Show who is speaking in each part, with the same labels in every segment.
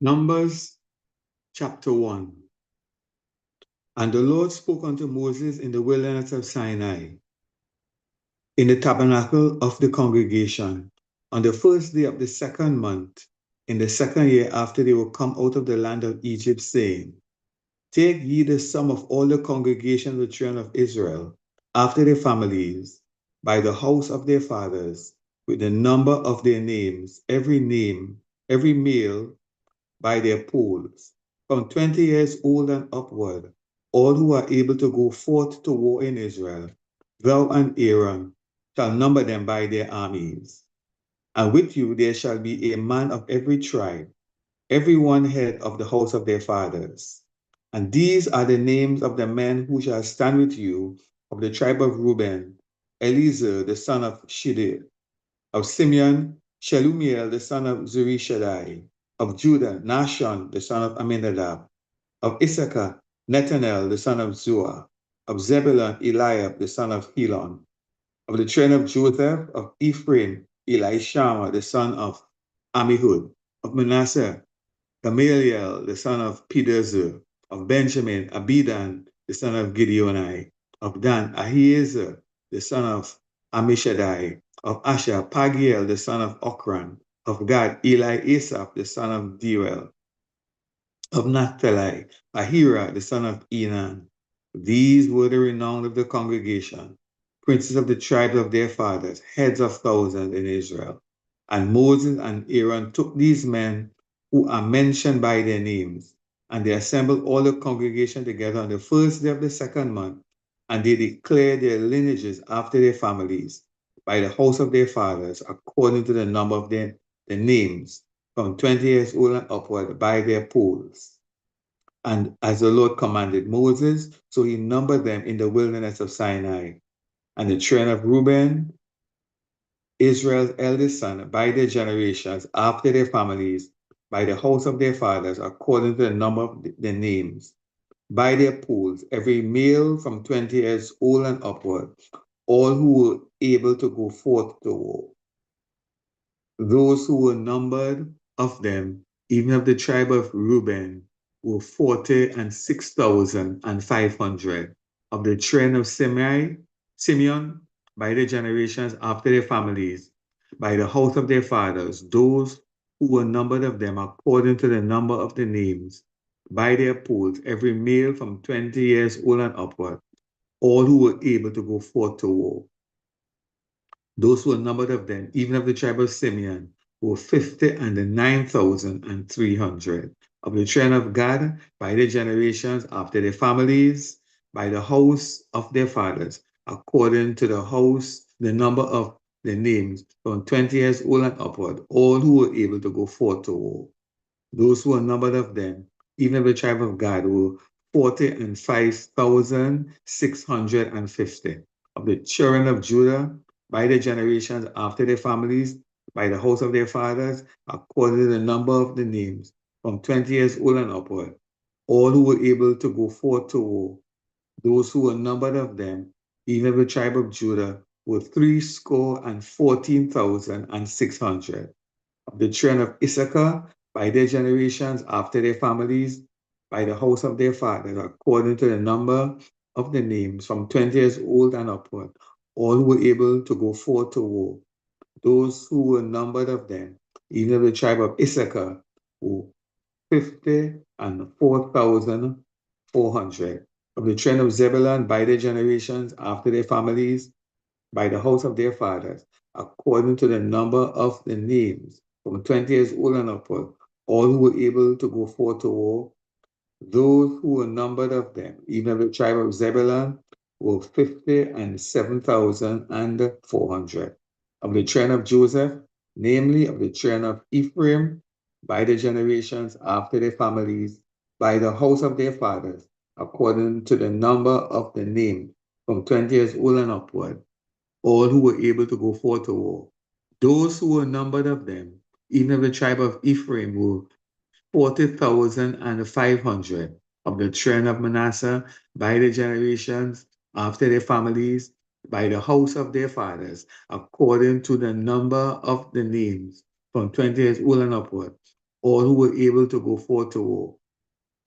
Speaker 1: Numbers chapter 1. And the Lord spoke unto Moses in the wilderness of Sinai, in the tabernacle of the congregation, on the first day of the second month, in the second year after they were come out of the land of Egypt, saying, Take ye the sum of all the congregation of the children of Israel, after their families, by the house of their fathers, with the number of their names, every male, by their poles, from 20 years old and upward, all who are able to go forth to war in Israel, thou and Aaron shall number them by their armies. And with you there shall be a man of every tribe, every one head of the house of their fathers. And these are the names of the men who shall stand with you of the tribe of Reuben: Eliezer the son of Shedeur; of Simeon, Shelumiel the son of Zurishaddai; of Judah, Nahshon the son of Amminadab; of Issachar, Nethanel the son of Zuah; of Zebulun, Eliab the son of Helon; of the train of Joseph; of Ephraim, Elishama the son of Ammihud; of Manasseh, Gamaliel the son of Pedazur; of Benjamin, Abidan the son of Gideoni; of Dan, Ahiezer the son of Ammishaddai; of Asher, Pagiel the son of Okran; of Gad, Asaph the son of Deuel; of Naphtali, Ahira the son of Enan. These were the renown of the congregation, princes of the tribes of their fathers, heads of thousands in Israel. And Moses and Aaron took these men who are mentioned by their names, and they assembled all the congregation together on the first day of the second month, and they declared their lineages after their families, by the house of their fathers, according to the number of their names, from 20 years old and upward, by their poles. And as the Lord commanded Moses, so he numbered them in the wilderness of Sinai. And the children of Reuben, Israel's eldest son, by their generations, after their families, by the house of their fathers, according to the number of their names, by their pools, every male from 20 years old and upward, all who were able to go forth to war. Those who were numbered of them, even of the tribe of Reuben, were 46,500. Of the train of Simeon, by their generations after their families, by the house of their fathers, those who were numbered of them according to the number of the names, by their pools, every male from 20 years old and upward, all who were able to go forth to war. Those who were numbered of them, even of the tribe of Simeon, were 50,009,300. Of the tribe of Gad, by their generations, after their families, by the house of their fathers, according to the number of their names, from 20 years old and upward, all who were able to go forth to war. Those who were numbered of them, even of the tribe of Gad, were 45,650. Of the children of Judah, by their generations, after their families, by the house of their fathers, according to the number of the names, from 20 years old and upward, all who were able to go forth to war. Those who were numbered of them, even of the tribe of Judah, were 314,600. Of the children of Issachar, by their generations, after their families, by the house of their fathers, according to the number of the names, from 20 years old and upward, all who were able to go forth to war. Those who were numbered of them, even of the tribe of Issachar, were 54,400. Of the children of Zebulun, by their generations, after their families, by the house of their fathers, according to the number of the names, from 20 years old and upward, all who were able to go forth to war. Those who were numbered of them, even of the tribe of Zebulun, were 57,400. Of the tribe of Joseph, namely of the tribe of Ephraim, by the generations after their families, by the house of their fathers, according to the number of the name, from 20 years old and upward, all who were able to go forth to war. Those who were numbered of them, even of the tribe of Ephraim, were 40,500. Of the tribe of Manasseh, by the generations, after their families, by the house of their fathers, according to the number of the names, from 20 years old and upward, all who were able to go forth to war.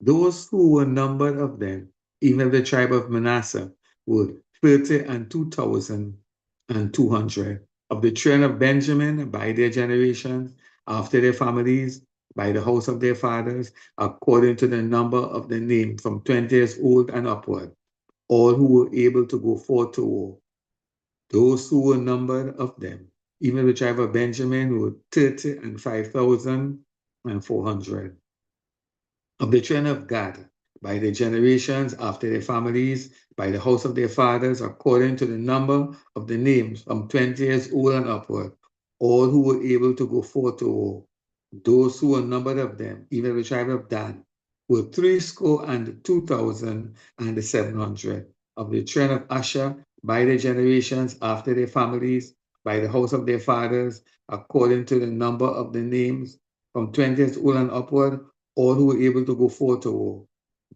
Speaker 1: Those who were numbered of them, even of the tribe of Manasseh, were 32,200. Of the children of Benjamin, by their generations, after their families, by the house of their fathers, according to the number of the name, from 20 years old and upward, all who were able to go forth to war. Those who were numbered of them, even the tribe of Benjamin, were 35,400. Of the children of Gad, by their generations, after their families, by the house of their fathers, according to the number of the names, from 20 years old and upward, all who were able to go forth to war. Those who were numbered of them, even the tribe of Dan, were 32,700. Of the children of Asher, by their generations, after their families, by the house of their fathers, according to the number of the names, from 20 years old and upward, all who were able to go forth to war.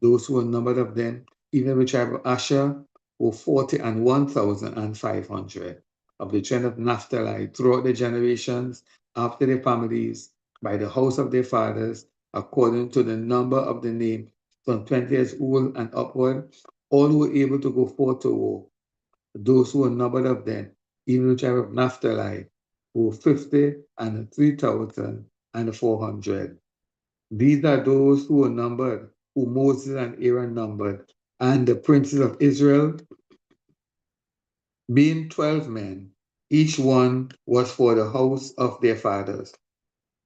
Speaker 1: Those who were numbered of them, even the tribe of Asher, were 41,500. Of the children of Naphtali, throughout the generations, after their families, by the house of their fathers, according to the number of the name, from 20 years old and upward, all who were able to go forth to war. Those who were numbered of them, even the tribe of Naphtali, were 53,400. These are those who were numbered, who Moses and Aaron numbered, and the princes of Israel, being 12 men, each one was for the house of their fathers.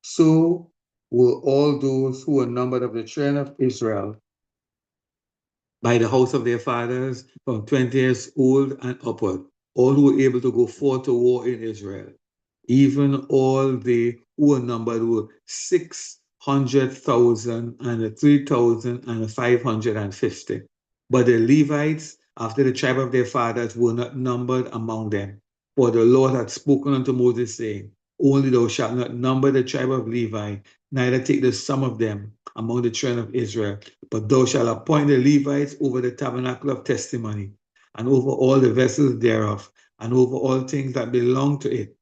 Speaker 1: So were all those who were numbered of the children of Israel by the house of their fathers, from 20 years old and upward, all who were able to go forth to war in Israel. Even all they who were numbered were 600,000 and 3,550. But the Levites, after the tribe of their fathers, were not numbered among them. For the Lord had spoken unto Moses, saying, Only thou shalt not number the tribe of Levi, neither take the sum of them among the children of Israel. But thou shalt appoint the Levites over the tabernacle of testimony, and over all the vessels thereof, and over all things that belong to it.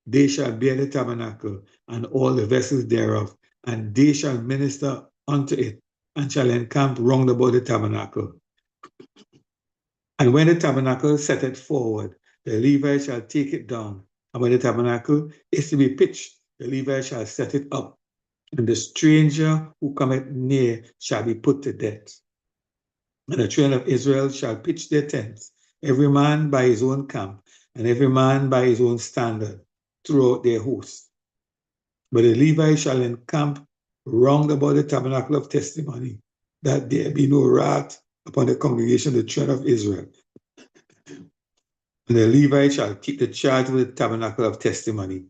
Speaker 1: They shall bear the tabernacle and all the vessels thereof, and they shall minister unto it, and shall encamp round about the tabernacle. And when the tabernacle setteth forward, the Levites shall take it down. And when the tabernacle is to be pitched, the Levites shall set it up. And the stranger who cometh near shall be put to death. And the children of Israel shall pitch their tents, every man by his own camp, and every man by his own standard, throughout their host. But the Levites shall encamp round about the tabernacle of testimony, that there be no wrath upon the congregation of the children of Israel. And the Levites shall keep the charge of the tabernacle of testimony.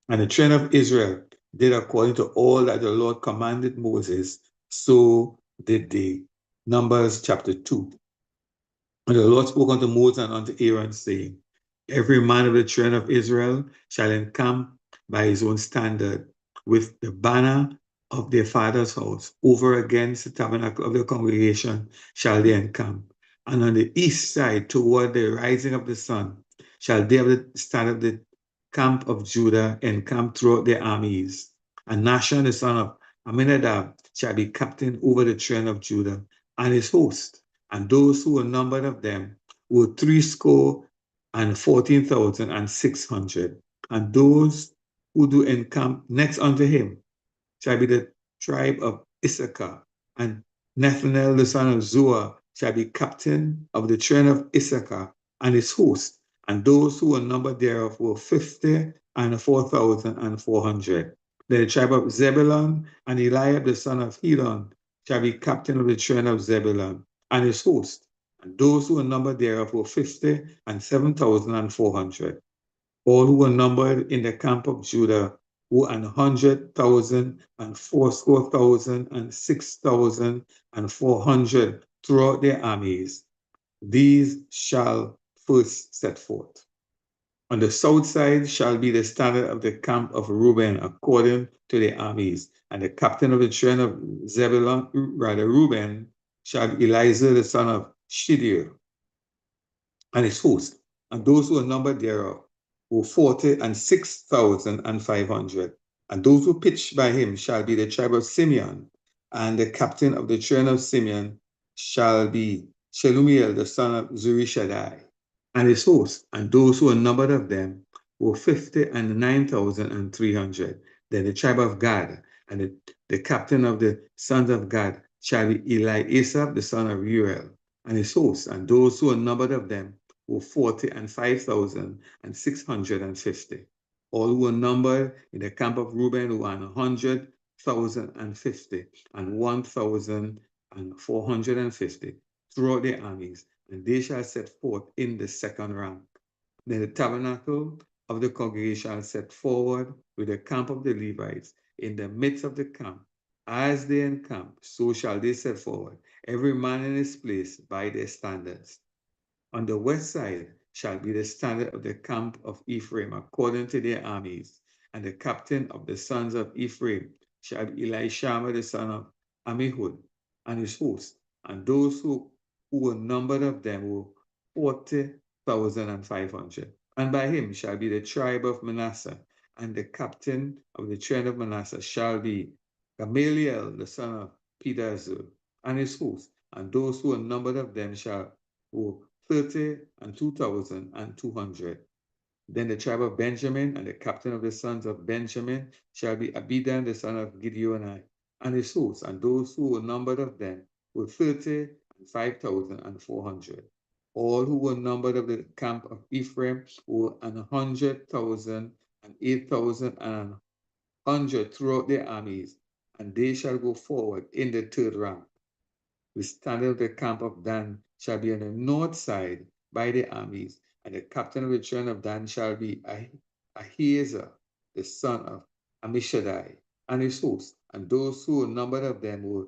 Speaker 1: And the children of Israel did according to all that the Lord commanded Moses, so did they. Numbers chapter 2. And the Lord spoke unto Moses and unto Aaron, saying, Every man of the children of Israel shall encamp by his own standard, with the banner of their father's house over against the tabernacle of the congregation shall they encamp. And on the east side, toward the rising of the sun, shall they of the standard of the camp of Judah encamp throughout their armies. And Nahshon the son of Amminadab shall be captain over the children of Judah and his host. And those who were numbered of them were 314,600. And those who do encamp next unto him shall be the tribe of Issachar. And Nethanel the son of Zuar shall be captain of the children of Issachar and his host. And those who were numbered thereof were 54,400. The tribe of Zebulun and Eliab the son of Helon shall be captain of the children of Zebulun and his host. And those who were numbered thereof were 57,400. All who were numbered in the camp of Judah were 100,000 and 4,000 and 6,400 throughout their armies. These shall first set forth. On the south side shall be the standard of the camp of Reuben according to their armies. And the captain of the children of Zebulun, rather Reuben, shall be Eliezer the son of Shedeur and his host. And those who were numbered thereof were 46,500. And those who pitch by him shall be the tribe of Simeon, and the captain of the train of Simeon shall be Shelumiel, the son of Zurishaddai, and his host, and those who were numbered of them were 59,300. Then the tribe of Gad, and the captain of the sons of Gad shall be Eliasaph, the son of Uriel, and his host, and those who were numbered of them were 45,650. All who were numbered in the camp of Reuben were 100,050 and 1,450 throughout their armies, and they shall set forth in the second rank. Then the tabernacle of the congregation shall set forward with the camp of the Levites in the midst of the camp. As they encamp, so shall they set forward, every man in his place by their standards. On the west side shall be the standard of the camp of Ephraim according to their armies, and the captain of the sons of Ephraim shall be Elishama the son of Ammihud, and his host, and those who were numbered of them were 40,500. And by him shall be the tribe of Manasseh, and the captain of the train of Manasseh shall be Gamaliel the son of Pedahzur, and his host, and those who were numbered of them shall were 32,200. Then the tribe of Benjamin, and the captain of the sons of Benjamin shall be Abidan the son of Gideoni, and his host, and those who were numbered of them were 35,400. All who were numbered of the camp of Ephraim were 100,000 and 8,100 throughout their armies, and they shall go forward in the third rank. The standard of the camp of Dan shall be on the north side by the armies, and the captain of the train of Dan shall be Ahiezer, the son of Ammishaddai, and his host, and those who were numbered of them were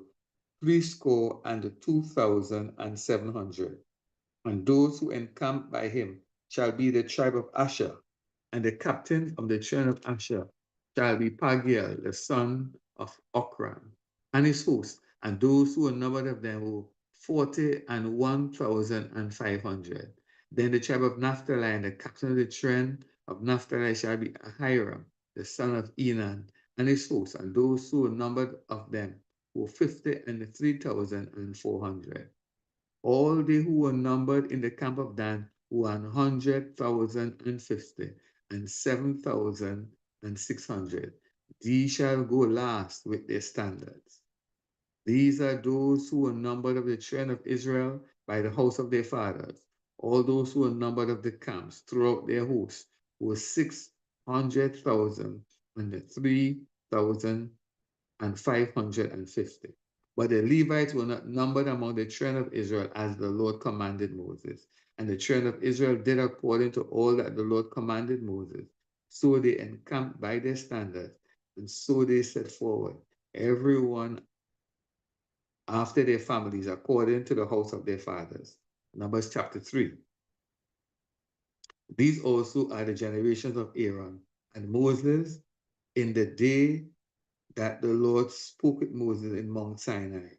Speaker 1: 2,700. And those who encamp by him shall be the tribe of Asher, and the captain of the train of Asher shall be Pagiel, the son of Okran, and his host, and those who were numbered of them were 41,500. Then the tribe of Naphtali, and the captain of the train of Naphtali shall be Ahiram, the son of Enan, and his host, and those who were numbered of them were 53,400. All they who were numbered in the camp of Dan were 100,050 and 7,600. These shall go last with their standards. These are those who were numbered of the train of Israel by the house of their fathers. All those who were numbered of the camps throughout their hosts were 600,000 and 3,550. But the Levites were not numbered among the train of Israel as the Lord commanded Moses. And the train of Israel did according to all that the Lord commanded Moses. So they encamped by their standards, and so they set forward, everyone after their families, according to the house of their fathers. Numbers chapter 3. These also are the generations of Aaron and Moses in the day that the Lord spoke with Moses in Mount Sinai.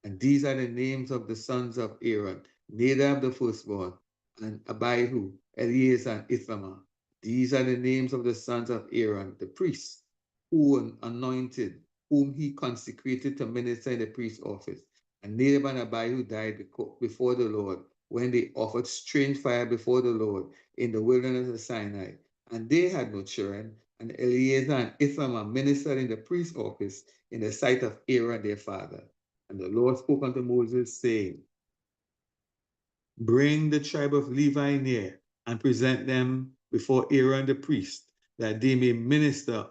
Speaker 1: And these are the names of the sons of Aaron: Nadab the firstborn, and Abihu, Eleazar, and Ithamar. These are the names of the sons of Aaron, the priests, who were anointed, whom he consecrated to minister in the priest's office. And Nadab and Abihu died before the Lord when they offered strange fire before the Lord in the wilderness of Sinai. And they had no children, and Eleazar and Ithamar ministered in the priest's office in the sight of Aaron their father. And the Lord spoke unto Moses, saying, Bring the tribe of Levi near, and present them before Aaron the priest, that they may minister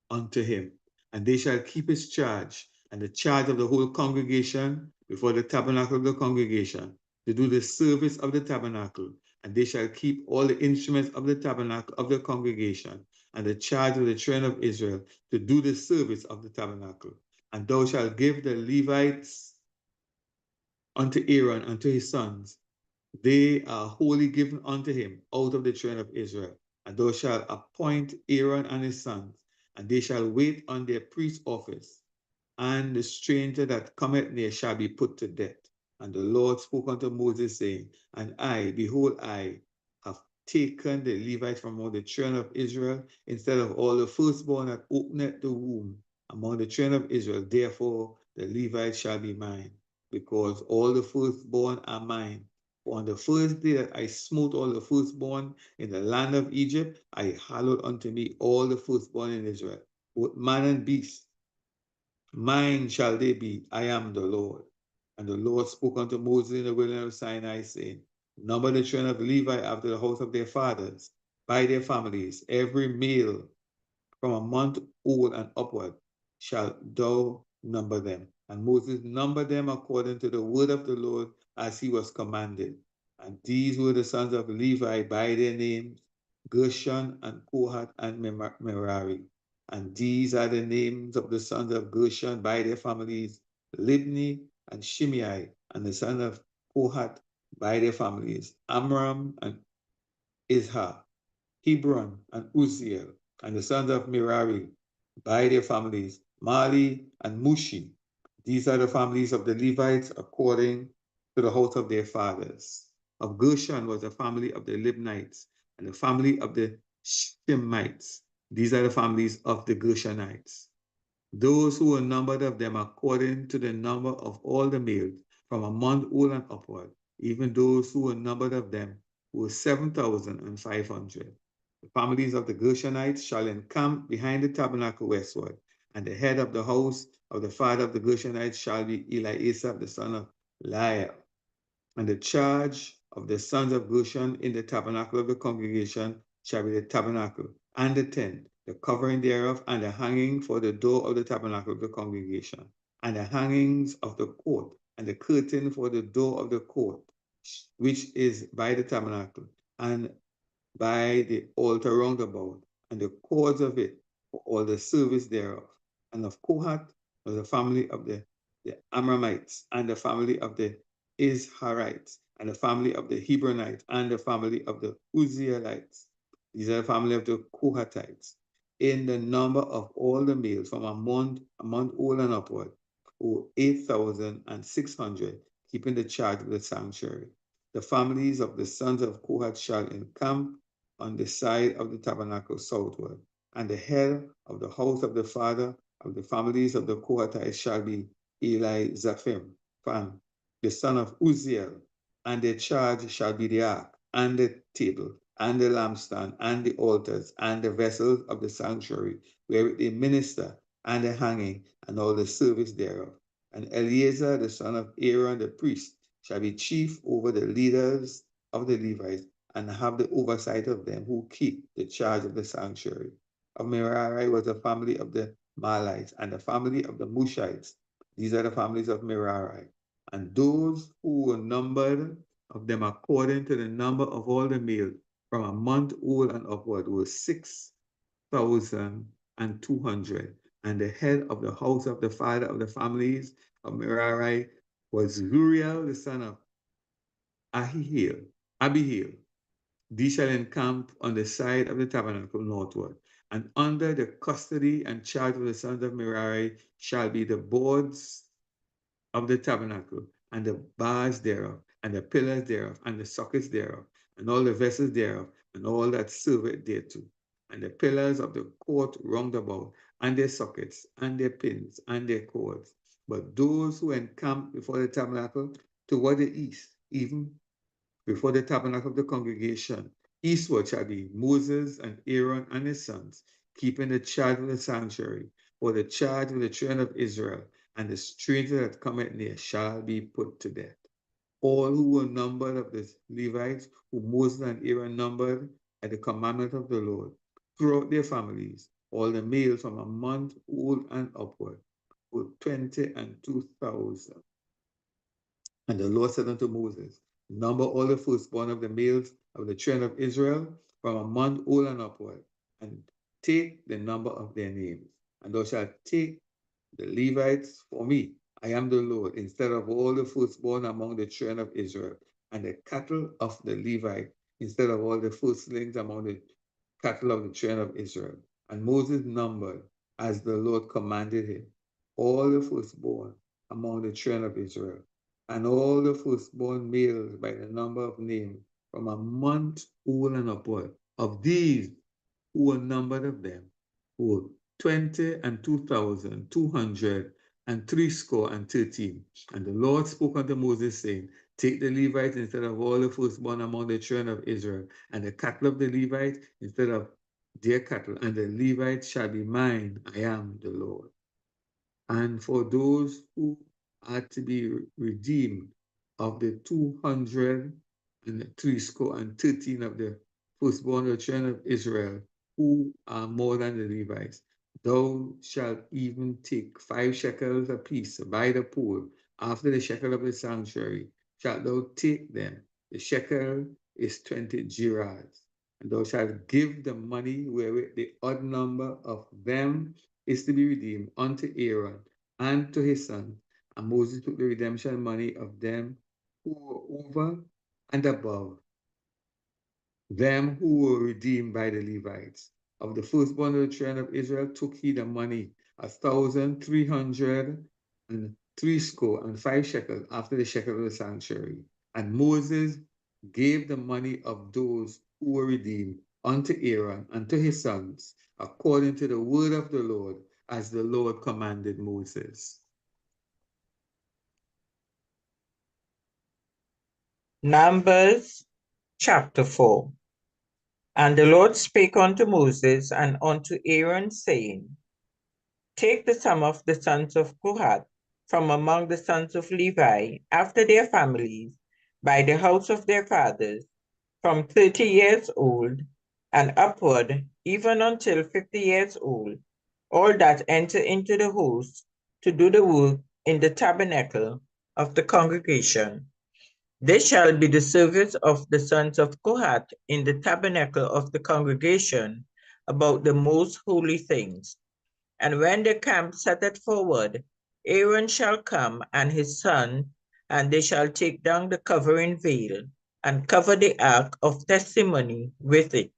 Speaker 1: unto him. And they shall keep his charge, and the charge of the whole congregation before the tabernacle of the congregation, to do the service of the tabernacle. And they shall keep all the instruments of the tabernacle of the congregation, and the charge of the train of Israel, to do the service of the tabernacle. And thou shalt give the Levites unto Aaron, unto his sons. They are wholly given unto him out of the train of Israel. And thou shalt appoint Aaron and his sons, and they shall wait on their priest's office. And the stranger that cometh near shall be put to death. And the Lord spoke unto Moses, saying, And I, behold, I have taken the Levites from among the children of Israel, instead of all the firstborn that opened the womb among the children of Israel. Therefore, the Levites shall be mine, because all the firstborn are mine. For on the first day that I smote all the firstborn in the land of Egypt, I hallowed unto me all the firstborn in Israel, both man and beast. Mine shall they be, I am the Lord. And the Lord spoke unto Moses in the wilderness of Sinai, saying, number the children of Levi after the house of their fathers, by their families, every male from a month old and upward shall thou number them. And Moses numbered them according to the word of the Lord as he was commanded. And these were the sons of Levi by their names, Gershon and Kohath and Merari. And these are the names of the sons of Gershon by their families, Libni and Shimei, and the son of Kohath by their families, Amram and Izhar, Hebron and Uzziel, and the sons of Merari by their families, Mali and Mushi. These are the families of the Levites according to the house of their fathers. Of Gershon was the family of the Libnites, and the family of the Shemites. These are the families of the Gershonites. Those who were numbered of them according to the number of all the males from a month old and upward, even those who were numbered of them were 7,500. The families of the Gershonites shall encamp behind the tabernacle westward, and the head of the house of the father of the Gershonites shall be Eliasaph the son of Lael. And the charge of the sons of Gershon in the tabernacle of the congregation shall be the tabernacle and the tent, the covering thereof, and the hanging for the door of the tabernacle of the congregation, and the hangings of the court, and the curtain for the door of the court, which is by the tabernacle, and by the altar round about, and the cords of it for all the service thereof. And of Kohath was the family of the Amramites, and the family of the Izharites, and the family of the Hebronites, and the family of the Uzzielites. These are the family of the Kohathites. In the number of all the males from a month old and upward, were 8,600, keeping the charge of the sanctuary. The families of the sons of Kohath shall encamp on the side of the tabernacle southward, and the head of the house of the father of the families of the Kohathites shall be Elizaphim, the son of Uzziel, and their charge shall be the ark, and the table, and the lampstand, and the altars, and the vessels of the sanctuary, where they minister, and the hanging, and all the service thereof. And Eleazar, the son of Aaron the priest, shall be chief over the leaders of the Levites, and have the oversight of them who keep the charge of the sanctuary. Of Merari was the family of the Mahlites, and the family of the Mushites. These are the families of Merari. And those who were numbered of them according to the number of all the males from a month old and upward were 6,200. And the head of the house of the father of the families of Merari was Zuriel, the son of Abihail. These shall encamp on the side of the tabernacle northward, and under the custody and charge of the sons of Merari shall be the boards of the tabernacle, and the bars thereof, and the pillars thereof, and the sockets thereof, and all the vessels thereof, and all that serve it thereto, and the pillars of the court round about, and their sockets, and their pins, and their cords. But those who encamp before the tabernacle toward the east, even before the tabernacle of the congregation, eastward shall be Moses and Aaron and his sons, keeping the charge of the sanctuary, for the charge of the children of Israel, and the stranger that cometh near shall be put to death. All who were numbered of the Levites, who Moses and Aaron numbered at the commandment of the Lord, throughout their families, all the males from a month old and upward, were 22,000. And the Lord said unto Moses, number all the firstborn of the males of the children of Israel from a month old and upward, and take the number of their names. And thou shalt take the Levites for me. I am the Lord, instead of all the firstborn among the children of Israel, and the cattle of the Levite, instead of all the firstlings among the cattle of the children of Israel. And Moses numbered, as the Lord commanded him, all the firstborn among the children of Israel, and all the firstborn males by the number of names from a month old and upward. Of these who were numbered of them were 20,213. And the Lord spoke unto Moses, saying, Take the Levites instead of all the firstborn among the children of Israel, and the cattle of the Levites instead of their cattle, and the Levites shall be mine. I am the Lord. And for those who are to be redeemed of the 213 of the firstborn of the children of Israel, who are more than the Levites, thou shalt even take 5 shekels apiece by the pool, after the shekel of the sanctuary, shalt thou take them. The shekel is 20 gerahs. And thou shalt give the money wherewith the odd number of them is to be redeemed unto Aaron and to his son. And Moses took the redemption money of them who were over and above them who were redeemed by the Levites. Of the firstborn of the children of Israel took he the money, 1,365 shekels after the shekel of the sanctuary. And Moses gave the money of those who were redeemed unto Aaron and to his sons, according to the word of the Lord, as the Lord commanded Moses.
Speaker 2: Numbers chapter 4. And the Lord spake unto Moses and unto Aaron, saying, Take the sum of the sons of Kohath from among the sons of Levi, after their families, by the house of their fathers, from 30 years old and upward, even until 50 years old, all that enter into the host to do the work in the tabernacle of the congregation. This shall be the service of the sons of Kohath in the tabernacle of the congregation about the most holy things. And when the camp setteth forward, Aaron shall come and his son, and they shall take down the covering veil, and cover the ark of testimony with it,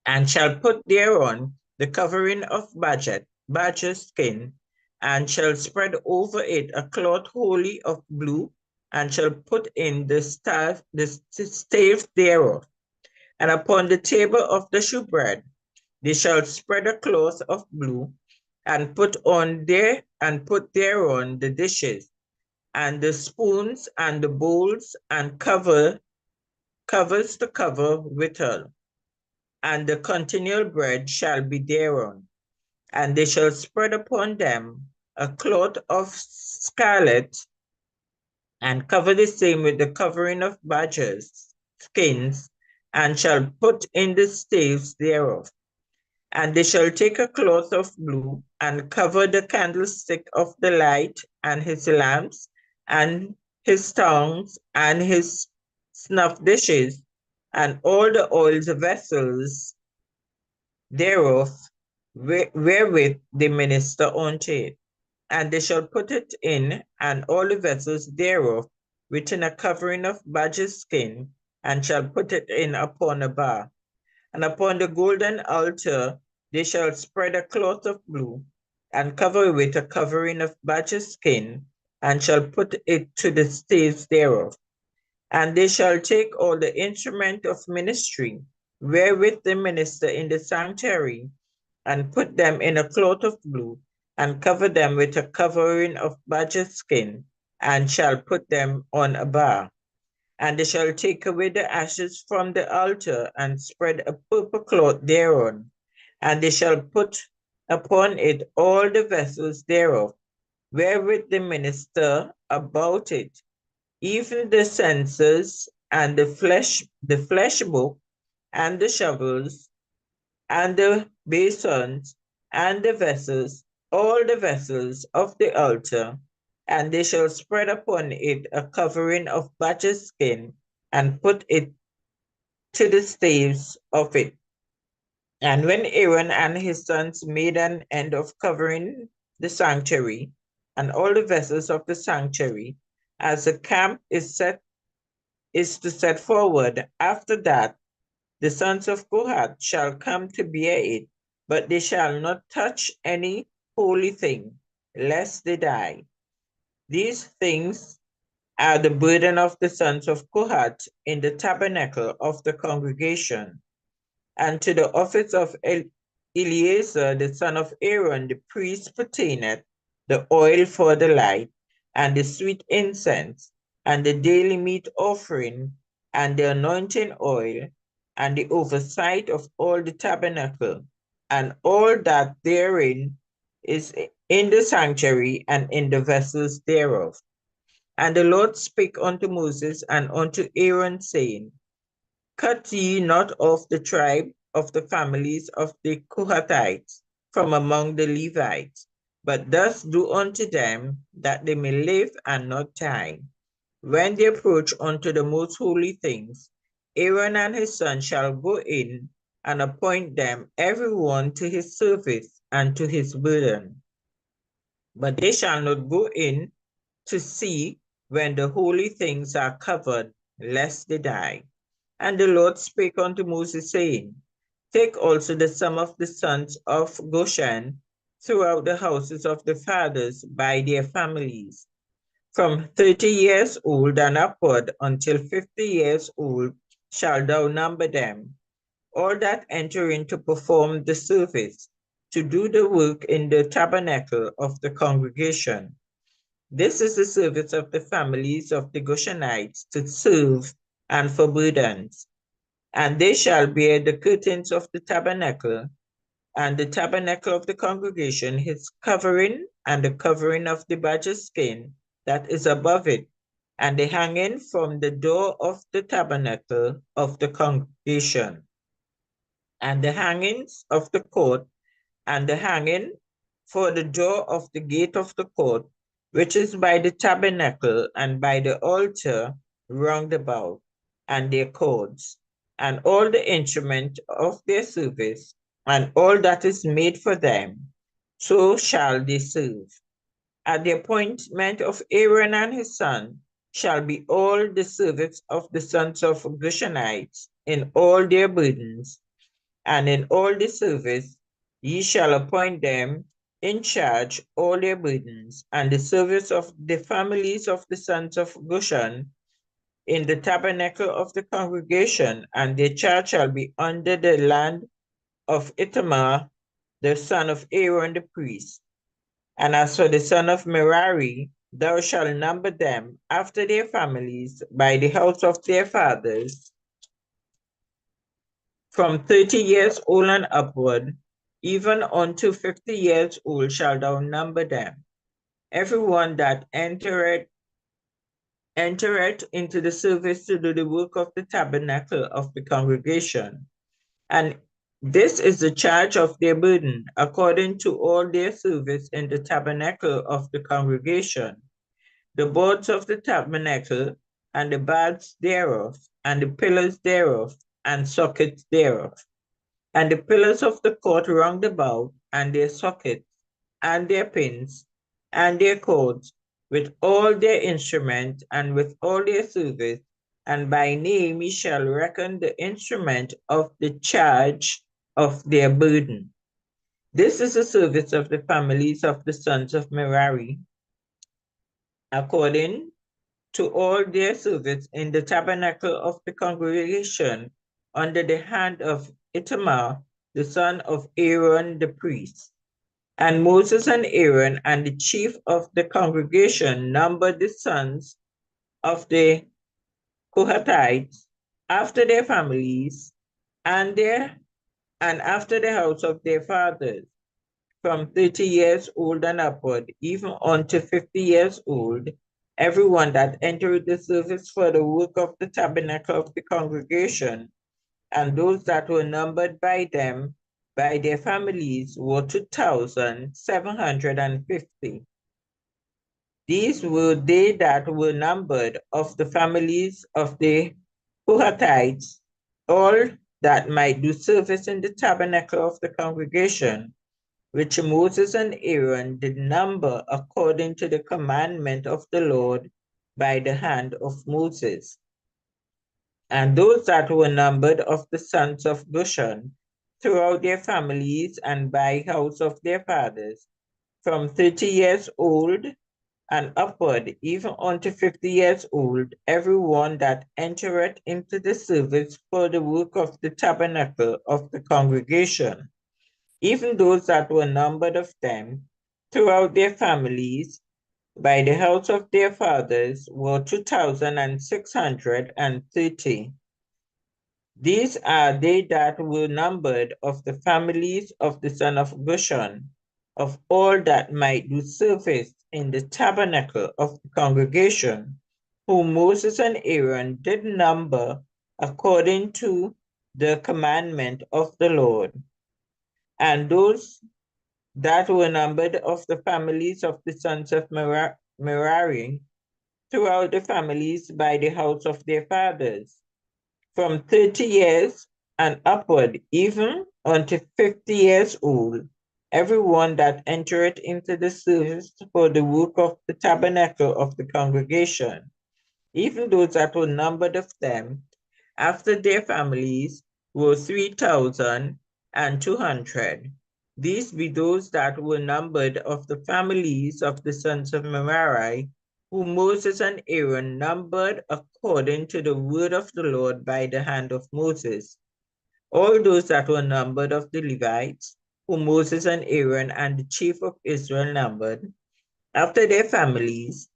Speaker 2: and shall put thereon the covering of badger skin, and shall spread over it a cloth wholly of blue, and shall put in the staves thereof. And upon the table of the shewbread they shall spread a cloth of blue, and put thereon the dishes, and the spoons, and the bowls, and covers to cover withal. And the continual bread shall be thereon. And they shall spread upon them a cloth of scarlet, and cover the same with the covering of badgers' skins, and shall put in the staves thereof. And they shall take a cloth of blue, and cover the candlestick of the light, and his lamps, and his tongues, and his snuff dishes, and all the oil vessels thereof, wherewith they minister unto it. And they shall put it in, and all the vessels thereof, within a covering of badger skin, and shall put it in upon a bar. And upon the golden altar they shall spread a cloth of blue, and cover it with a covering of badger skin, and shall put it to the staves thereof. And they shall take all the instrument of ministry, wherewith they minister in the sanctuary, and put them in a cloth of blue, and cover them with a covering of badger skin, and shall put them on a bar. And they shall take away the ashes from the altar, and spread a purple cloth thereon. And they shall put upon it all the vessels thereof, wherewith they minister about it, even the censers, and the flesh book, and the shovels, and the basins, and the vessels, all the vessels of the altar. And they shall spread upon it a covering of badger skin, and put it to the staves of it. And when Aaron and his sons made an end of covering the sanctuary, and all the vessels of the sanctuary, as the camp is to set forward, after that the sons of Kohath shall come to bear it, but they shall not touch any holy thing, lest they die. These things are the burden of the sons of Kohath in the tabernacle of the congregation, and to the office of Eleazar the son of Aaron the priest pertaineth the oil for the light, and the sweet incense, and the daily meat offering, and the anointing oil, and the oversight of all the tabernacle, and all that therein is in the sanctuary and in the vessels thereof. And the Lord spake unto Moses and unto Aaron, saying, Cut ye not off the tribe of the families of the Kohathites from among the Levites, but thus do unto them, that they may live and not die. When they approach unto the most holy things, Aaron and his son shall go in and appoint them every one to his service and to his burden. But they shall not go in to see when the holy things are covered, lest they die. And the Lord spake unto Moses, saying, Take also the sum of the sons of Goshen throughout the houses of the fathers by their families, from 30 years old and upward until 50 years old shalt thou number them, all that enter in to perform the service, to do the work in the tabernacle of the congregation. This is the service of the families of the Goshenites to serve and for burdens. And they shall bear the curtains of the tabernacle, and the tabernacle of the congregation, his covering, and the covering of the badger skin that is above it, and the hanging from the door of the tabernacle of the congregation, and the hangings of the court, and the hanging for the door of the gate of the court, which is by the tabernacle and by the altar round about, and their cords, and all the instrument of their service, and all that is made for them, so shall they serve. At the appointment of Aaron and his son shall be all the service of the sons of Gershonites in all their burdens, and in all the service ye shall appoint them in charge all their burdens, and the service of the families of the sons of Goshen in the tabernacle of the congregation, and their charge shall be under the land of Ithamar, the son of Aaron the priest. And as for the son of Merari, thou shalt number them after their families by the house of their fathers, from 30 years old and upward, even unto 50 years old shalt thou number them. Every one that entereth into the service to do the work of the tabernacle of the congregation. And this is the charge of their burden, according to all their service in the tabernacle of the congregation, the boards of the tabernacle, and the bags thereof, and the pillars thereof, and sockets thereof, and the pillars of the court round about, and their sockets, and their pins, and their cords, with all their instruments, and with all their service, and by name ye shall reckon the instrument of the charge of their burden. This is the service of the families of the sons of Merari, according to all their service in the tabernacle of the congregation, under the hand of Ithamar, the son of Aaron the priest. And Moses and Aaron and the chief of the congregation numbered the sons of the Kohathites after their families and after the house of their fathers, from 30 years old and upward, even unto 50 years old, everyone that entered the service for the work of the tabernacle of the congregation, and those that were numbered by them by their families were 2,750. These were they that were numbered of the families of the Kohathites, all that might do service in the tabernacle of the congregation, which Moses and Aaron did number according to the commandment of the Lord by the hand of Moses. And those that were numbered of the sons of Goshen throughout their families and by house of their fathers, from 30 years old and upward, even unto 50 years old, every one that entereth into the service for the work of the tabernacle of the congregation, even those that were numbered of them throughout their families by the house of their fathers, were 2,630. These are they that were numbered of the families of the son of Gershon, of all that might do service in the tabernacle of the congregation, whom Moses and Aaron did number according to the commandment of the Lord. And those that were numbered of the families of the sons of Merari throughout the families by the house of their fathers, from 30 years and upward, even unto 50 years old, everyone that entereth into the service for the work of the tabernacle of the congregation, even those that were numbered of them, after their families, were 3,200. These be those that were numbered of the families of the sons of Merari, whom Moses and Aaron numbered according to the word of the Lord by the hand of Moses. All those that were numbered of the Levites, whom Moses and Aaron and the chief of Israel numbered, after their families,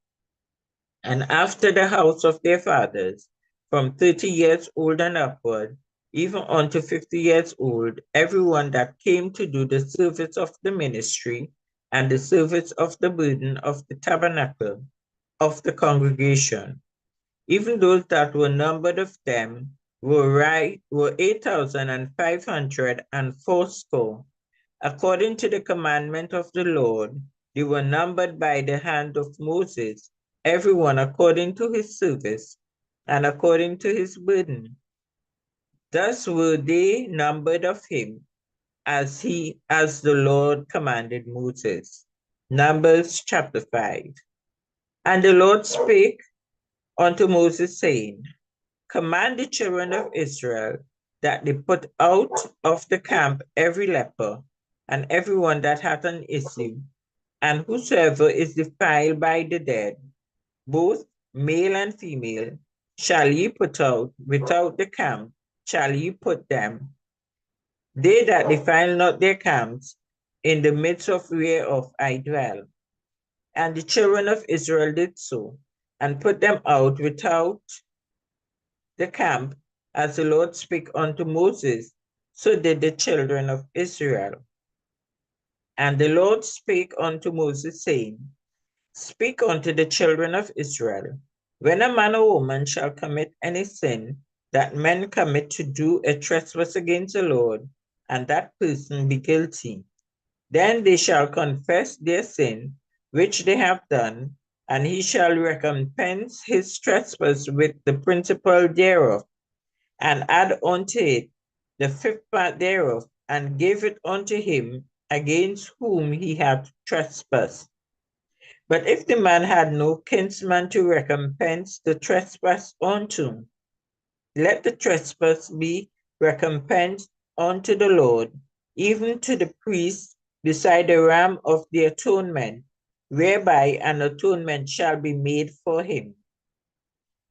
Speaker 2: and after the house of their fathers, from 30 years old and upward, even unto 50 years old, everyone that came to do the service of the ministry and the service of the burden of the tabernacle of the congregation. Even those that were numbered of them were 8,540. According to the commandment of the Lord, they were numbered by the hand of Moses, everyone according to his service and according to his burden. Thus were they numbered of him as the Lord commanded Moses. Numbers chapter 5. And the Lord spake unto Moses, saying, Command the children of Israel that they put out of the camp every leper, and everyone that hath an issue, and whosoever is defiled by the dead, both male and female, shall ye put out without the camp, shall ye put them. They that defile not their camps, in the midst of whereof I dwell. And the children of Israel did so, and put them out without the camp, as the Lord spake unto Moses, so did the children of Israel. And the Lord spake unto Moses, saying, Speak unto the children of Israel, when a man or woman shall commit any sin that men commit to do a trespass against the Lord, and that person be guilty, then they shall confess their sin which they have done, and he shall recompense his trespass with the principal thereof, and add unto it the fifth part thereof, and give it unto him against whom he hath trespassed. But if the man had no kinsman to recompense the trespass unto, let the trespass be recompensed unto the Lord, even to the priest beside the ram of the atonement, whereby an atonement shall be made for him.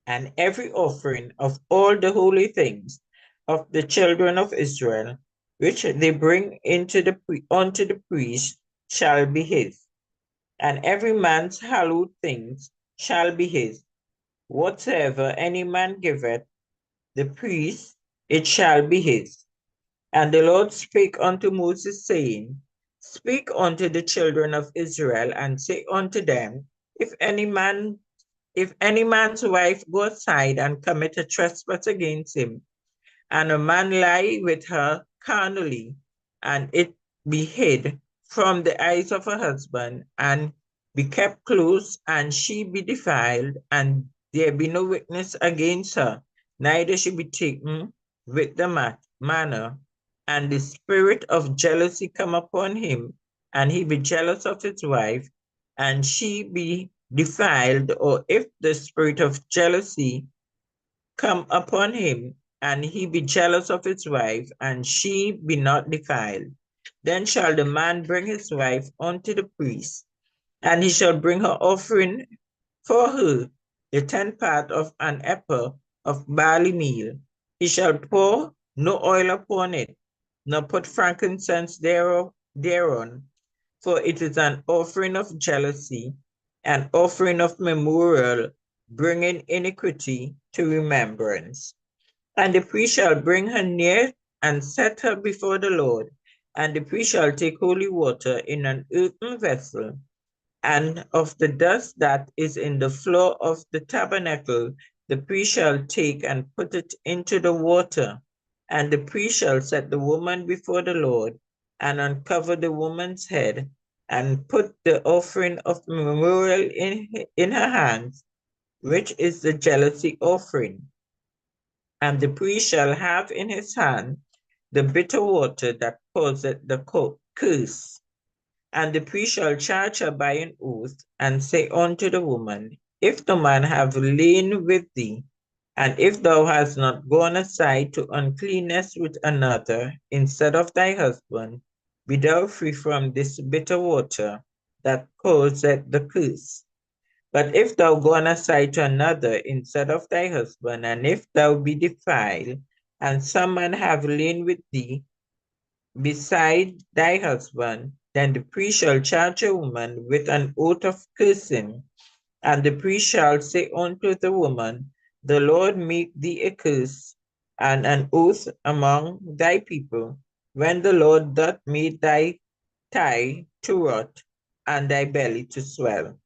Speaker 2: And every offering of all the holy things of the children of Israel, which they bring unto the priest, shall be his. And every man's hallowed things shall be his. Whatsoever any man giveth the priest, it shall be his. And the Lord spake unto Moses, saying, Speak unto the children of Israel, and say unto them, If any man's wife go aside and commit a trespass against him, and a man lie with her carnally, and it be hid from the eyes of her husband, and be kept close, and she be defiled, and there be no witness against her, neither she be taken with the manner, and the spirit of jealousy come upon him, and he be jealous of his wife, and she be defiled, or if the spirit of jealousy come upon him, and he be jealous of his wife, and she be not defiled, then shall the man bring his wife unto the priest, And he shall bring her offering for her, the 10th part of an ephah of barley meal. He shall pour no oil upon it, nor put frankincense thereon, for it is an offering of jealousy, an offering of memorial, bringing iniquity to remembrance. And the priest shall bring her near and set her before the Lord. And the priest shall take holy water in an earthen vessel, and of the dust that is in the floor of the tabernacle, the priest shall take and put it into the water. And the priest shall set the woman before the Lord, and uncover the woman's head, and put the offering of memorial in her hands, which is the jealousy offering. And the priest shall have in his hand the bitter water that causeth the curse. And the priest shall charge her by an oath, and say unto the woman, if the man have lain with thee, and if thou hast not gone aside to uncleanness with another instead of thy husband, be thou free from this bitter water that causeth the curse. But if thou gone aside to another instead of thy husband, and if thou be defiled, and some man have lain with thee beside thy husband, then the priest shall charge a woman with an oath of cursing, and the priest shall say unto the woman, the Lord make thee a curse and an oath among thy people, when the Lord doth make thy thigh to rot and thy belly to swell.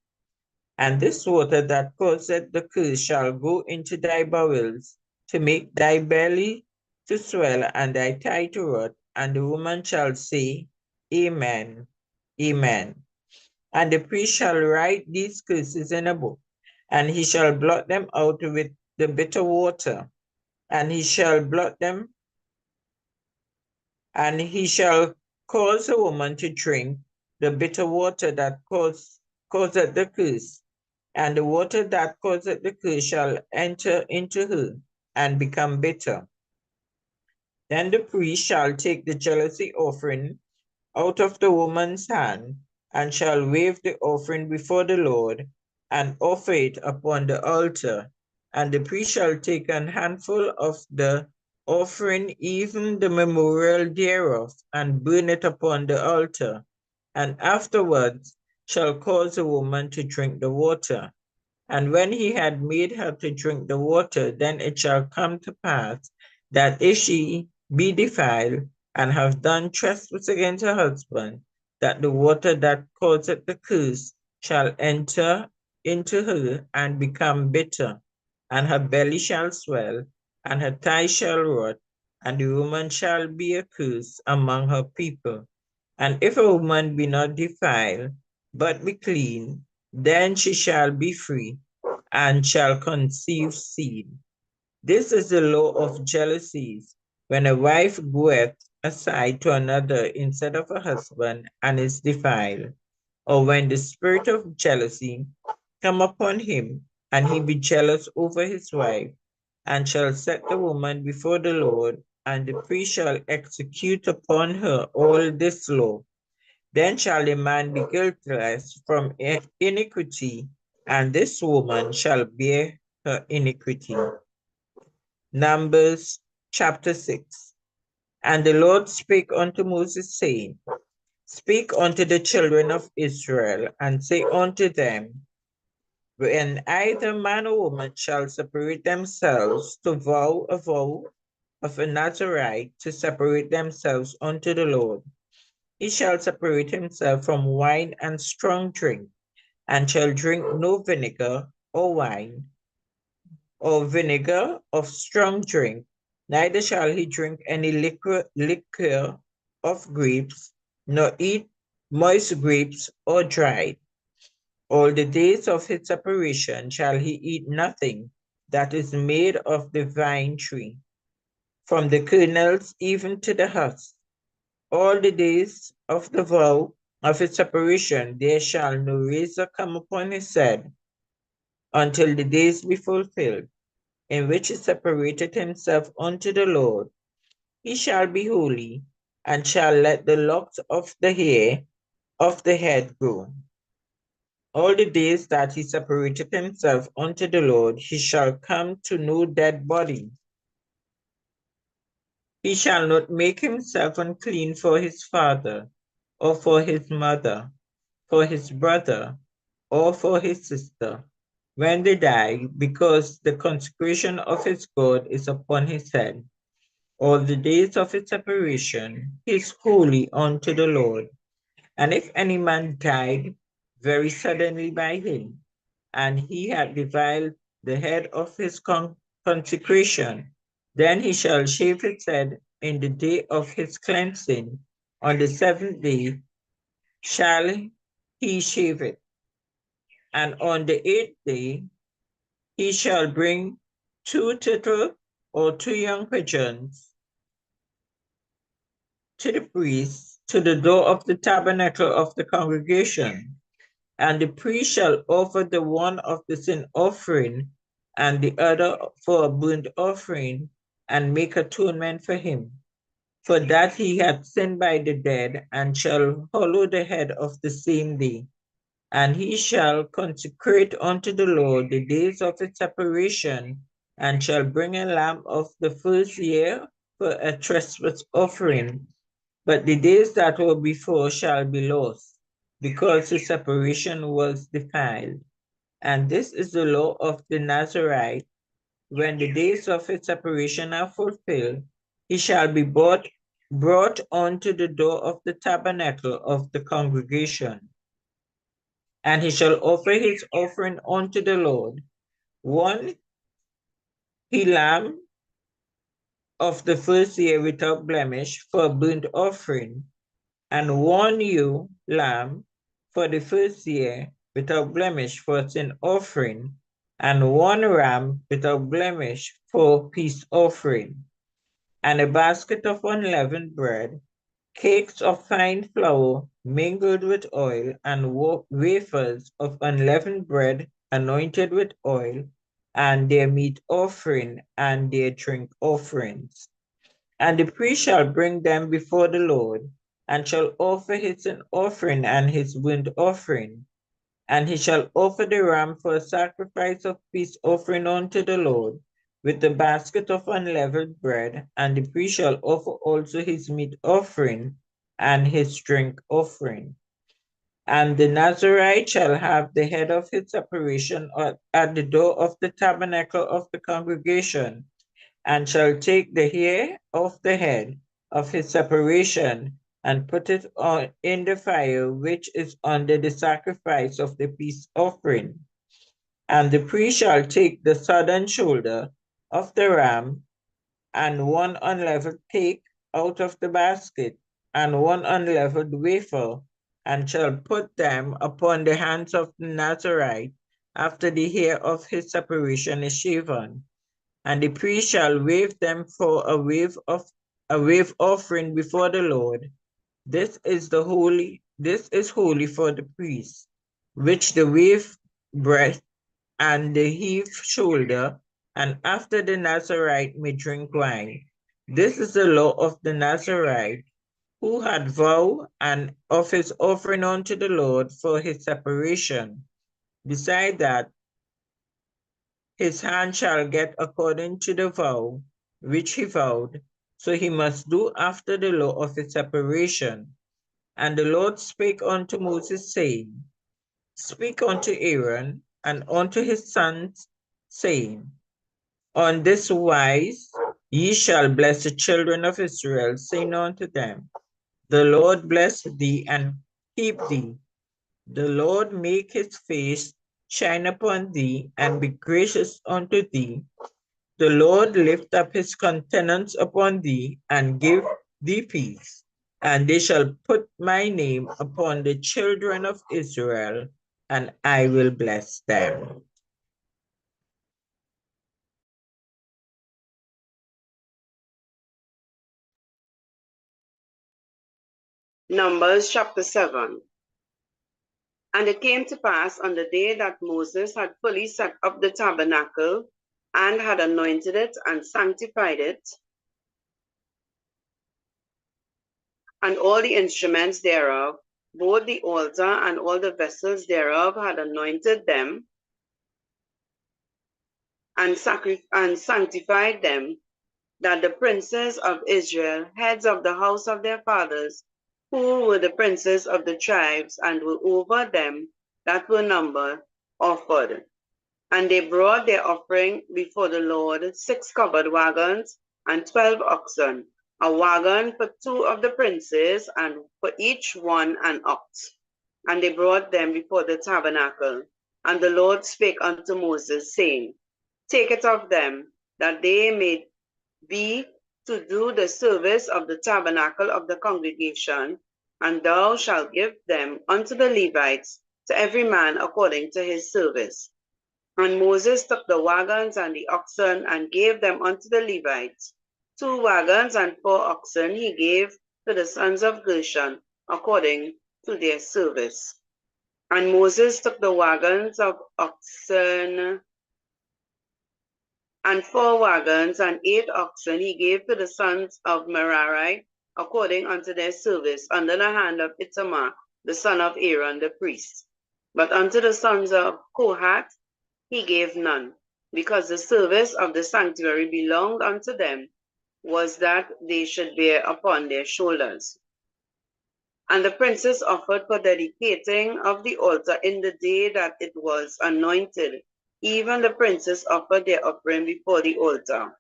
Speaker 2: And this water that causeth the curse shall go into thy bowels, to make thy belly to swell and thy thigh to rot. And the woman shall say, Amen, Amen. And the priest shall write these curses in a book, and he shall blot them out with the bitter water, and he shall blot them, and he shall cause a woman to drink the bitter water that causeth the curse, and the water that causeth the curse shall enter into her and become bitter. Then the priest shall take the jealousy offering out of the woman's hand, and shall wave the offering before the Lord, and offer it upon the altar. And the priest shall take an handful of the offering, even the memorial thereof, and burn it upon the altar, and afterwards shall cause the woman to drink the water. And when he had made her to drink the water, then it shall come to pass that if she be defiled and have done trespass against her husband, that the water that causeth the curse shall enter into her and become bitter, and her belly shall swell, and her thigh shall rot, and the woman shall be a curse among her people. And if a woman be not defiled, but be clean, then she shall be free, and shall conceive seed. This is the law of jealousies, when a wife goeth aside to another instead of a husband, and is defiled, or when the spirit of jealousy come upon him, and he be jealous over his wife, and shall set the woman before the Lord, and the priest shall execute upon her all this law. Then shall a man be guiltless from iniquity, and this woman shall bear her iniquity. Numbers chapter 6. And the Lord spake unto Moses, saying, Speak unto the children of Israel, and say unto them, when either man or woman shall separate themselves to vow a vow of a Nazarite, to separate themselves unto the Lord, he shall separate himself from wine and strong drink, and shall drink no vinegar or wine, or vinegar of strong drink, neither shall he drink any liquor of grapes, nor eat moist grapes or dried. All the days of his separation shall he eat nothing that is made of the vine tree, from the kernels even to the husk. All the days of the vow of his separation, there shall no razor come upon his head, until the days be fulfilled, in which he separated himself unto the Lord. He shall be holy, and shall let the locks of the hair of the head grow. All the days that he separated himself unto the Lord, he shall come to no dead body. He shall not make himself unclean for his father, or for his mother, for his brother, or for his sister, when they die, because the consecration of his God is upon his head. All the days of his separation, he is holy unto the Lord. And if any man died very suddenly by him, and he had defiled the head of his consecration, then he shall shave his head in the day of his cleansing. On the seventh day shall he shave it. And on the eighth day he shall bring 2 turtle or 2 young pigeons to the priest to the door of the tabernacle of the congregation. And the priest shall offer the one of the sin offering and the other for a burnt offering, and make atonement for him, for that he hath sinned by the dead, and shall hallow the head of the same day. And he shall consecrate unto the Lord the days of his separation, and shall bring a lamb of the first year for a trespass offering. But the days that were before shall be lost, because his separation was defiled. And this is the law of the Nazarite. When the days of his separation are fulfilled, he shall be brought unto the door of the tabernacle of the congregation. And he shall offer his offering unto the Lord, one he lamb of the first year without blemish for a burnt offering, and one ewe lamb for the first year without blemish for a sin offering, and one ram without blemish for peace offering, and a basket of unleavened bread, cakes of fine flour mingled with oil, and wafers of unleavened bread anointed with oil, and their meat offering and their drink offerings. And the priest shall bring them before the Lord, and shall offer his sin offering and his burnt offering. And he shall offer the ram for a sacrifice of peace offering unto the Lord, with the basket of unleavened bread. And the priest shall offer also his meat offering and his drink offering. And the Nazarite shall have the head of his separation at the door of the tabernacle of the congregation, and shall take the hair of the head of his separation, and put it on in the fire which is under the sacrifice of the peace offering. And the priest shall take the southern shoulder of the ram, and one unleavened cake out of the basket, and one unleavened wafer, and shall put them upon the hands of the Nazarite after the hair of his separation is shaven. And the priest shall wave them for a wave offering before the Lord. This is holy for the priest, which the wave breast and the heave shoulder, and after the Nazarite may drink wine. This is the law of the Nazarite, who had vowed and of his offering unto the Lord for his separation. Beside that, his hand shall get according to the vow which he vowed, so he must do after the law of his separation. And the Lord spake unto Moses, saying, Speak unto Aaron and unto his sons, saying, On this wise ye shall bless the children of Israel, saying unto them, The Lord bless thee and keep thee. The Lord make his face shine upon thee and be gracious unto thee. The Lord lift up his countenance upon thee and give thee peace. And they shall put my name upon the children of Israel, and I will bless them.
Speaker 3: Numbers chapter 7. And it came to pass on the day that Moses had fully set up the tabernacle, and had anointed it and sanctified it, and all the instruments thereof, both the altar and all the vessels thereof had anointed them and sanctified them, that the princes of Israel, heads of the house of their fathers, who were the princes of the tribes and were over them that were numbered, offered. And they brought their offering before the Lord, 6 covered wagons and 12 oxen, a wagon for 2 of the princes, and for each one an ox. And they brought them before the tabernacle. And the Lord spake unto Moses, saying, Take it of them, that they may be to do the service of the tabernacle of the congregation, and thou shalt give them unto the Levites, to every man according to his service. And Moses took the wagons and the oxen and gave them unto the Levites. 2 wagons and 4 oxen he gave to the sons of Gershon according to their service. And Moses took the wagons of oxen and 4 wagons and 8 oxen he gave to the sons of Merari according unto their service under the hand of Ithamar, the son of Aaron the priest. But unto the sons of Kohath he gave none, because the service of the sanctuary belonged unto them, was that they should bear upon their shoulders. And the princes offered for dedicating of the altar in the day that it was anointed. Even the princes offered their offering before the altar.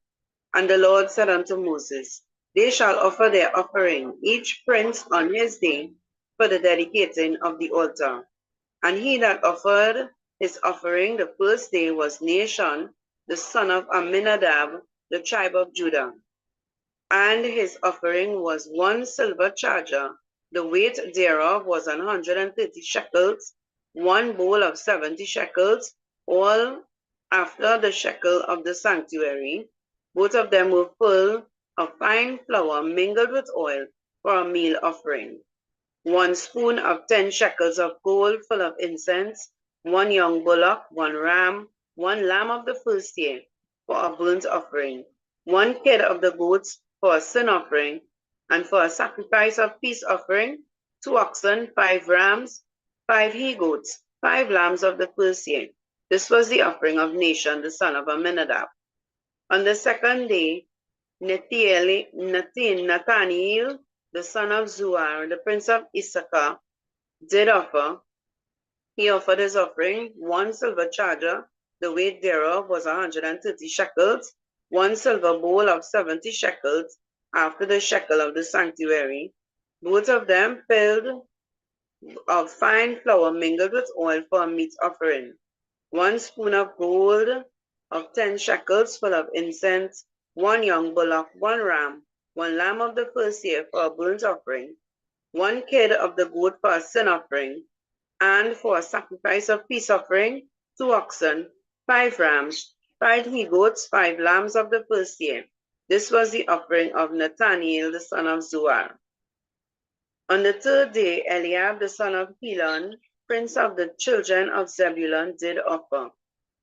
Speaker 3: And the Lord said unto Moses, They shall offer their offering, each prince on his day, for the dedicating of the altar. And he that offered his offering the first day was Nahshon, the son of Amminadab, the tribe of Judah. And his offering was 1 silver charger, the weight thereof was 130 shekels, 1 bowl of 70 shekels, all after the shekel of the sanctuary. Both of them were full of fine flour mingled with oil for a meal offering. 1 spoon of 10 shekels of gold full of incense, 1 young bullock, 1 ram, 1 lamb of the first year for a burnt offering, 1 kid of the goats for a sin offering, and for a sacrifice of peace offering, 2 oxen, 5 rams, 5 he-goats, 5 lambs of the first year. This was the offering of Nahshon, the son of Amminadab. On the second day, Nathaniel, the son of Zuar, the prince of Issachar, did offer. He offered his offering, 1 silver charger, the weight thereof was 130 shekels, 1 silver bowl of 70 shekels, after the shekel of the sanctuary, both of them filled of fine flour mingled with oil for a meat offering, 1 spoon of gold of 10 shekels full of incense, 1 young bullock, 1 ram, 1 lamb of the first year for a burnt offering, 1 kid of the goat for a sin offering, and for a sacrifice of peace offering, 2 oxen, 5 rams, 5 he-goats, 5 lambs of the first year. This was the offering of Nathaniel, the son of Zuar. On the third day, Eliab, the son of Helon, prince of the children of Zebulun, did offer.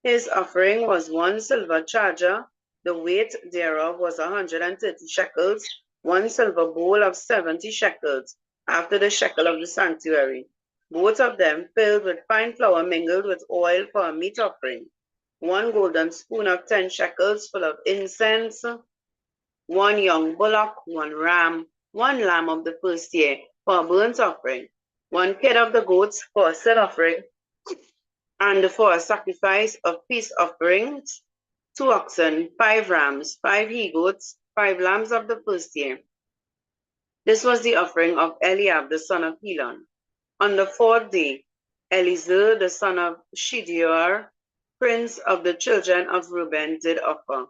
Speaker 3: His offering was 1 silver charger, the weight thereof was 130 shekels, 1 silver bowl of 70 shekels, after the shekel of the sanctuary, both of them filled with fine flour mingled with oil for a meat offering, 1 golden spoon of 10 shekels full of incense, 1 young bullock, 1 ram, 1 lamb of the first year for a burnt offering, 1 kid of the goats for a sin offering, and for a sacrifice of peace offerings, 2 oxen, 5 rams, 5 he-goats, 5 lambs of the first year. This was the offering of Eliab, the son of Helon. On the fourth day, Eliezer, the son of Shedeur, prince of the children of Reuben, did offer.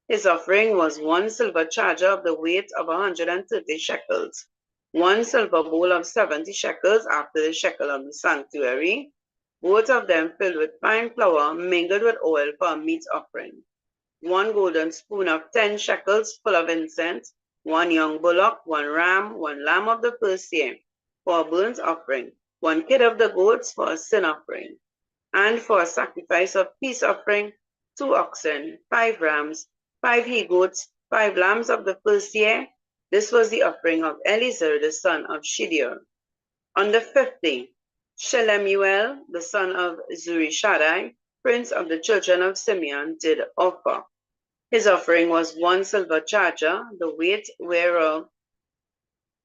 Speaker 3: His offering was 1 silver charger of the weight of 130 shekels, 1 silver bowl of 70 shekels after the shekel of the sanctuary, both of them filled with fine flour mingled with oil for a meat offering, 1 golden spoon of 10 shekels full of incense, 1 young bullock, 1 ram, 1 lamb of the first year for a burnt offering, 1 kid of the goats for a sin offering, and for a sacrifice of peace offering, 2 oxen, 5 rams, 5 he-goats, 5 lambs of the first year. This was the offering of Eliezer, the son of Shedeur. On the 5th day, Shelemuel, the son of Zurishaddai, prince of the children of Simeon, did offer. His offering was 1 silver charger, the weight whereof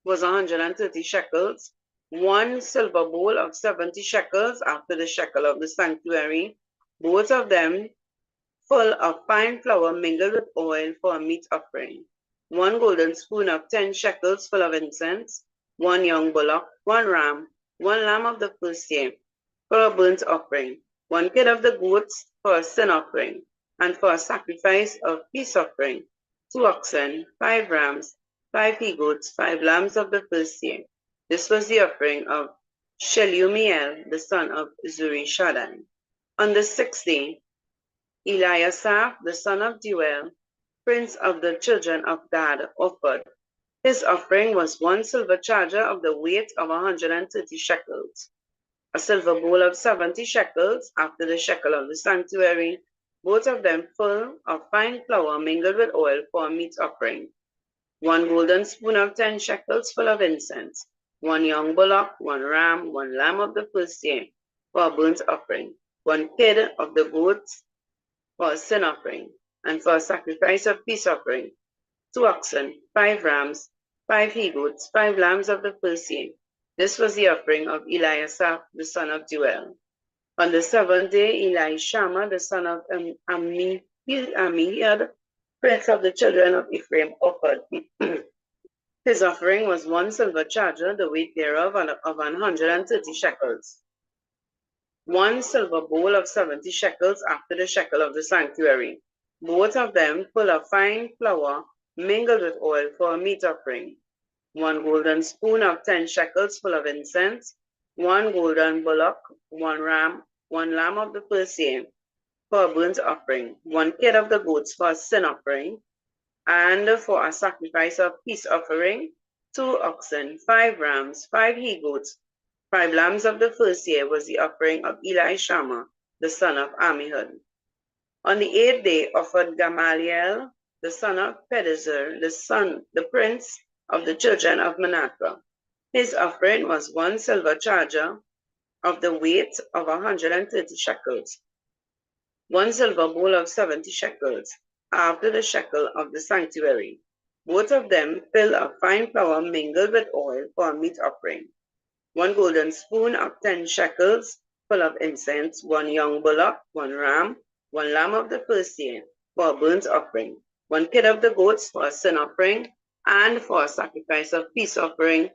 Speaker 3: was 130 shekels, 1 silver bowl of 70 shekels after the shekel of the sanctuary, both of them full of fine flour mingled with oil for a meat offering, 1 golden spoon of 10 shekels full of incense, 1 young bullock, 1 ram, 1 lamb of the first year for a burnt offering, 1 kid of the goats for a sin offering, and for a sacrifice of peace offering, 2 oxen, 5 rams, 5 he-goats, 5 lambs of the first year. This was the offering of Shelumiel, the son of Zurishaddai. On the 6th day, Eliasaph, the son of Deuel, prince of the children of Gad, offered. His offering was 1 silver charger of the weight of 130 shekels, a silver bowl of 70 shekels after the shekel of the sanctuary, both of them full of fine flour mingled with oil for a meat offering, 1 golden spoon of 10 shekels full of incense, 1 young bullock, 1 ram, 1 lamb of the first year for a burnt offering, 1 kid of the goats for a sin offering, and for a sacrifice of peace offering, 2 oxen, 5 rams, 5 he-goats, 5 lambs of the first year. This was the offering of Eliasaph, the son of Deuel. On the 7th day, Elishama, the son of Ammihud, prince of the children of Ephraim, offered. His offering was 1 silver charger, the weight thereof of 130 shekels, 1 silver bowl of 70 shekels after the shekel of the sanctuary, both of them full of fine flour mingled with oil for a meat offering, 1 golden spoon of 10 shekels full of incense, 1 golden bullock, 1 ram, 1 lamb of the first year for a burnt offering, 1 kid of the goats for a sin offering, and for a sacrifice of peace offering, 2 oxen, 5 rams, 5 he-goats, 5 lambs of the first year was the offering of Elishama, the son of Ammihud. On the 8th day offered Gamaliel, the son of Pedazur, the prince of the children of Manasseh. His offering was 1 silver charger of the weight of 130 shekels, 1 silver bowl of 70 shekels, after the shekel of the sanctuary, both of them filled of fine flour mingled with oil for a meat offering, 1 golden spoon of 10 shekels full of incense, 1 young bullock, 1 ram, 1 lamb of the first year for a burnt offering, 1 kid of the goats for a sin offering, and for a sacrifice of peace offering,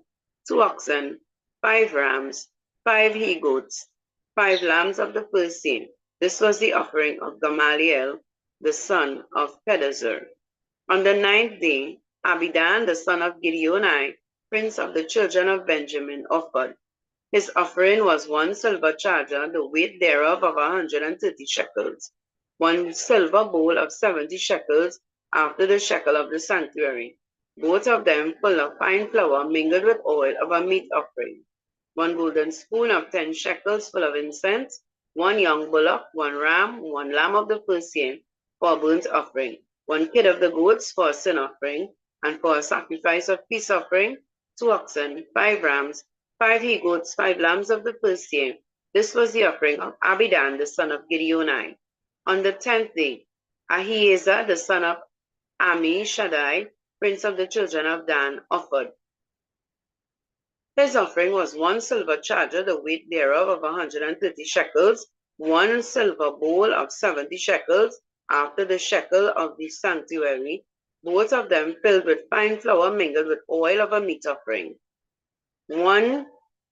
Speaker 3: 2 oxen, 5 rams, 5 he-goats, 5 lambs of the first year. This was the offering of Gamaliel, the son of Pedazur. On the 9th day, Abidan, the son of Gideoni, prince of the children of Benjamin, offered. His offering was 1 silver charger, the weight thereof of 130 shekels, 1 silver bowl of 70 shekels after the shekel of the sanctuary, both of them full of fine flour mingled with oil of a meat offering, 1 golden spoon of 10 shekels full of incense, 1 young bullock, 1 ram, 1 lamb of the first year for a burnt offering, 1 kid of the goats for a sin offering, and for a sacrifice of peace offering, 2 oxen, 5 rams, 5 he-goats, 5 lambs of the first year. This was the offering of Abidan, the son of Gideoni. On the 10th day, Ahiezer, the son of Ammishaddai, prince of the children of Dan, offered. His offering was 1 silver charger, the weight thereof of 130 shekels, 1 silver bowl of 70 shekels after the shekel of the sanctuary, both of them filled with fine flour mingled with oil of a meat offering, 1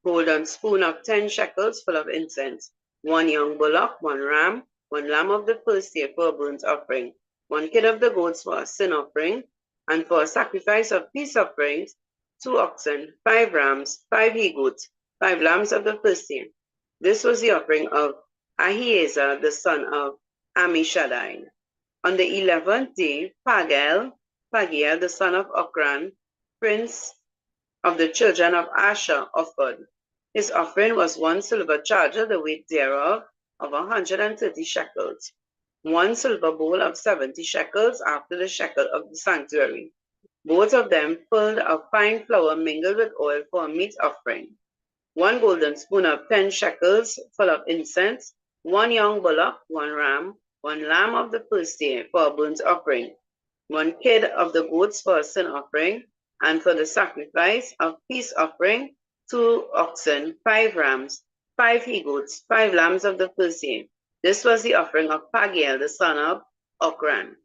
Speaker 3: golden spoon of 10 shekels full of incense, 1 young bullock, 1 ram, 1 lamb of the first year for a burnt offering, 1 kid of the goats for a sin offering, and for a sacrifice of peace offerings, 2 oxen, 5 rams, 5 he-goats, 5 lambs of the first year. This was the offering of Ahiezer, the son of Ammishaddai. On the 11th day, Pagiel, the son of Okran, prince of the children of Asher, offered. His offering was 1 silver charger, the weight thereof of 130 shekels, 1 silver bowl of 70 shekels after the shekel of the sanctuary, both of them full of fine flour mingled with oil for a meat offering, 1 golden spoon of 10 shekels full of incense, 1 young bullock, 1 ram, 1 lamb of the first year for a burnt offering, 1 kid of the goats for a sin offering, and for the sacrifice of peace offering, 2 oxen, 5 rams, 5 he-goats, 5 lambs of the first year. This was the offering of Pagiel, the son of Ochran.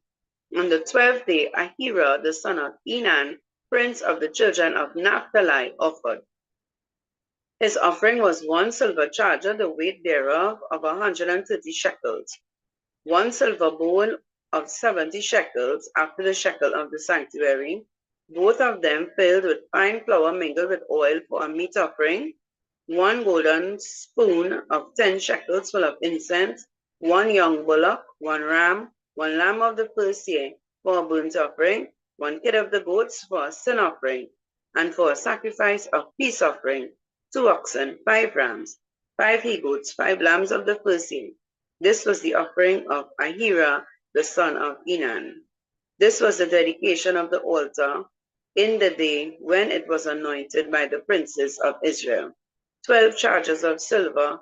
Speaker 3: On the 12th day, Ahira, the son of Enan, prince of the children of Naphtali, offered. His offering was 1 silver charger, the weight thereof of 130 shekels, 1 silver bowl of 70 shekels after the shekel of the sanctuary, both of them filled with fine flour mingled with oil for a meat offering, 1 golden spoon of 10 shekels full of incense, 1 young bullock, 1 ram, 1 lamb of the first year for a burnt offering, 1 kid of the goats for a sin offering, and for a sacrifice of peace offering, 2 oxen, 5 rams, 5 he-goats, 5 lambs of the first year. This was the offering of Ahira, the son of Enan. This was the dedication of the altar in the day when it was anointed by the princes of Israel. 12 chargers of silver,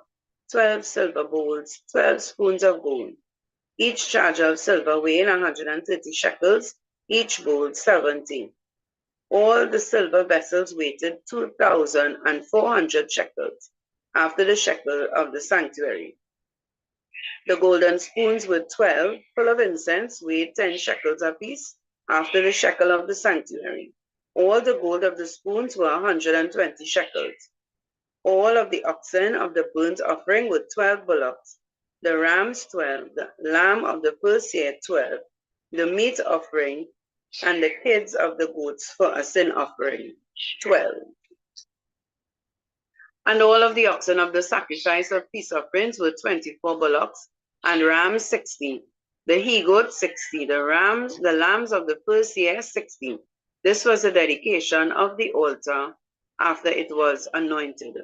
Speaker 3: 12 silver bowls, 12 spoons of gold, each charger of silver weighing 130 shekels, each bowl 70. All the silver vessels weighted 2,400 shekels, after the shekel of the sanctuary. The golden spoons were 12, full of incense, weighed 10 shekels apiece, after the shekel of the sanctuary. All the gold of the spoons were 120 shekels. All of the oxen of the burnt offering were 12 bullocks, the rams 12, the lamb of the first year 12, the meat offering, and the kids of the goats for a sin offering 12. And all of the oxen of the sacrifice of peace offerings were 24 bullocks, and rams 60, the he-goats 60, the lambs of the first year 60. This was the dedication of the altar after it was anointed.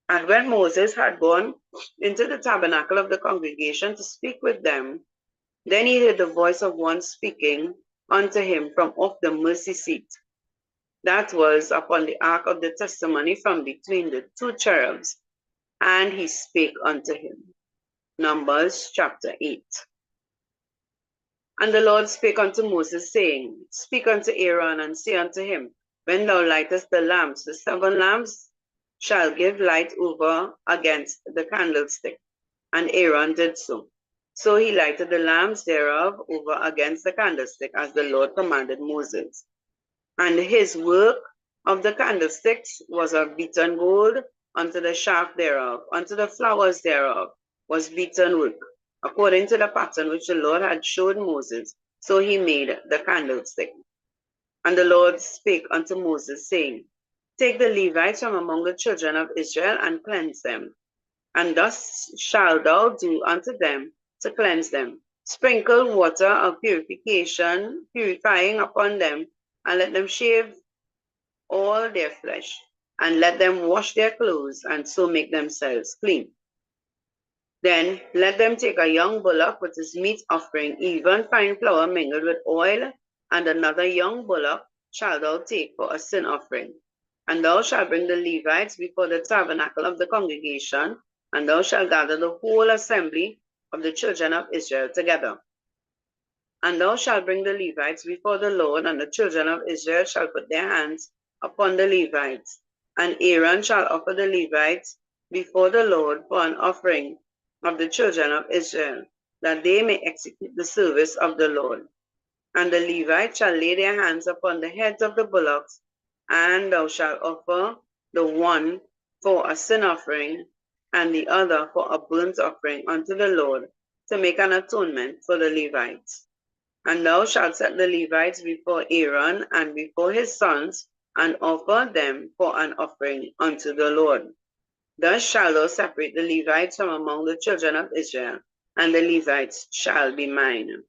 Speaker 3: And when Moses had gone into the tabernacle of the congregation to speak with them, then he heard the voice of one speaking unto him from off the mercy seat, that was upon the ark of the testimony from between the 2 cherubs, and he spake unto him. Numbers chapter 8. And the Lord spake unto Moses, saying, Speak unto Aaron, and say unto him, When thou lightest the lamps, the 7 lamps shall give light over against the candlestick. And Aaron did so. So he lighted the lamps thereof over against the candlestick, as the Lord commanded Moses. And his work of the candlesticks was of beaten gold, unto the shaft thereof, unto the flowers thereof was beaten work, according to the pattern which the Lord had showed Moses. So he made the candlestick. And the Lord spake unto Moses, saying, Take the Levites from among the children of Israel, and cleanse them. And thus shalt thou do unto them to cleanse them. Sprinkle water of purification, purifying upon them, and let them shave all their flesh, and let them wash their clothes, and so make themselves clean. Then let them take a young bullock with his meat offering, even fine flour mingled with oil, and another young bullock shalt thou take for a sin offering. And thou shalt bring the Levites before the tabernacle of the congregation, and thou shalt gather the whole assembly of the children of Israel together. And thou shalt bring the Levites before the Lord, and the children of Israel shall put their hands upon the Levites. And Aaron shall offer the Levites before the Lord for an offering of the children of Israel, that they may execute the service of the Lord. And the Levites shall lay their hands upon the heads of the bullocks, and thou shalt offer the one for a sin offering, and the other for a burnt offering unto the Lord, to make an atonement for the Levites. And thou shalt set the Levites before Aaron and before his sons, and offer them for an offering unto the Lord. Thus shalt thou separate the Levites from among the children of Israel, and the Levites shall be mine.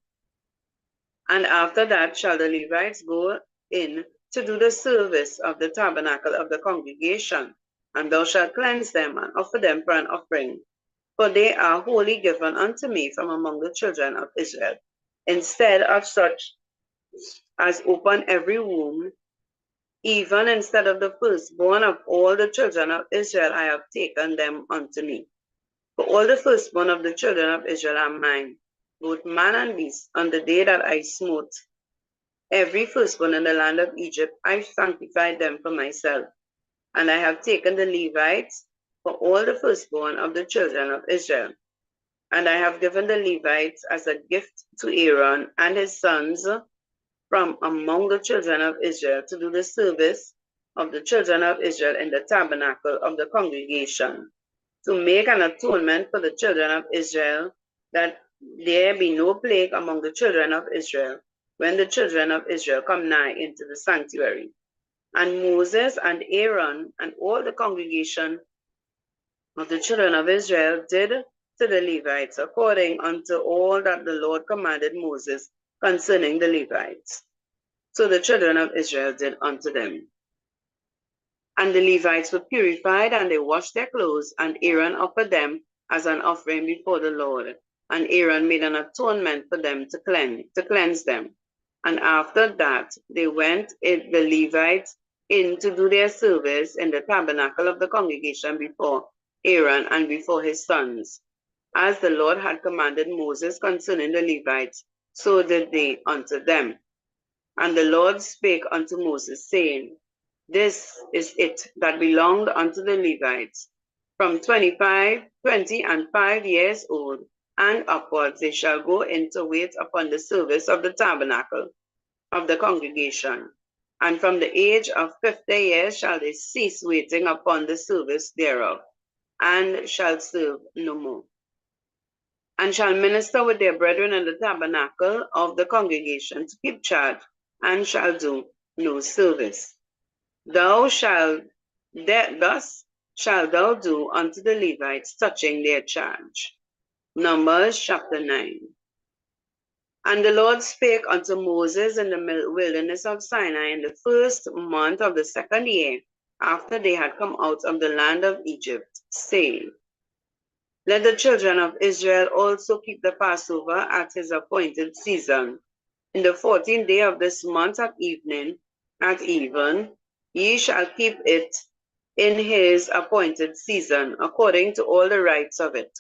Speaker 3: And after that shall the Levites go in to do the service of the tabernacle of the congregation, and thou shalt cleanse them and offer them for an offering, for they are wholly given unto me from among the children of Israel, instead of such as open every womb, Even instead of the firstborn of all the children of Israel, I have taken them unto me. For all the firstborn of the children of Israel are mine, both man and beast, on the day that I smote every firstborn in the land of Egypt. I sanctified them for myself. And I have taken the Levites for all the firstborn of the children of Israel. And I have given the Levites as a gift to Aaron and his sons from among the children of Israel to do the service of the children of Israel in the tabernacle of the congregation, to make an atonement for the children of Israel, that there be no plague among the children of Israel when the children of Israel come nigh into the sanctuary. And Moses and Aaron and all the congregation of the children of Israel did to the Levites according unto all that the Lord commanded Moses concerning the Levites. So the children of Israel did unto them. And the Levites were purified, and they washed their clothes, and Aaron offered them as an offering before the Lord. And Aaron made an atonement for them to cleanse them. And after that, they went, the Levites, in to do their service in the tabernacle of the congregation before Aaron and before his sons. As the Lord had commanded Moses concerning the Levites, so did they unto them. And the Lord spake unto Moses, saying, This is it that belonged unto the Levites. From 20 and 5 years old, and upwards they shall go in to wait upon the service of the tabernacle of the congregation. And from the age of 50 years shall they cease waiting upon the service thereof, and shall serve no more. And shall minister with their brethren in the tabernacle of the congregation to keep charge, and shall do no service. Thus shalt thou do unto the Levites touching their charge. Numbers chapter 9. And the Lord spake unto Moses in the wilderness of Sinai in the first month of the second year, after they had come out of the land of Egypt, saying, Let the children of Israel also keep the Passover at his appointed season. In the 14th day of this month at even, ye shall keep it in his appointed season, according to all the rites of it,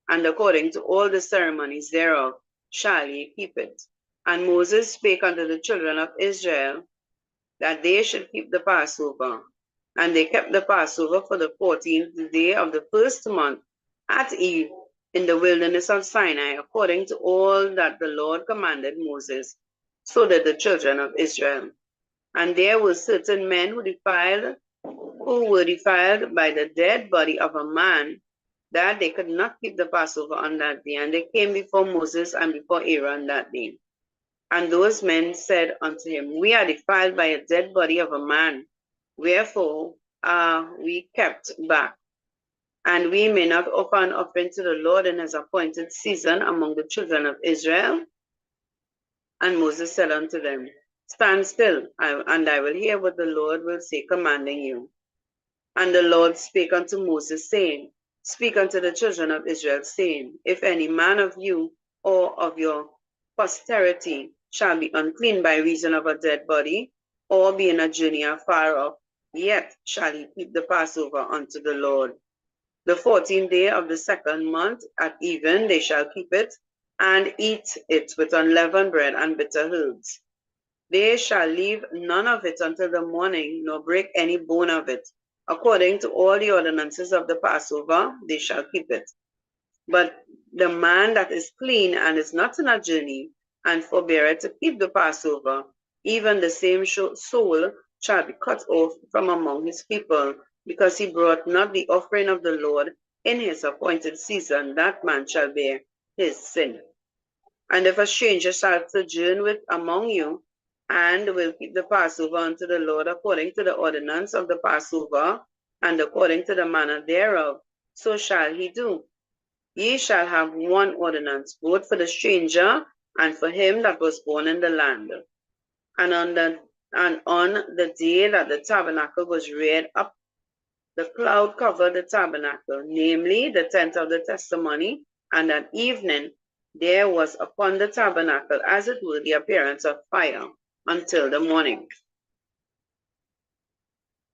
Speaker 3: and according to all the ceremonies thereof, shall ye keep it. And Moses spake unto the children of Israel that they should keep the Passover. And they kept the Passover for the 14th day of the first month at eve in the wilderness of Sinai, according to all that the Lord commanded Moses. So did the children of Israel. And there were certain men who were defiled by the dead body of a man, that they could not keep the Passover on that day. And they came before Moses and before Aaron that day. And those men said unto him, We are defiled by a dead body of a man. Wherefore are we kept back? And we may not offer an offering to the Lord in his appointed season among the children of Israel? And Moses said unto them, Stand still, and I will hear what the Lord will say, commanding you. And the Lord spake unto Moses, saying, Speak unto the children of Israel, saying, If any man of you or of your posterity shall be unclean by reason of a dead body, or be in a journey afar off, yet shall he keep the Passover unto the Lord. The 14th day of the second month at even they shall keep it, and eat it with unleavened bread and bitter herbs. They shall leave none of it until the morning, nor break any bone of it. According to all the ordinances of the Passover, they shall keep it. But the man that is clean and is not in a journey, and forbeareth to keep the Passover, even the same soul shall be cut off from among his people, because he brought not the offering of the Lord in his appointed season. That man shall bear his sin. And if a stranger shall sojourn among you, and will keep the Passover unto the Lord according to the ordinance of the Passover, and according to the manner thereof, so shall he do. Ye shall have one ordinance, both for the stranger and for him that was born in the land. And on the day that the tabernacle was reared up, the cloud covered the tabernacle, namely the tent of the testimony, and at evening there was upon the tabernacle as it were the appearance of fire until the morning.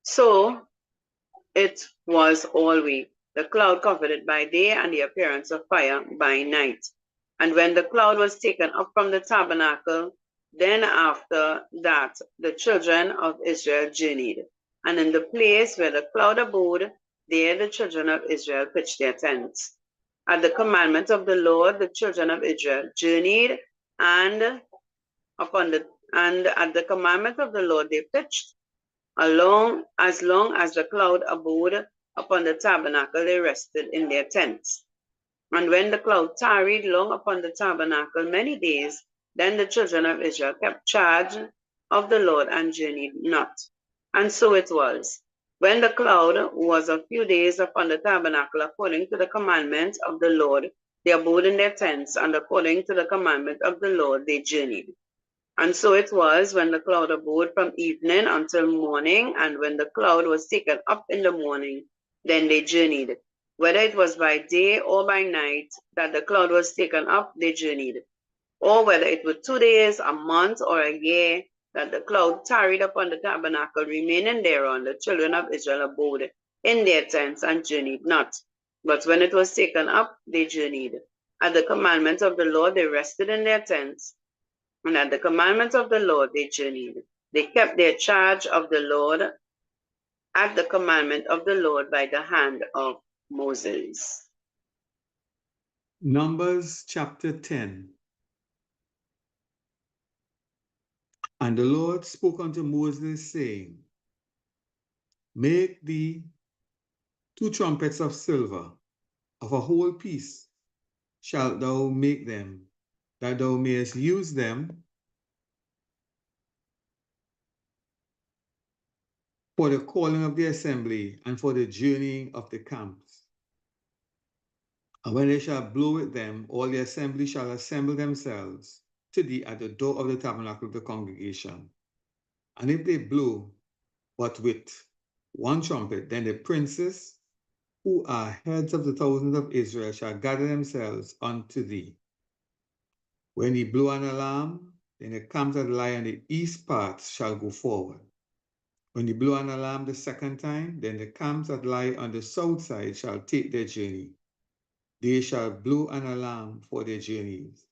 Speaker 3: So it was all week. The cloud covered it by day, and the appearance of fire by night. And when the cloud was taken up from the tabernacle, then after that the children of Israel journeyed. And in the place where the cloud abode, there the children of Israel pitched their tents. At the commandment of the Lord, the children of Israel journeyed, and at the commandment of the Lord they pitched. Long as the cloud abode upon the tabernacle, they rested in their tents. And when the cloud tarried long upon the tabernacle many days, then the children of Israel kept charge of the Lord and journeyed not. And so it was. When the cloud was a few days upon the tabernacle, according to the commandment of the Lord, they abode in their tents, and according to the commandment of the Lord, they journeyed. And so it was when the cloud abode from evening until morning, and when the cloud was taken up in the morning, then they journeyed. Whether it was by day or by night that the cloud was taken up, they journeyed. Or whether it were 2 days, a month, or a year that the cloud tarried upon the tabernacle, remaining thereon, the children of Israel abode in their tents and journeyed not. But when it was taken up, they journeyed. At the commandment of the Lord, they rested in their tents, and at the commandment of the Lord they journeyed. They kept their charge of the Lord at the commandment of the Lord by the hand of Moses.
Speaker 1: Numbers chapter 10. And the Lord spoke unto Moses, saying, Make thee 2 trumpets of silver, of a whole piece shalt thou make them, that thou mayest use them for the calling of the assembly and for the journeying of the camps. And when they shall blow with them, all the assembly shall assemble themselves to thee at the door of the tabernacle of the congregation. And if they blow but with 1 trumpet, then the princes who are heads of the thousands of Israel shall gather themselves unto thee. When he blow an alarm, then the camps that lie on the east part shall go forward. When he blow an alarm the second time, then the camps that lie on the south side shall take their journey. They shall blow an alarm for their journeys.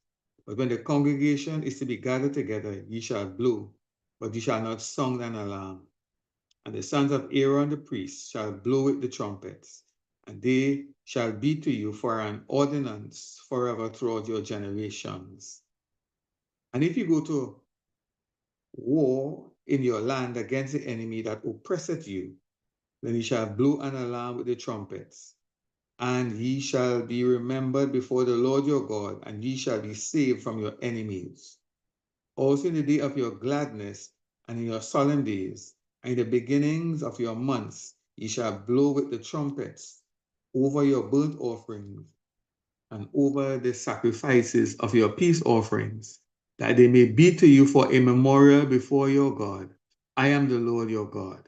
Speaker 1: But when the congregation is to be gathered together, ye shall blow, but ye shall not sound an alarm. And the sons of Aaron the priest shall blow with the trumpets, and they shall be to you for an ordinance forever throughout your generations. And if you go to war in your land against the enemy that oppresseth you, then ye shall blow an alarm with the trumpets, and ye shall be remembered before the Lord your God, and ye shall be saved from your enemies. Also in the day of your gladness, and in your solemn days, and in the beginnings of your months, ye shall blow with the trumpets over your burnt offerings, and over the sacrifices of your peace offerings, that they may be to you for a memorial before your God. I am the Lord your God.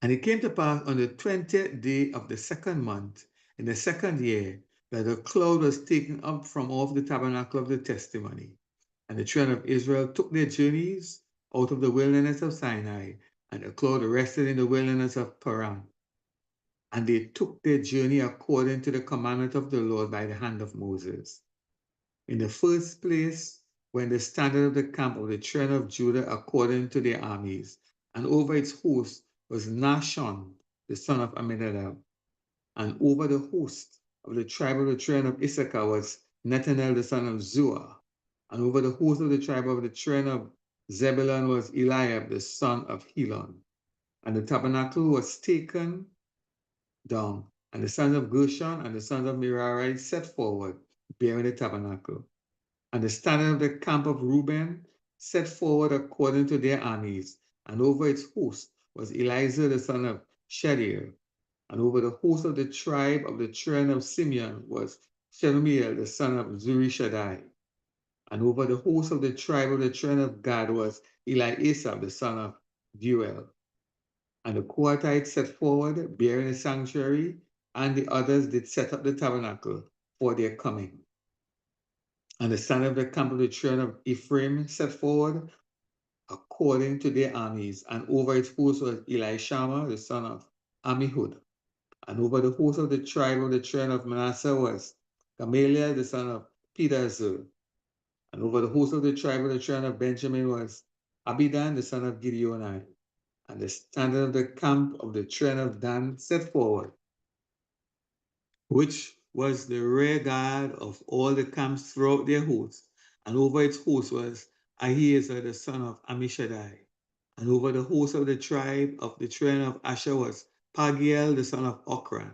Speaker 1: And it came to pass on the 20th day of the second month, in the second year, that the cloud was taken up from off the tabernacle of the testimony. And the children of Israel took their journeys out of the wilderness of Sinai, and the cloud rested in the wilderness of Paran. And they took their journey according to the commandment of the Lord by the hand of Moses. In the first place, when the standard of the camp of the children of Judah according to their armies, and over its host was Nahshon, the son of Amminadab. And over the host of the tribe of the children of Issachar was Nethanel, the son of Zuah. And over the host of the tribe of the children of Zebulun was Eliab, the son of Helon. And the tabernacle was taken down, and the sons of Gershon and the sons of Merari set forward, bearing the tabernacle. And the standard of the camp of Reuben set forward according to their armies, and over its host was Eliezer the son of Shedeur. And over the host of the tribe of the children of Simeon was Shelumiel the son of Zurishaddai. And over the host of the tribe of the children of Gad was Eliasaph the son of Deuel. And the Kohathites set forward, bearing the sanctuary, and the others did set up the tabernacle for their coming. And the standard of the camp of the children of Ephraim set forward according to their armies, and over its host was Elishama, the son of Ammihud. And over the host of the tribe of the children of Manasseh was Gamaliel, the son of Pedahzur. And over the host of the tribe of the children of Benjamin was Abidan, the son of Gideoni. And the standard of the camp of the children of Dan set forward, which was the rear guard of all the camps throughout their hosts. And over its host was Ahiezer, the son of Ammishaddai. And over the host of the tribe of the children of Asher was Pagiel, the son of Ochran.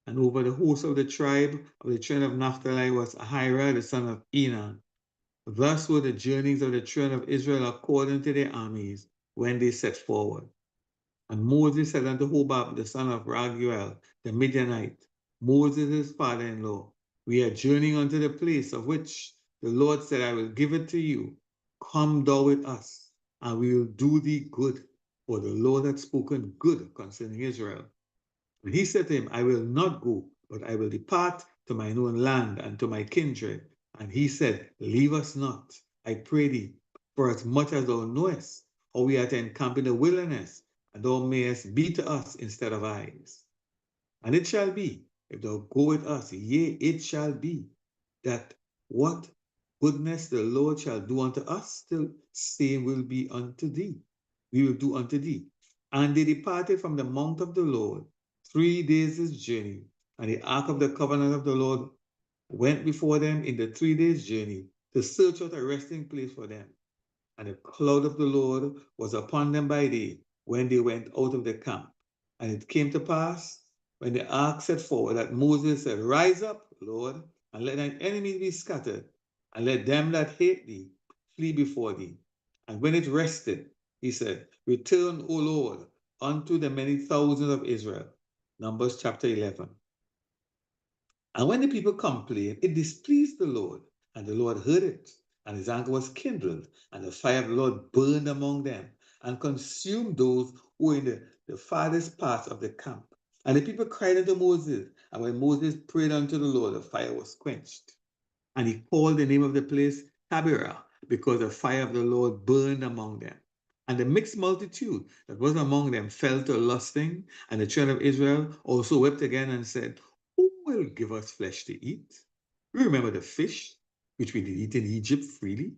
Speaker 1: And over the host of the tribe of the children of Naphtali was Ahira, the son of Enan. Thus were the journeys of the children of Israel according to their armies when they set forward. And Moses said unto Hobab, the son of Raguel, the Midianite, Moses' father-in-law, we are journeying unto the place of which the Lord said, I will give it to you. Come thou with us, and we will do thee good, for the Lord hath spoken good concerning Israel. And he said to him, I will not go, but I will depart to mine own land and to my kindred. And he said, leave us not, I pray thee, for as much as thou knowest how we are to encamp in the wilderness, and thou mayest be to us instead of eyes. And it shall be, if thou go with us, yea, it shall be, that what goodness the Lord shall do unto us, the same will be unto thee. We will do unto thee. And they departed from the mount of the Lord 3 days' journey. And the ark of the covenant of the Lord went before them in the 3 days' journey to search out a resting place for them. And the cloud of the Lord was upon them by day when they went out of the camp. And it came to pass, when the ark set forward, that Moses said, rise up, Lord, and let thine enemies be scattered, and let them that hate thee flee before thee. And when it rested, he said, return, O Lord, unto the many thousands of Israel. Numbers chapter 11. And when the people complained, it displeased the Lord, and the Lord heard it, and his anger was kindled, and the fire of the Lord burned among them, and consumed those who were in the farthest parts of the camp. And the people cried unto Moses, and when Moses prayed unto the Lord, the fire was quenched. And he called the name of the place Taberah, because the fire of the Lord burned among them. And the mixed multitude that was among them fell to lusting, and the children of Israel also wept again and said, who will give us flesh to eat? We remember the fish, which we did eat in Egypt freely,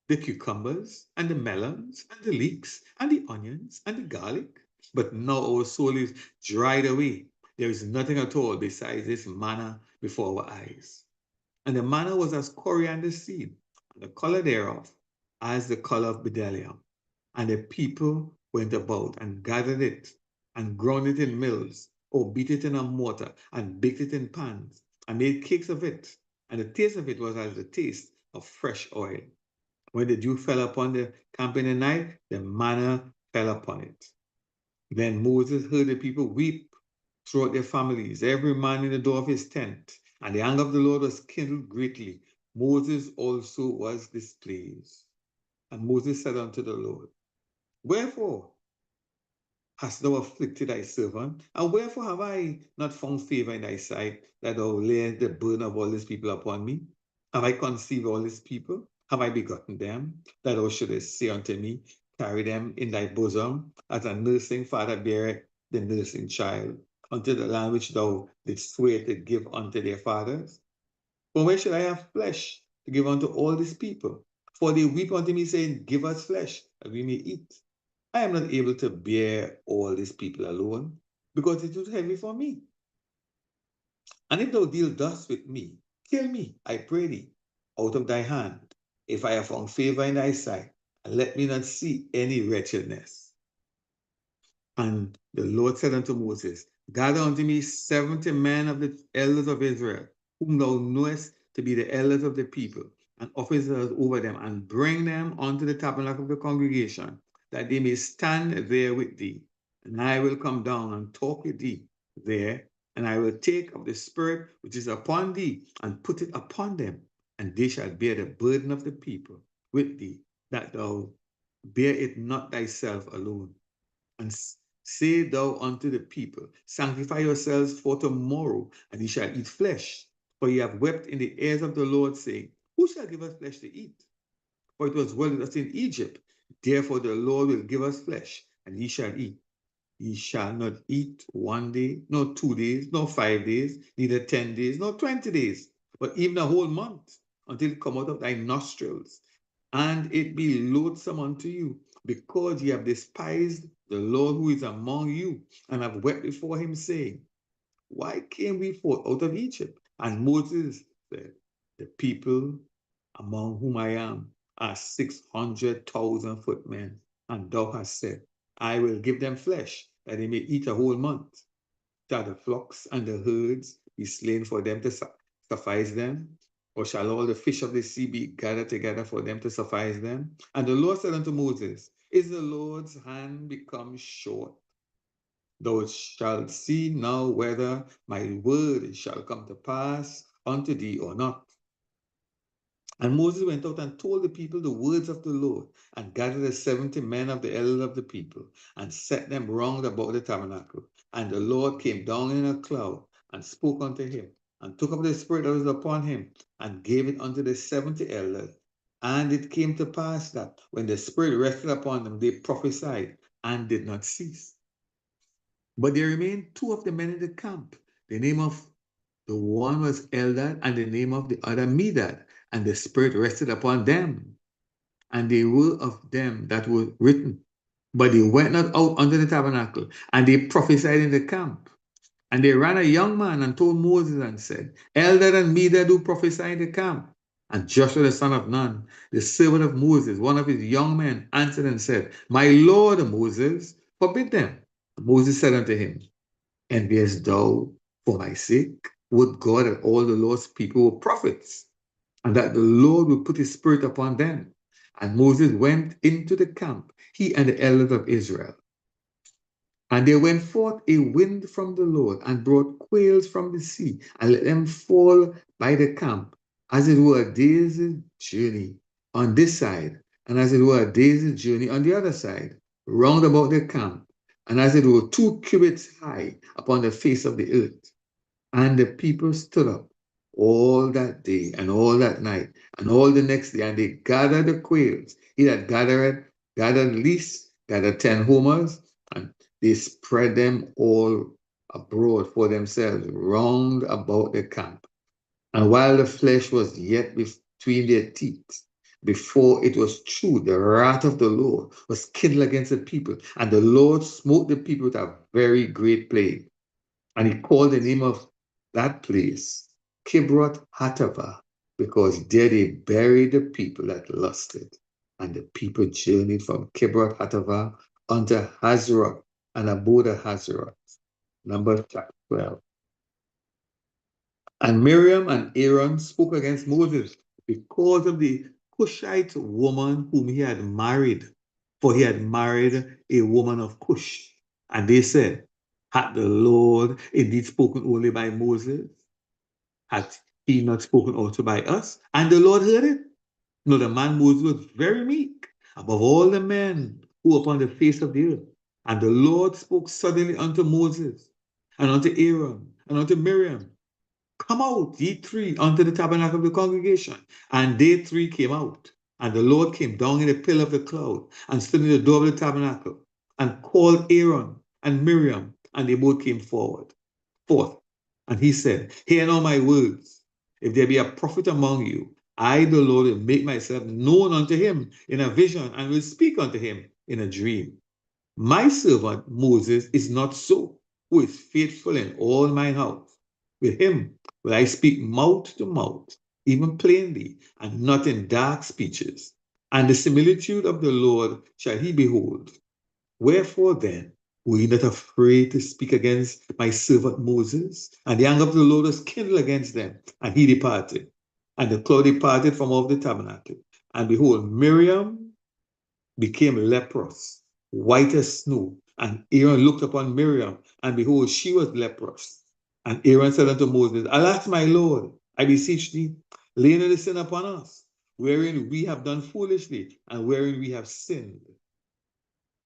Speaker 1: the cucumbers, and the melons, and the leeks, and the onions, and the garlic. But now our soul is dried away. There is nothing at all besides this manna before our eyes. And the manna was as coriander seed, and the color thereof as the color of bdellium. And the people went about and gathered it, and ground it in mills, or beat it in a mortar, and baked it in pans, and made cakes of it. And the taste of it was as the taste of fresh oil. When the dew fell upon the camp in the night, the manna fell upon it. Then Moses heard the people weep throughout their families, every man in the door of his tent. And the anger of the Lord was kindled greatly. Moses also was displeased. And Moses said unto the Lord, wherefore hast thou afflicted thy servant? And wherefore have I not found favor in thy sight, that thou layest the burden of all these people upon me? Have I conceived all these people? Have I begotten them, that thou shouldest say unto me, carry them in thy bosom, as a nursing father beareth the nursing child, unto the land which thou didst swear to give unto their fathers? For where should I have flesh to give unto all these people? For they weep unto me, saying, give us flesh, that we may eat. I am not able to bear all these people alone, because it is heavy for me. And if thou deal thus with me, kill me, I pray thee, out of thy hand, if I have found favor in thy sight, and let me not see any wretchedness. And the Lord said unto Moses, gather unto me 70 men of the elders of Israel, whom thou knowest to be the elders of the people, and officers over them, and bring them unto the tabernacle of the congregation, that they may stand there with thee. And I will come down and talk with thee there, and I will take of the spirit which is upon thee, and put it upon them, and they shall bear the burden of the people with thee, that thou bear it not thyself alone. And say thou unto the people, sanctify yourselves for tomorrow, and ye shall eat flesh. For ye have wept in the ears of the Lord, saying, who shall give us flesh to eat? for it was well with us in Egypt. Therefore the Lord will give us flesh, and ye shall eat. Ye shall not eat 1 day, nor 2 days, nor 5 days, neither 10 days, nor 20 days, but even a whole month, until it come out of thy nostrils, and it be loathsome unto you, because ye have despised the Lord who is among you, and have wept before him, saying, why came we forth out of Egypt? And Moses said, the people among whom I am are 600,000 footmen, and thou hast said, I will give them flesh, that they may eat a whole month. Shall the flocks and the herds be slain for them to suffice them? Or shall all the fish of the sea be gathered together for them to suffice them? And the Lord said unto Moses, is the Lord's hand become short? Thou shalt see now whether my word shall come to pass unto thee or not. And Moses went out and told the people the words of the Lord, and gathered the 70 men of the elders of the people, and set them round about the tabernacle. And the Lord came down in a cloud, and spoke unto him, and took up the spirit that was upon him, and gave it unto the 70 elders. And it came to pass that when the spirit rested upon them, they prophesied, and did not cease. But there remained 2 of the men in the camp. The name of the one was Eldad, and the name of the other Medad. And the Spirit rested upon them. And they were of them that were written. But they went not out under the tabernacle, and they prophesied in the camp. And they ran a young man and told Moses and said, Eldad and Medad do prophesy in the camp. And Joshua the son of Nun, the servant of Moses, one of his young men, answered and said, my Lord Moses, forbid them. Moses said unto him, enviest thou for my sake? Would God that all the Lord's people were prophets, and that the Lord would put his spirit upon them. And Moses went into the camp, he and the elders of Israel. And there went forth a wind from the Lord, and brought quails from the sea, and let them fall by the camp, as it were a day's journey on this side, and as it were a day's journey on the other side, round about the camp, and as it were 2 cubits high upon the face of the earth. And the people stood up all that day and all that night and all the next day, and they gathered the quails. He that gathered least, gathered 10 homers, and they spread them all abroad for themselves round about the camp. And while the flesh was yet between their teeth, before it was true, the wrath of the Lord was kindled against the people, and the Lord smote the people with a very great plague. And he called the name of that place Kibroth Hattaavah, because there they buried the people that lusted. And the people journeyed from Kibroth Hattaavah unto Hazeroth, and abode at Hazeroth. Numbers chapter 12. And Miriam and Aaron spoke against Moses because of the Cushite woman whom he had married, for he had married a woman of Cush. And they said, had the Lord indeed spoken only by Moses? Had he not spoken also by us? And the Lord heard it. No, the man Moses was very meek, above all the men who upon the face of the earth. And the Lord spoke suddenly unto Moses, and unto Aaron, and unto Miriam, come out, ye 3, unto the tabernacle of the congregation. And they 3 came out. And the Lord came down in a pillar of the cloud, and stood in the door of the tabernacle, and called Aaron and Miriam, and they both came forth. And he said, hear now my words. If there be a prophet among you, I, the Lord, will make myself known unto him in a vision, and will speak unto him in a dream. My servant Moses is not so, who is faithful in all mine house. With him will I speak mouth to mouth, even plainly, and not in dark speeches. And the similitude of the Lord shall he behold. Wherefore then were ye not afraid to speak against my servant Moses? And the anger of the Lord was kindled against them, and he departed. And the cloud departed from off the tabernacle. And behold, Miriam became leprous, white as snow. And Aaron looked upon Miriam, and behold, she was leprous. And Aaron said unto Moses, alas, my Lord, I beseech thee, lay not the sin upon us, wherein we have done foolishly, and wherein we have sinned.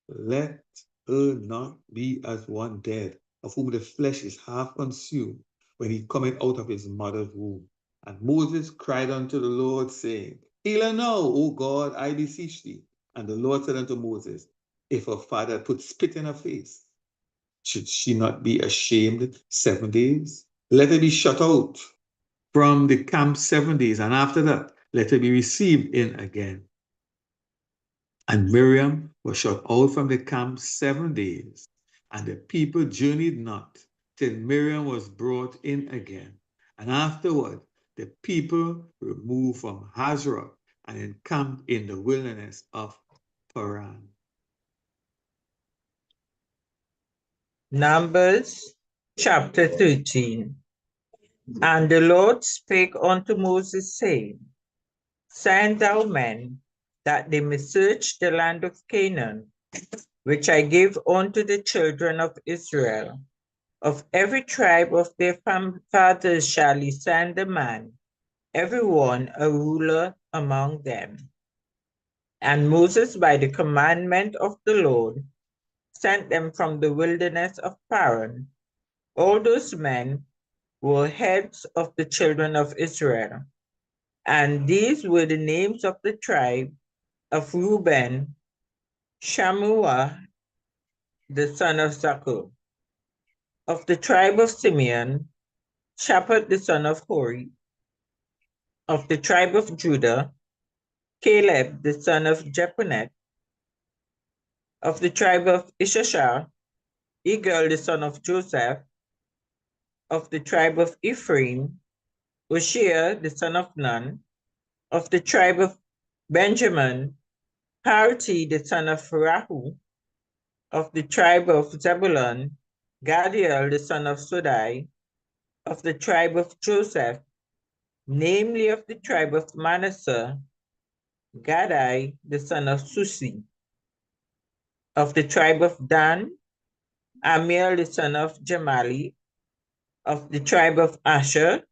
Speaker 1: Let her not be as one dead, of whom the flesh is half consumed, when he cometh out of his mother's womb. And Moses cried unto the Lord, saying, Heal her now, O God, I beseech thee. And the Lord said unto Moses, if her father put spit in her face, should she not be ashamed 7 days? Let her be shut out from the camp 7 days, and after that, let her be received in again. And Miriam was shut out from the camp 7 days, and the people journeyed not till Miriam was brought in again. And afterward, the people removed from Hazarah and encamped in the wilderness of Paran.
Speaker 2: Numbers chapter 13. And the Lord spake unto Moses, saying, Send thou men, that they may search the land of Canaan, which I give unto the children of Israel. Of every tribe of their fathers shall he send a man, every one a ruler among them. And Moses, by the commandment of the Lord, sent them from the wilderness of Paran. All those men were heads of the children of Israel. And these were the names of the tribe of Reuben: Shammua, the son of Zakur. Of the tribe of Simeon, Shaphat, the son of Hori. Of the tribe of Judah, Caleb, the son of Jephunneh. Of the tribe of Issachar, Igal, the son of Joseph. Of the tribe of Ephraim, Hoshea, the son of Nun. Of the tribe of Benjamin, Parti, the son of Rahu. Of the tribe of Zebulun, Gadiel, the son of Sodai. Of the tribe of Joseph, namely of the tribe of Manasseh, Gadai, the son of Susi. Of the tribe of Dan, Amiel, the son of Jamali. Of the tribe of Asher,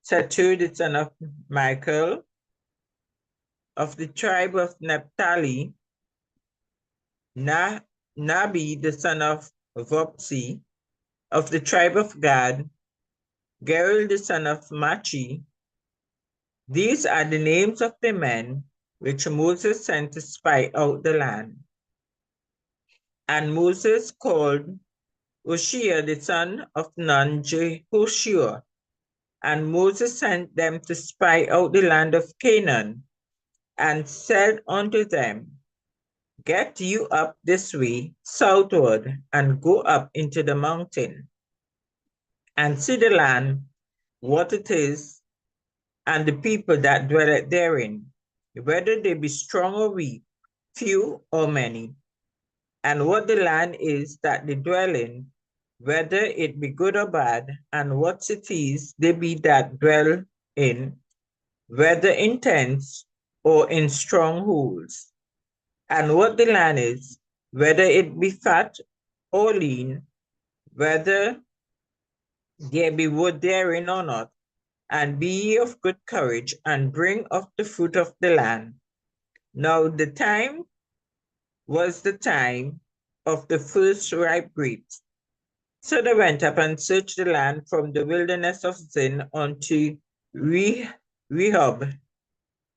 Speaker 2: Satur, the son of Michael. Of the tribe of Naphtali, Nabi, the son of Vopsi. Of the tribe of Gad, Geril, the son of Machi. These are the names of the men which Moses sent to spy out the land. And Moses called Hoshea, the son of Nun, Jehoshua. And Moses sent them to spy out the land of Canaan, and said unto them, Get you up this way southward, and go up into the mountain, and see the land, what it is, and the people that dwell therein, whether they be strong or weak, few or many, and what the land is that they dwell in, whether it be good or bad, and what cities they be that dwell in, whether in tents or in strongholds, and what the land is, whether it be fat or lean, whether there be wood therein or not, and be ye of good courage, and bring of the fruit of the land. Now the time was the time of the first ripe grapes. So they went up and searched the land from the wilderness of Zin unto Rehob,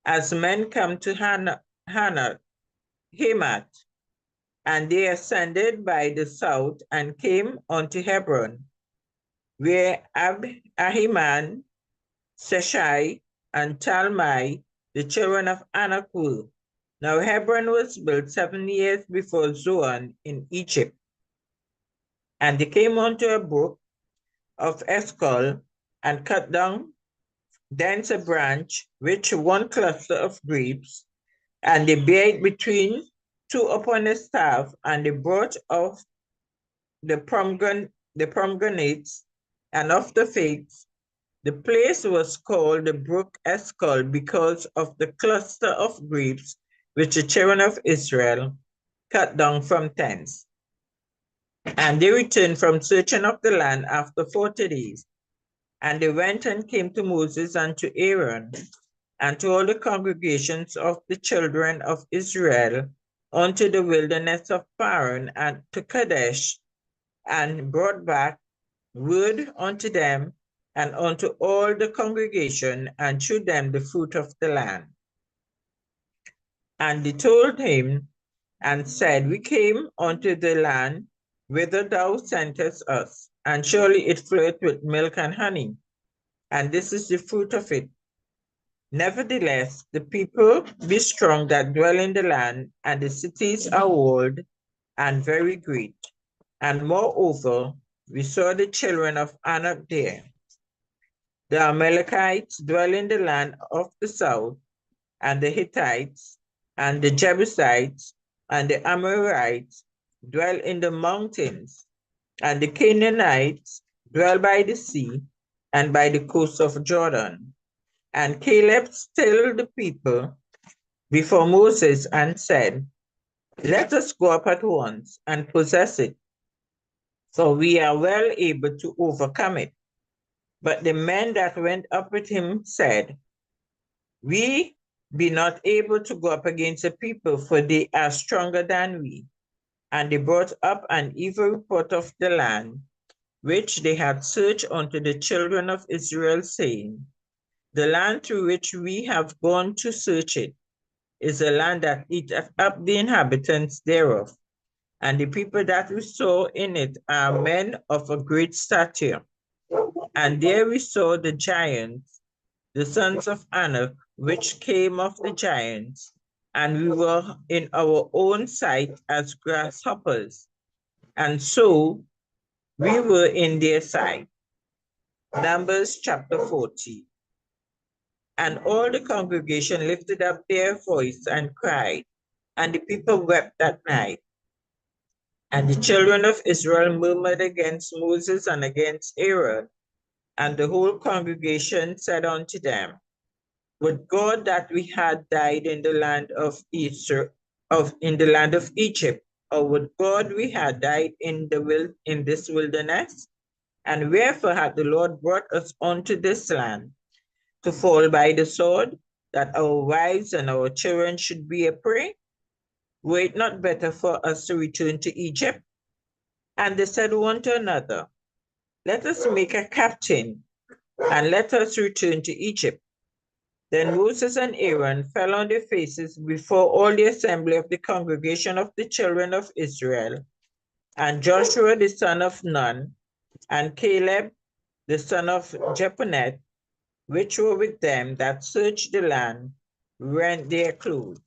Speaker 2: as men come to Hamath, and they ascended by the south and came unto Hebron, where Ahiman, Sheshai, and Talmai, the children of Anak, were. Now Hebron was built 7 years before Zoan in Egypt. And they came unto a brook of Eshcol, and cut down thence a branch, which one cluster of grapes, and they bare it between two upon a staff, and they brought of the pomegranates and of the figs. The place was called the brook Eshcol because of the cluster of grapes which the children of Israel cut down from thence. And they returned from searching of the land after 40 days. And they went and came to Moses and to Aaron and to all the congregations of the children of Israel unto the wilderness of Paran and to Kadesh, and brought back word unto them and unto all the congregation, and shewed them the fruit of the land. And they told him and said, We came unto the land whither thou sentest us, and surely it floweth with milk and honey, and this is the fruit of it. Nevertheless, the people be strong that dwell in the land, and the cities are walled and very great. And moreover, we saw the children of Anak there. The Amalekites dwell in the land of the south, and the Hittites, and the Jebusites, and the Amorites dwell in the mountains, and the Canaanites dwell by the sea and by the coast of Jordan. And Caleb stilled the people before Moses and said, Let us go up at once and possess it, for we are well able to overcome it. But the men that went up with him said, We be not able to go up against the people, for they are stronger than we. And they brought up an evil report of the land, which they had searched unto the children of Israel, saying, The land through which we have gone to search it is a land that eateth up the inhabitants thereof. And the people that we saw in it are men of a great stature. And there we saw the giants, the sons of Anak, which came of the giants, and we were in our own sight as grasshoppers, and so we were in their sight. Numbers chapter 40. And all the congregation lifted up their voice and cried, and the people wept that night. And the children of Israel murmured against Moses and against Aaron, and the whole congregation said unto them, Would God that we had died in the land of Egypt, or would God we had died in this wilderness? And wherefore hath the Lord brought us unto this land, to fall by the sword, that our wives and our children should be a prey? Were it not better for us to return to Egypt? And they said one to another, Let us make a captain, and let us return to Egypt. Then Moses and Aaron fell on their faces before all the assembly of the congregation of the children of Israel. And Joshua the son of Nun, and Caleb the son of Jephunneh, which were with them that searched the land, rent their clothes.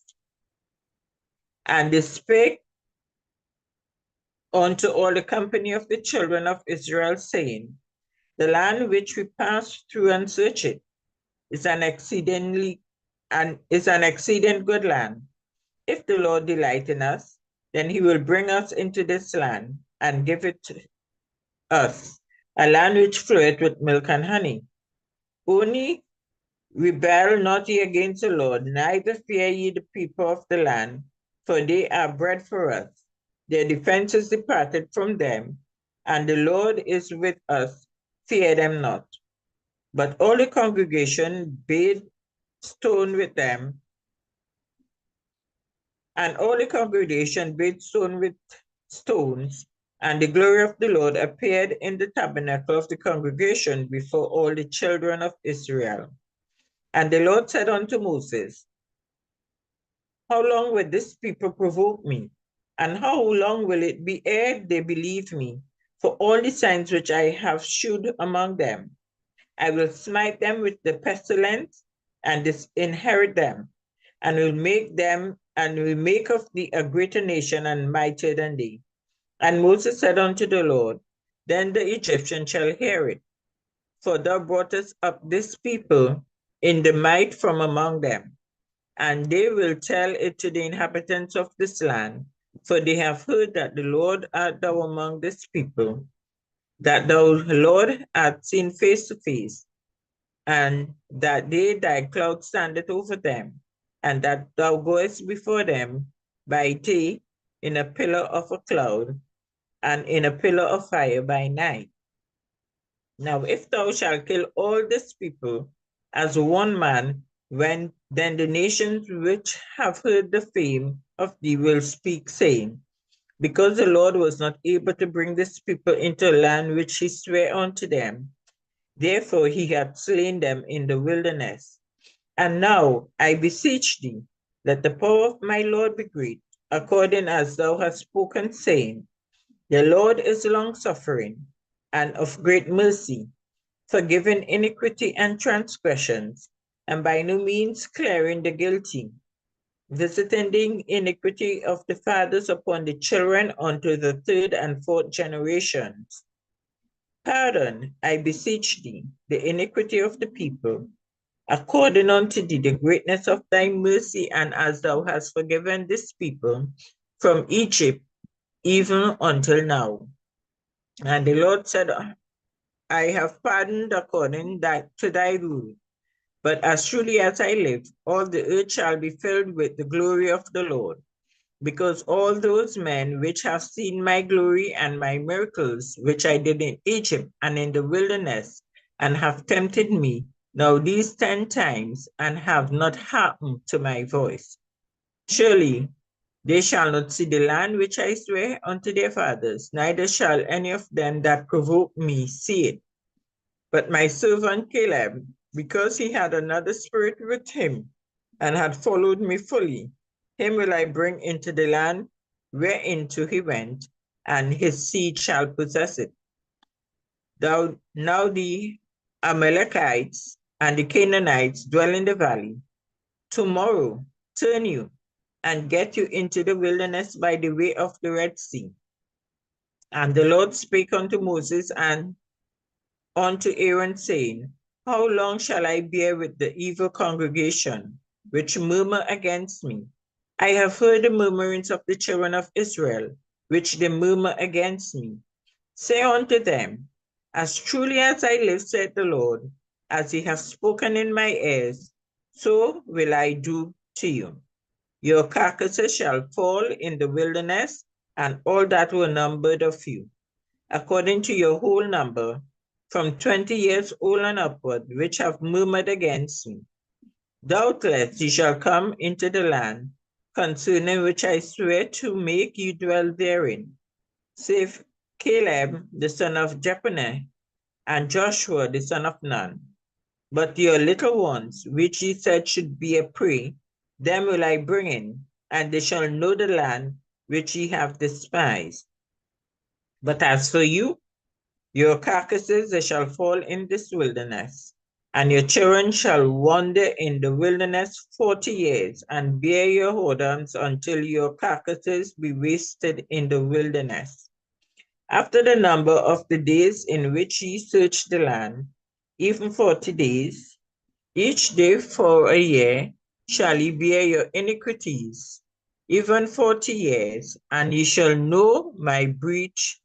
Speaker 2: And they spake unto all the company of the children of Israel, saying, The land which we passed through and searched it is an exceeding good land. If the Lord delight in us, then he will bring us into this land and give it to us, a land which floweth with milk and honey. Only rebel not ye against the Lord, neither fear ye the people of the land, for they are bread for us. Their defense is departed from them, and the Lord is with us. Fear them not. But all the congregation bade stone with them, and all the congregation bade stone with stones, and the glory of the Lord appeared in the tabernacle of the congregation before all the children of Israel. And the Lord said unto Moses, How long will this people provoke me? And how long will it be ere they believe me for all the signs which I have shewed among them? I will smite them with the pestilence and disinherit them, and will make of thee a greater nation and mightier than thee. And Moses said unto the Lord, Then the Egyptians shall hear it, for thou broughtest up this people in the might from among them. And they will tell it to the inhabitants of this land, for they have heard that the Lord art thou among this people, that thou, Lord, art seen face to face, and that thy cloud standeth over them, and that thou goest before them by day in a pillar of a cloud, and in a pillar of fire by night. Now if thou shalt kill all this people as one man, then the nations which have heard the fame of thee will speak, saying, Because the Lord was not able to bring this people into a land which he sware unto them, therefore he hath slain them in the wilderness. And now I beseech thee, Let the power of my Lord be great, according as thou hast spoken, saying, the Lord is long-suffering and of great mercy, forgiving iniquity and transgressions, and by no means clearing the guilty, visiting the iniquity of the fathers upon the children unto the third and fourth generations. Pardon, I beseech thee, the iniquity of the people, according unto thee the greatness of thy mercy, and as thou hast forgiven this people from Egypt even until now. And the Lord said, I have pardoned according to thy rule. But as truly as I live, all the earth shall be filled with the glory of the Lord, because all those men which have seen my glory and my miracles, which I did in Egypt and in the wilderness, and have tempted me, now these 10 times, and have not hearkened to my voice. Surely they shall not see the land which I swear unto their fathers, neither shall any of them that provoke me see it. But my servant Caleb, because he had another spirit with him, and had followed me fully, him will I bring into the land whereinto he went, and his seed shall possess it. Now the Amalekites and the Canaanites dwell in the valley. Tomorrow turn you and get you into the wilderness by the way of the Red Sea. And the Lord spake unto Moses and unto Aaron, saying, how long shall I bear with the evil congregation, which murmur against me? I have heard the murmurings of the children of Israel, which they murmur against me. Say unto them, as truly as I live, said the Lord, as he hath spoken in my ears, so will I do to you. Your carcasses shall fall in the wilderness, and all that were numbered of you, according to your whole number, from 20 years old and upward, which have murmured against me. Doubtless ye shall come into the land, concerning which I swear to make you dwell therein, save Caleb the son of Jephunneh, and Joshua the son of Nun. But your little ones, which ye said should be a prey, them will I bring in, and they shall know the land which ye have despised. But as for you, your carcasses they shall fall in this wilderness, and your children shall wander in the wilderness 40 years, and bear your whoredoms until your carcasses be wasted in the wilderness. After the number of the days in which ye search the land, even 40 days, each day for a year, shall ye bear your iniquities, even 40 years, and ye shall know my breach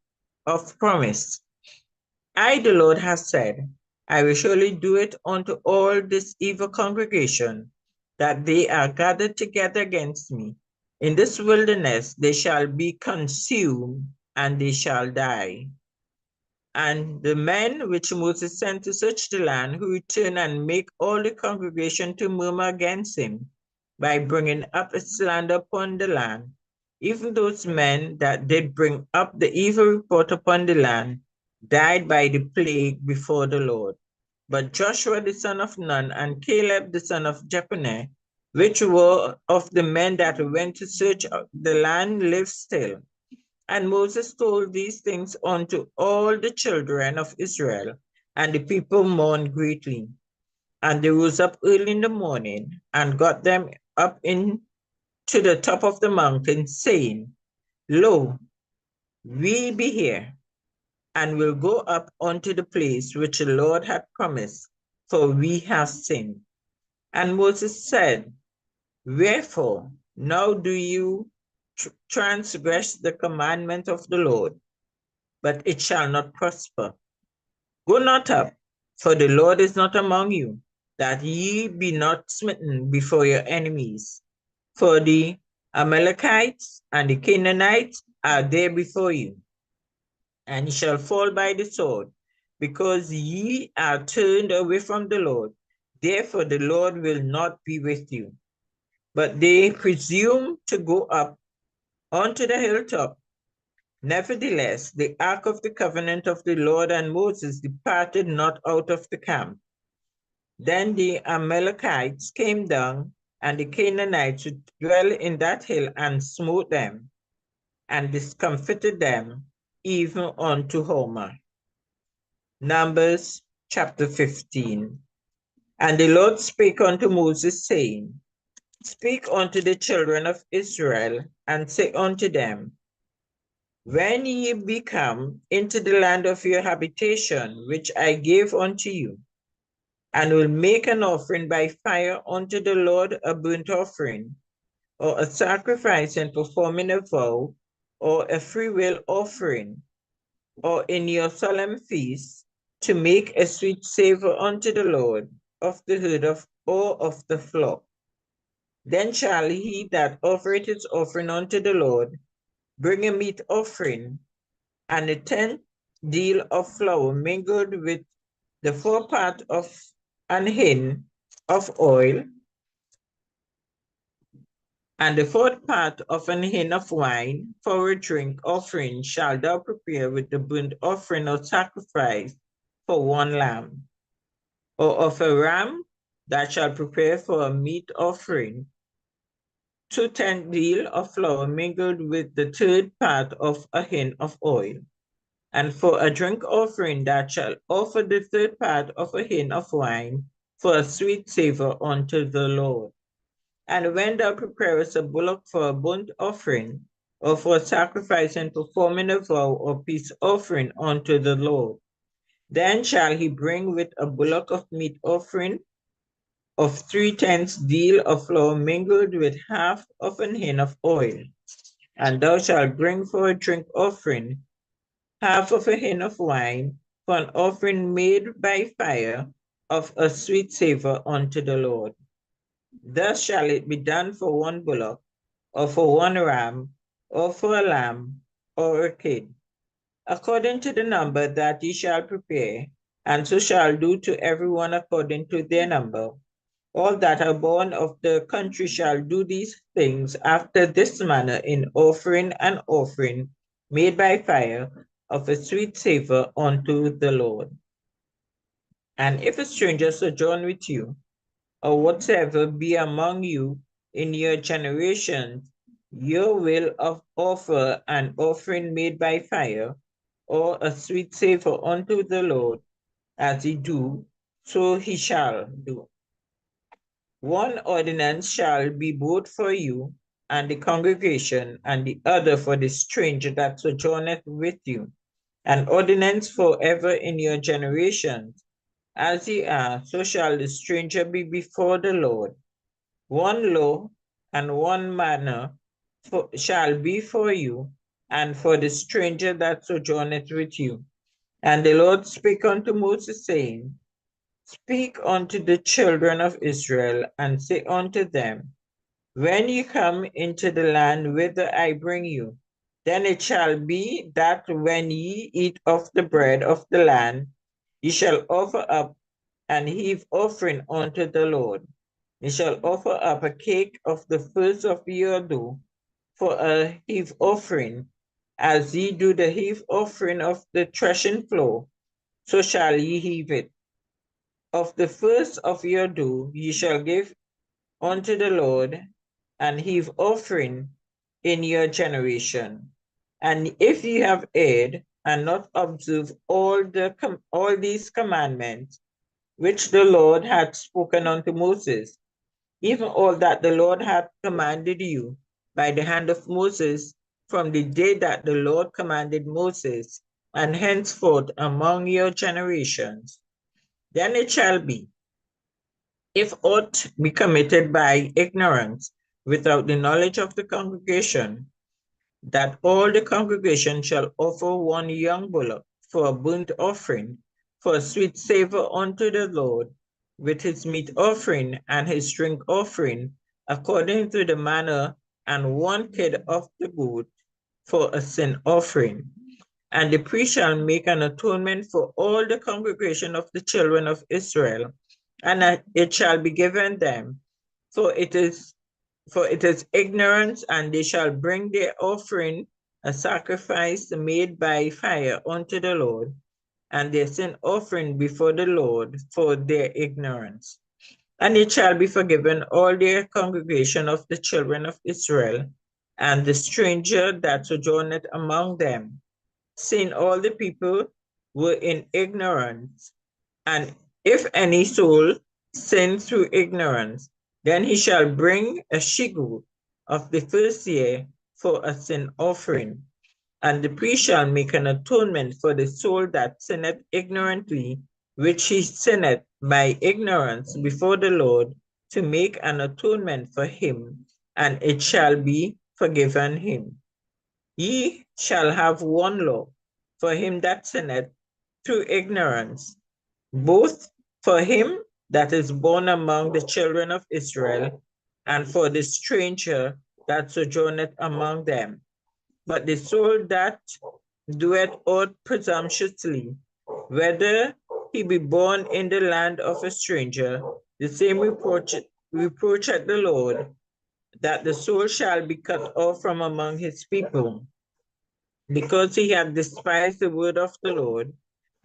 Speaker 2: of promise. I, the Lord, have said, I will surely do it unto all this evil congregation, that they are gathered together against me. In this wilderness they shall be consumed, and they shall die. And the men which Moses sent to search the land, who return and make all the congregation to murmur against him, by bringing up a slander upon the land, even those men that did bring up the evil report upon the land, died by the plague before the Lord. But Joshua the son of Nun and Caleb the son of Jephunneh, which were of the men that went to search the land, live still. And Moses told these things unto all the children of Israel, and the people mourned greatly. And they rose up early in the morning and got them up into the top of the mountain, saying, lo, we be here, and will go up unto the place which the Lord had promised, for we have sinned. And Moses said, wherefore now do you transgress the commandment of the Lord? But it shall not prosper. Go not up, for the Lord is not among you, that ye be not smitten before your enemies. For the Amalekites and the Canaanites are there before you, and ye shall fall by the sword, because ye are turned away from the Lord. Therefore the Lord will not be with you. But they presume to go up onto the hilltop. Nevertheless, the ark of the covenant of the Lord and Moses departed not out of the camp. Then the Amalekites came down and the Canaanites who dwell in that hill, and smote them, and discomfited them, even unto Homer. Numbers chapter 15. And the Lord spake unto Moses, saying, Speak unto the children of Israel, and say unto them, When ye be come into the land of your habitation, which I gave unto you, and will make an offering by fire unto the Lord, a burnt offering, or a sacrifice and performing a vow, or a freewill offering, or in your solemn feast, to make a sweet savor unto the Lord of the herd of or of the flock. Then shall he that offereth his offering unto the Lord bring a meat offering, and a tenth deal of flour mingled with the forepart of an hin of oil, and the fourth part of an hin of wine for a drink offering shalt thou prepare with the burnt offering or sacrifice for one lamb, or of a ram that shall prepare for a meat offering, 2/10 deal of flour mingled with the third part of a hin of oil. And for a drink offering that shall offer the third part of a hin of wine for a sweet savor unto the Lord. And when thou preparest a bullock for a burnt offering, or for a sacrifice and performing a vow or peace offering unto the Lord, then shall he bring with a bullock of meat offering of 3/10 deal of flour mingled with half of an hin of oil. And thou shalt bring for a drink offering half of a hin of wine for an offering made by fire of a sweet savor unto the Lord. Thus shall it be done for one bullock, or for one ram, or for a lamb, or a kid, according to the number that ye shall prepare, and so shall do to every one according to their number. All that are born of the country shall do these things after this manner in offering an offering made by fire of a sweet savor unto the Lord. And if a stranger sojourn with you, or whatsoever be among you in your generations, you will offer an offering made by fire, or a sweet savor unto the Lord, as he do, so he shall do. One ordinance shall be both for you and the congregation, and the other for the stranger that sojourneth with you, an ordinance forever in your generations. As ye are, so shall the stranger be before the Lord. One law and one manner shall be for you, and for the stranger that sojourneth with you. And the Lord spake unto Moses, saying, Speak unto the children of Israel, and say unto them, When ye come into the land whither I bring you, then it shall be that when ye eat of the bread of the land, ye shall offer up an heave offering unto the Lord. Ye shall offer up a cake of the first of your dough for a heave offering, as ye do the heave offering of the threshing floor, so shall ye heave it. Of the first of your dough ye shall give unto the Lord an heave offering in your generation. And if ye have erred and not observed all these commandments which the Lord had spoken unto Moses, even all that the Lord had commanded you by the hand of Moses from the day that the Lord commanded Moses, and henceforth among your generations, then it shall be, if aught be committed by ignorance without the knowledge of the congregation, that all the congregation shall offer one young bullock for a burnt offering, for a sweet savor unto the Lord, with his meat offering and his drink offering, according to the manner, and one kid of the goat for a sin offering. And the priest shall make an atonement for all the congregation of the children of Israel, and it shall be given them, for it is ignorance, and they shall bring their offering, a sacrifice made by fire unto the Lord, and their sin offering before the Lord for their ignorance. And it shall be forgiven all the congregation of the children of Israel, and the stranger that sojourneth among them, seeing all the people were in ignorance. And if any soul sin through ignorance, then he shall bring a she-goat of the first year for a sin offering. And the priest shall make an atonement for the soul that sinneth ignorantly, which he sinneth by ignorance before the Lord, to make an atonement for him, and it shall be forgiven him. Ye shall have one law for him that sinneth through ignorance, both for him that is born among the children of Israel, and for the stranger that sojourneth among them. But the soul that doeth aught presumptuously, whether he be born in the land of a stranger, the same reproacheth the Lord, that the soul shall be cut off from among his people, because he had despised the word of the Lord,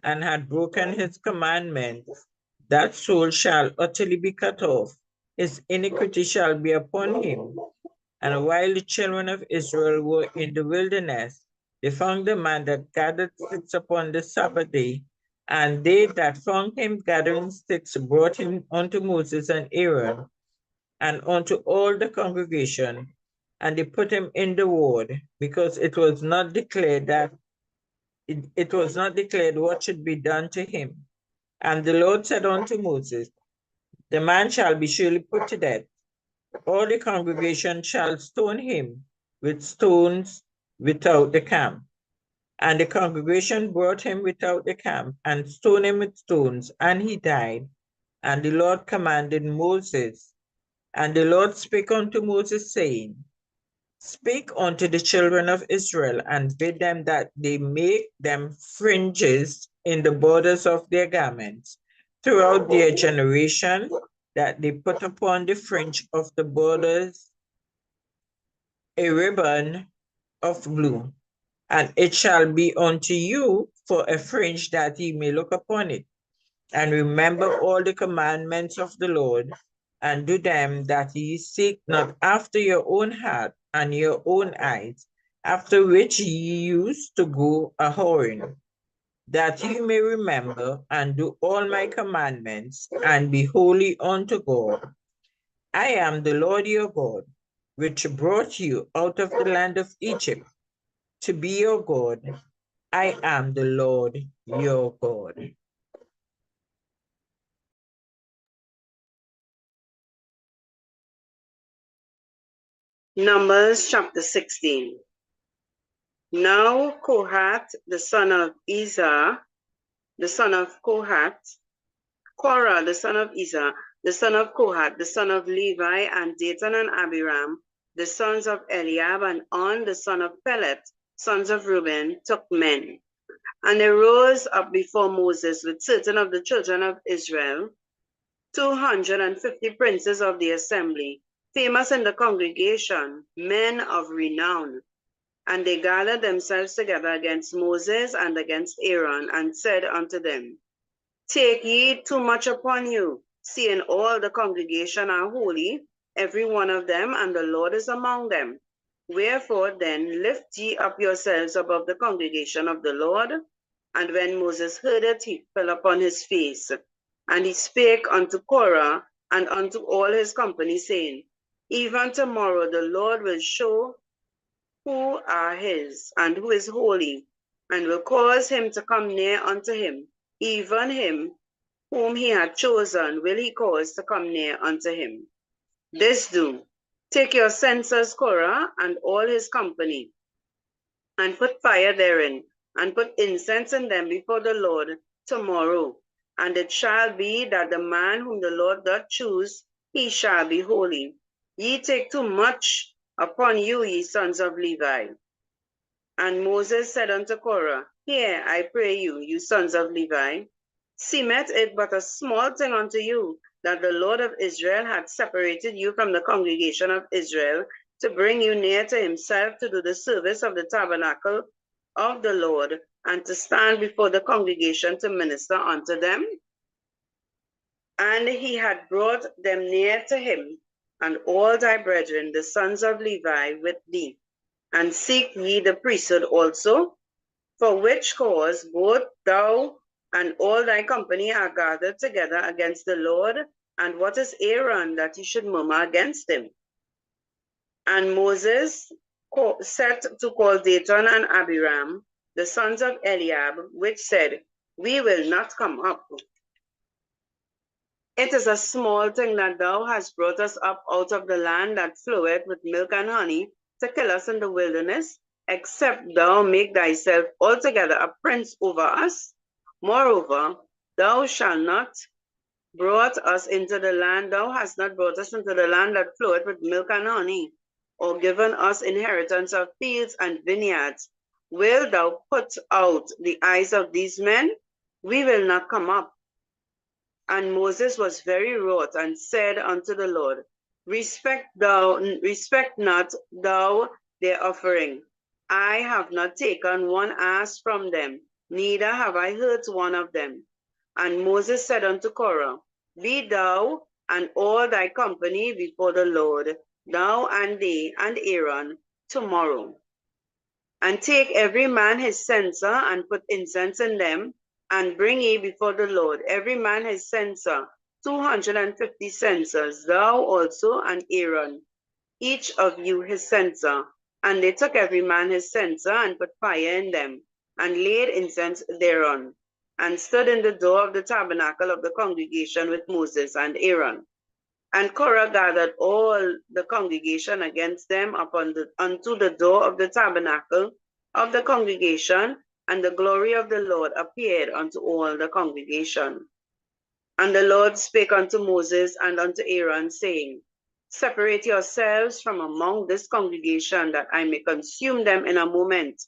Speaker 2: and had broken his commandments. That soul shall utterly be cut off. His iniquity shall be upon him. And while the children of Israel were in the wilderness, they found the man that gathered sticks upon the Sabbath day, and they that found him gathering sticks brought him unto Moses and Aaron, and unto all the congregation, and they put him in the ward, because it was not declared what should be done to him. And the Lord said unto Moses, the man shall be surely put to death. All the congregation shall stone him with stones without the camp. And the congregation brought him without the camp, and stoned him with stones, and he died. And the Lord commanded Moses. And the Lord spake unto Moses, saying, Speak unto the children of Israel, and bid them that they make them fringes in the borders of their garments throughout their generation, that they put upon the fringe of the borders a ribbon of blue. And it shall be unto you for a fringe, that ye may look upon it, and remember all the commandments of the Lord, and do them, that ye seek not after your own heart and your own eyes, after which ye used to go a whoring, that ye may remember and do all my commandments, and be holy unto God. I am the Lord your God, which brought you out of the land of Egypt, to be your God. I am the Lord your God.
Speaker 3: Numbers chapter 16. Now Kohath, the son of Izhar, the son of Kohath, Korah, the son of Izhar, the son of Kohath, the son of Levi, and Dathan and Abiram, the sons of Eliab, and On, the son of Pelet, sons of Reuben, took men. And they rose up before Moses with certain of the children of Israel, 250 princes of the assembly, famous in the congregation, men of renown. And they gathered themselves together against Moses and against Aaron, and said unto them, Take ye too much upon you, seeing all the congregation are holy, every one of them, and the Lord is among them. Wherefore then lift ye up yourselves above the congregation of the Lord. And when Moses heard it, he fell upon his face. And he spake unto Korah and unto all his company, saying, Even tomorrow the Lord will show who are his, and who is holy, and will cause him to come near unto him, even him whom he had chosen will he cause to come near unto him. This do, take your censers, Korah, and all his company, and put fire therein, and put incense in them before the Lord tomorrow. And it shall be that the man whom the Lord doth choose, he shall be holy. Ye take too much upon you, ye sons of Levi. And Moses said unto Korah, Hear, I pray you, you sons of Levi, seemeth it but a small thing unto you, that the Lord of Israel hath separated you from the congregation of Israel, to bring you near to himself, to do the service of the tabernacle of the Lord, and to stand before the congregation to minister unto them? And he had brought them near to him, and all thy brethren, the sons of Levi, with thee. And seek ye the priesthood also, for which cause both thou and all thy company are gathered together against the Lord. And what is Aaron that he should murmur against him? And Moses set to call Dathan and Abiram, the sons of Eliab, which said, We will not come up. It is a small thing that thou hast brought us up out of the land that floweth with milk and honey, to kill us in the wilderness, except thou make thyself altogether a prince over us. Moreover, thou shalt not brought us into the land, thou hast not brought us into the land that floweth with milk and honey, or given us inheritance of fields and vineyards. Wilt thou put out the eyes of these men? We will not come up. And Moses was very wroth, and said unto the Lord, Respect not thou their offering. I have not taken one ass from them, neither have I hurt one of them. And Moses said unto Korah, Be thou and all thy company before the Lord, thou and they and Aaron, tomorrow. And take every man his censer, and put incense in them, and bring ye before the Lord every man his censer, 250 censers, thou also and Aaron, each of you his censer. And they took every man his censer, and put fire in them, and laid incense thereon, and stood in the door of the tabernacle of the congregation with Moses and Aaron. And Korah gathered all the congregation against them unto the door of the tabernacle of the congregation, and the glory of the Lord appeared unto all the congregation. And the Lord spake unto Moses and unto Aaron, saying, Separate yourselves from among this congregation, that I may consume them in a moment.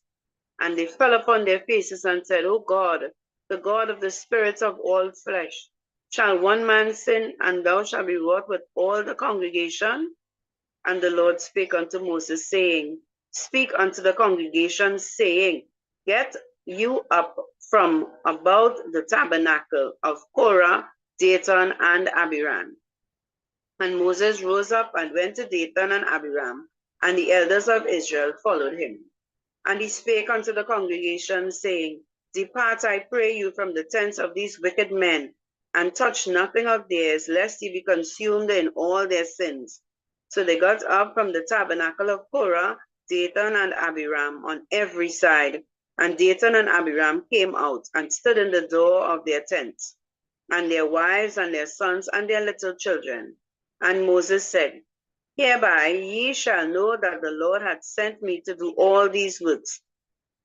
Speaker 3: And they fell upon their faces and said, O God, the God of the spirits of all flesh, shall one man sin, and thou shalt be wroth with all the congregation? And the Lord spake unto Moses, saying, Speak unto the congregation, saying, Get you up from about the tabernacle of Korah, Dathan, and Abiram. And Moses rose up and went to Dathan and Abiram, and the elders of Israel followed him. And he spake unto the congregation, saying, Depart, I pray you, from the tents of these wicked men, and touch nothing of theirs, lest ye be consumed in all their sins. So they got up from the tabernacle of Korah, Dathan and Abiram on every side. And Dathan and Abiram came out and stood in the door of their tents, and their wives and their sons and their little children. And Moses said, Hereby ye shall know that the Lord hath sent me to do all these works,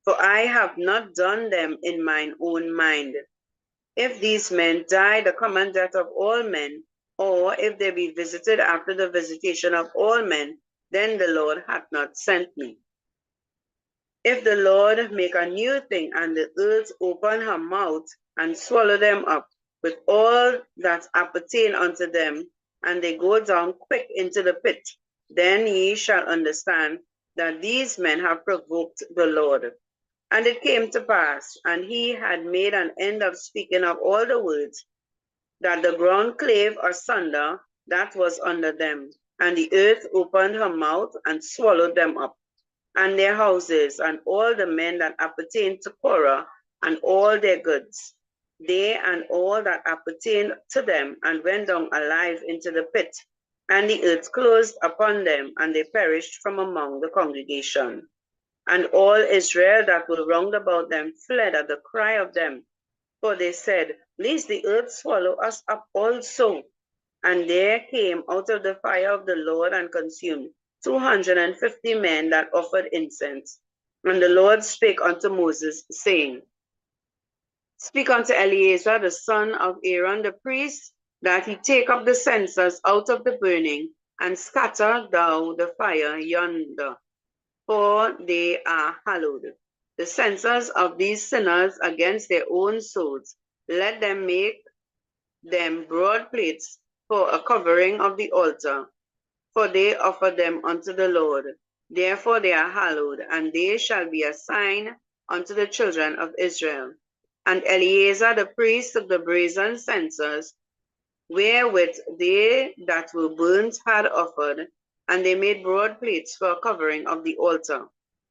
Speaker 3: for I have not done them in mine own mind. If these men die the common death of all men, or if they be visited after the visitation of all men, then the Lord hath not sent me. If the Lord make a new thing, and the earth open her mouth, and swallow them up, with all that appertain unto them, and they go down quick into the pit, then ye shall understand that these men have provoked the Lord. And it came to pass, and he had made an end of speaking of all the words, that the ground clave asunder that was under them, and the earth opened her mouth and swallowed them up, and their houses, and all the men that appertained to Korah, and all their goods, they and all that appertained to them, and went down alive into the pit. And the earth closed upon them, and they perished from among the congregation. And all Israel that were round about them fled at the cry of them. For they said, Lest the earth swallow us up also. And there came out of the fire of the Lord and consumed 250 men that offered incense. And the Lord spake unto Moses, saying, Speak unto Eleazar the son of Aaron the priest, that he take up the censers out of the burning, and scatter thou the fire yonder, for they are hallowed. The censers of these sinners against their own souls, let them make them broad plates for a covering of the altar, for they offer them unto the Lord. Therefore they are hallowed, and they shall be a sign unto the children of Israel. And Eleazar the priest took the brazen censers, wherewith they that were burnt had offered, and they made broad plates for a covering of the altar,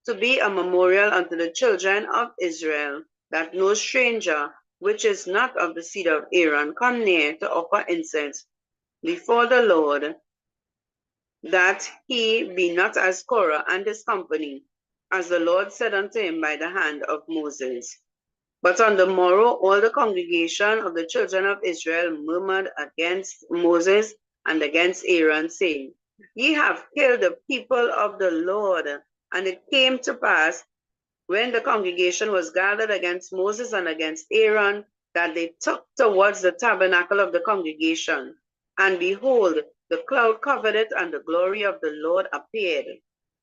Speaker 3: to be a memorial unto the children of Israel, that no stranger, which is not of the seed of Aaron, come near to offer incense before the Lord, that he be not as Korah and his company, as the Lord said unto him by the hand of Moses. But on the morrow all the congregation of the children of Israel murmured against Moses and against Aaron, saying, Ye have killed the people of the Lord. And it came to pass, when the congregation was gathered against Moses and against Aaron, that they took towards the tabernacle of the congregation. And behold, the cloud covered it, and the glory of the Lord appeared.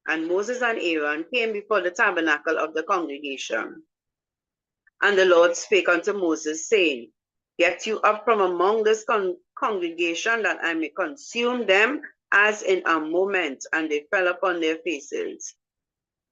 Speaker 3: And Moses and Aaron came before the tabernacle of the congregation. And the Lord spake unto Moses, saying, Get you up from among this congregation, that I may consume them as in a moment. And they fell upon their faces.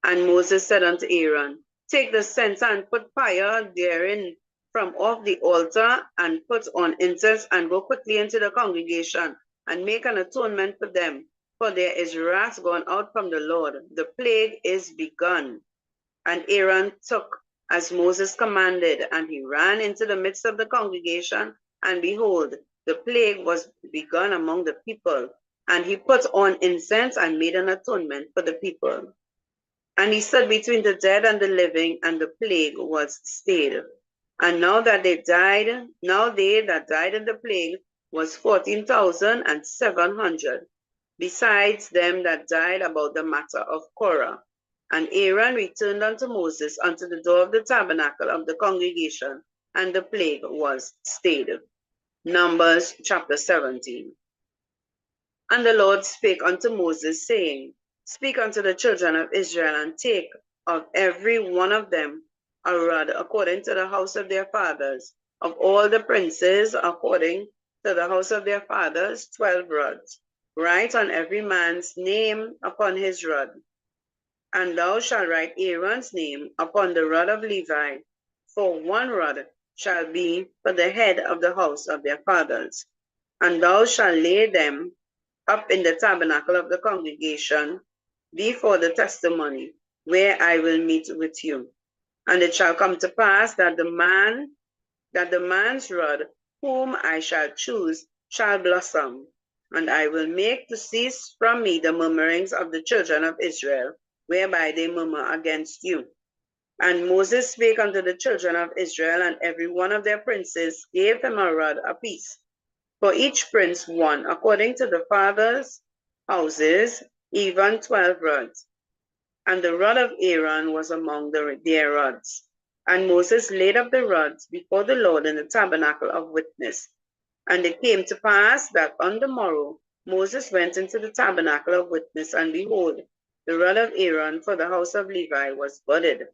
Speaker 3: And Moses said unto Aaron, Take the censer and put fire therein from off the altar, and put on incense, and go quickly into the congregation, and make an atonement for them. For there is wrath gone out from the Lord. The plague is begun. And Aaron took as Moses commanded, and he ran into the midst of the congregation, and behold, the plague was begun among the people. And he put on incense and made an atonement for the people. And he stood between the dead and the living, and the plague was stayed. And now they that died in the plague was 14,700, besides them that died about the matter of Korah. And Aaron returned unto Moses unto the door of the tabernacle of the congregation, and the plague was stayed. Numbers chapter 17. And the Lord spake unto Moses, saying, Speak unto the children of Israel, and take of every one of them a rod according to the house of their fathers, of all the princes according to the house of their fathers, 12 rods. Write on every man's name upon his rod. And thou shalt write Aaron's name upon the rod of Levi, for one rod shall be for the head of the house of their fathers. And thou shalt lay them up in the tabernacle of the congregation before the testimony, where I will meet with you. And it shall come to pass that the man's rod whom I shall choose shall blossom, and I will make to cease from me the murmurings of the children of Israel, whereby they murmur against you. And Moses spake unto the children of Israel, and every one of their princes gave them a rod apiece, for each prince one, according to the fathers' houses, even 12 rods. And the rod of Aaron was among their rods. And Moses laid up the rods before the Lord in the tabernacle of witness. And it came to pass that on the morrow Moses went into the tabernacle of witness, and behold, the rod of Aaron for the house of Levi was budded,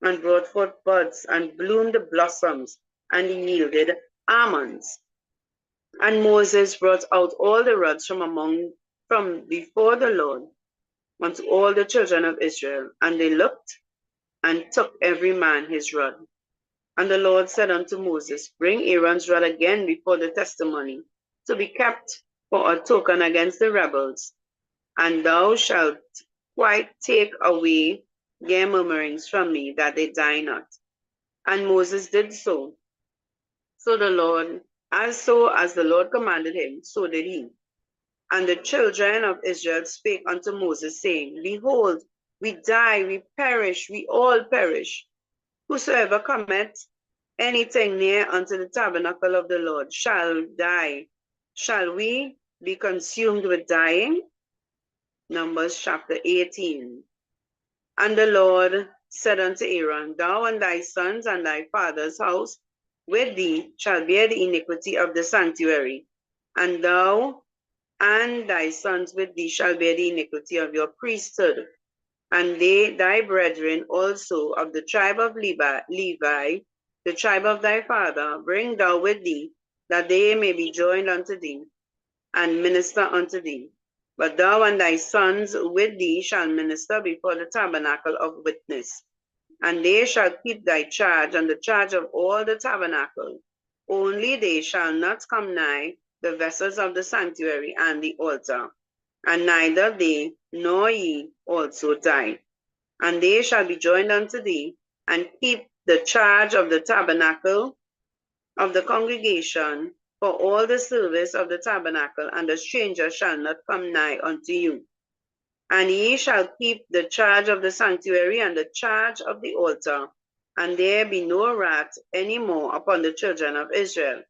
Speaker 3: and brought forth buds, and bloomed blossoms, and yielded almonds. And Moses brought out all the rods from before the Lord unto all the children of Israel, and they looked and took every man his rod. And the Lord said unto Moses, Bring Aaron's rod again before the testimony, to be kept for a token against the rebels, and thou shalt quite take away their murmurings from me, that they die not. And Moses did so. So as the Lord commanded him, so did he. And the children of Israel spake unto Moses, saying, Behold, we die, we perish, we all perish. Whosoever cometh anything near unto the tabernacle of the Lord shall die. Shall we be consumed with dying? Numbers chapter 18. And the Lord said unto Aaron, Thou and thy sons and thy father's house with thee shall bear the iniquity of the sanctuary, and thou and thy sons with thee shall bear the iniquity of your priesthood. And thy brethren also of the tribe of Levi, the tribe of thy father, bring thou with thee, that they may be joined unto thee, and minister unto thee. But thou and thy sons with thee shall minister before the tabernacle of witness. And they shall keep thy charge and the charge of all the tabernacle. Only they shall not come nigh the vessels of the sanctuary and the altar, and neither they nor ye also die. And they shall be joined unto thee, and keep the charge of the tabernacle of the congregation for all the service of the tabernacle, and the stranger shall not come nigh unto you. And ye shall keep the charge of the sanctuary and the charge of the altar, and there be no wrath any more upon the children of Israel.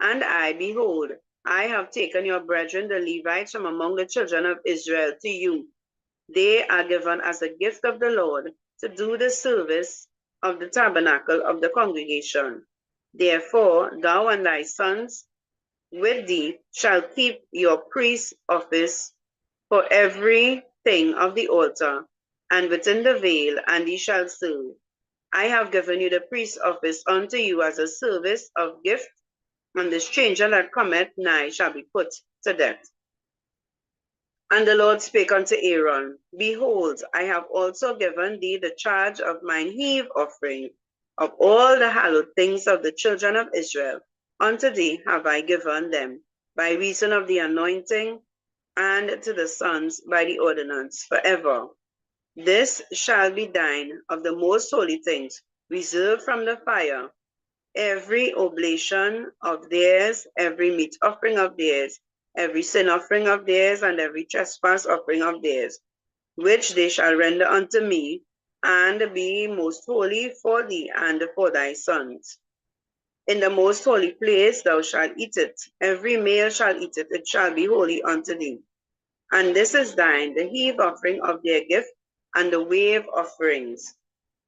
Speaker 3: And I, behold, I have taken your brethren, the Levites, from among the children of Israel to you. They are given as a gift of the Lord to do the service of the tabernacle of the congregation. Therefore, thou and thy sons with thee shall keep your priest's office for everything of the altar, and within the veil, and ye shall serve. I have given you the priest's office unto you as a service of gift, and the stranger that cometh nigh shall be put to death. And the Lord spake unto Aaron, Behold, I have also given thee the charge of mine heave offering, of all the hallowed things of the children of Israel. Unto thee have I given them, by reason of the anointing, and to the sons by the ordinance forever. This shall be thine of the most holy things, reserved from the fire, every oblation of theirs, every meat offering of theirs, every sin offering of theirs, and every trespass offering of theirs, which they shall render unto me, and be most holy for thee and for thy sons. In the most holy place thou shalt eat it, every male shall eat it, it shall be holy unto thee. And this is thine, the heave offering of their gift, and the wave offerings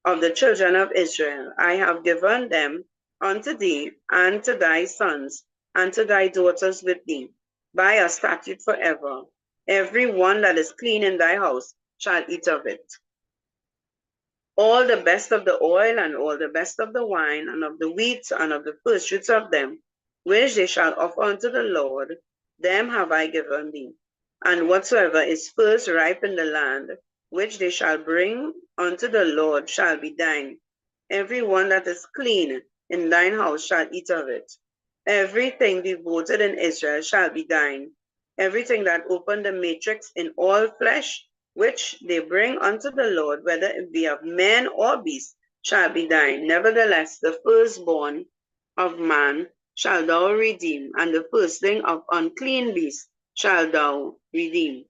Speaker 3: of the children of Israel. I have given them unto thee, and to thy sons, and to thy daughters with thee, by a statute forever. Every one that is clean in thy house shall eat of it. All the best of the oil, and all the best of the wine, and of the wheat, and of the first fruits of them, which they shall offer unto the Lord, them have I given thee. And whatsoever is first ripe in the land, which they shall bring unto the Lord, shall be thine. Every one that is clean in thine house shall eat of it. Everything devoted in Israel shall be thine. Everything that opened the matrix in all flesh, which they bring unto the Lord, whether it be of men or beast, shall be thine. Nevertheless, the firstborn of man shall thou redeem, and the firstling of unclean beasts shall thou redeem.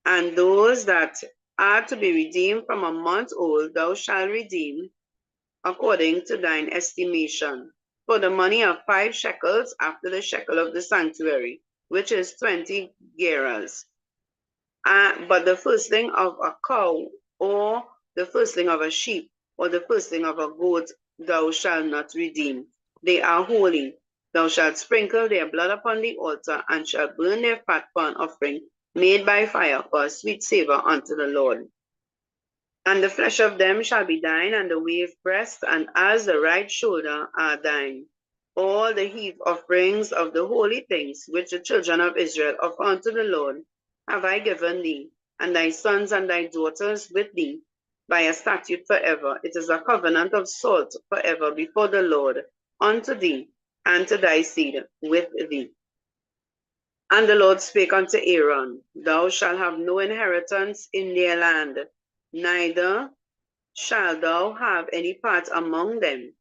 Speaker 3: And those that are to be redeemed from a month old thou shalt redeem according to thine estimation, for the money of 5 shekels after the shekel of the sanctuary, which is 20 gerahs. But the firstling of a cow, or the firstling of a sheep, or the firstling of a goat, thou shalt not redeem. They are holy. Thou shalt sprinkle their blood upon the altar, and shalt burn their fat for an offering made by fire for a sweet savor unto the Lord. And the flesh of them shall be thine, and the wave breast, and as the right shoulder are thine. All the heave offerings of the holy things which the children of Israel offer unto the Lord have I given thee, and thy sons and thy daughters with thee, by a statute forever. It is a covenant of salt forever before the Lord, unto thee, and to thy seed with thee. And the Lord spake unto Aaron, Thou shalt have no inheritance in their land, neither shalt thou have any part among them.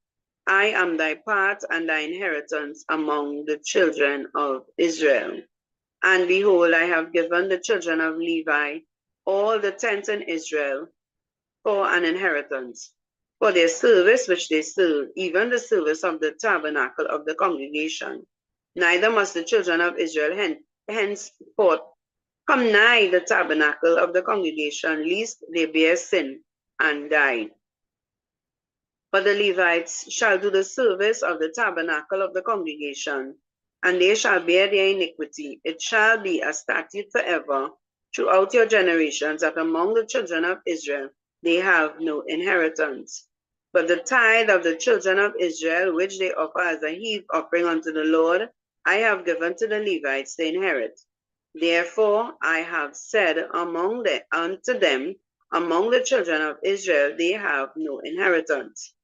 Speaker 3: I am thy part and thy inheritance among the children of Israel. And behold, I have given the children of Levi all the tents in Israel for an inheritance, for their service which they serve, even the service of the tabernacle of the congregation. Neither must the children of Israel henceforth come nigh the tabernacle of the congregation, lest they bear sin and die. But the Levites shall do the service of the tabernacle of the congregation, and they shall bear their iniquity. It shall be a statute forever throughout your generations, that among the children of Israel they have no inheritance. But the tithe of the children of Israel, which they offer as a heave offering unto the Lord, I have given to the Levites to inherit. Therefore I have said unto them, among the children of Israel they have no inheritance.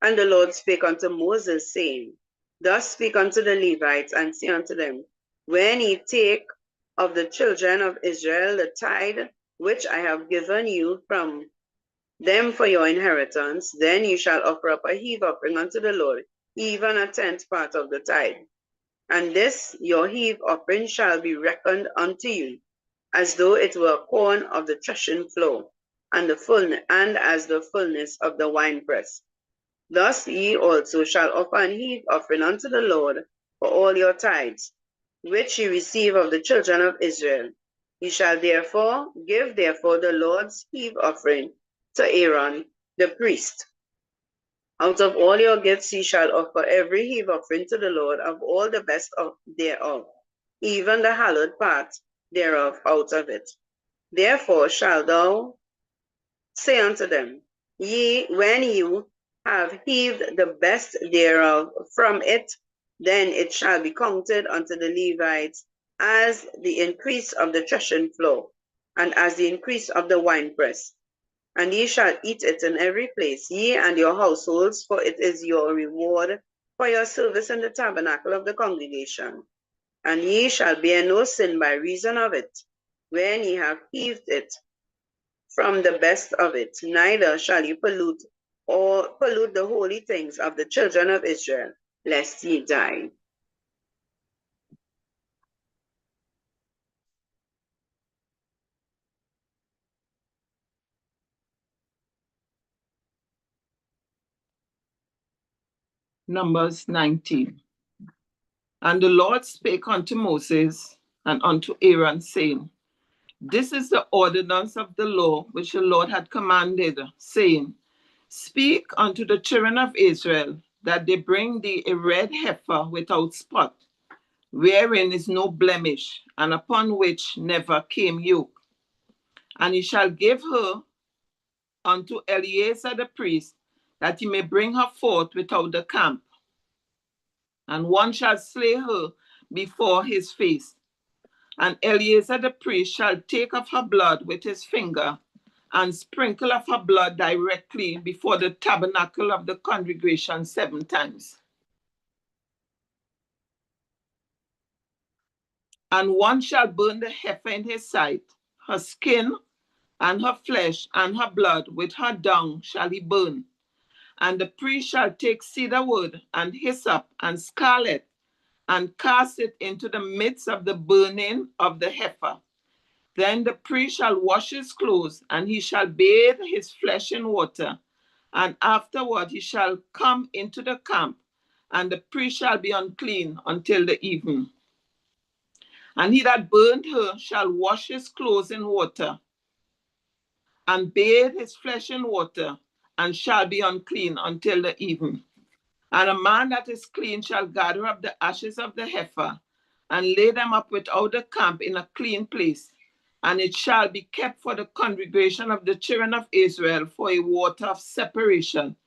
Speaker 3: And the Lord spake unto Moses, saying, Thus speak unto the Levites, and say unto them, When ye take of the children of Israel the tithe which I have given you from them for your inheritance, then you shall offer up a heave offering unto the Lord, even a tenth part of the tithe. And this your heave offering shall be reckoned unto you, as though it were corn of the threshing floor, and as the fullness of the winepress. Thus ye also shall offer an heave offering unto the Lord for all your tithes, which ye receive of the children of Israel. Ye shall give the Lord's heave offering to Aaron the priest. Out of all your gifts ye shall offer every heave offering to the Lord of all the best thereof, even the hallowed part thereof out of it. Therefore shalt thou say unto them, when you have heaved the best thereof from it, then it shall be counted unto the Levites as the increase of the threshing floor, and as the increase of the winepress. And ye shall eat it in every place, ye and your households, for it is your reward for your service in the tabernacle of the congregation. And ye shall bear no sin by reason of it, when ye have heaved it from the best of it, neither shall ye pollute the holy things of the children of Israel, lest ye die.
Speaker 4: Numbers 19. And the Lord spake unto Moses and unto Aaron, saying, This is the ordinance of the law which the Lord had commanded, saying, Speak unto the children of Israel, that they bring thee a red heifer without spot, wherein is no blemish, and upon which never came yoke. And he shall give her unto Eleazar the priest, that he may bring her forth without the camp. And one shall slay her before his face. And Eleazar the priest shall take of her blood with his finger, and sprinkle of her blood directly before the tabernacle of the congregation 7 times. And one shall burn the heifer in his sight, her skin, and her flesh, and her blood, with her dung shall he burn. And the priest shall take cedar wood, and hyssop, and scarlet, and cast it into the midst of the burning of the heifer. Then the priest shall wash his clothes, and he shall bathe his flesh in water. And afterward he shall come into the camp, and the priest shall be unclean until the evening. And he that burned her shall wash his clothes in water, and bathe his flesh in water, and shall be unclean until the evening. And a man that is clean shall gather up the ashes of the heifer, and lay them up without the camp in a clean place. And it shall be kept for the congregation of the children of Israel for a water of separation.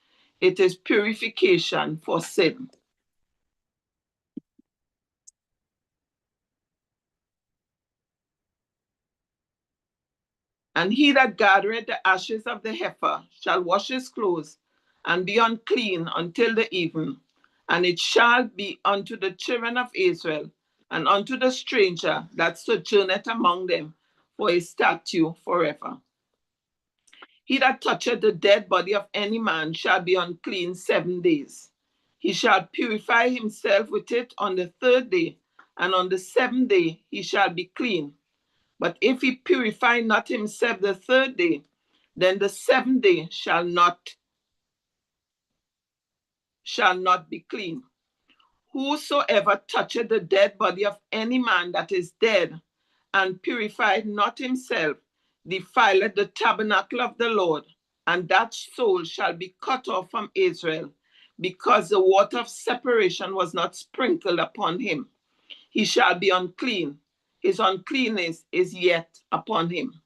Speaker 4: It is purification for sin. And he that gathereth the ashes of the heifer shall wash his clothes, and be unclean until the evening. And it shall be unto the children of Israel, and unto the stranger that sojourneth among them, for a statute forever. He that toucheth the dead body of any man shall be unclean 7 days. He shall purify himself with it on the 3rd day, and on the 7th day he shall be clean. But if he purify not himself the 3rd day, then the 7th day shall not be clean. Whosoever toucheth the dead body of any man that is dead, and purified not himself, defileth the tabernacle of the Lord, and that soul shall be cut off from Israel, because the water of separation was not sprinkled upon him. He shall be unclean. His uncleanness is yet upon him.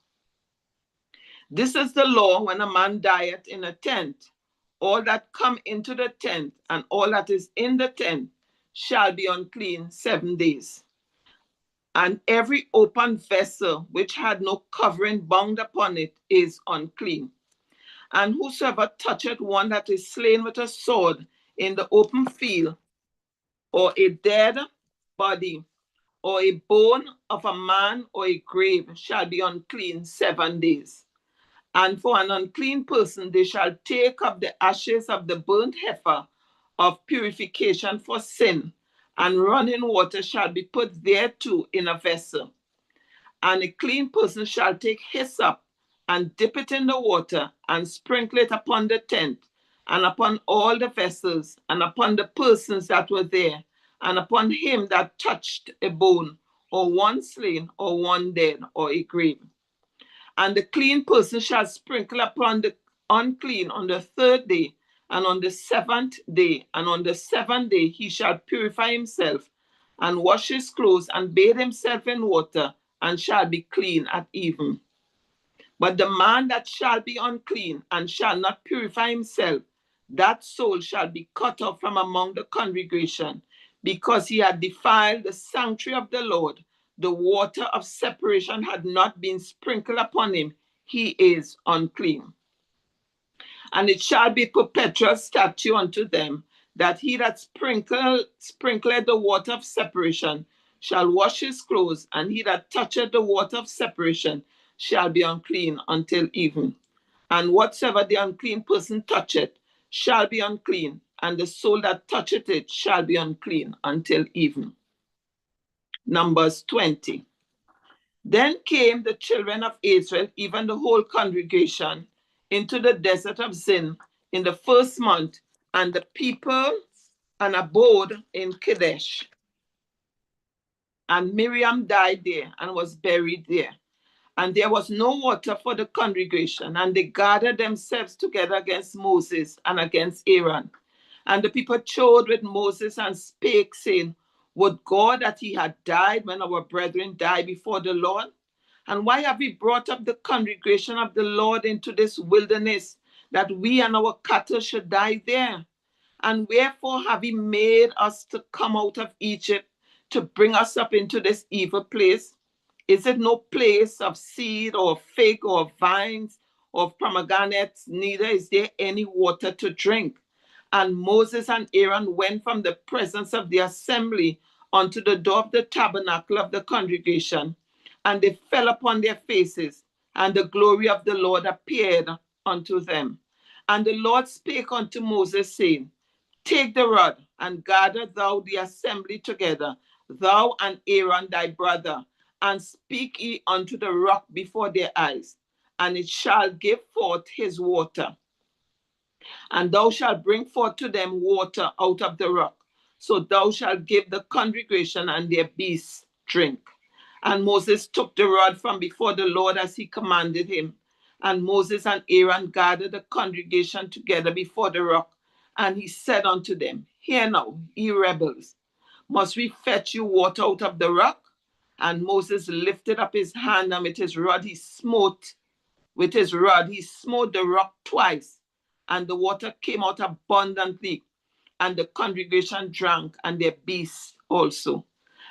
Speaker 4: This is the law when a man dieth in a tent. All that come into the tent, and all that is in the tent, shall be unclean 7 days. And every open vessel which had no covering bound upon it is unclean. And whosoever toucheth one that is slain with a sword in the open field, or a dead body, or a bone of a man or a grave shall be unclean 7 days. And for an unclean person, they shall take up the ashes of the burnt heifer of purification for sin, and running water shall be put thereto in a vessel. And a clean person shall take hyssop and dip it in the water and sprinkle it upon the tent and upon all the vessels and upon the persons that were there and upon him that touched a bone or one slain or one dead or a grave. And the clean person shall sprinkle upon the unclean on the 3rd day and on the 7th day, and on the 7th day he shall purify himself and wash his clothes and bathe himself in water, and shall be clean at even. But the man that shall be unclean and shall not purify himself, that soul shall be cut off from among the congregation, because he had defiled the sanctuary of the Lord. The water of separation had not been sprinkled upon him. He is unclean. And it shall be perpetual statute unto them, that he that sprinkleth the water of separation shall wash his clothes, and he that toucheth the water of separation shall be unclean until even. And whatsoever the unclean person toucheth shall be unclean, and the soul that toucheth it shall be unclean until even. Numbers 20. Then came the children of Israel, even the whole congregation, into the desert of Zin in the 1st month, and the people and abode in Kadesh. And Miriam died there and was buried there. And there was no water for the congregation, and they gathered themselves together against Moses and against Aaron. And the people chode with Moses and spake, saying, Would God that he had died when our brethren died before the Lord? And why have we brought up the congregation of the Lord into this wilderness, that we and our cattle should die there? And wherefore have he made us to come out of Egypt, to bring us up into this evil place? Is it no place of seed or fig or vines or pomegranates? Neither is there any water to drink. And Moses and Aaron went from the presence of the assembly unto the door of the tabernacle of the congregation, and they fell upon their faces, and the glory of the Lord appeared unto them. And the Lord spake unto Moses, saying, Take the rod, and gather thou the assembly together, thou and Aaron thy brother, and speak ye unto the rock before their eyes, and it shall give forth his water. And thou shalt bring forth to them water out of the rock. So thou shalt give the congregation and their beasts drink. And Moses took the rod from before the Lord as he commanded him. And Moses and Aaron gathered the congregation together before the rock. And he said unto them, Hear now, ye rebels, must we fetch you water out of the rock? And Moses lifted up his hand, and with his rod he smote the rock twice, and the water came out abundantly, and the congregation drank, and their beasts also.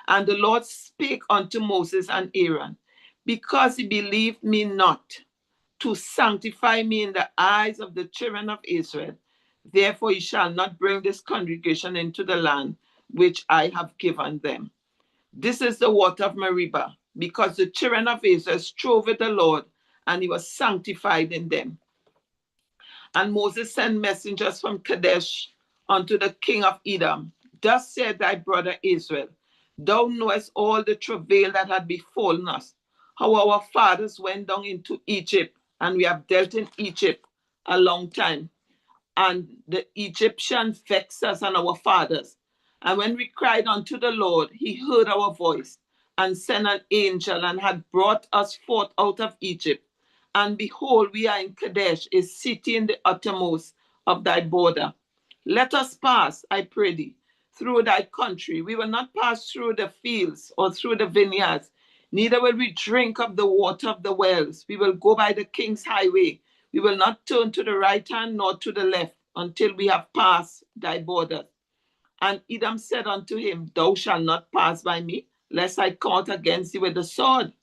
Speaker 4: And the Lord spake unto Moses and Aaron, Because he believed me not, to sanctify me in the eyes of the children of Israel, therefore ye shall not bring this congregation into the land which I have given them. This is the water of Meribah, because the children of Israel strove with the Lord, and he was sanctified in them. And Moses sent messengers from Kadesh unto the king of Edom. Thus said thy brother Israel, Thou knowest all the travail that had befallen us, how our fathers went down into Egypt, and we have dealt in Egypt a long time. And the Egyptians vexed us and our fathers. And when we cried unto the Lord, he heard our voice, and sent an angel, and had brought us forth out of Egypt. And behold, we are in Kadesh, a city in the uttermost of thy border. Let us pass, I pray thee, through thy country. We will not pass through the fields or through the vineyards, neither will we drink of the water of the wells. We will go by the king's highway. We will not turn to the right hand nor to the left until we have passed thy border. And Edom said unto him, Thou shalt not pass by me, lest I come out against thee with the sword.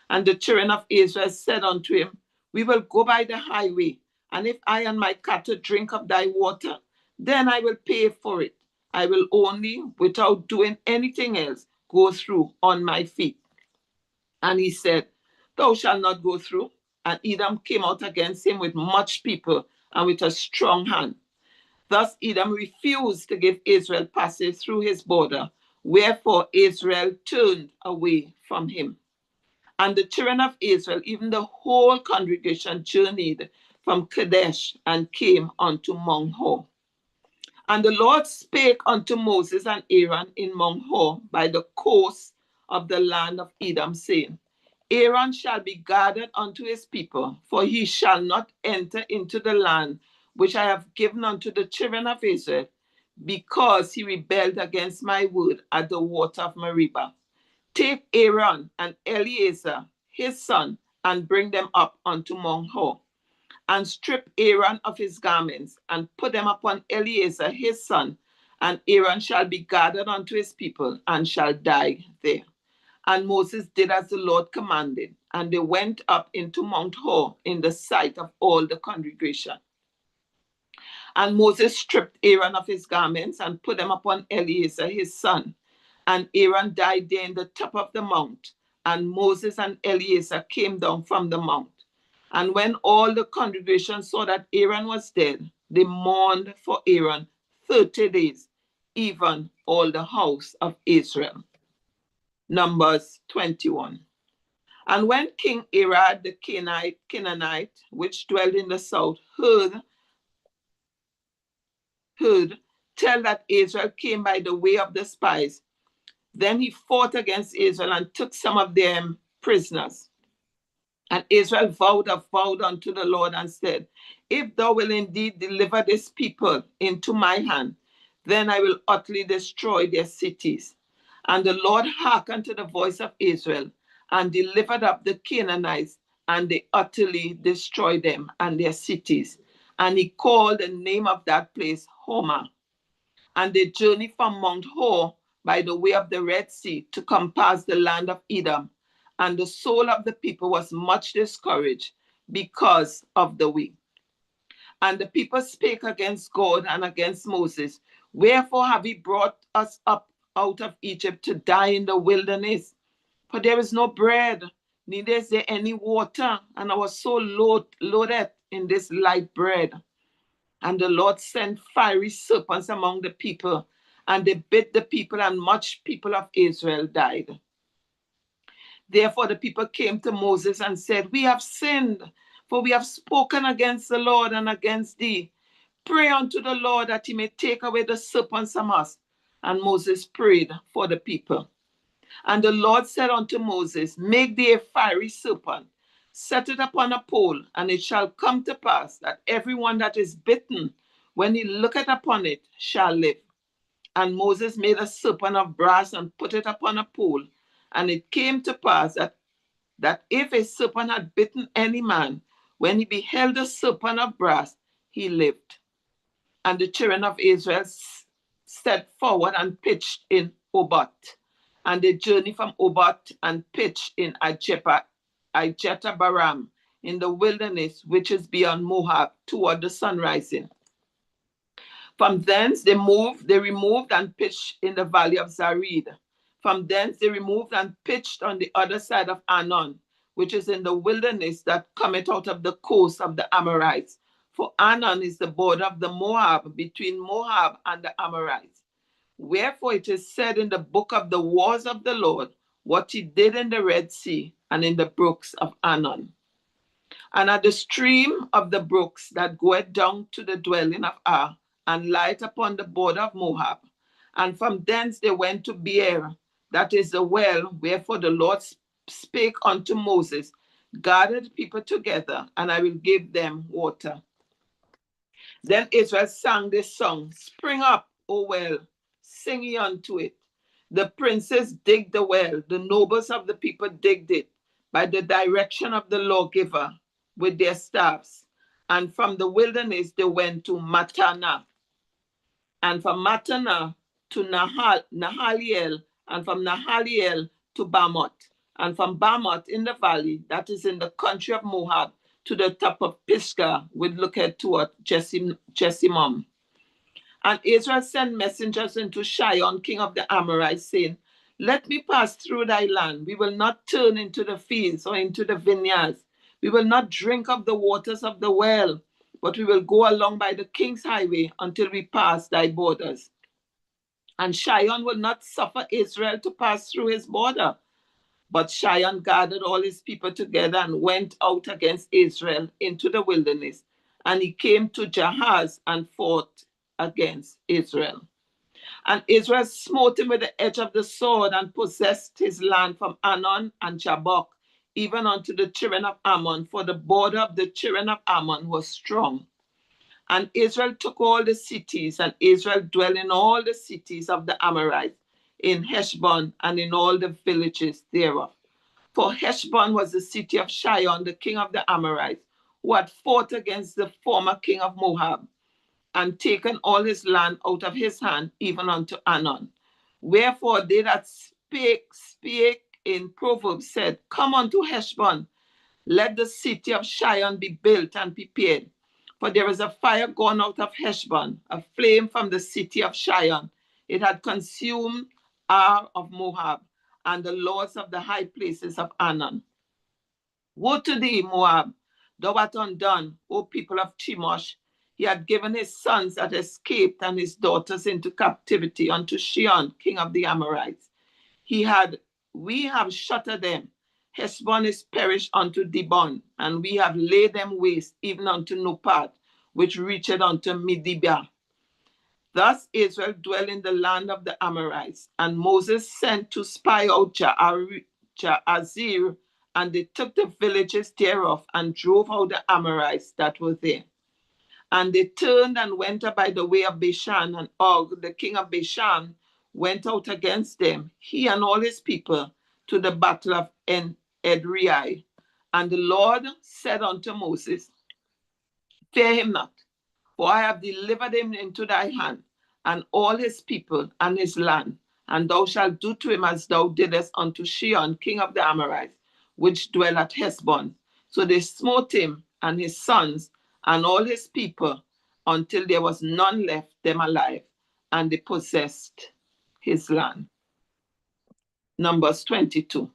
Speaker 4: And the children of Israel said unto him, We will go by the highway, and if I and my cattle drink of thy water, then I will pay for it. I will only, without doing anything else, go through on my feet. And he said, thou shalt not go through. And Edom came out against him with much people and with a strong hand. Thus Edom refused to give Israel passage through his border, wherefore Israel turned away from him. And the children of Israel, even the whole congregation, journeyed from Kadesh and came unto Mount Hor. And the Lord spake unto Moses and Aaron in Mount Hor by the coast of the land of Edom, saying, Aaron shall be guarded unto his people, for he shall not enter into the land which I have given unto the children of Israel, because he rebelled against my word at the water of Meribah. Take Aaron and Eleazar his son, and bring them up unto Mount Hor, and strip Aaron of his garments, and put them upon Eleazar his son, and Aaron shall be gathered unto his people, and shall die there. And Moses did as the Lord commanded, and they went up into Mount Hor in the sight of all the congregation. And Moses stripped Aaron of his garments, and put them upon Eleazar his son, and Aaron died there in the top of the mount. And Moses and Eleazar came down from the mount. And when all the congregation saw that Aaron was dead, they mourned for Aaron 30 days, even all the house of Israel. Numbers 21. And when King Arad the Canaanite, which dwelled in the south, heard tell that Israel came by the way of the spies, then he fought against Israel and took some of them prisoners. And Israel vowed unto the Lord and said, if thou wilt indeed deliver this people into my hand, then I will utterly destroy their cities. And the Lord hearkened to the voice of Israel, and delivered up the Canaanites, and they utterly destroyed them and their cities. And he called the name of that place Hormah. And they journeyed from Mount Hor by the way of the Red Sea to compass the land of Edom. And the soul of the people was much discouraged because of the way. And the people spake against God and against Moses, wherefore have he brought us up out of Egypt to die in the wilderness? For there is no bread, neither is there any water, and I was so loaded in this light bread. And the Lord sent fiery serpents among the people, and they bit the people, and much people of Israel died. Therefore the people came to Moses and said, we have sinned, for we have spoken against the Lord and against thee. Pray unto the Lord that he may take away the serpents from us. And Moses prayed for the people. And the Lord said unto Moses, make thee a fiery serpent, set it upon a pole, and it shall come to pass that everyone that is bitten, when he looketh upon it, shall live. And Moses made a serpent of brass and put it upon a pole. And it came to pass that if a serpent had bitten any man, when he beheld the serpent of brass, he lived. And the children of Israel set forward and pitched in Oboth. And they journeyed from Oboth and pitched in Ijetabaram in the wilderness, which is beyond Moab, toward the sunrising. From thence they removed and pitched in the valley of Zarid. From thence they removed and pitched on the other side of Anon, which is in the wilderness that cometh out of the coast of the Amorites. For Anon is the border of the Moab, between Moab and the Amorites. Wherefore it is said in the book of the wars of the Lord, what he did in the Red Sea and in the brooks of Anon. And at the stream of the brooks that goeth down to the dwelling of Ar, and light upon the border of Moab. And from thence they went to Beer, that is the well, wherefore the Lord spake unto Moses, gather the people together, and I will give them water. Then Israel sang this song, spring up, O well, sing ye unto it. The princes digged the well, the nobles of the people digged it, by the direction of the lawgiver with their staffs. And from the wilderness they went to Mattanah, and from Mattanah to Nahaliel, and from Nahaliel to Bamoth, and from Bamoth in the valley, that is in the country of Moab, to the top of Pisgah, which looketh toward Jesimon. And Israel sent messengers into Shion, king of the Amorites, saying, Let me pass through thy land. We will not turn into the fields or into the vineyards. We will not drink of the waters of the well, but we will go along by the king's highway until we pass thy borders. And Shion will not suffer Israel to pass through his border. But Shion gathered all his people together and went out against Israel into the wilderness. And he came to Jahaz and fought against Israel. And Israel smote him with the edge of the sword and possessed his land from Anon and Jabbok, even unto the children of Ammon, for the border of the children of Ammon was strong. And Israel took all the cities, and Israel dwelt in all the cities of the Amorites, in Heshbon and in all the villages thereof. For Heshbon was the city of Shion, the king of the Amorites, who had fought against the former king of Moab, and taken all his land out of his hand, even unto Anon. Wherefore they that spake in Proverbs said, Come unto Heshbon, let the city of Shion be built and prepared. For there is a fire gone out of Heshbon, a flame from the city of Shion. It had consumed Ar of Moab, and the lords of the high places of Anon. Woe to thee, Moab! Thou art undone, O people of Chemosh. He had given his sons that escaped and his daughters into captivity unto Shion, king of the Amorites. We have shattered them. Heshbon is perished unto Dibon, and we have laid them waste even unto Nopad, which reached unto Medeba. Thus Israel dwelt in the land of the Amorites, and Moses sent to spy out Jaazir, and they took the villages thereof, and drove out the Amorites that were there. And they turned and went by the way of Bashan, and Og, the king of Bashan, went out against them, he and all his people, to the battle of Edrei. And the Lord said unto Moses, Fear him not, for I have delivered him into thy hand, and all his people and his land, and thou shalt do to him as thou didst unto Shion, king of the Amorites, which dwell at Heshbon. So they smote him and his sons and all his people until there was none left them alive, and they possessed his land. Numbers 22.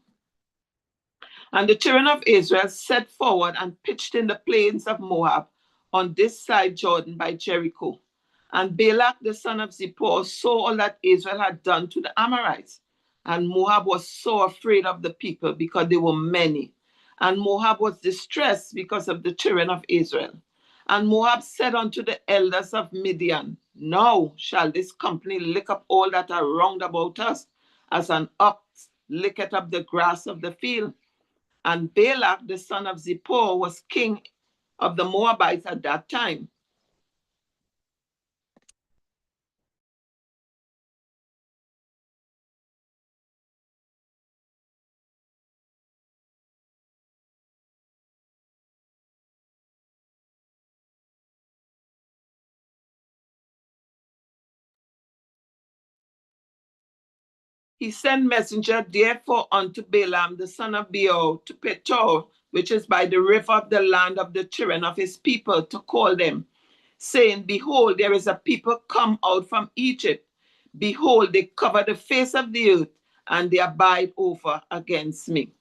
Speaker 4: And the children of Israel set forward and pitched in the plains of Moab on this side Jordan by Jericho. And Balak the son of Zippor saw all that Israel had done to the Amorites. And Moab was so afraid of the people because they were many. And Moab was distressed because of the children of Israel. And Moab said unto the elders of Midian, Now shall this company lick up all that are round about us, as an ox licketh up the grass of the field. And Balak the son of Zippor was king of the Moabites at that time. He sent messenger therefore unto Balaam the son of Beor to Petor, which is by the river of the land of the children of his people, to call them, saying, Behold, there is a people come out from Egypt. Behold, they cover the face of the earth, and they abide over against me.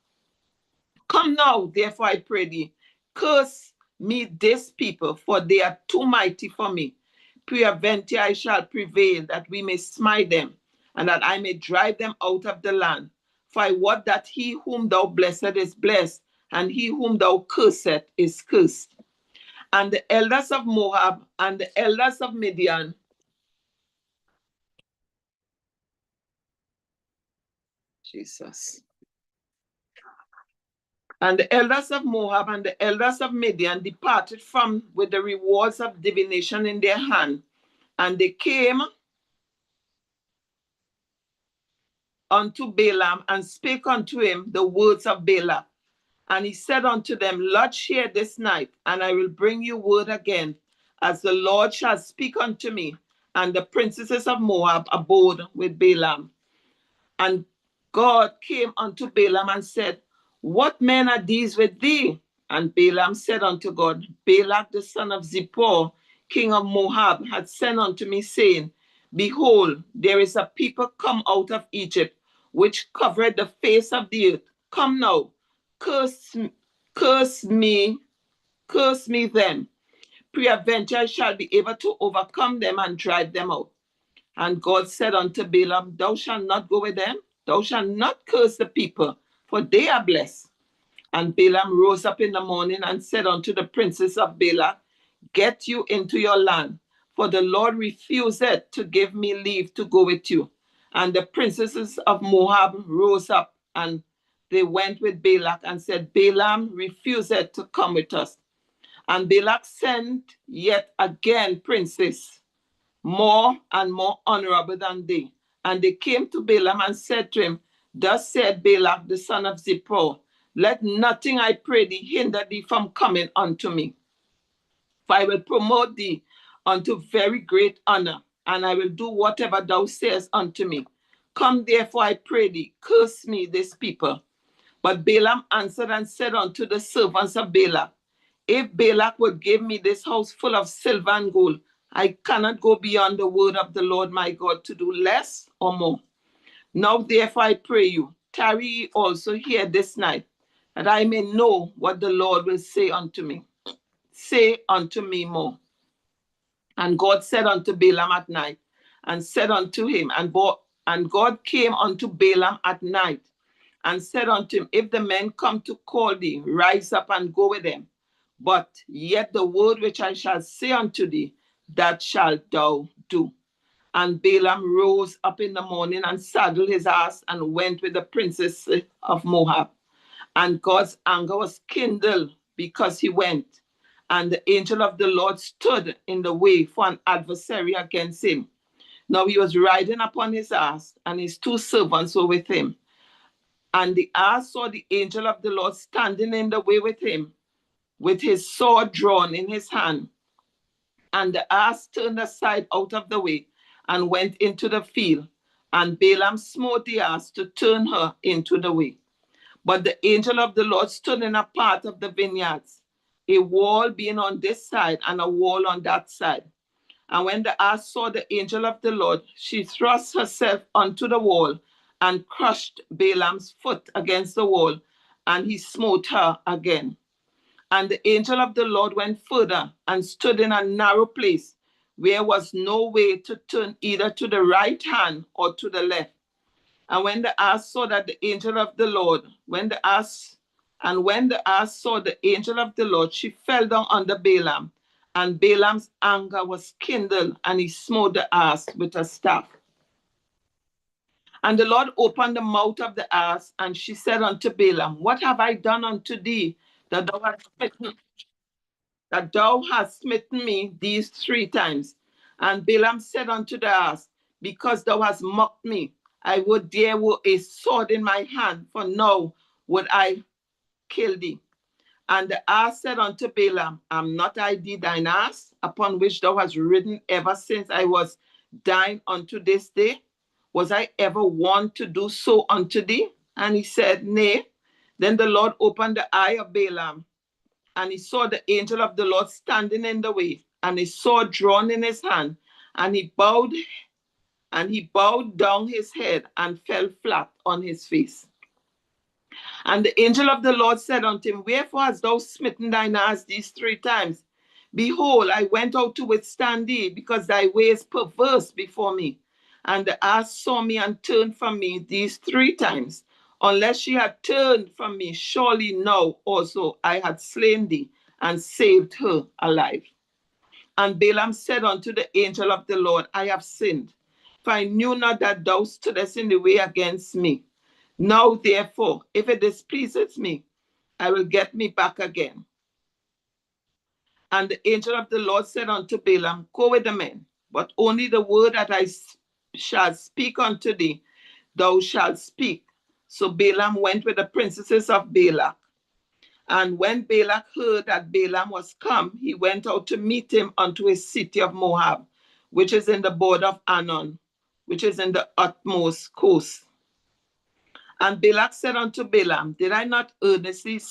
Speaker 4: Come now, therefore I pray thee, curse me this people, for they are too mighty for me. Peradventure I shall prevail, that we may smite them, and that I may drive them out of the land. For I wot that he whom thou blessed is blessed, and he whom thou cursed is cursed. And the elders of Moab and the elders of Midian And the elders of Moab and the elders of Midian departed from with the rewards of divination in their hand. And they came unto Balaam and spake unto him the words of Balak. And he said unto them, Lodge here this night, and I will bring you word again, as the Lord shall speak unto me. And the princesses of Moab abode with Balaam. And God came unto Balaam and said, What men are these with thee? And Balaam said unto God, Balak the son of Zippor, king of Moab, had sent unto me, saying, Behold, there is a people come out of Egypt, which covered the face of the earth. Come now, curse me then. Peradventure I shall be able to overcome them and drive them out. And God said unto Balaam, thou shalt not go with them, thou shalt not curse the people, for they are blessed. And Balaam rose up in the morning and said unto the princes of Balak, get you into your land, for the Lord refused to give me leave to go with you. And the princesses of Moab rose up, and they went with Balak and said, Balaam refused to come with us. And Balak sent yet again princes, more and more honorable than they. And they came to Balaam and said to him, thus said Balak the son of Zippor, let nothing, I pray thee, hinder thee from coming unto me. For I will promote thee unto very great honor, and I will do whatever thou sayest unto me. Come therefore, I pray thee, curse me this people. But Balaam answered and said unto the servants of Balak, if Balak would give me this house full of silver and gold, I cannot go beyond the word of the Lord my God to do less or more. Now therefore I pray you, tarry ye also here this night, that I may know what the Lord will say unto me. Say unto me more. And God said unto Balaam at night, and said unto him, and God came unto Balaam at night, and said unto him, if the men come to call thee, rise up and go with them. But yet the word which I shall say unto thee, that shalt thou do. And Balaam rose up in the morning and saddled his ass and went with the princess of Moab. And God's anger was kindled because he went. And the angel of the Lord stood in the way for an adversary against him. Now he was riding upon his ass, and his two servants were with him. And the ass saw the angel of the Lord standing in the way with him, with his sword drawn in his hand. And the ass turned aside out of the way and went into the field. And Balaam smote the ass to turn her into the way. But the angel of the Lord stood in a part of the vineyards, a wall being on this side and a wall on that side. And when the ass saw the angel of the Lord, she thrust herself onto the wall and crushed Balaam's foot against the wall, and he smote her again. And the angel of the Lord went further and stood in a narrow place where was no way to turn either to the right hand or to the left. And when the ass saw that the angel of the Lord, when the ass saw the angel of the Lord, she fell down under Balaam. And Balaam's anger was kindled, and he smote the ass with a staff. And the Lord opened the mouth of the ass, and she said unto Balaam, what have I done unto thee, that thou hast smitten me these 3 times? And Balaam said unto the ass, because thou hast mocked me, I would there were a sword in my hand, for now would I kill thee. And the ass said unto Balaam, am not I thine ass, upon which thou hast ridden ever since I was thine unto this day? Was I ever wont to do so unto thee? And he said, nay. Then the Lord opened the eye of Balaam, and he saw the angel of the Lord standing in the way, and his sword drawn in his hand, and he bowed down his head and fell flat on his face. And the angel of the Lord said unto him, wherefore hast thou smitten thine ass these 3 times? Behold, I went out to withstand thee, because thy way is perverse before me. And the ass saw me and turned from me these 3 times. Unless she had turned from me, surely now also I had slain thee and saved her alive. And Balaam said unto the angel of the Lord, I have sinned, for I knew not that thou stoodest in the way against me. Now therefore, if it displeases me, I will get me back again. And the angel of the Lord said unto Balaam, go with the men, but only the word that I shall speak unto thee, thou shalt speak. So Balaam went with the princesses of Balak. And when Balak heard that Balaam was come, he went out to meet him unto his city of Moab, which is in the border of Anon, which is in the utmost coast. And Balak said unto Balaam, did I not earnestly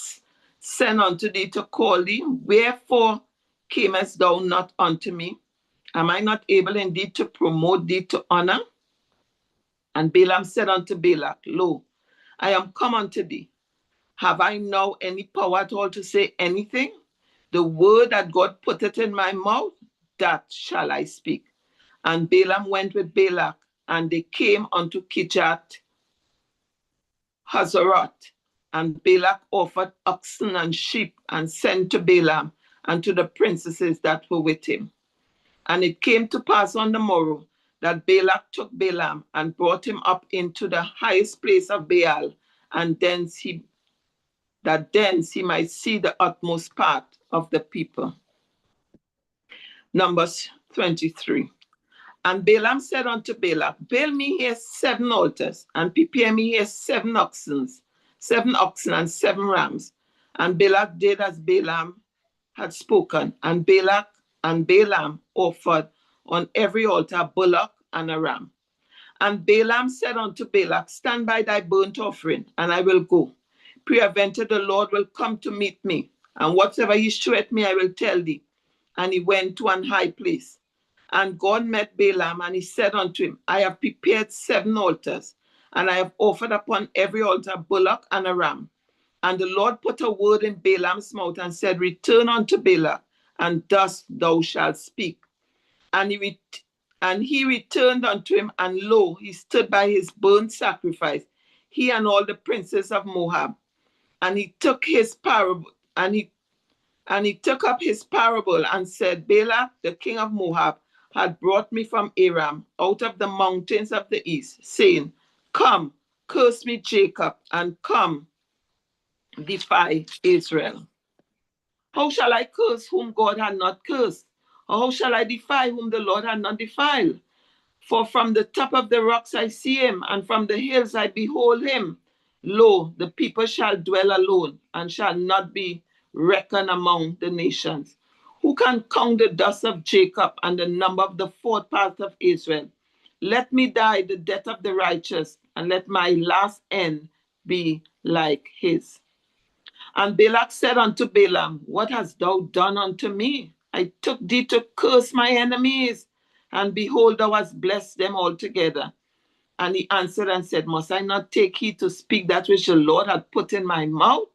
Speaker 4: send unto thee to call thee? Wherefore camest thou not unto me? Am I not able indeed to promote thee to honor? And Balaam said unto Balak, Lo, I am come unto thee. Have I now any power at all to say anything? The word that God putteth in my mouth, that shall I speak. And Balaam went with Balak, and they came unto Kijat Hazaroth. And Balak offered oxen and sheep, and sent to Balaam and to the princesses that were with him. And it came to pass on the morrow that Balak took Balaam and brought him up into the highest place of Baal, and thence he might see the utmost part of the people. Numbers 23. And Balaam said unto Balak, Build me here 7 altars, and prepare me here 7 oxen and 7 rams. And Balak did as Balaam had spoken, and Balaam offered on every altar a bullock and a ram. And Balaam said unto Balak, Stand by thy burnt offering, and I will go. Peradventure the Lord will come to meet me, and whatsoever he showeth me I will tell thee. And he went to an high place. And God met Balaam, and he said unto him, I have prepared 7 altars, and I have offered upon every altar a bullock and a ram. And the Lord put a word in Balaam's mouth and said, Return unto Balak, and thus thou shalt speak. And he returned unto him, and lo, he stood by his burnt sacrifice, he and all the princes of Moab. And he took his parable, and he took up his parable and said, Balak, the king of Moab, had brought me from Aram, out of the mountains of the east, saying, Come, curse me, Jacob, and come, defy Israel. How shall I curse whom God had not cursed? Or how shall I defy whom the Lord had not defiled? For from the top of the rocks I see him, and from the hills I behold him. Lo, the people shall dwell alone, and shall not be reckoned among the nations. Who can count the dust of Jacob and the number of the 4th part of Israel? Let me die the death of the righteous, and let my last end be like his. And Balak said unto Balaam, What hast thou done unto me? I took thee to curse my enemies, and behold, thou hast blessed them altogether. And he answered and said, Must I not take heed to speak that which the Lord hath put in my mouth?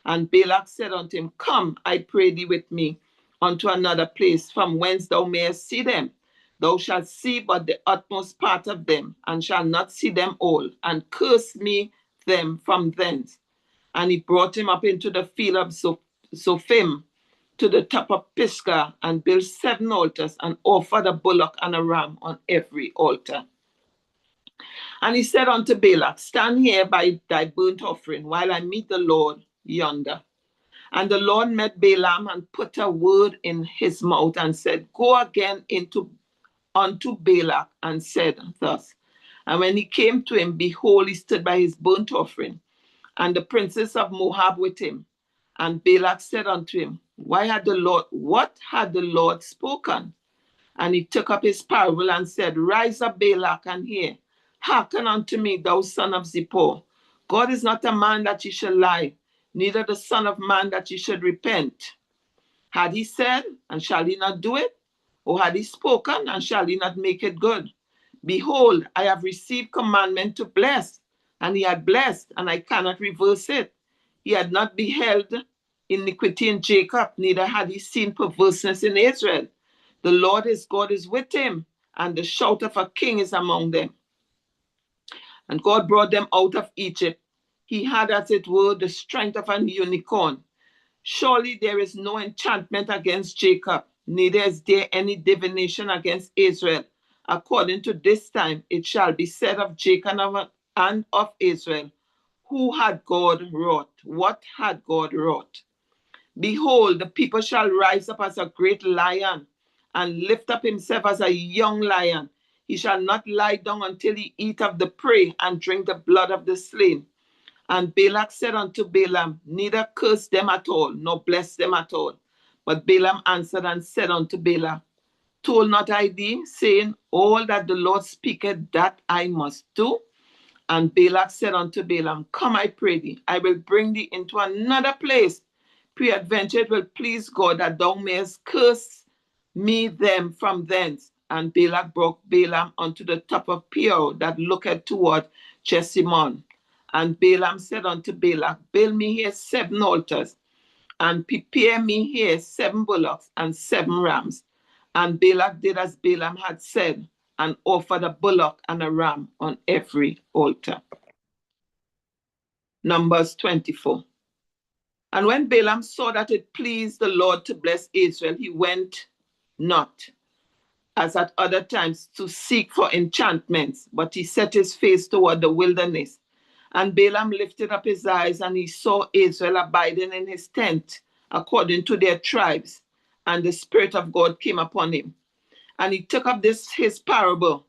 Speaker 4: And Balak said unto him, Come, I pray thee with me unto another place, from whence thou mayest see them. Thou shalt see but the utmost part of them, and shalt not see them all, and curse me them from thence. And he brought him up into the field of Zophim, to the top of Pisgah, and built 7 altars, and offered a bullock and a ram on every altar. And he said unto Balak, Stand here by thy burnt offering, while I meet the Lord yonder. And the Lord met Balaam, and put a word in his mouth, and said, Go again unto Balak, and said thus. And when he came to him, behold, he stood by his burnt offering, and the princes of Moab with him. And Balak said unto him, What had the Lord spoken? And he took up his parable and said, Rise up, Balak, and hear. Hearken unto me, thou son of Zippor. God is not a man that he should lie, neither the son of man that he should repent. Had he said, and shall he not do it? Or had he spoken, and shall he not make it good? Behold, I have received commandment to bless, and he had blessed, and I cannot reverse it. He had not beheld iniquity in Jacob, neither had he seen perverseness in Israel. The Lord his God is with him, and the shout of a king is among them. And God brought them out of Egypt. He had, as it were, the strength of an unicorn. Surely there is no enchantment against Jacob, neither is there any divination against Israel. According to this time, it shall be said of Jacob and of Israel, Who had God wrought? What had God wrought? Behold, the people shall rise up as a great lion, and lift up himself as a young lion. He shall not lie down until he eat of the prey, and drink the blood of the slain. And Balak said unto Balaam, Neither curse them at all, nor bless them at all. But Balaam answered and said unto Balak, Told not I thee, saying, All that the Lord speaketh, that I must do? And Balak said unto Balaam, Come, I pray thee, I will bring thee into another place. Peradventure it will please God that thou mayest curse me them from thence. and Balak brought Balaam unto the top of Peor that looketh toward Chesimon. And Balaam said unto Balak, build me here 7 altars, and prepare me here 7 bullocks and 7 rams. And Balak did as Balaam had said, and offered a bullock and a ram on every altar. Numbers 24. And when Balaam saw that it pleased the Lord to bless Israel, he went not, as at other times, to seek for enchantments, but he set his face toward the wilderness. And Balaam lifted up his eyes, and he saw Israel abiding in his tent, according to their tribes. And the Spirit of God came upon him. And he took up his parable,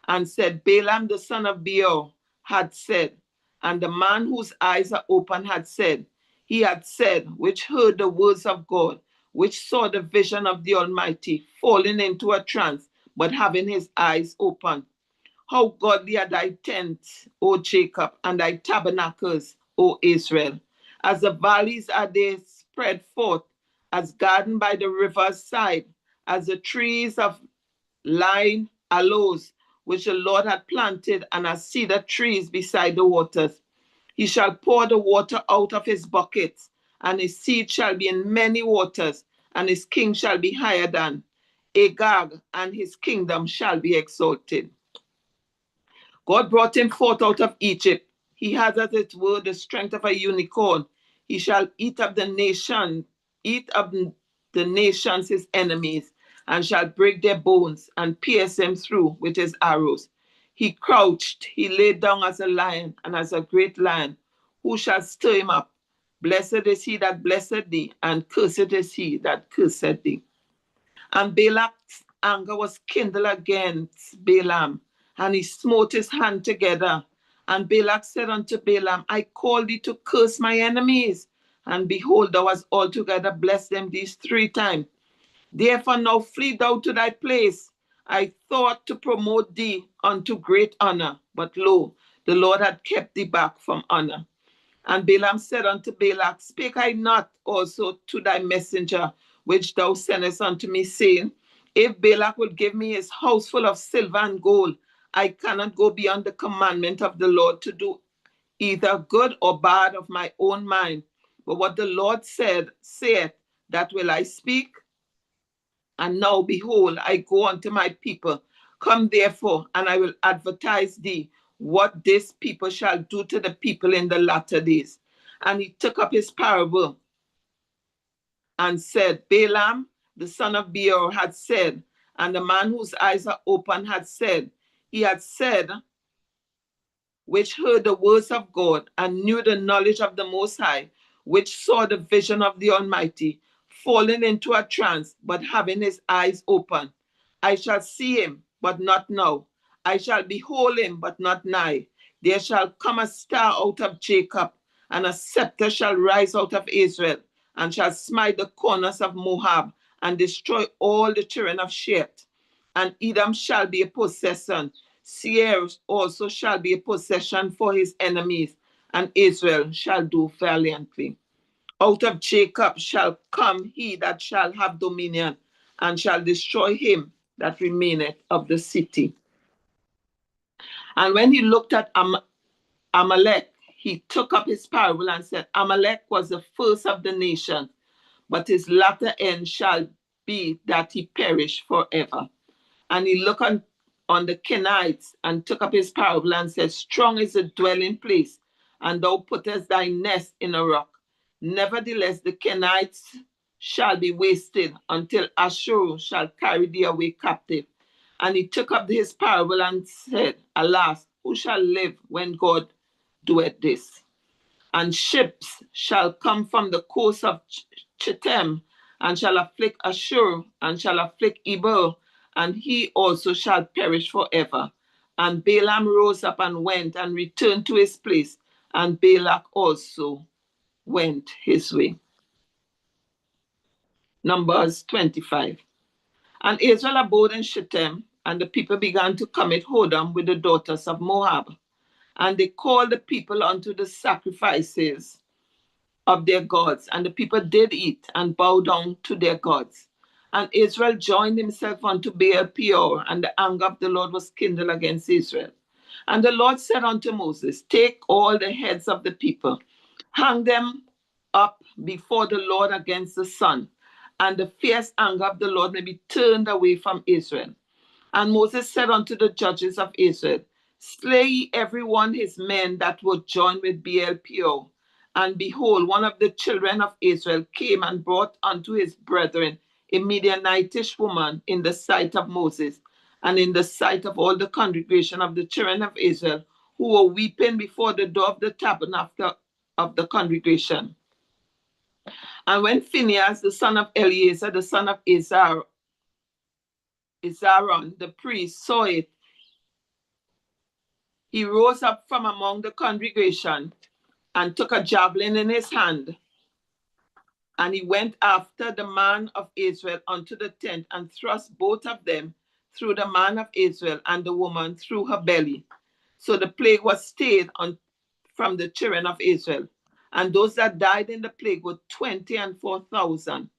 Speaker 4: and said, Balaam the son of Beor had said, and the man whose eyes are open had said, he had said, which heard the words of God, which saw the vision of the Almighty, falling into a trance, but having his eyes open. How godly are thy tents, O Jacob, and thy tabernacles, O Israel. As the valleys are they spread forth, as garden by the river's side, as the trees of line aloes, which the Lord had planted, and as cedar trees beside the waters. He shall pour the water out of his buckets, and his seed shall be in many waters, and his king shall be higher than Agag, and his kingdom shall be exalted. God brought him forth out of Egypt. He has as it were the strength of a unicorn. He shall eat up the nations his enemies, and shall break their bones and pierce them through with his arrows. He crouched, he lay down as a lion, and as a great lion. Who shall stir him up? Blessed is he that blessed thee, and cursed is he that cursed thee. And Balak's anger was kindled against Balaam, and he smote his hand together. And Balak said unto Balaam, I called thee to curse my enemies, and behold, thou hast altogether blessed them these 3 times. Therefore now flee thou to thy place. I thought to promote thee unto great honor, but lo, the Lord had kept thee back from honor. And Balaam said unto Balak, spake I not also to thy messenger, which thou sendest unto me, saying, if Balak would give me his house full of silver and gold, I cannot go beyond the commandment of the Lord to do either good or bad of my own mind. But what the Lord saith, that will I speak. And now, behold, I go unto my people. Come therefore, and I will advertise thee what this people shall do to the people in the latter days. And he took up his parable and said, Balaam, the son of Beor, had said, and the man whose eyes are open had said, he had said, which heard the words of God and knew the knowledge of the Most High, which saw the vision of the Almighty, falling into a trance, but having his eyes open. I shall see him, but not now. I shall behold him, but not nigh. There shall come a star out of Jacob, and a scepter shall rise out of Israel, and shall smite the corners of Moab, and destroy all the children of Sheth. And Edom shall be a possession. Seir also shall be a possession for his enemies, and Israel shall do valiantly. Out of Jacob shall come he that shall have dominion, and shall destroy him that remaineth of the city. And when he looked at Amalek, he took up his parable and said, Amalek was the first of the nations, but his latter end shall be that he perish forever. And he looked on the Kenites and took up his parable and said, strong is the dwelling place, and thou puttest thy nest in a rock. Nevertheless, the Kenites shall be wasted until Ashur shall carry thee away captive. And he took up his parable and said, alas, who shall live when God doeth this? And ships shall come from the coast of Chittim, and shall afflict Ashur, and shall afflict Eber, and he also shall perish forever. And Balaam rose up and went and returned to his place, and Balak also went his way. Numbers 25. And Israel abode in Shittim, and the people began to commit whoredom with the daughters of Moab. And they called the people unto the sacrifices of their gods, and the people did eat and bow down to their gods. And Israel joined himself unto Baal Peor, and the anger of the Lord was kindled against Israel. And the Lord said unto Moses, take all the heads of the people, hang them up before the Lord against the sun, and the fierce anger of the Lord may be turned away from Israel. And Moses said unto the judges of Israel, slay ye every one his men that would join with Baal Peor. And behold, one of the children of Israel came and brought unto his brethren a Midianitish woman in the sight of Moses, and in the sight of all the congregation of the children of Israel, who were weeping before the door of the tabernacle of the congregation. And when Phinehas, the son of Eleazar, the son of Azaron, the priest, saw it, he rose up from among the congregation and took a javelin in his hand. And he went after the man of Israel unto the tent and thrust both of them through the man of Israel and the woman through her belly. So the plague was stayed from the children of Israel. And those that died in the plague were 24,000.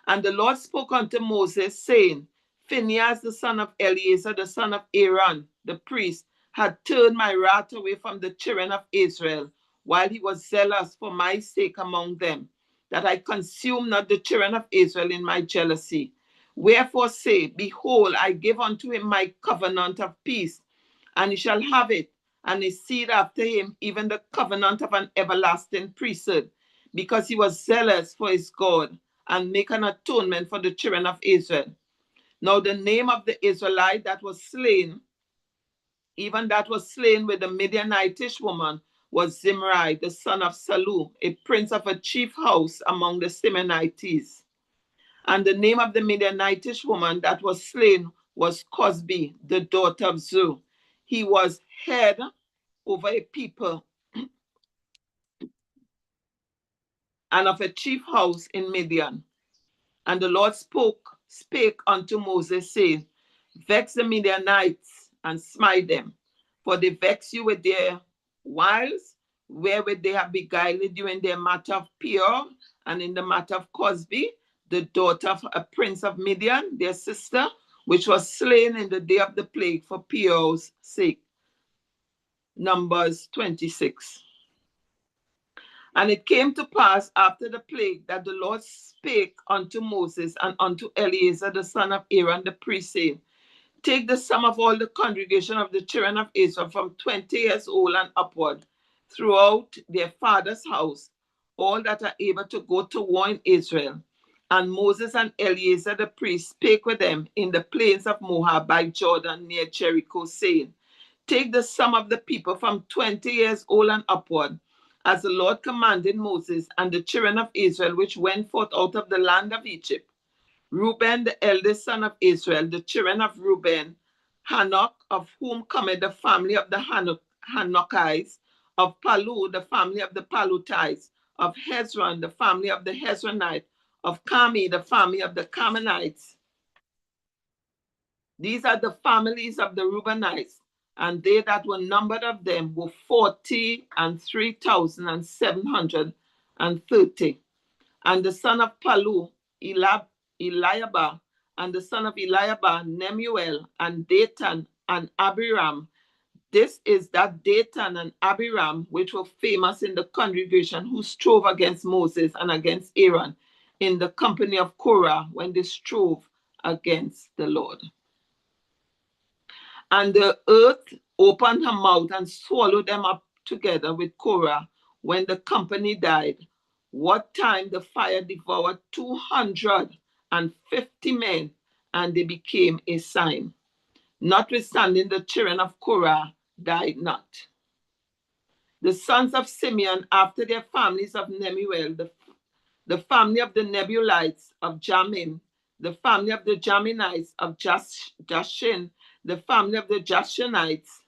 Speaker 4: And the Lord spoke unto Moses, saying, Phinehas, the son of Eleazar, the son of Aaron, the priest, had turned my wrath away from the children of Israel, while he was zealous for my sake among them, that I consume not the children of Israel in my jealousy. Wherefore say, behold, I give unto him my covenant of peace, and he shall have it, and his seed after him, even the covenant of an everlasting priesthood, because he was zealous for his God, and make an atonement for the children of Israel. Now the name of the Israelite that was slain, even that was slain with the Midianitish woman, was Zimri, the son of Salu, a prince of a chief house among the Simeonites. And the name of the Midianitish woman that was slain was Cosbi, the daughter of Zu. He was head over a people and of a chief house in Midian. And the Lord spake unto Moses, saying, vex the Midianites and smite them, for they vex you with their wiles, wherewith they have beguiled you in their matter of Peor, and in the matter of Cosbi, the daughter of a prince of Midian, their sister, which was slain in the day of the plague for Peor's sake. Numbers 26. And it came to pass after the plague that the Lord spake unto Moses and unto Eleazar the son of Aaron the priest, saying, take the sum of all the congregation of the children of Israel from 20 years old and upward, throughout their father's house, all that are able to go to war in Israel. And Moses and Eleazar the priest spake with them in the plains of Moab by Jordan near Jericho, saying, take the sum of the people from 20 years old and upward, as the Lord commanded Moses and the children of Israel, which went forth out of the land of Egypt. Reuben, the eldest son of Israel, the children of Reuben, Hanok, of whom cometh the family of the Hanokites, of Palu, the family of the Palutites, of Hezron, the family of the Hezronites, of Carmi, the family of the Carmenites. These are the families of the Reubenites, and they that were numbered of them were 43,730. And the son of Palu, Eliab, and the son of Eliab, Nemuel, and Datan, and Abiram. This is that Datan and Abiram, which were famous in the congregation, who strove against Moses and against Aaron in the company of Korah, when they strove against the Lord. And the earth opened her mouth and swallowed them up together with Korah when the company died. What time the fire devoured 250 men, and they became a sign. Notwithstanding, the children of Korah died not. The sons of Simeon, after their families of Nemuel, the family of the Nebulites of Jamin, the family of the Jaminites of Jashin, the family of the Jashanites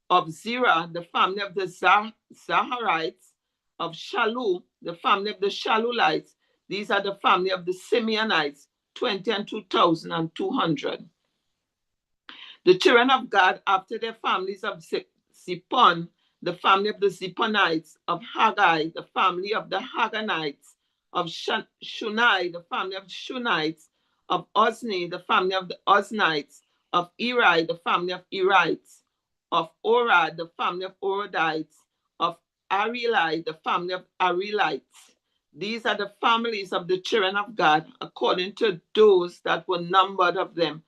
Speaker 4: of Zerah, the family of the Zaharites of Shalu, the family of the Shalulites. These are the family of the Simeonites, 22,200. The children of Gad, after their families of Zippon, the family of the Zipponites, of Haggai, the family of the Hagganites, of Shunai, the family of Shunites, Of Ozni, the family of the Oznites. Of Eri, the family of Erites. Of Orad, the family of Oradites. Of Arieli, the family of Arielites. These are the families of the children of God, according to those that were numbered of them,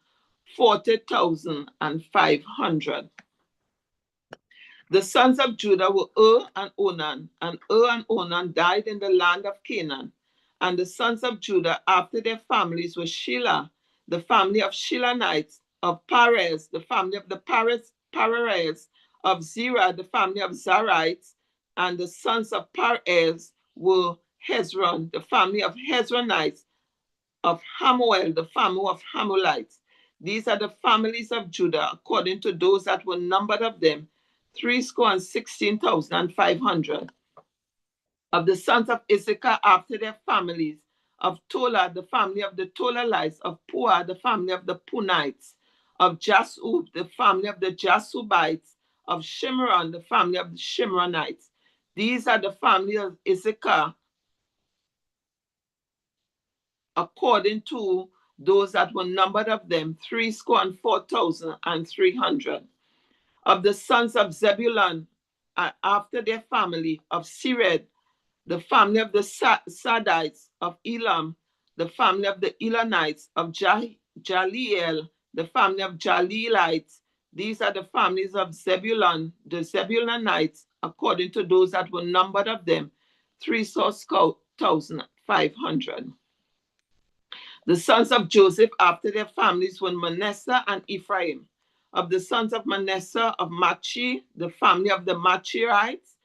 Speaker 4: 40,500. The sons of Judah were and Onan, and and Onan died in the land of Canaan. And the sons of Judah after their families were Shelah, the family of Shilanites, of Perez, the family of the Perez, of Zerah, the family of Zarites, and the sons of Perez were Hezron, the family of Hezronites, of Hamuel, the family of Hamulites. These are the families of Judah, according to those that were numbered of them, 16,500. Of the sons of Issachar after their families, of Tola, the family of the Tolalites, of Puah, the family of the Punites, of Jasub, the family of the Jasubites, of Shimron, the family of the Shimronites. These are the family of Issachar, according to those that were numbered of them, 304,300. Of the sons of Zebulun, after their family, of Sered, the family of the Sadites, of Elam, the family of the Elanites, of Jaliel, the family of Jalielites. These are the families of Zebulun, the Zebulunites, according to those that were numbered of them, 3,500. The sons of Joseph after their families were Manasseh and Ephraim. Of the sons of Manasseh, of Machi, the family of the Machirites,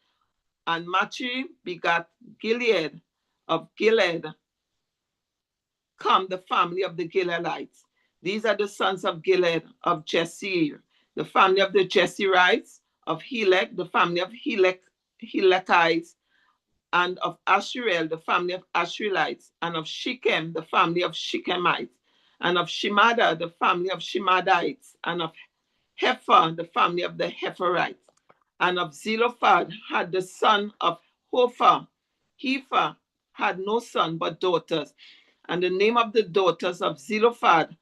Speaker 4: and Machi begat Gilead. Of Gilead come the family of the Gileadites. These are the sons of Gilead, of Jesse, the family of the Jesserites, of Helek, the family of Helekites, and of Asherel, the family of Asherelites, and of Shechem, the family of Shechemites, and of Shemada, the family of Shemadites, and of Hepher, the family of the Hepherites, and of Zelophehad had the son of Hopher. Hepher had no son but daughters, and the name of the daughters of Zelophehad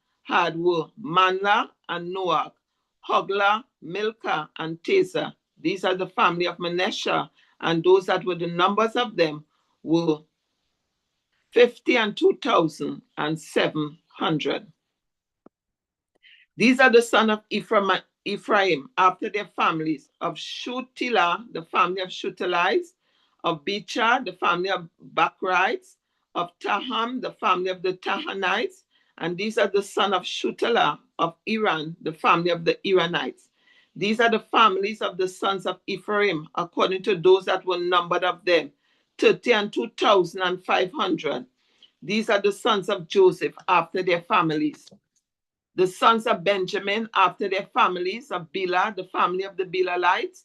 Speaker 4: were Manla and Noach, Hogla, Milcah, and Tesa. These are the family of Manasseh, and those that were the numbers of them were 52,700. These are the sons of Ephraim after their families, of Shutila, the family of Shutelites, of Bicha, the family of Bakrites, of Taham, the family of the Tahanites, and these are the sons of Shutela, of Iran, the family of the Iranites. These are the families of the sons of Ephraim, according to those that were numbered of them, 32,500. These are the sons of Joseph after their families. The sons of Benjamin after their families, of Bela, the family of the Belalites,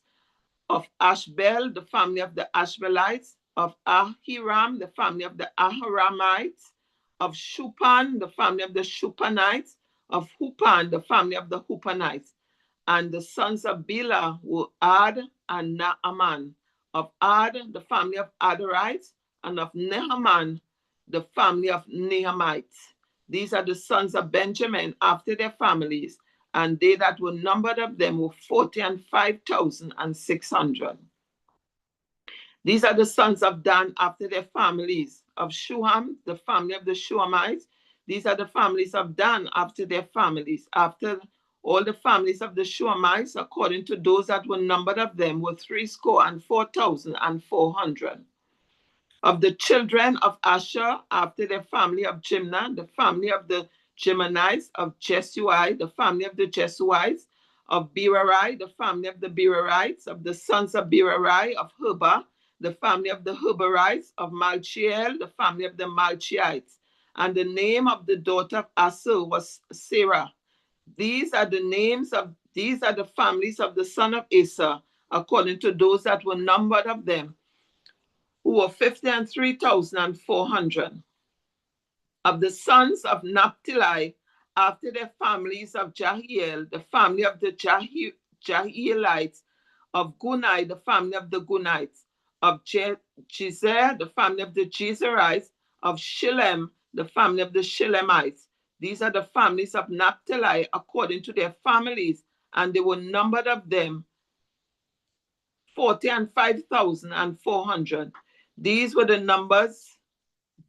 Speaker 4: of Ashbel, the family of the Ashbelites, of Ahiram, the family of the Ahiramites, of Shupan, the family of the Shupanites, of Hupan, the family of the Hupanites. And the sons of Bela were Ad and Naaman. Of Ad, the family of Adarites, and of Naaman, the family of Nahamites. These are the sons of Benjamin after their families, and they that were numbered of them were 45,600. These are the sons of Dan after their families, of Shuham, the family of the Shuhamites. These are the families of Dan after their families. After all the families of the Shuhamites, according to those that were numbered of them, were 304,400. Of the children of Asher, after their family of Jimnah, the family of the Jimanites, of Jesui, the family of the Jesuites, of Berari, the family of the Berarites, of the sons of Berari, of Huba, the family of the Hubarites, of Malchiel, the family of the Malchiites. And the name of the daughter of Asur was Sarah. These are the families of the son of Asa, according to those that were numbered of them, who were 53,400. Of the sons of Naphtali, after their families, of Jahiel, the family of the Jahielites, of Gunai, the family of the Gunites, of Jezer, the family of the Jezerites, of Shillem, the family of the Shillemites. These are the families of Naphtali according to their families, and they were numbered of them 45,400. These were the numbers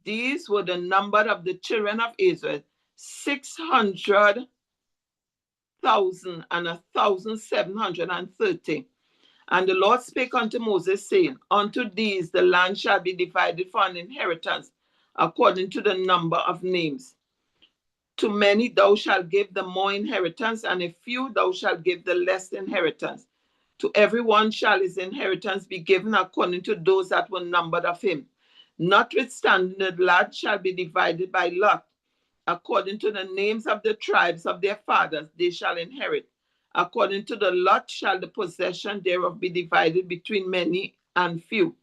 Speaker 4: of the children of Israel, 600,000 and 1,730. And the Lord spake unto Moses, saying, Unto these the land shall be divided for an inheritance, according to the number of names. To many thou shalt give the more inheritance, and a few thou shalt give the less inheritance. To every one shall his inheritance be given according to those that were numbered of him. Notwithstanding, the land shall be divided by lot. According to the names of the tribes of their fathers, they shall inherit. According to the lot shall the possession thereof be divided between many and few.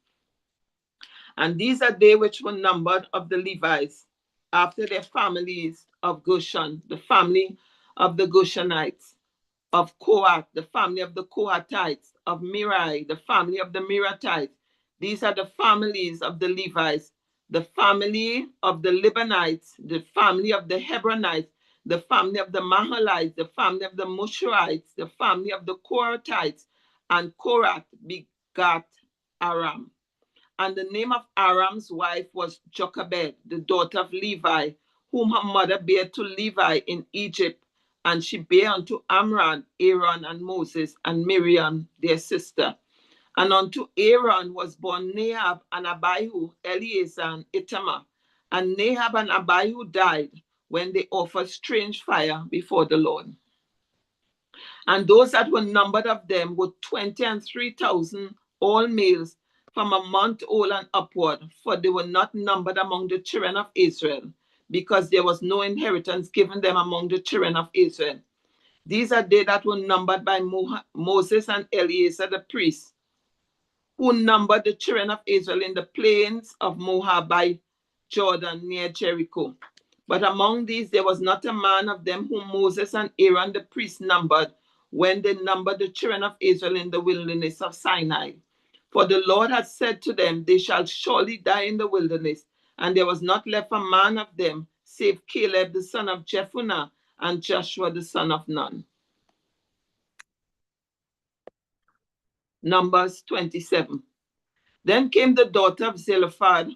Speaker 4: And these are they which were numbered of the Levites, after their families of Goshen, the family of the Goshenites, of Kohath, the family of the Kohathites, of Merari, the family of the Meratites. These are the families of the Levites, the family of the Libanites, the family of the Hebronites, the family of the Mahalites, the family of the Musharites, the family of the Korathites, and Korath begat Aram. And the name of Aram's wife was Jochebed, the daughter of Levi, whom her mother bare to Levi in Egypt. And she bare unto Amram, Aaron, and Moses, and Miriam, their sister. And unto Aaron was born Nahab and Abihu, Eleazar, and Ithamar. And Nahab and Abihu died when they offered strange fire before the Lord. And those that were numbered of them were 23,000, all males, from a month old and upward, for they were not numbered among the children of Israel, because there was no inheritance given them among the children of Israel. These are they that were numbered by Moses and Eleazar the priest, who numbered the children of Israel in the plains of Moab by Jordan near Jericho. But among these there was not a man of them whom Moses and Aaron the priest numbered, when they numbered the children of Israel in the wilderness of Sinai. For the Lord had said to them, They shall surely die in the wilderness. And there was not left a man of them, save Caleb the son of Jephunneh and Joshua the son of Nun. Numbers 27. Then came the daughter of Zelophehad,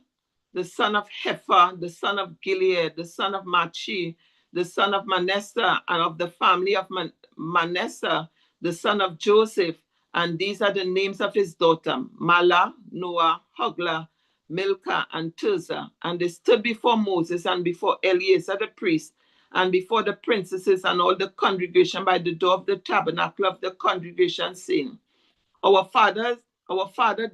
Speaker 4: the son of Hepher, the son of Gilead, the son of Machi, the son of Manasseh, and of the family of Manasseh, the son of Joseph. And these are the names of his daughter, Mahlah, Noah, Hoglah, Milcah, and Tirzah. And they stood before Moses and before Eleazar the priest, and before the princesses and all the congregation by the door of the tabernacle of the congregation, saying, Our father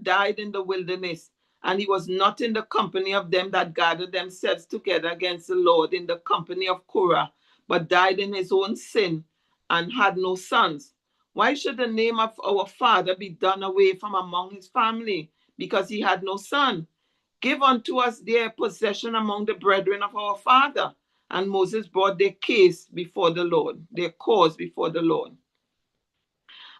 Speaker 4: died in the wilderness, and he was not in the company of them that gathered themselves together against the Lord in the company of Korah, but died in his own sin and had no sons. Why should the name of our father be done away from among his family, because he had no son? Give unto us their possession among the brethren of our father. And Moses brought their case before the Lord, their cause before the Lord.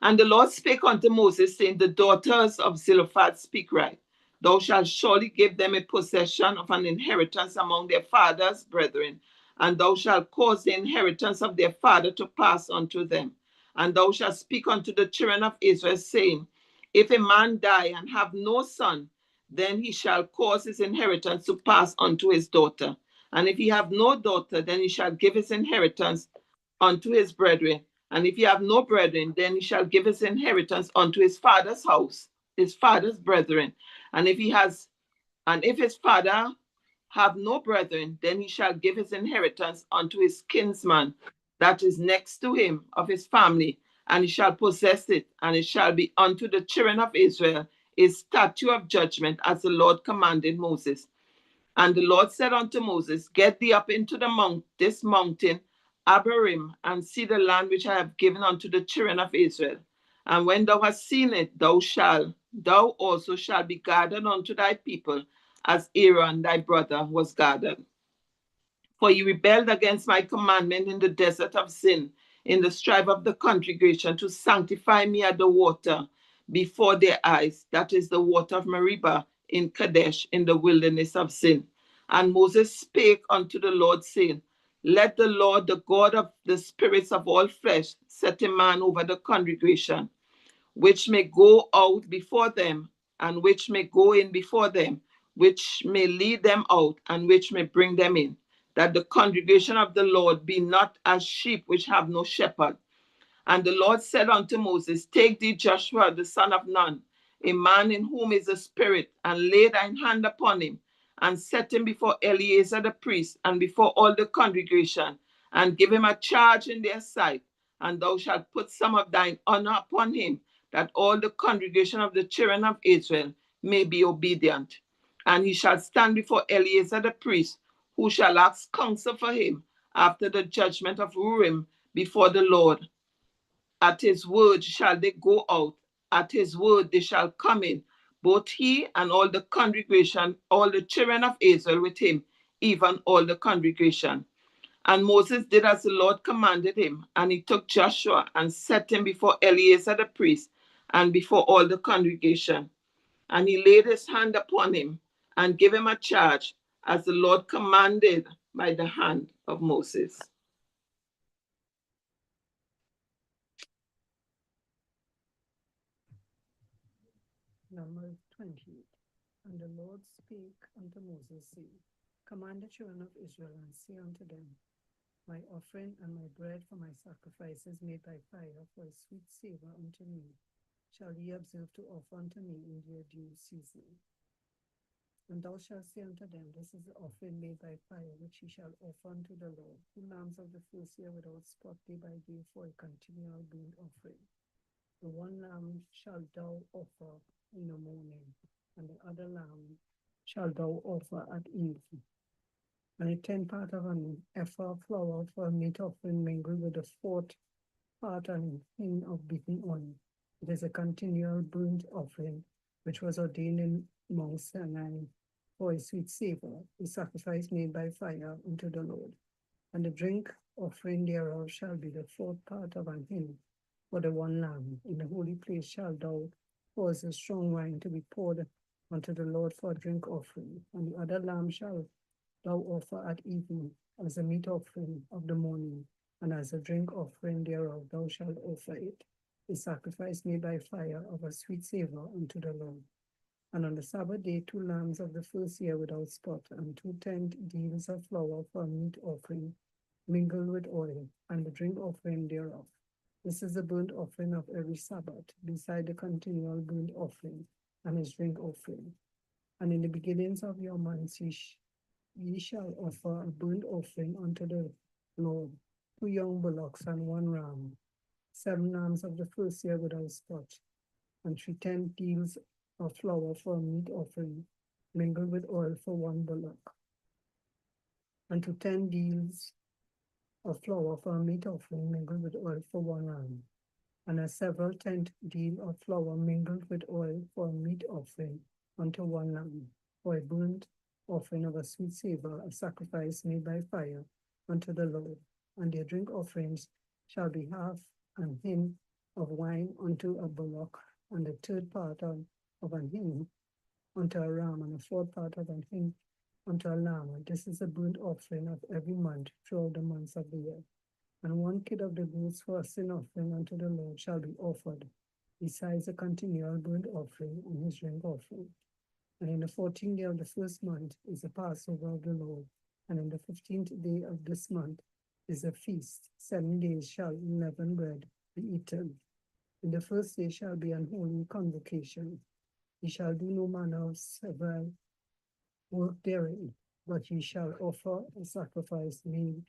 Speaker 4: And the Lord spake unto Moses, saying, The daughters of Zelophehad speak right. Thou shalt surely give them a possession of an inheritance among their father's brethren, and thou shalt cause the inheritance of their father to pass unto them. And thou shalt speak unto the children of Israel, saying, If a man die and have no son, then he shall cause his inheritance to pass unto his daughter. And if he have no daughter, then he shall give his inheritance unto his brethren. And if he have no brethren, then he shall give his inheritance unto his father's house, his father's brethren. And if his father have no brethren, then he shall give his inheritance unto his kinsman that is next to him of his family, and he shall possess it, and it shall be unto the children of Israel a statute of judgment, as the Lord commanded Moses. And the Lord said unto Moses, Get thee up into this mountain, Abarim, and see the land which I have given unto the children of Israel. And when thou hast seen it, thou also shalt be gathered unto thy people, as Aaron thy brother was gathered. For ye rebelled against my commandment in the desert of Zin, in the strife of the congregation, to sanctify me at the water before their eyes, that is the water of Meribah in Kadesh, in the wilderness of Zin. And Moses spake unto the Lord, saying, Let the Lord, the God of the spirits of all flesh, set a man over the congregation, which may go out before them, and which may go in before them, which may lead them out, and which may bring them in, that the congregation of the Lord be not as sheep which have no shepherd. And the Lord said unto Moses, Take thee Joshua the son of Nun, a man in whom is a spirit, and lay thine hand upon him, and set him before Eleazar the priest, and before all the congregation, and give him a charge in their sight. And thou shalt put some of thine honor upon him, that all the congregation of the children of Israel may be obedient. And he shall stand before Eleazar the priest, who shall ask counsel for him after the judgment of Urim before the Lord. At his word shall they go out, at his word they shall come in, both he and all the congregation, all the children of Israel with him, even all the congregation. And Moses did as the Lord commanded him, and he took Joshua and set him before Eleazar the priest and before all the congregation. And he laid his hand upon him and gave him a charge, as the Lord commanded by the hand of Moses.
Speaker 5: Numbers 28. And the Lord spake unto Moses, saying, Command the children of Israel, and say unto them, My offering and my bread for my sacrifices made by fire for a sweet savour unto me, shall ye observe to offer unto me in their due season. And thou shalt say unto them, This is the offering made by fire, which ye shall offer unto the Lord. 2 lambs of the first year without spot day by day for a continual burnt offering. The one lamb shalt thou offer in the morning, and the other lamb shalt thou offer at evening. And a 10th part of an ephah of flour for a meat offering mingled with the 4th part and hin of beaten oil. It is a continual burnt offering, which was ordained in Mount Sinai for a sweet savour, a sacrifice made by fire unto the Lord. And the drink offering thereof shall be the 4th part of an hin for the one lamb. In the holy place shalt thou cause the strong wine to be poured unto the Lord for a drink offering. And the other lamb shalt thou offer at evening as a meat offering of the morning, and as a drink offering thereof thou shalt offer it, a sacrifice made by fire of a sweet savour unto the Lord. And on the Sabbath day 2 lambs of the first year without spot, and 2 tenth deals of flour for a meat offering mingled with oil, and the drink offering thereof. This is the burnt offering of every Sabbath, beside the continual burnt offering and his drink offering. And in the beginnings of your months ye shall offer a burnt offering unto the Lord, 2 young bullocks and 1 ram, 7 lambs of the first year without spot, and 3 tenth deals of flour for a meat offering, mingled with oil for 1 bullock, and 2 10 deals of flour for a meat offering, mingled with oil for 1 ram, and a several tenth deal of flour mingled with oil for a meat offering unto 1 lamb, for a burnt offering of a sweet savour, a sacrifice made by fire unto the Lord. And their drink offerings shall be half an hin of wine unto a bullock, and the 3rd part of an hin unto a ram, and a 4th part of an hin unto a lamb. And this is a burnt offering of every month throughout the months of the year. And 1 kid of the goats for a sin offering unto the Lord shall be offered, besides a continual burnt offering and his drink offering. And in the 14th day of the first month is the Passover of the Lord, and in the 15th day of this month is a feast. 7 days shall unleavened bread be eaten. In the first day shall be an holy convocation. Ye shall do no manner of servile work therein, but ye shall offer a sacrifice made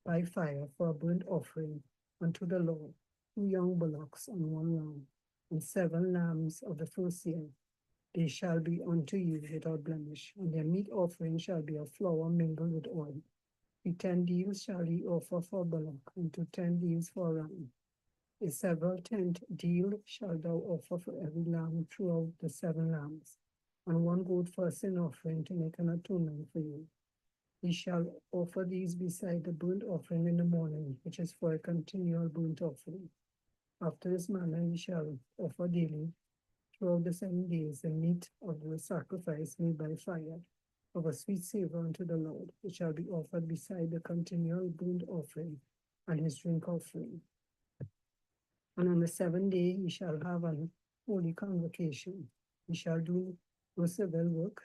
Speaker 5: by fire for a burnt offering unto the Lord, 2 young bullocks and 1 lamb, and 7 lambs of the first year. They shall be unto you without blemish, and their meat offering shall be of flour mingled with oil. 10 deals shall ye offer for a bullock, and 2 10 deals for a ram. A several tenth deal shall thou offer for every lamb throughout the 7 lambs, and 1 goat for a sin offering to make an atonement for you. Ye shall offer these beside the burnt offering in the morning, which is for a continual burnt offering. After this manner ye shall offer daily throughout the 7 days the meat of the sacrifice made by fire of a sweet savor unto the Lord. It shall be offered beside the continual burnt offering and his drink offering. And on the 7th day ye shall have an holy convocation. Ye shall do no civil work.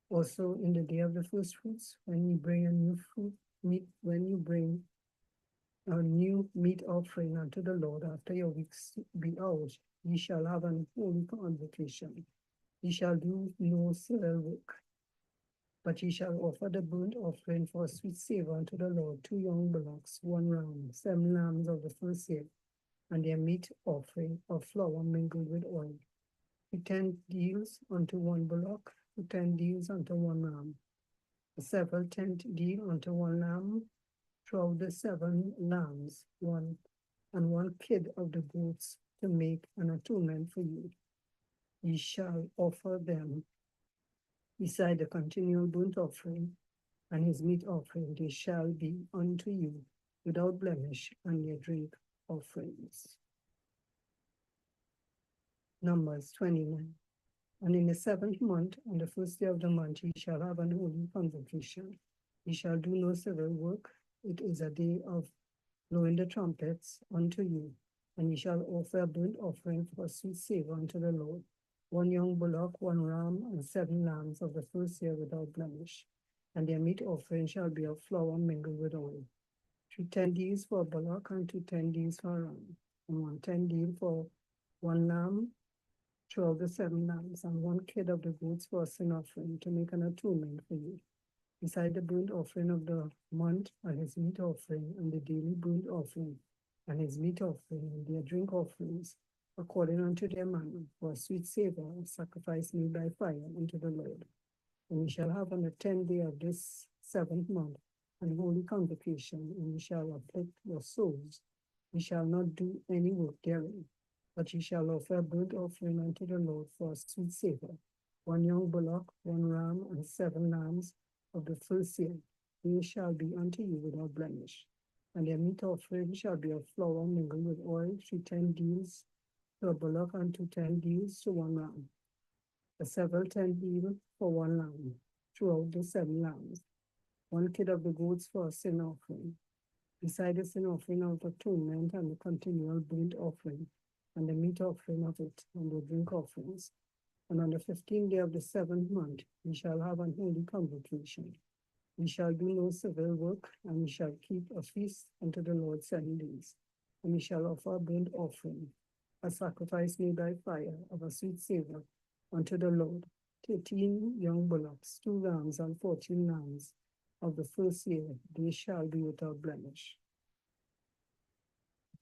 Speaker 5: Also in the day of the first fruits, when you bring a new fruit meat, when you bring a new meat offering unto the Lord after your weeks be out, ye shall have an holy convocation. Ye shall do no civil work, but ye shall offer the burnt offering for a sweet savor unto the Lord, 2 young bullocks, 1 ram, 7 lambs of the first year, and their meat offering of flour mingled with oil. 10 deals unto 1 bullock, 10 deals unto 1 ram, a several 10th deal unto 1 lamb, throughout the 7 lambs, 1 and 1 kid of the goats, to make an atonement for you. Ye shall offer them beside the continual burnt offering and his meat offering. They shall be unto you without blemish, and their drink offerings. Numbers 29. And in the 7th month, on the 1st day of the month, ye shall have an holy convocation. Ye shall do no civil work. It is a day of blowing the trumpets unto you, and ye shall offer a burnt offering for a sweet savor unto the Lord. 1 young bullock, 1 ram, and 7 lambs of the first year without blemish. And their meat offering shall be of flour mingled with oil. 3 10 deals for a bullock, and 2 10 deals for a ram, and 1 10 deal for 1 lamb, 2 of the 7 lambs, and 1 kid of the goats for a sin offering, to make an atonement for you. Beside the burnt offering of the month, and his meat offering, and the daily burnt offering, and his meat offering, and their drink offerings, according unto their manner, for a sweet savor, a sacrifice made by fire unto the Lord. And ye shall have on the 10th day of this 7th month an holy convocation, and ye shall afflict your souls. Ye shall not do any work therein, but ye shall offer a burnt offering unto the Lord for a sweet savor, 1 young bullock, 1 ram, and 7 lambs of the first year. They shall be unto you without blemish. And their meat offering shall be of flour mingled with oil, 3 10 deals to a bullock, and 2 10 deals to 1 ram, a several 10 deal for 1 lamb, throughout the 7 lambs, 1 kid of the goats for a sin offering, beside the sin offering of atonement and the continual burnt offering, and the meat offering of it, and the drink offerings. And on the 15th day of the 7th month, ye shall have an holy convocation. Ye shall do no civil work, and ye shall keep a feast unto the Lord 7 days. And ye shall offer a burnt offering, a sacrifice made by fire of a sweet savor unto the Lord, 13 young bullocks, 2 rams, and 14 lambs of the first year. They shall be without blemish.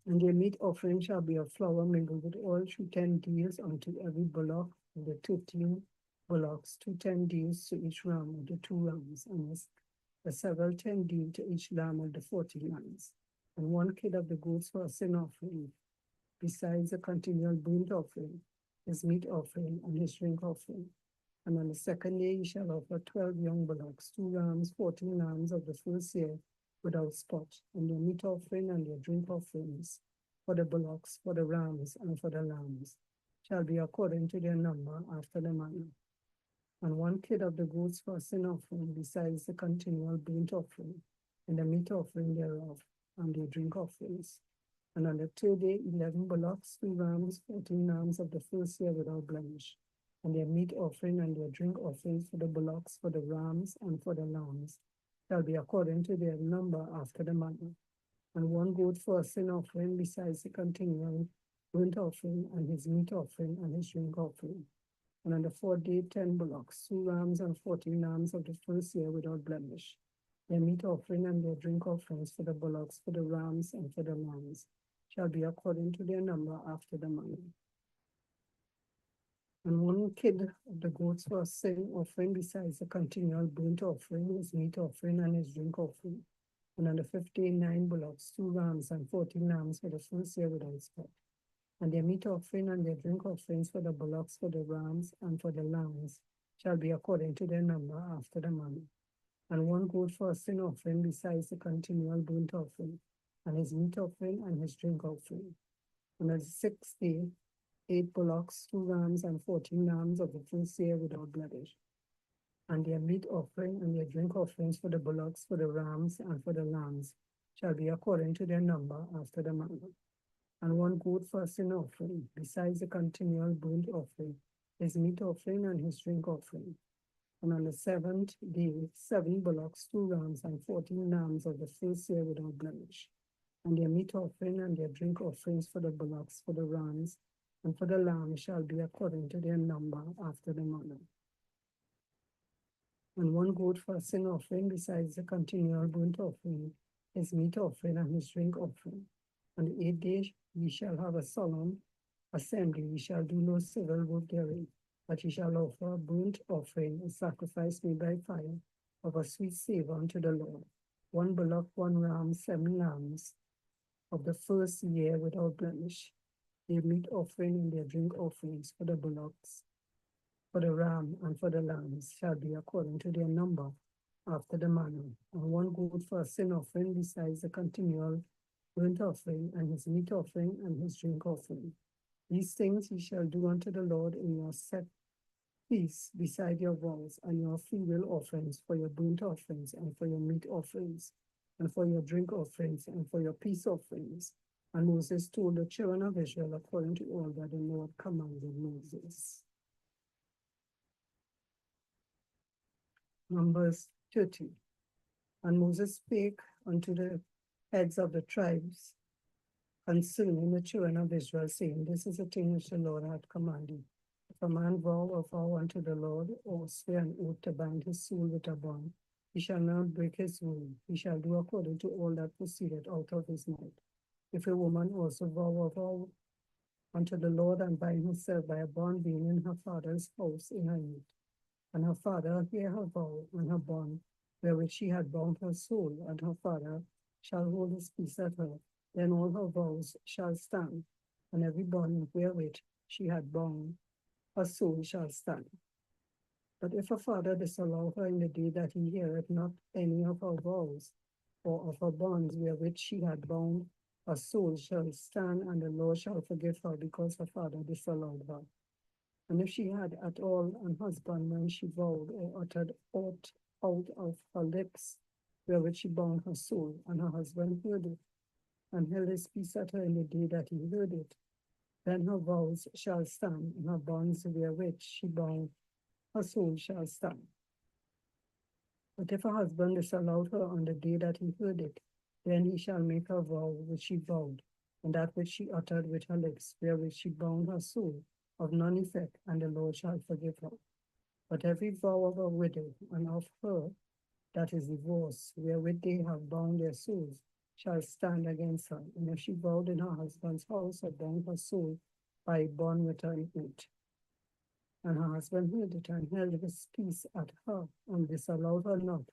Speaker 5: And their meat offering shall be of flour mingled with oil, 3 10 deals unto every bullock of the 15 bullocks, 2 10 deals to each ram of the 2 rams, and a several 10 deal to each lamb of the 40 lambs, and 1 kid of the goats for a sin offering, besides a continual burnt offering, his meat offering, and his drink offering. And on the 2nd day ye shall offer 12 young bullocks, 2 rams, 14 lambs of the first year, without spot, and their meat offering and their drink offerings for the bullocks, for the rams, and for the lambs shall be according to their number after the manner. And 1 kid of the goats for a sin offering, besides the continual burnt offering, and the meat offering thereof, and their drink offerings. And on the 3rd day 11 bullocks, 2 rams, 14 lambs of the first year without blemish, and their meat offering and their drink offerings for the bullocks, for the rams, and for the lambs shall be according to their number after the manner. And 1 goat for a sin offering, besides the continual burnt offering, and his meat offering, and his drink offering. And on the 4th day 10 bullocks, 2 rams, and 14 lambs of the first year without blemish, their meat offering and their drink offerings for the bullocks, for the rams, and for the lambs shall be according to their number after the manner. And 1 kid of the goats for a sin offering, besides the continual burnt offering, his meat offering, and his drink offering. And on the 5th day 9 bullocks, 2 rams, and 14 lambs for the first year without spot. And their meat offering and their drink offerings for the bullocks, for the rams, and for the lambs shall be according to their number after the manner. And 1 goat for a sin offering, besides the continual burnt offering, and his meat offering, and his drink offering. And on the 6th day 8 bullocks, 2 rams, and 14 lambs of the first year without blemish. And their meat offering and their drink offerings for the bullocks, for the rams, and for the lambs shall be according to their number after the manner. And one goat for a sin offering, besides the continual burnt offering, his meat offering and his drink offering. And on the 7th day, 7 bullocks, 2 rams, and 14 lambs of the first year without blemish. And their meat offering and their drink offerings for the bullocks, for the rams, and for the lambs shall be according to their number after the manner. And one goat for a sin offering, besides the continual burnt offering, his meat offering and his drink offering. On the 8th day ye shall have a solemn assembly, ye shall do no civil work therein, but ye shall offer a burnt offering, a sacrifice made by fire, of a sweet savour unto the Lord. 1 bullock, 1 ram, 7 lambs of the first year without blemish. Their meat offering and their drink offerings for the bullocks, for the ram, and for the lambs shall be according to their number after the manner. And 1 goat for a sin offering, besides the continual burnt offering, and his meat offering, and his drink offering. These things ye shall do unto the Lord in your set feasts beside your vows, and your freewill offerings, for your burnt offerings, and for your meat offerings, and for your drink offerings, and for your peace offerings. And Moses told the children of Israel according to all that the Lord commanded Moses. Numbers 30. And Moses spake unto the heads of the tribes concerning the children of Israel, saying, This is a thing which the Lord hath commanded. If a man vow a vow unto the Lord, or swear an oath to bind his soul with a bond, he shall not break his word. He shall do according to all that proceedeth out of his mouth. If a woman also vow a vow unto the Lord, and bind herself by a bond, being in her father's house in her youth, and her father hear her vow and her bond, wherewith she had bound her soul, and her father shall hold his peace at her, then all her vows shall stand, and every bond wherewith she had bound her soul shall stand. But if her father disallow her in the day that he heareth not any of her vows, or of her bonds wherewith she had bound, her soul shall stand, and the Lord shall forgive her, because her father disallowed her. And if she had at all an husband when she vowed or uttered aught out of her lips, wherewith she bound her soul, and her husband heard it, and held his peace at her in the day that he heard it, then her vows shall stand, and her bonds wherewith she bound her soul shall stand. But if her husband disallowed her on the day that he heard it, then he shall make her vow which she vowed, and that which she uttered with her lips, wherewith she bound her soul, of none effect, and the Lord shall forgive her. But every vow of a widow and of her that is divorced, wherewith they have bound their souls, shall stand against her. And if she vowed in her husband's house, or bound her soul by a bond with her oath, and her husband heard it, and held his peace at her, and disallowed her not,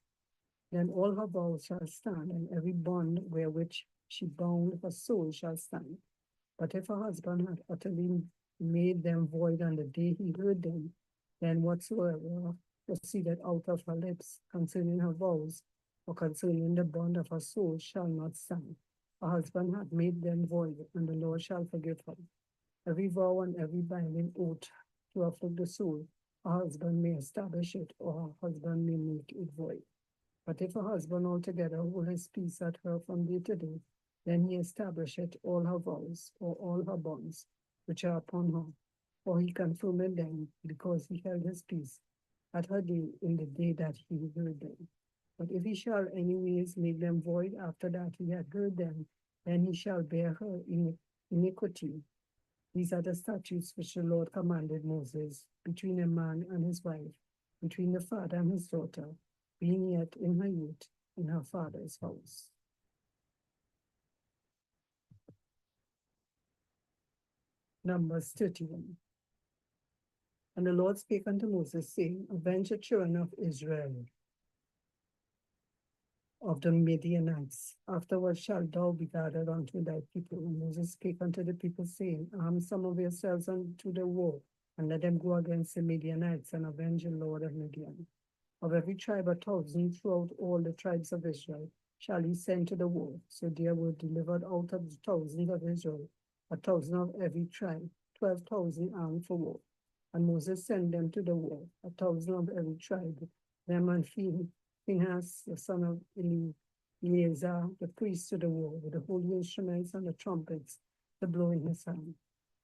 Speaker 5: then all her vows shall stand, and every bond wherewith she bound her soul shall stand. But if her husband had utterly made them void on the day he heard them, then whatsoever proceeded out of her lips concerning her vows, or concerning the bond of her soul, shall not stand. Her husband hath made them void, and the Lord shall forgive her. Every vow and every binding oath to afflict the soul, her husband may establish it, or her husband may make it void. But if her husband altogether hold his peace at her from day to day, then he establisheth all her vows, or all her bonds, which are upon her, for he confirmed them, because he held his peace at her day in the day that he heard them. But if he shall anyways make them void after that he had heard them, then he shall bear her iniquity. These are the statutes which the Lord commanded Moses, between a man and his wife, between the father and his daughter, being yet in her youth, in her father's house. Numbers 31. And the Lord spake unto Moses, saying, Avenge the children of Israel of the Midianites. Afterward shalt thou be gathered unto thy people. And Moses spake unto the people, saying, Arm some of yourselves unto the war, and let them go against the Midianites, and avenge the Lord of Midian. Of every tribe 1,000 throughout all the tribes of Israel shall he send to the war. So there were delivered out of the 1,000 of Israel, 1,000 of every tribe, 12,000 armed for war. And Moses sent them to the war, 1,000 of every tribe, them and Phinehas, the son of Eleazar, the priest, to the war with the holy instruments and the trumpets to blow in his hand.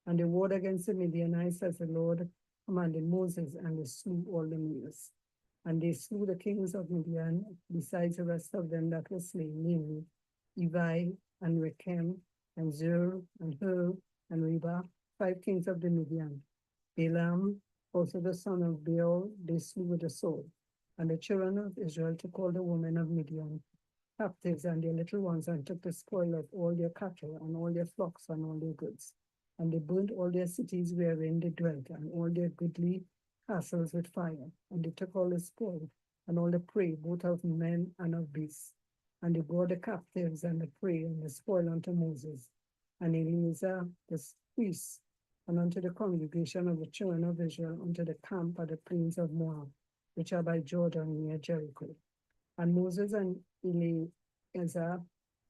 Speaker 5: And they warred against the Midianites as the Lord commanded Moses, and they slew all the males. And they slew the kings of Midian, besides the rest of them that were slain, namely Evi and Rechem and Zur and Hur and Reba, 5 kings of the Midian. Balaam, also the son of Beor, they slew with the sword. And the children of Israel took all the women of Midian captives and their little ones, and took the spoil of all their cattle and all their flocks and all their goods. And they burnt all their cities wherein they dwelt, and all their goodly castles with fire. And they took all the spoil and all the prey, both of men and of beasts. And they brought the captives and the prey and the spoil unto Moses and Eleazar the priest, and unto the congregation of the children of Israel, unto the camp at the plains of Moab, which are by Jordan near Jericho. And Moses and Eleazar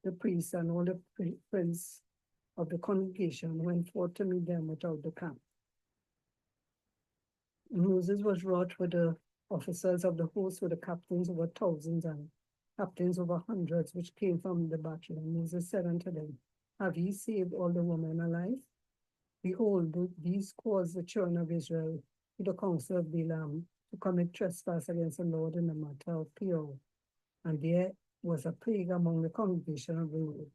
Speaker 5: the priest and all the prince of the congregation went forth to meet them without the camp. And Moses was wroth with the officers of the host, with the captains over thousands and captains over hundreds, which came from the battle. And Moses said unto them, Have ye saved all the women alive? Behold, these caused the children of Israel to the counsel of Balaam to commit trespass against the Lord in the matter of Peor. And there was a plague among the congregation of the Lord.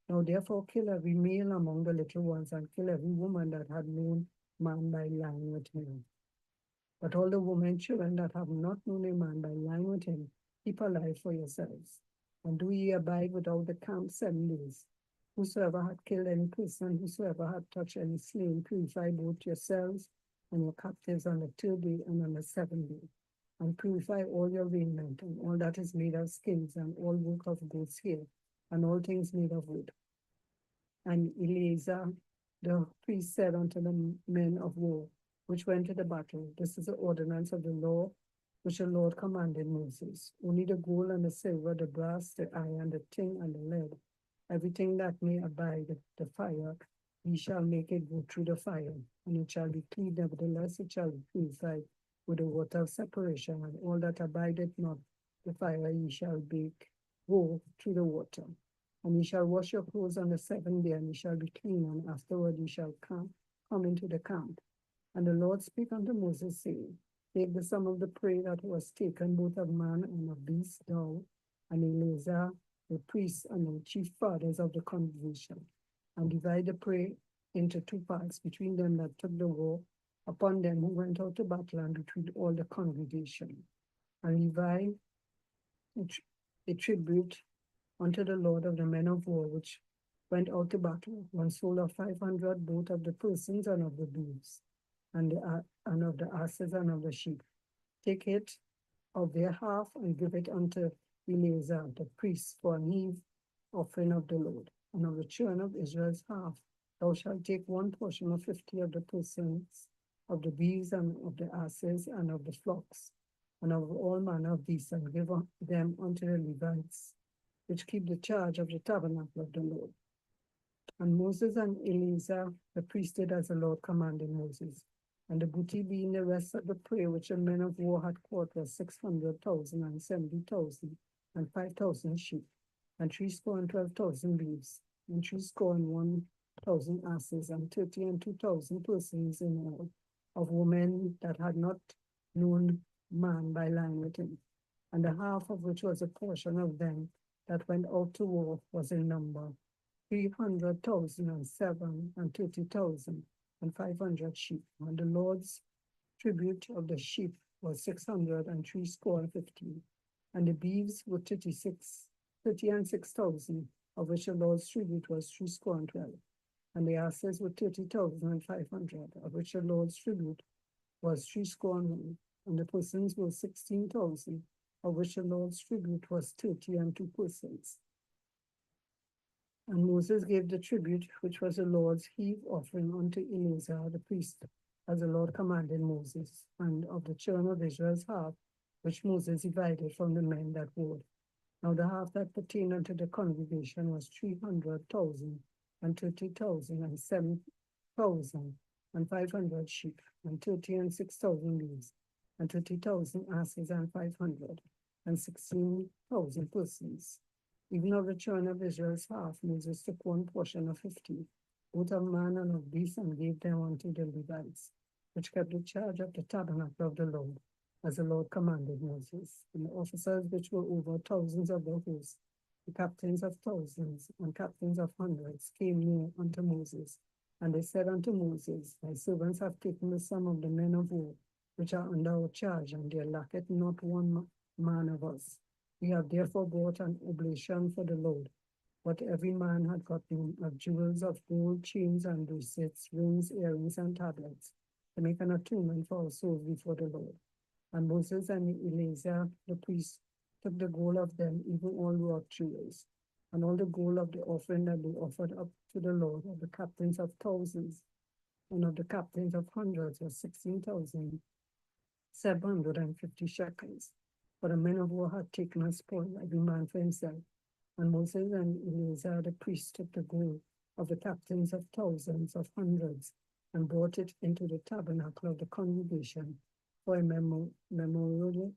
Speaker 5: Now therefore kill every male among the little ones, and kill every woman that had known man by lying with him. But all the women, children that have not known a man by lying with him, keep alive for yourselves. And do ye abide without the camp 7 days. Whosoever had killed any person, whosoever had touched any slain, purify both yourselves and your captives on the 3rd day and on the 7th day. And purify all your raiment, and all that is made of skins, and all work of goat's hair, and all things made of wood. And Eleazar the priest said unto the men of war, which went to the battle, This is the ordinance of the law which the Lord commanded Moses. Only the gold and the silver, the brass, the iron, the tin, and the lead, everything that may abide the fire, ye shall make it go through the fire, and it shall be clean, nevertheless it shall be purified with the water of separation, and all that abideth not the fire ye shall bake go through the water. And ye shall wash your clothes on the 7th day, and ye shall be clean, and afterward ye shall come into the camp. And the Lord spake unto Moses, saying, Take the sum of the prey that was taken, both of man and of beast, thou, and Eleazar the priest, and the chief fathers of the congregation, and divide the prey into 2 parts between them that took the war upon them who went out to battle, and between all the congregation. And Levi a tribute unto the Lord of the men of war, which went out to battle, 1 soul of 500, both of the persons and of the beasts, and of the asses and of the sheep. Take it of their half, and give it unto Eleazar the priest for an heave offering of the Lord. And of the children of Israel's half, thou shalt take 1 portion of 50 of the persons, of the beeves, and of the asses, and of the flocks, and of all manner of beasts, and give them unto the Levites, which keep the charge of the tabernacle of the Lord. And Moses and Eleazar the priest did as the Lord commanded Moses. And the booty being the rest of the prey which the men of war had caught was 600,000 and 70,000 and 5,000 sheep, and 312,000 beeves, and 301,000 asses, and 32,000 persons in all, of women that had not known man by lying with him. And the half of which was a portion of them that went out to war was in number 300,000 and 30,000 and 500 sheep. And the Lord's tribute of the sheep was 650, and the beeves were 36,000, of which the Lord's tribute was 312, and the asses were 30,500, of which the Lord's tribute was 301, and the persons were 16,000, of which the Lord's tribute was 32 persons. And Moses gave the tribute, which was the Lord's heave offering, unto Eleazar the priest, as the Lord commanded Moses, and of the children of Israel's half, which Moses divided from the men that warred. Now the half that pertained unto the congregation was 300,000 and 30,000 and 7,000 and 500 sheep, and 36,000 beeves, and 30,000 asses and 500, and 16,000 persons. Even of the children of Israel's half, Moses took one portion of 50, both of man and of beast, and gave them unto the Levites, which kept the charge of the tabernacle of the Lord, as the Lord commanded Moses. And the officers which were over thousands of the host, the captains of thousands and captains of hundreds, came near unto Moses. And they said unto Moses, Thy servants have taken the sum of the men of war, which are under our charge, and there lacketh not one man of us. We have therefore brought an oblation for the Lord. What every man had gotten of jewels, of gold, chains, and bracelets, rings, earrings, and tablets, to make an atonement for our souls before the Lord. And Moses and Eleazar the priest took the gold of them, even all wrought jewels, and all the gold of the offering that they offered up to the Lord, of the captains of thousands, and of the captains of hundreds, was 16,750 shekels. For the men of war had taken a spoil, every man for himself. And Moses and Eleazar the priest took the gold of the captains of thousands, of hundreds, and brought it into the tabernacle of the congregation for a memorial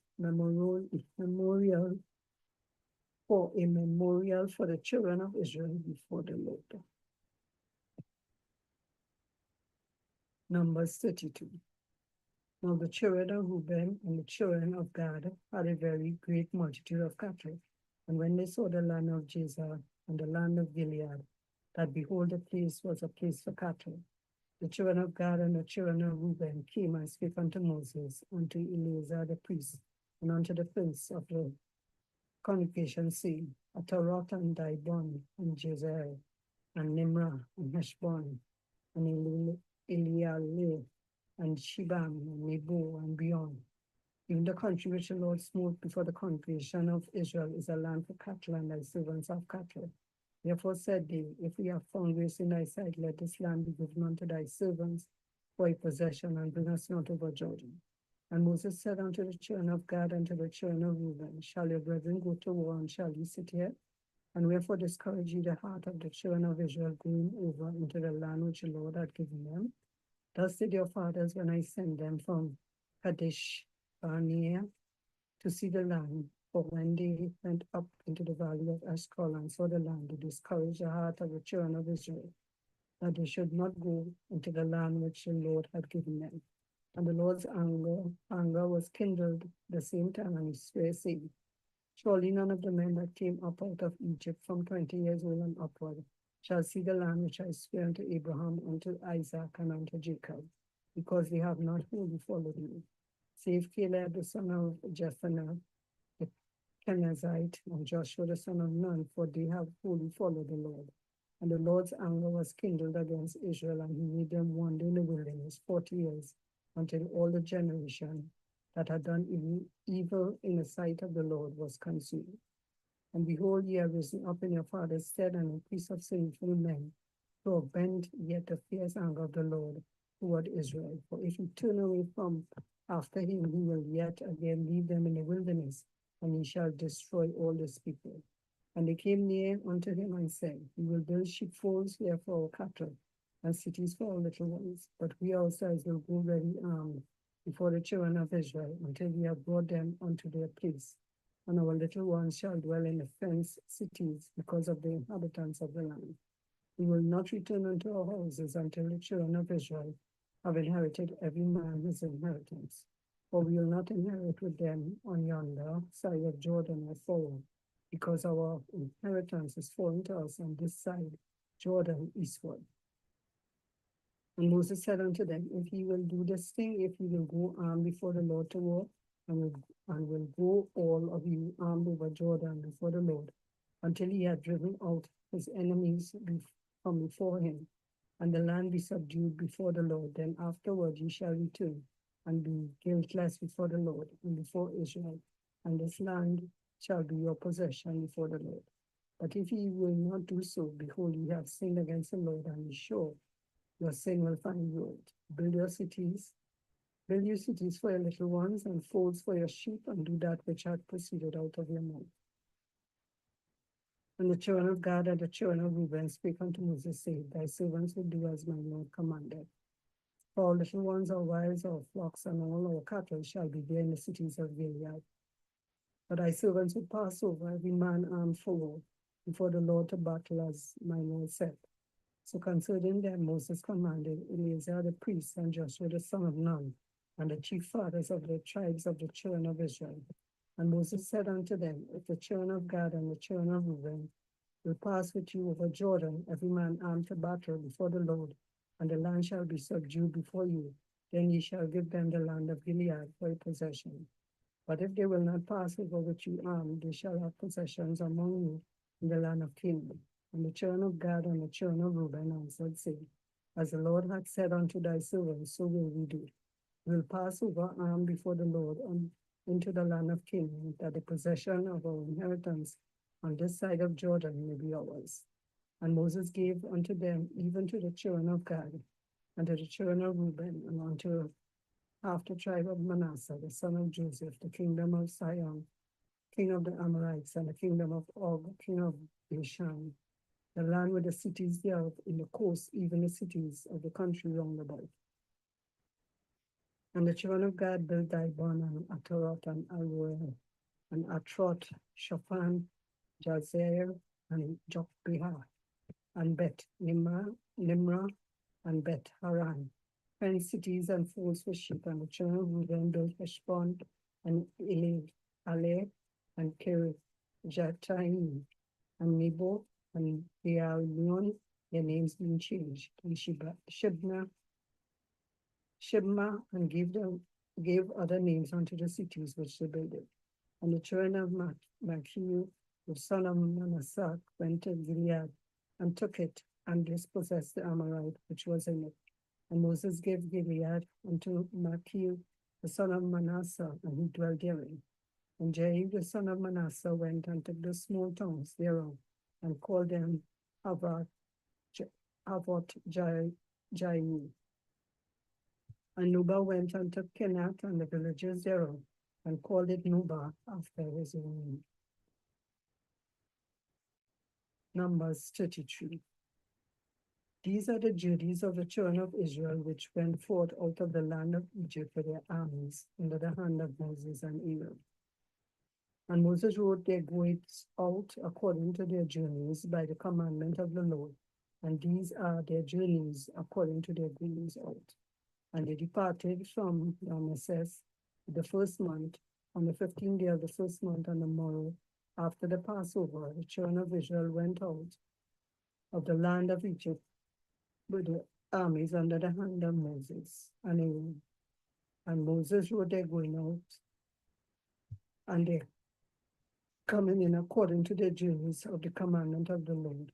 Speaker 5: for the children of Israel before the Lord. Numbers 32. Now the children of Reuben and the children of Gad had a very great multitude of cattle. And when they saw the land of Jazer and the land of Gilead, that behold, the place was a place for cattle, the children of Gad and the children of Reuben came and spake unto Moses, unto Eleazar the priest, and unto the prince of the congregation, saying, Ataroth and Dibon and Jezreel, and Nimrah and Heshbon, and Elealeh, and Shebam, and Nebo, and beyond. Even the country which the Lord smote before the congregation of Israel is a land for cattle, and thy servants have cattle. Therefore said they, If we have found grace in thy sight, let this land be given unto thy servants for a possession, and bring us not over Jordan. And Moses said unto the children of Gad and to the children of Reuben, Shall your brethren go to war, and shall ye sit here? And wherefore discourage ye the heart of the children of Israel, going over into the land which the Lord had given them? Thus did your fathers when I sent them from Kadesh Barnea to see the land. For when they went up into the valley of Eshcol and saw the land, they discouraged the heart of the children of Israel, that they should not go into the land which the Lord had given them. And the Lord's anger was kindled the same time, and he sware, saying, Surely none of the men that came up out of Egypt from 20 years old and upward shall see the land which I sware unto Abraham, unto Isaac, and unto Jacob, because they have not wholly followed me, save Caleb the son of Jephunneh, the Kenizzite, and Joshua the son of Nun, for they have wholly followed the Lord. And the Lord's anger was kindled against Israel, and he made them wander in the wilderness 40 years, until all the generation that had done evil in the sight of the Lord was consumed. And behold, ye are risen up in your father's stead, and increase of sinful men, to have bent yet the fierce anger of the Lord toward Israel. For if you turn away from after him, he will yet again leave them in the wilderness, and he shall destroy all this people. And they came near unto him and said, We will build sheepfolds here for our cattle, and cities for our little ones. But we ourselves will go ready armed before the children of Israel, until we have brought them unto their place. And our little ones shall dwell in the fenced cities, because of the inhabitants of the land. We will not return unto our houses until the children of Israel have inherited every man his inheritance. For we will not inherit with them on yonder side of Jordan or forward, because our inheritance is foreign to us on this side, Jordan eastward. And Moses said unto them, If ye will do this thing, if ye will go armed before the Lord to war, and will go all of you armed over Jordan before the Lord, until he had driven out his enemies from before him, and the land be subdued before the Lord, then afterward ye shall return, and be guiltless before the Lord and before Israel, and this land shall be your possession before the Lord. But if ye will not do so, behold, ye have sinned against the Lord, and be sure your sin will find you out. Build your cities for your little ones, and folds for your sheep, and do that which hath proceeded out of your mouth. And the children of Gad and the children of Reuben spake unto Moses, saying, Thy servants will do as my Lord commanded. For our little ones, our wives, our flocks, and all our cattle shall be there in the cities of Gilead. But thy servants will pass over, every man armed for war, before the Lord to battle, as my Lord said. So concerning them, Moses commanded Eleazar the priest and Joshua the son of Nun, and the chief fathers of the tribes of the children of Israel. And Moses said unto them, if the children of Gad and the children of Reuben will pass with you over Jordan, every man armed to battle before the Lord, and the land shall be subdued before you, then ye shall give them the land of Gilead for a possession. But if they will not pass over with you armed, they shall have possessions among you in the land of Canaan. And the children of Gad and the children of Reuben answered, saying, as the Lord hath said unto thy servants, so will we do. We will pass over armed before the Lord into the land of Canaan, that the possession of our inheritance on this side of Jordan may be ours. And Moses gave unto them, even to the children of Gad, and to the children of Reuben, and unto half the tribe of Manasseh, the son of Joseph, the kingdom of Sihon, king of the Amorites, and the kingdom of Og, king of Bashan, the land with the cities thereof in the coast, even the cities of the country round about. And the children of Gad built Dibon, and Ataroth, and Aroer, and Atroth, Shaphan, Jazer, and Jokbeah, and Bet Nimrah, and Bet Haran, 10 cities and folds for sheep. And the children of Reuben built Heshbon, and Aleh, and Kirjataim, and Nebo, and Baal-meon, their names being changed, and Shibma, and gave other names unto the cities which they builded. And the children of Machir, the son of Manasseh, went to Gilead, and took it, and dispossessed the Amorite which was in it. And Moses gave Gilead unto Machir, the son of Manasseh, and he dwelt therein. And Jair, the son of Manasseh, went and took the small towns thereof, and called them Havot Jair. And Nuba went and took Kenath and the villages thereof, and called it Nuba after his own name. Numbers 33. These are the duties of the children of Israel, which went forth out of the land of Egypt with their armies, under the hand of Moses and Aaron. And Moses wrote their goings out according to their journeys by the commandment of the Lord. And these are their journeys according to their goings out. And they departed from Ramesses the first month, on the 15th day of the first month on the morrow, after the Passover. The children of Israel went out of the land of Egypt with the armies under the hand of Moses and Aaron. And Moses wrote their going out, and their coming in according to their journeys of the commandment of the Lord.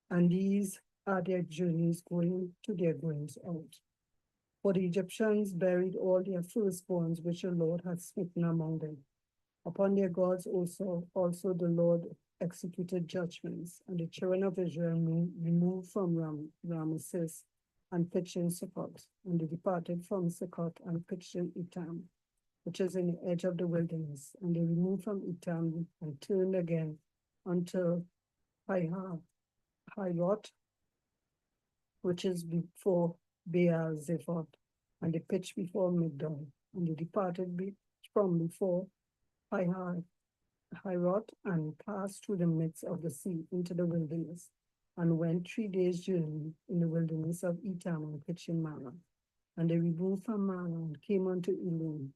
Speaker 5: And these are their journeys going to their goings out. For the Egyptians buried all their firstborns which the Lord had smitten among them. Upon their gods also the Lord executed judgments, and the children of Israel removed from Ramesses and pitched in Succoth, and they departed from Succoth and pitched in Etam, which is in the edge of the wilderness. And they removed from Etam and turned again until Hirot, which is before Baal-zephon, and they pitched before Migdol. And they departed from before Hirot and passed through the midst of the sea into the wilderness, and went 3 days' journey in the wilderness of Etam and pitched in Marah. And they removed from Marah and came unto Elim.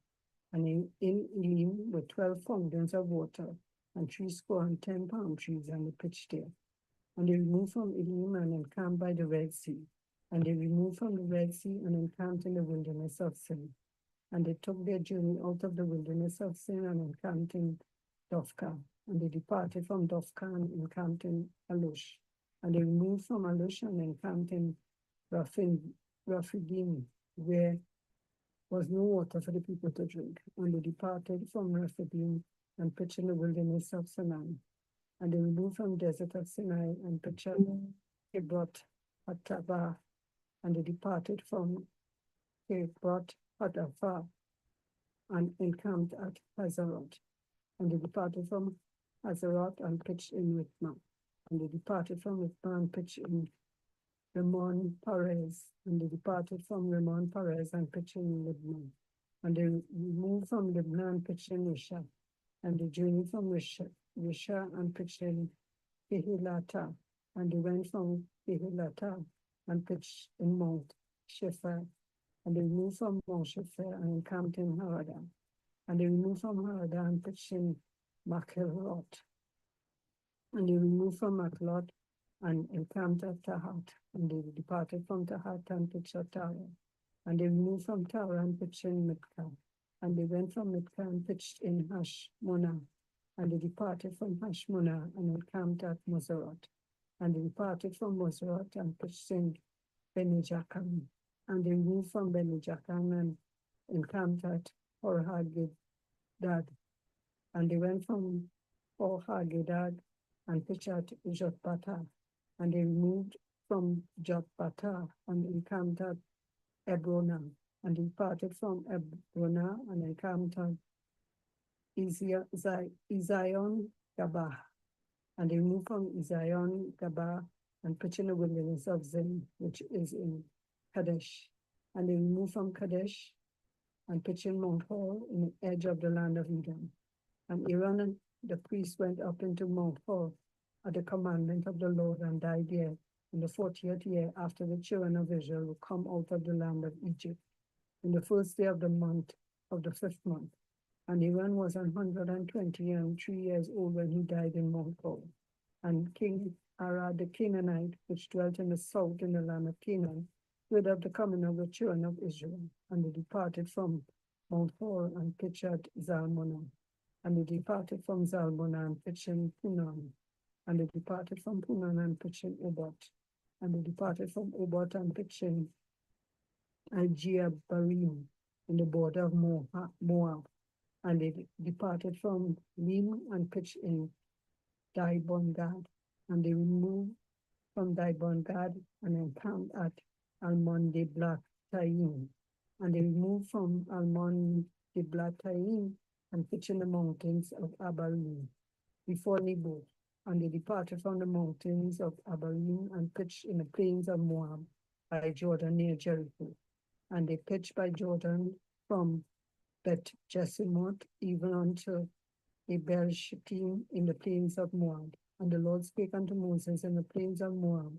Speaker 5: And in Elim were 12 fountains of water, and 70 palm trees, and they pitched there. And they removed from Elim and encamped by the Red Sea. And they removed from the Red Sea and encamped in the wilderness of Sin. And they took their journey out of the wilderness of Sin and encamped in Dophkah. And they departed from Dophkah and encamped in Alush. And they removed from Alush and encamped in Rephidim, where was no water for the people to drink. And they departed from Rephidim and pitched in the wilderness of Sinai. And they removed from desert of Sinai and pitched at Kibroth Hattaavah. And they departed from Kibroth Hattaavah and encamped at Hazeroth. And they departed from Hazeroth and pitched in Ritmah. And they departed from Ritmah and pitched in Ramon Perez, and they departed from Ramon Perez and pitched in Lebanon. And they removed from Lebanon and pitched in Risha. And they journeyed from Risha and pitched in Kehilata. And they went from Kehilata and pitched in Mount Shephar. And they removed from Mount Shephar and encamped in Harada. And they removed from Harada and pitched in Makhelot. And they removed from Makhelot and encamped at Tahat. And they departed from Tahat and pitched at Tara. And they removed from Tara and pitched in Mitka. And they went from Mitka and pitched in Hashmonah. And they departed from Hashmonah and encamped at Moserot. And they departed from Moserot and pitched in Benijakan. And they moved from Benijakan and encamped at Horhagidad. And they went from Horhagidad and pitched at Jotbatah. And they moved from Jotbatah and encamped at Ebrona. And departed from Ebrona and encamped at Ezion Gabah. And they moved from Ezion Gabah and pitched in the wilderness of Zin, which is in Kadesh. And they moved from Kadesh and pitched in Mount Hor in the edge of the land of Edom. And Aaron and the priest went up into Mount Hor at the commandment of the Lord and died there in the 40th year after the children of Israel were come out of the land of Egypt, in the first day of the month of the 5th month. And Aaron was 123 years old when he died in Mount Hor. And King Arad the Canaanite, which dwelt in the south in the land of Canaan, heard of the coming of the children of Israel. And they departed from Mount Hor and pitched at Zalmonah. And they departed from Zalmonah and pitched in Punon. And they departed from Punon and pitched in Obot. And they departed from Obot and pitched in Aljeabarim in the border of Moab. And they departed from Lim and pitched in Dibon-Gad. And they removed from Dibon-Gad and encamped at Almon-Diblatayim. And they removed from Almon-Diblatayim and pitched in the mountains of Abarim before Nebo. And they departed from the mountains of Abarim and pitched in the plains of Moab by Jordan near Jericho. And they pitched by Jordan from Bet-Jesimoth even unto Abel-Shittim in the plains of Moab. And the Lord spake unto Moses in the plains of Moab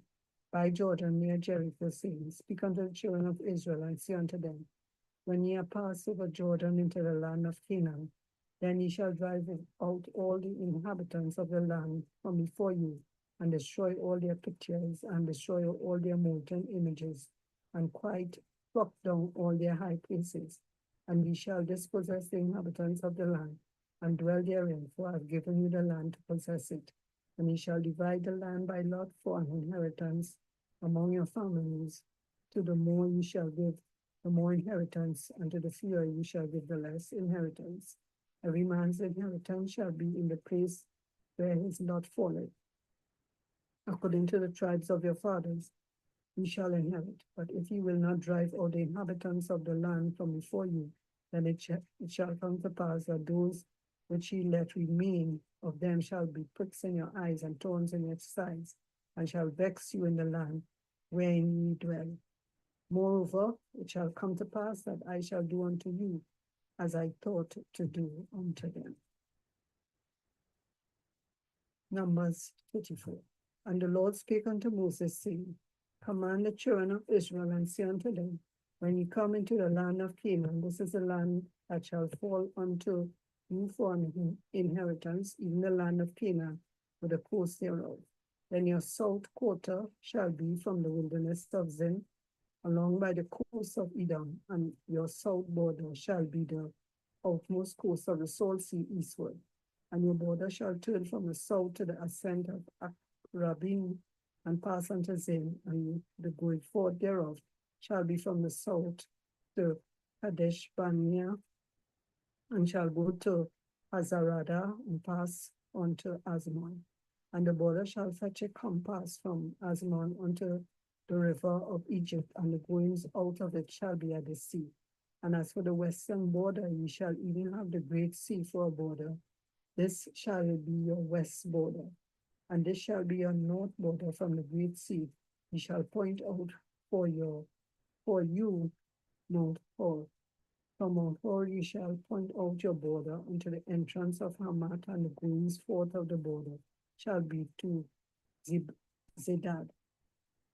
Speaker 5: by Jordan near Jericho, saying, Speak unto the children of Israel, and say unto them, When ye are passed over Jordan into the land of Canaan, then ye shall drive out all the inhabitants of the land from before you, and destroy all their pictures, and destroy all their molten images, and quite pluck down all their high places. And ye shall dispossess the inhabitants of the land, and dwell therein, for I have given you the land to possess it. And ye shall divide the land by lot for an inheritance among your families. To the more ye shall give, the more inheritance, and to the fewer ye shall give the less inheritance. Every man's inheritance shall be in the place where his lot falleth. According to the tribes of your fathers, ye shall inherit. But if ye will not drive out the inhabitants of the land from before you, then it shall come to pass that those which ye let remain of them shall be pricks in your eyes and thorns in your sides, and shall vex you in the land wherein ye dwell. Moreover, it shall come to pass that I shall do unto you as I thought to do unto them. Numbers 34. And the Lord spake unto Moses, saying, Command the children of Israel, and say unto them, When ye come into the land of Canaan, this is the land that shall fall unto you for an inheritance, even the land of Canaan, with the coast thereof. Then your south quarter shall be from the wilderness of Zin, along by the coast of Edom, and your south border shall be the outmost coast of the Salt Sea eastward. And your border shall turn from the south to the ascent of Akrabim, and pass unto Zin, and the going forth thereof shall be from the south to Kadesh Barnea, and shall go to Hazarada, and pass on to Azmon. And the border shall fetch a compass from Azmon unto the river of Egypt, and the goings out of it shall be at the sea. And as for the western border, ye shall even have the great sea for a border. This shall be your west border. And this shall be your north border from the great sea He shall point out for you Mount Hor. From Mount Hor you shall point out your border unto the entrance of Hamath, and the goings forth of the border shall be to Zedad.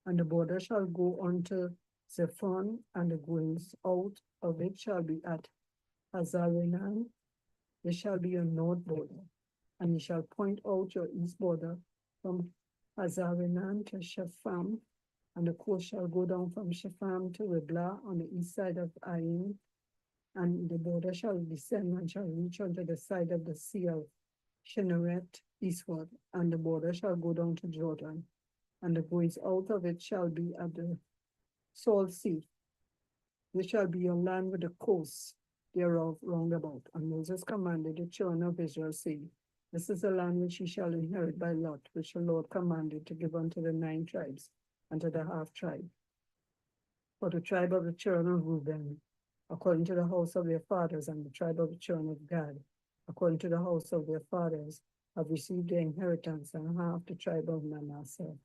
Speaker 5: And the border shall go unto Zephon, and the goings out of it shall be at Hazarenan. There shall be a north border, and ye shall point out your east border from Hazarenan to Shepham, and the coast shall go down from Shepham to Riblah on the east side of Ain, and the border shall descend and shall reach unto the side of the sea of Shinneret eastward, and the border shall go down to Jordan, and the goings out of it shall be at the Salt Sea. This shall be your land with the coast thereof round about. And Moses commanded the children of Israel, saying, This is the land which ye shall inherit by lot, which the Lord commanded to give unto the 9 tribes, and to the half tribe. For the tribe of the children of Reuben, according to the house of their fathers, and the tribe of the children of Gad, according to the house of their fathers, have received their inheritance, and half the tribe of Manasseh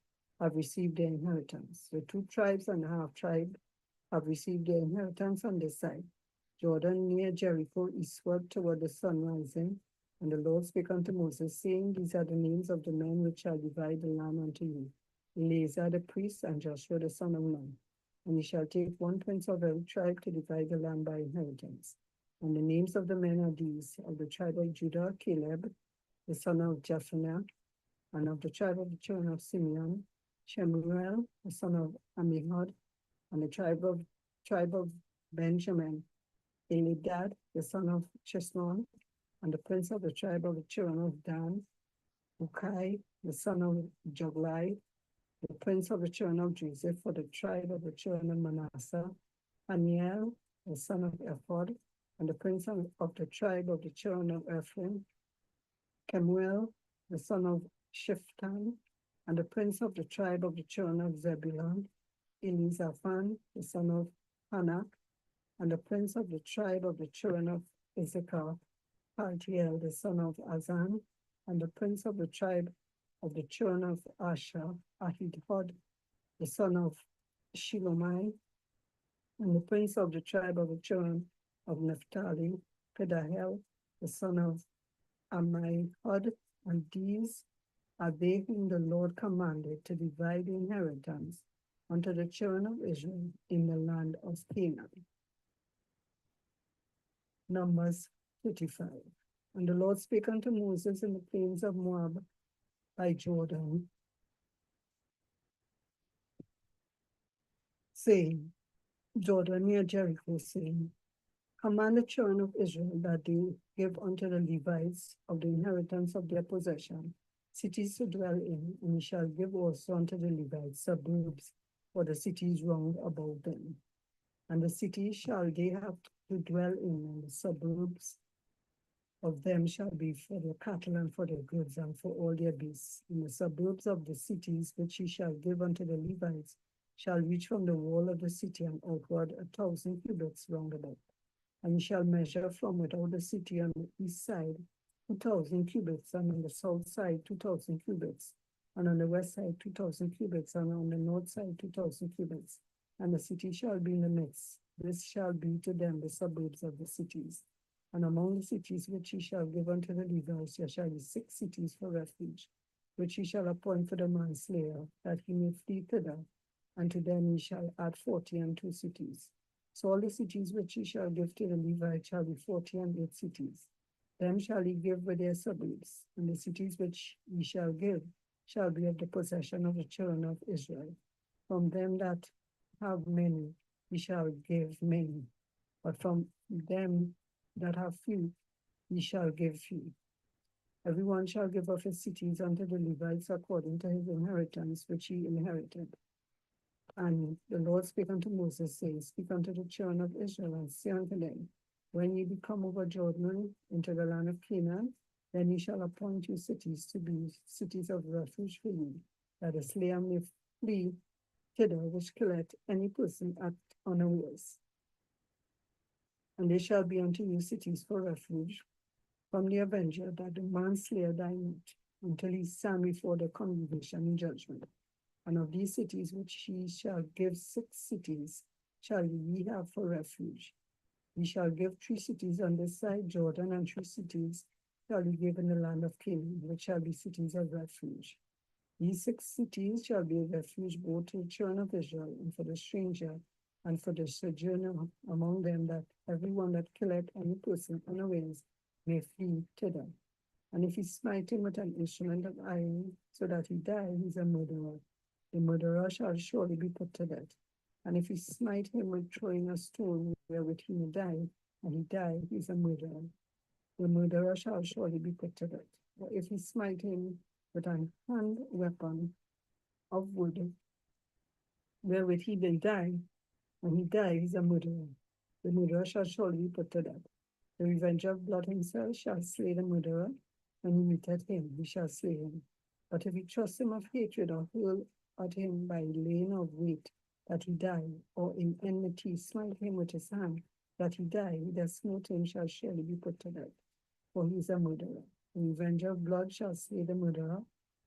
Speaker 5: have received their inheritance. The 2 tribes and the half tribe have received their inheritance on this side, Jordan near Jericho, eastward toward the sun rising. And the Lord spake unto Moses, saying, These are the names of the men which shall divide the land unto you: Eleazar the priest, and Joshua the son of Nun. And ye shall take 1 prince of every tribe to divide the land by inheritance. And the names of the men are these: of the tribe of Judah, Caleb, the son of Jephunneh; and of the tribe of the children of Simeon, Shemuel, the son of Ammihud; and the tribe of Benjamin, Elidad, the son of Chisnon; and the prince of the tribe of the children of Dan, Ukai, the son of Joglai; the prince of the children of Joseph, for the tribe of the children of Manasseh, Haniel, the son of Ephod; and the prince of the tribe of the children of Ephraim, Kemuel, the son of Shiphthan; and the prince of the tribe of the children of Zebulun, Elizaphan, the son of Hanak; and the prince of the tribe of the children of Issachar, Paltiel, the son of Azan; and the prince of the tribe of the children of Asher, Ahidhod, the son of Shilomai; and the prince of the tribe of the children of Naphtali, Pedahel, the son of Ammihud. And these are they whom the Lord commanded to divide the inheritance unto the children of Israel in the land of Canaan. Numbers 35. And the Lord spake unto Moses in the plains of Moab by Jordan, saying, Jordan near Jericho, saying, Command the children of Israel that they give unto the Levites of the inheritance of their possession cities to dwell in, and ye shall give also unto the Levites suburbs for the cities round about them. And the cities shall they have to dwell in, and the suburbs of them shall be for their cattle and for their goods and for all their beasts. And the suburbs of the cities which ye shall give unto the Levites shall reach from the wall of the city and outward 1,000 cubits round about. And ye shall measure from without the city on the east side 2,000 cubits, and on the south side 2,000 cubits, and on the west side 2,000 cubits, and on the north side 2,000 cubits. And the city shall be in the midst. This shall be to them the suburbs of the cities. And among the cities which ye shall give unto the Levites, there shall be 6 cities for refuge, which ye shall appoint for the manslayer, that he may flee thither. And to them ye shall add 40 and 2 cities. So all the cities which ye shall give to the Levites shall be 40 and 8 cities. Them shall ye give with their suburbs, and the cities which ye shall give shall be of the possession of the children of Israel. From them that have many ye shall give many, but from them that have few ye shall give few. Everyone shall give of his cities unto the Levites according to his inheritance which he inherited. And the Lord spake unto Moses, saying, Speak unto the children of Israel, and say unto them, When ye be come over Jordan into the land of Canaan, then ye shall appoint you cities to be cities of refuge for you, that the slayer may flee thither, which killeth any person at unawares. And they shall be unto you cities for refuge from the avenger, that the manslayer die not, until he stand before the congregation in judgment. And of these cities which he shall give 6 cities shall ye have for refuge. Ye shall give 3 cities on this side Jordan, and 3 cities shall ye give in the land of Canaan, which shall be cities of refuge. These 6 cities shall be a refuge both to the children of Israel, and for the stranger, and for the sojourner among them, that everyone that killeth any person unawares may flee thither. And if he smite him with an instrument of iron, so that he die, he is a murderer. The murderer shall surely be put to death. And if he smite him with throwing a stone wherewith he may die, and he die, he is a murderer. The murderer shall surely be put to death. Or if he smite him with an hand weapon of wood, wherewith he may die, and he die, he is a murderer. The murderer shall surely be put to death. The revenger of blood himself shall slay the murderer, and he meeteth him, he shall slay him. But if he trust him of hatred, or hurl at him by laying of weight, that he die, or in enmity smite him with his hand, that he die, he that smote him shall surely be put to death, for he is a murderer. The revenger of blood shall slay the murderer,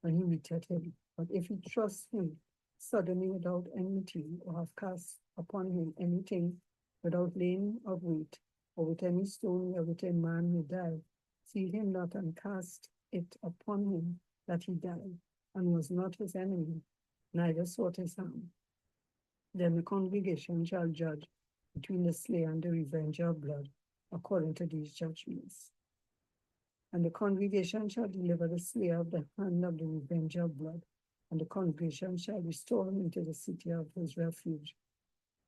Speaker 5: and he meeteth him. But if he trust him suddenly without enmity, or have cast upon him anything without laying of weight, or with any stone wherewith a man may die, seal him not and cast it upon him that he die, and was not his enemy, neither sought his harm. Then the congregation shall judge between the slayer and the revenger of blood, according to these judgments. And the congregation shall deliver the slayer of the hand of the revenger of blood, and the congregation shall restore him into the city of his refuge,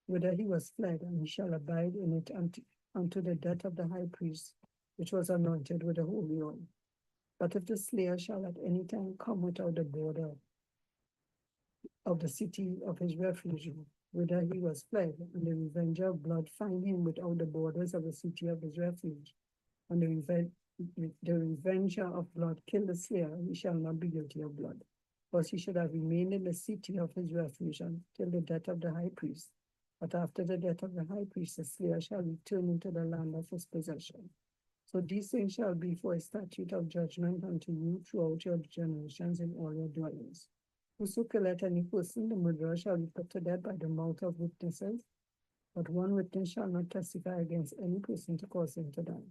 Speaker 5: whither he was fled, and he shall abide in it unto the death of the high priest, which was anointed with the holy oil. But if the slayer shall at any time come without the border of the city of his refuge, whither he was fled, and the revenger of blood find him without the borders of the city of his refuge, and the revenger of blood kill the slayer, he shall not be guilty of blood, because he should have remained in the city of his refuge until the death of the high priest. But after the death of the high priest, the slayer shall return into the land of his possession. So these things shall be for a statute of judgment unto you throughout your generations in all your dwellings. Whoso killeth any person, the murderer shall be put to death by the mouth of witnesses, but one witness shall not testify against any person to cause him to die.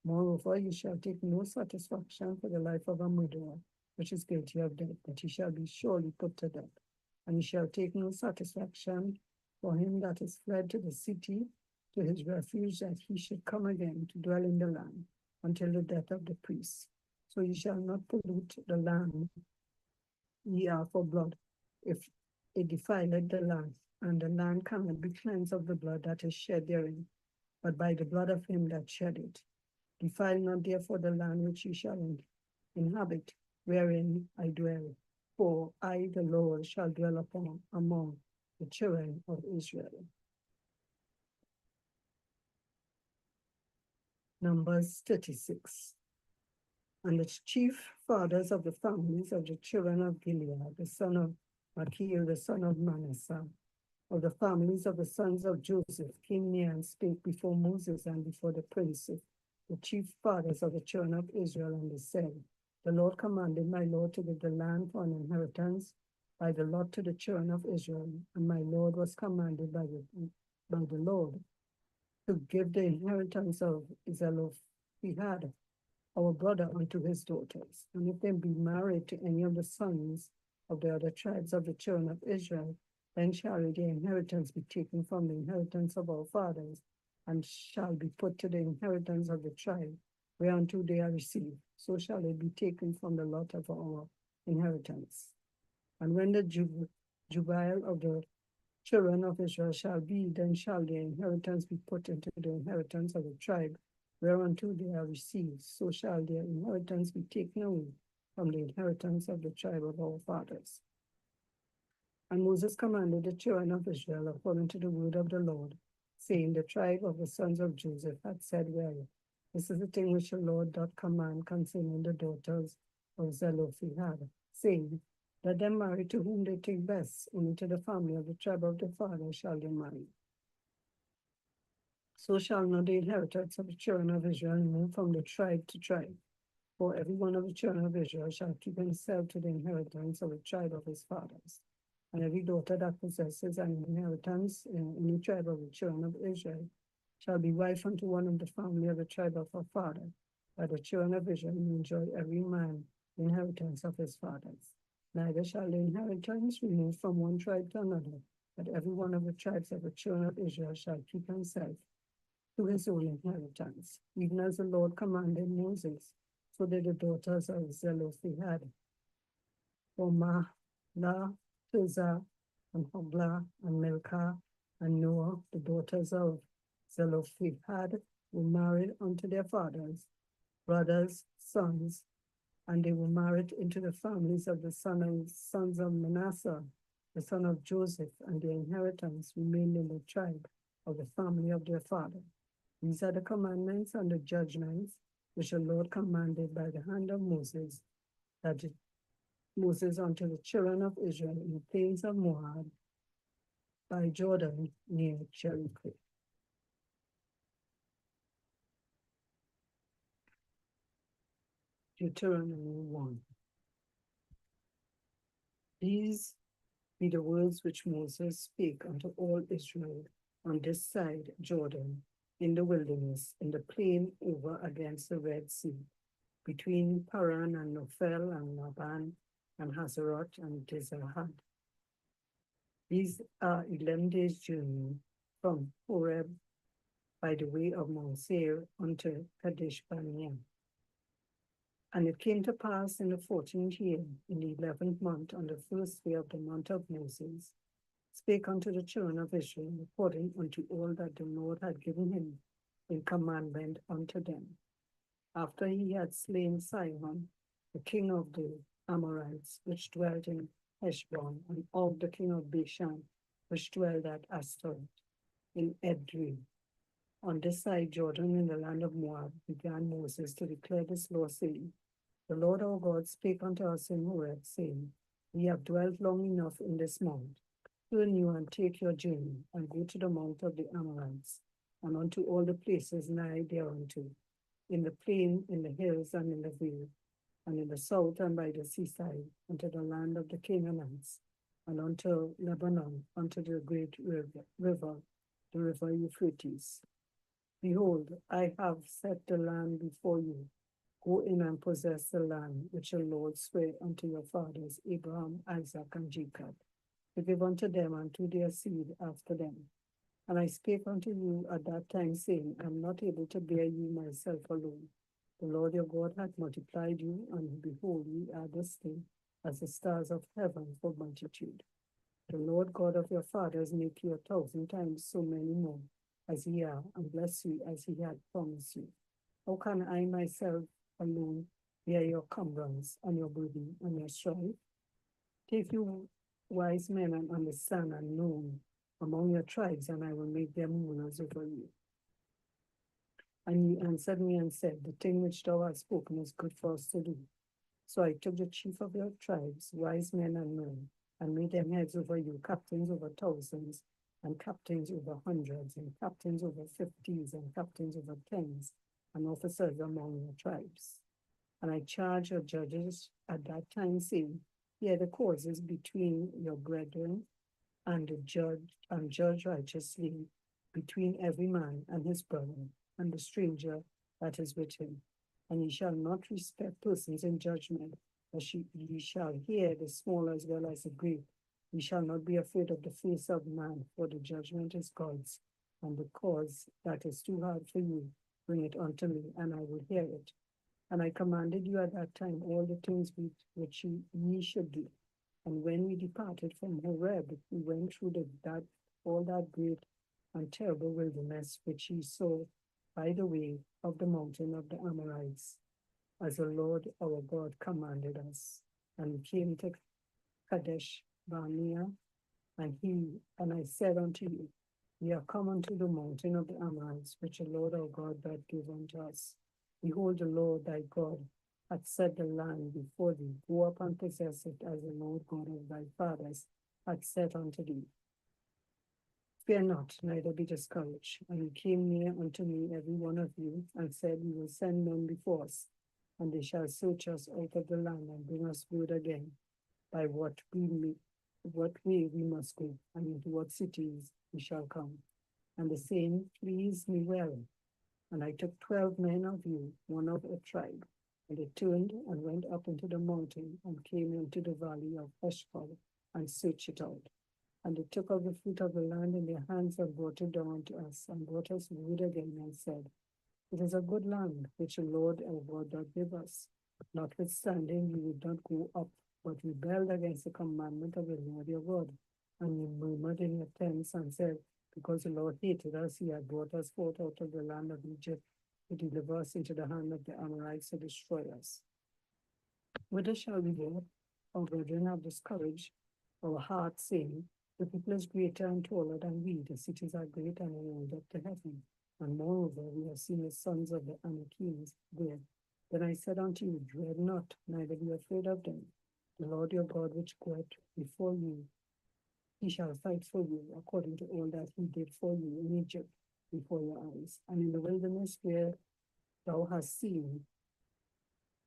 Speaker 5: Moreover, you shall take no satisfaction for the life of a murderer, which is guilty of death, but he shall be surely put to death. And you shall take no satisfaction for him that is fled to the city, to his refuge, that he should come again to dwell in the land until the death of the priest. So ye shall not pollute the land ye are for blood, if it defileth the land, and the land cannot be cleansed of the blood that is shed therein, but by the blood of him that shed it. Defile not therefore the land which ye shall inhabit, wherein I dwell, for I, the Lord, shall dwell upon among the children of Israel. Numbers 36. And the chief fathers of the families of the children of Gilead, the son of Machir, the son of Manasseh, of the families of the sons of Joseph, came near and spake before Moses and before the princes, the chief fathers of the children of Israel, and they said, The Lord commanded my Lord to give the land for an inheritance by the lot to the children of Israel, and my Lord was commanded by the Lord to give the inheritance of Zelophehad, our brother, unto his daughters. And if they be married to any of the sons of the other tribes of the children of Israel, then shall their inheritance be taken from the inheritance of our fathers, and shall be put to the inheritance of the tribe whereunto they are received. So shall it be taken from the lot of our inheritance. And when the jubilee of the children of Israel shall be, then shall their inheritance be put into the inheritance of the tribe whereunto they are received. So shall their inheritance be taken away from the inheritance of the tribe of our fathers. And Moses commanded the children of Israel according to the word of the Lord, saying, The tribe of the sons of Joseph had said, Well, this is the thing which the Lord doth command concerning the daughters of Zelophehad, saying, Let them marry to whom they think best, only to the family of the tribe of the father shall they marry. So shall not the inheritance of the children of Israel move from the tribe to tribe, for every one of the children of Israel shall keep himself to the inheritance of the tribe of his fathers. And every daughter that possesses an inheritance in any tribe of the children of Israel shall be wife unto one of the family of the tribe of her father, that the children of Israel may enjoy every man the inheritance of his fathers. Neither shall the inheritance be moved from one tribe to another, but every one of the tribes of the children of Israel shall keep himself to his own inheritance, even as the Lord commanded Moses. So did the daughters of Zelophehad, for Mahlah, Tirzah, and Hoglah, and Milcah, and Noah, the daughters of Zelophehad, were married unto their fathers, brothers, sons, and they were married into the families of the sons of Manasseh, the son of Joseph, and their inheritance remained in the tribe of the family of their father. These are the commandments and the judgments which the Lord commanded by the hand of Moses, that Moses unto the children of Israel in the plains of Moab by Jordan near Jericho. Deuteronomy 1. These be the words which Moses spake unto all Israel on this side Jordan, in the wilderness, in the plain over against the Red Sea, between Paran and Nophel and Laban and Hazeroth and Dizahad. These are 11 days' journey from Horeb by the way of Mount Seir unto Kadesh Barnea. And it came to pass in the 14th year, in the 11th month, on the first day of the month of Moses, spake unto the children of Israel, according unto all that the Lord had given him in commandment unto them. After he had slain Sihon, the king of the Amorites, which dwelt in Heshbon, and Og, the king of Bashan, which dwelt at Ashtaroth, in Edrei, on this side Jordan, in the land of Moab, began Moses to declare this law, saying, The Lord our God spake unto us in Horeb, saying, Ye have dwelt long enough in this mount. Turn you and take your journey, and go to the mount of the Amorites, and unto all the places nigh thereunto, in the plain, in the hills, and in the vale, and in the south and by the seaside, unto the land of the Canaanites, and unto Lebanon, unto the great river, the river Euphrates. Behold, I have set the land before you. Go in and possess the land which the Lord sware unto your fathers, Abraham, Isaac, and Jacob, to give unto them and to their seed after them. And I spake unto you at that time, saying, I am not able to bear you myself alone. The Lord your God hath multiplied you, and behold, ye are this day as the stars of heaven for multitude. The Lord God of your fathers make you 1,000 times so many more as ye are, and bless you as he had promised you. How can I myself alone bear your cumbrance and your burden and your strife? Take you wise men and understand and known among your tribes, and I will make them rulers over you. And he answered me and said, The thing which thou hast spoken is good for us to do. So I took the chief of your tribes, wise men and men, and made them heads over you, captains over thousands, and captains over hundreds, and captains over 50s, and captains over 10s, and officers among your tribes. And I charged your judges at that time, saying, Hear the causes between your brethren, and judge righteously between every man and his brother, and the stranger that is with him. And ye shall not respect persons in judgment, but ye shall hear the small as well as the great. Ye shall not be afraid of the face of man, for the judgment is God's, and the cause that is too hard for you, bring it unto me, and I will hear it. And I commanded you at that time all the things which ye should do. And when we departed from Horeb, we went through all that great and terrible wilderness which ye saw by the way of the mountain of the Amorites, as the Lord our God commanded us. And we came to Kadesh Barnea, and I said unto you, Ye are come unto the mountain of the Amorites, which the Lord our God doth give unto us. Behold, the Lord thy God hath set the land before thee. Go up and possess it, as the Lord God of thy fathers hath said unto thee. Fear not, neither be discouraged. And he came near unto me, every one of you, and said, We will send men before us, and they shall search us out of the land, and bring us word again, by what what way we must go, and into what cities we shall come. And the saying pleased me well. And I took 12 men of you, one of a tribe. And they turned and went up into the mountain and came into the valley of Eshcol and searched it out. And they took of the fruit of the land in their hands and brought it down to us, and brought us word again and said, it is a good land which the Lord our God doth give us. Notwithstanding, we would not go up, but rebelled against the commandment of the Lord your God. And you murmured in your tents and said, because the Lord hated us, he had brought us forth out of the land of Egypt to deliver us into the hand of the Amorites to destroy us. Whither shall we go? Our brethren have discouraged our hearts, saying, the people is greater and taller than we, the cities are great and rolled up to heaven. And moreover, we have seen the sons of the Anakims there. Then I said unto you, dread not, neither be afraid of them. The Lord your God, which goeth before you, he shall fight for you, according to all that he did for you in Egypt before your eyes. And in the wilderness where thou hast seen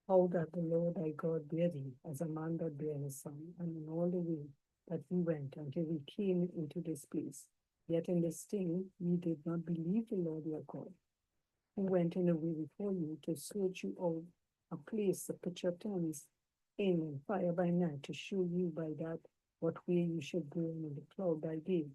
Speaker 5: how that the Lord thy God bare thee, as a man doth bear his son, and in all the way that we went until we came into this place. Yet in this thing we did not believe the Lord your God, who went in the way before you to search you out a place, the pitch of tents, in and fire by night, to show you by that what way you should go, in the cloud by day.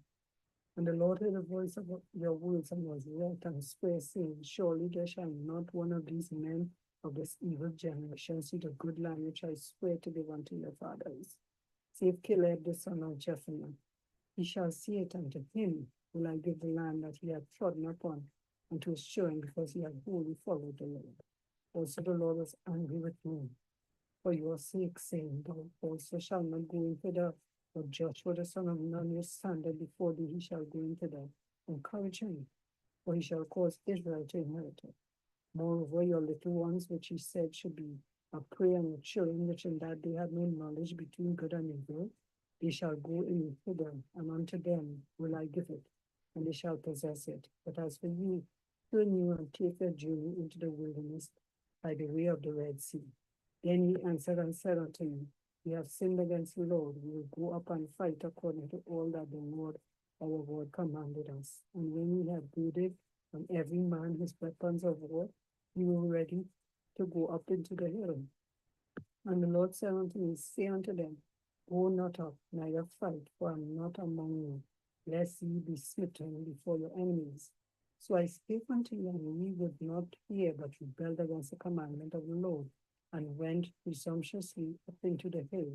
Speaker 5: And the Lord heard the voice of your words and was wroth and sware, saying, surely there shall not one of these men of this evil generation see the good land which I swear to give unto your fathers, save Caleb the son of Jephunneh. He shall see it, and to him will I give the land that he hath trodden upon, and to his children, because he hath wholly followed the Lord. Also the Lord was angry with me for your sake, saying, thou also shalt not go into the, but Joshua the son of Nun will stand before thee, he shall go into the. Encourage him, for he shall cause Israel to inherit it. Moreover, your little ones, which he said should be a prey, and your children, which in that day had no knowledge between good and evil, they shall go in hither, and unto them will I give it, and they shall possess it. But as for you, turn you and take a journey into the wilderness by the way of the Red Sea. Then he answered and said unto me, we have sinned against the Lord. We will go up and fight according to all that the Lord our God commanded us. And when we had girded on every man his weapons of war, we were ready to go up into the hill. And the Lord said unto me, say unto them, go not up, neither fight, for I am not among you, lest ye be smitten before your enemies. So I spake unto you, and ye would not hear, but rebelled against the commandment of the Lord, and went presumptuously up into the hill.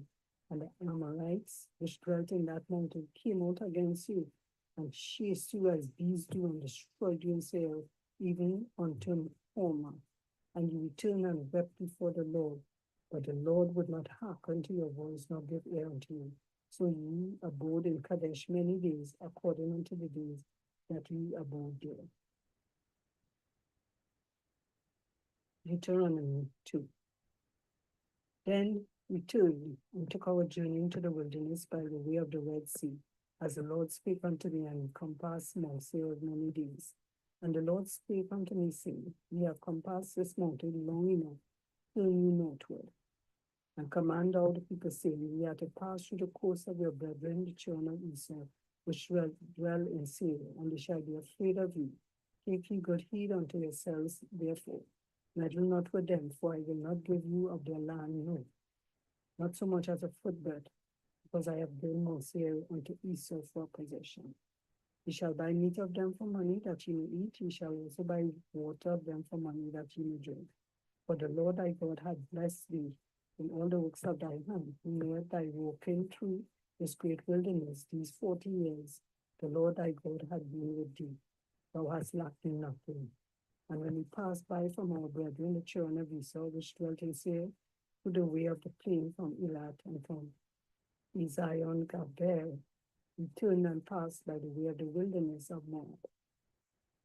Speaker 5: And the Amorites, which dwelt in that mountain, came out against you, and chased you as bees do, and destroyed you in Seir, even unto Hormah. And you returned and wept before the Lord. But the Lord would not hearken to your voice, nor give ear unto you. So ye abode in Kadesh many days, according unto the days that ye abode there. Deuteronomy 2. Then we turned and took our journey into the wilderness by the way of the Red Sea, as the Lord spake unto me, and we compassed Mount Seir many days. And the Lord spake unto me, saying, ye have compassed this mountain long enough, turn you northward. And command all the people, saying, ye are to pass through the coast of your brethren, the children of Esau, which dwell in Seir, and they shall be afraid of you. Take ye good heed unto yourselves, therefore. Meddle not with them, for I will not give you of their land, no, not so much as a footbreadth, because I have given Mount Seir unto Esau for possession. Ye shall buy meat of them for money, that ye may eat. Ye shall also buy water of them for money, that ye may drink. For the Lord thy God hath blessed thee in all the works of thy hand, who made thy walking through this great wilderness these 40 years. The Lord thy God hath been with thee. Thou hast lacked in nothing. And when we passed by from our brethren, the children of Esau, which dwelt in Seir, to the way of the plain from Elat and from Ezion Gaber, we turned and passed by the way of the wilderness of Moab.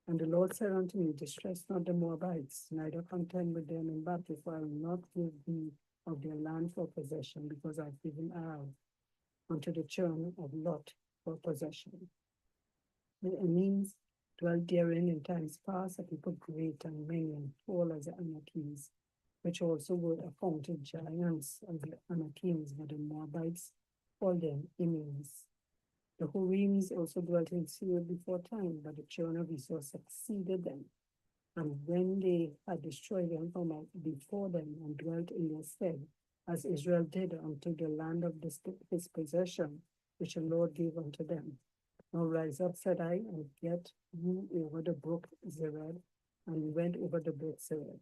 Speaker 5: And the Lord said unto me, distress not the Moabites, neither contend with them in battle, for I will not give thee of their land for possession, because I have given Ar unto the children of Lot for possession. The Emims dwelt therein in times past, a people great and many and tall as the Anakims, which also were accounted giants of the Anakims, but the Moabites called them Emims. The Horims also dwelt in Seir before time, but the children of Esau succeeded them. And when they had destroyed them from before them and dwelt in their stead, as Israel did unto the land of his possession, which the Lord gave unto them. Now rise up, said I, and get you over the brook Zered. And we went over the brook Zered.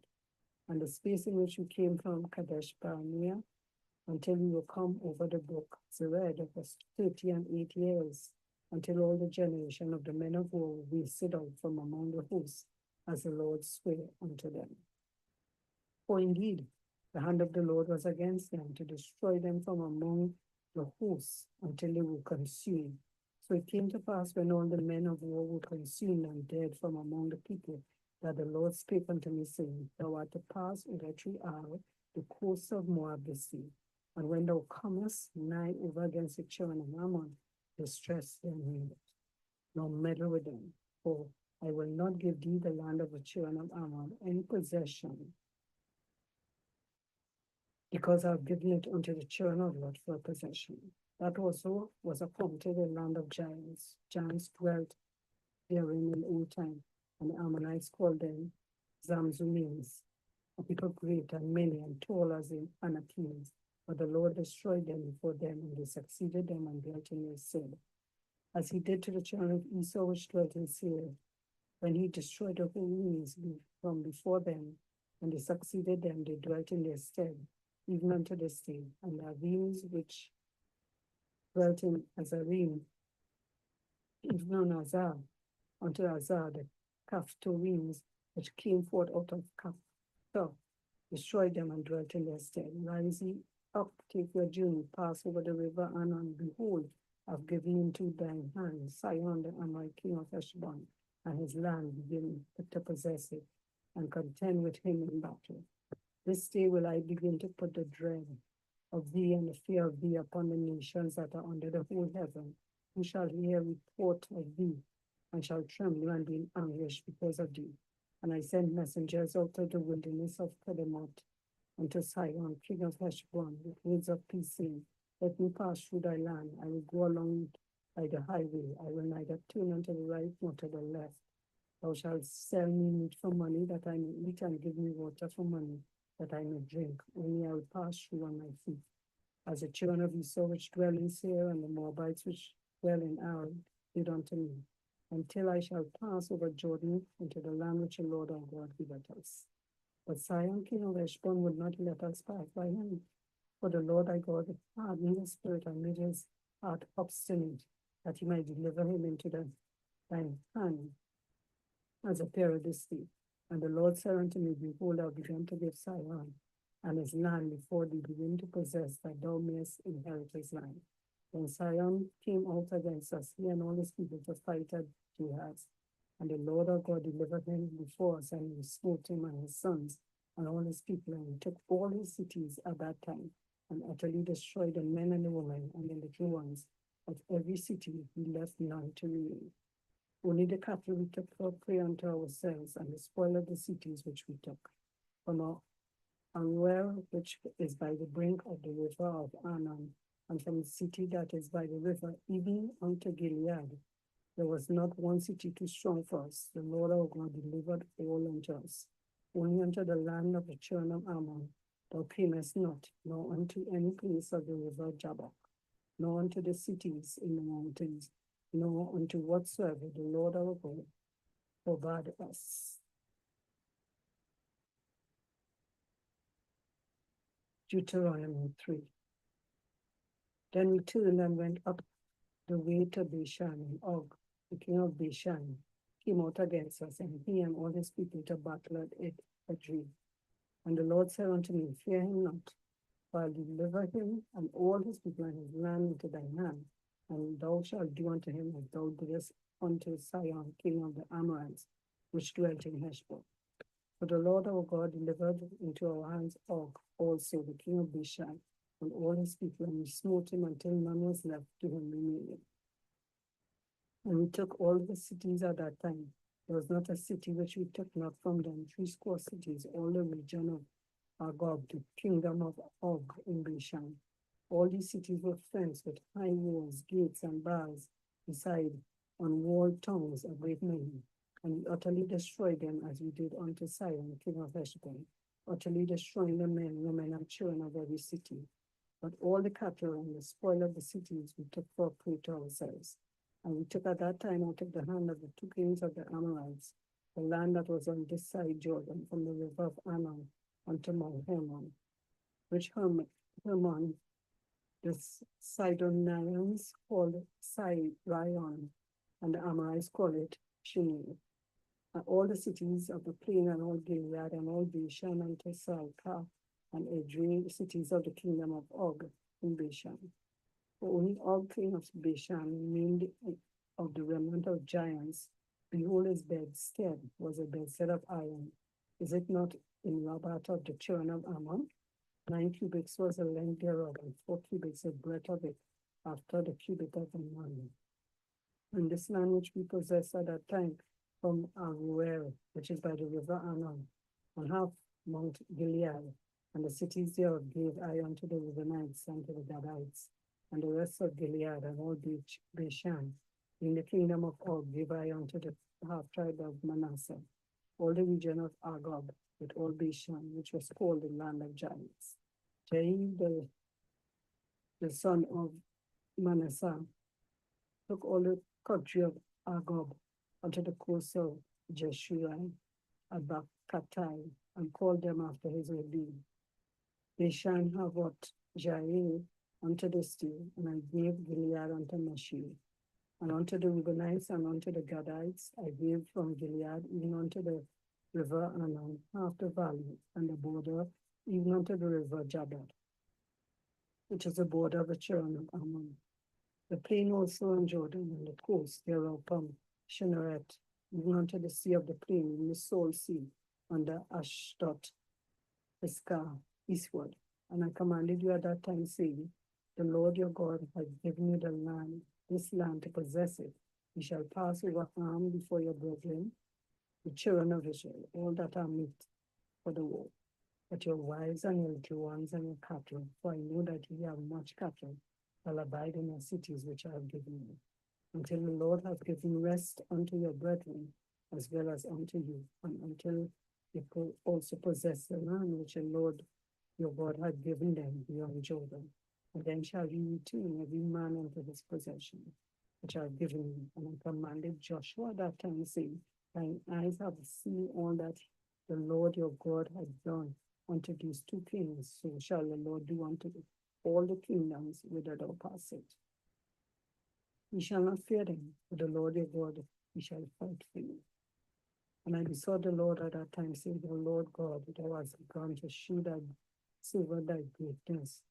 Speaker 5: And the space in which we came from Kadesh Barnea until we were come over the brook Zered was 38 years, until all the generation of the men of war wasted out from among the hosts, as the Lord sware unto them. For indeed, the hand of the Lord was against them to destroy them from among the hosts until they were consumed. So it came to pass when all the men of war were consumed and dead from among the people, that the Lord spake unto me, saying, Thou art to pass over through Ar, the coast of Moab the sea. And when thou comest nigh over against the children of Ammon, distress them not, nor meddle with them. For I will not give thee the land of the children of Ammon any possession, because I have given it unto the children of Lot for a possession. That also was appointed a land of giants. Giants dwelt therein in old time, and the Ammonites called them Zamzumims, a people great and many and tall as the Anakims. But the Lord destroyed them before them, and they succeeded them and dwelt in their stead. As he did to the children of Esau which dwelt in Seir, when he destroyed the Horims from before them, and they succeeded them, they dwelt in their stead, even unto this day. And the Avims which dwelt in Azarim, even on Azar, unto Azar, the Caphtorims which came forth out of Caphtor, destroyed them and dwelt in their stead. Rise ye up, take your journey, pass over the river Anon. Behold, I've given into thine hand Sihon the Amorite king of Heshbon, and his land begin to possess it, and contend with him in battle. This day will I begin to put the dread of thee and the fear of thee upon the nations that are under the whole heaven, who shall hear report of thee, and shall tremble and be in anguish because of thee. And I sent messengers out of the wilderness of Kedemoth unto Sihon, king of Heshbon, with words of peace, saying, Let me pass through thy land. I will go along by the highway. I will neither turn unto the right nor to the left. Thou shalt sell me meat for money, that I may eat, and give me water for money, that I may drink. Only I will pass through on my feet. As the children of Esau which dwell in Seir, and the Moabites which dwell in Ar, did unto me, until I shall pass over Jordan into the land which the Lord our God giveth us. But Sihon, king of Heshbon, would not let us pass by him. For the Lord thy God hardened his spirit and made his heart obstinate, that he might deliver him into thine hand as a terror this day. And the Lord said unto me, Behold, I began to give Sihon and his land before thee begin to possess, that thou mayest inherit his land. When Sihon came out against us, he and all his people, to fight at Jahaz. And the Lord our God delivered him before us, and we smote him and his sons and all his people, and we took all his cities at that time, and utterly destroyed the men and the women and the little ones. Of every city we left none to remain. Only the cattle we took for prey unto ourselves, and the spoil of the cities which we took. From our Anuel, which is by the brink of the river of Arnon, and from the city that is by the river, even unto Gilead, there was not one city too strong for us. The Lord our God delivered all unto us. Only unto the land of the children of Ammon thou camest not, nor unto any place of the river Jabbok, nor unto the cities in the mountains, nor unto whatsoever the Lord our God forbade us. Deuteronomy 3. Then we turned and went up the way to Bashan, and Og, the king of Bashan, came out against us, and he and all his people to battle at Edrei. And the Lord said unto me, Fear him not, for I will deliver him and all his people and his land into thine hand, and thou shalt do unto him as thou didst unto Sihon, king of the Amorites, which dwelt in Heshbon. For the Lord our God delivered into our hands Og, also the king of Bashan, and all his people, and we smote him until none was left to him remaining. And we took all the cities at that time. There was not a city which we took not from them, 80 cities, all the region of Argob, the kingdom of Og in Bashan. All these cities were fenced with high walls, gates, and bars, beside unwalled towns a great many. And we utterly destroyed them as we did unto Sihon, king of Heshbon, utterly destroying the men, women, and children of every city. But all the cattle and the spoil of the cities we took for prey to ourselves. And we took at that time out of the hand of the two kings of the Amorites, the land that was on this side Jordan, from the river of Arnon unto Mount Hermon, which Hermon the Sidonians called Sirion, and the Amorites call it Shinir. All the cities of the plain and all Gilead and all Bashan and Tesalca and Edrei, cities of the kingdom of Og in Bashan. For only Og king of Bashan remained of the remnant of giants. Behold, his bedstead was a bedstead of iron. Is it not in Rabat of the children of Ammon? 9 cubits was the length thereof, and 4 cubits the breadth of it, after the cubit of a man. And this land which we possessed at that time from Aruel, which is by the river Arnon, and half Mount Gilead, and the cities thereof gave I unto the Reubenites and to the Gadites, and the rest of Gilead and all Bashan. In the kingdom of Og gave I unto the half tribe of Manasseh, all the region of Argob, with all Bashan, which was called the land of giants. Jair, the son of Manasseh, took all the country of Argob unto the coast of Jeshurun, Abakatai, and called them after his rebellion. Bashan Havot Jair unto this day, and I gave Gilead unto Mashir. And unto the Reubenites and unto the Gadites I gave from Gilead, even unto the river Arnon, half the valley, and the border, even unto the river Jabbok, which is the border of the children of Ammon. The plain also on Jordan, and the coast thereof from Shinneret, even unto the sea of the plain, in the Salt Sea, under Ashdod, Pisgah, eastward. And I commanded you at that time, saying, the Lord your God has given you the land, this land to possess it. You shall pass over armed before your brethren, the children of Israel, all that are meet for the war. But your wives and your little ones and your cattle, for I know that ye have much cattle, shall abide in your cities which I have given you, until the Lord hath given rest unto your brethren, as well as unto you, and until you also possess the land which the Lord your God hath given them beyond Jordan. And then shall ye return every man unto his possession, which I have given you. And I commanded Joshua that time, saying, thine eyes have seen all that the Lord your God hath done unto these two kings, so shall the Lord do unto all the kingdoms whither thou passest. Ye shall not fear them, for the Lord your God, he shall fight for you. And I besought the Lord at that time, saying, O Lord God, thou hast begun to shew thy silver thy greatness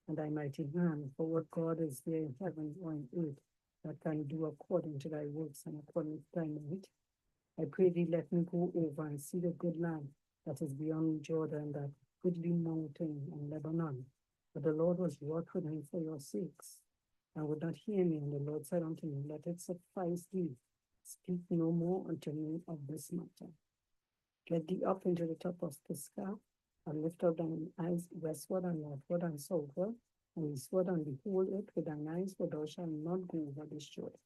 Speaker 5: and thy mighty hand, for what God is there in heaven or in earth that can do according to thy works and according to thy might? I pray thee, let me go over and see the good land that is beyond Jordan, that goodly mountain and Lebanon. But the Lord was wroth with him for your sakes, and would not hear me. And the Lord said unto me, let it suffice thee. Speak no more unto me of this matter. Get thee up into the top of Pisgah, and lift up thine eyes westward and northward and southward, and eastward, and behold it with thine eyes, for thou shalt not go over this Jordan.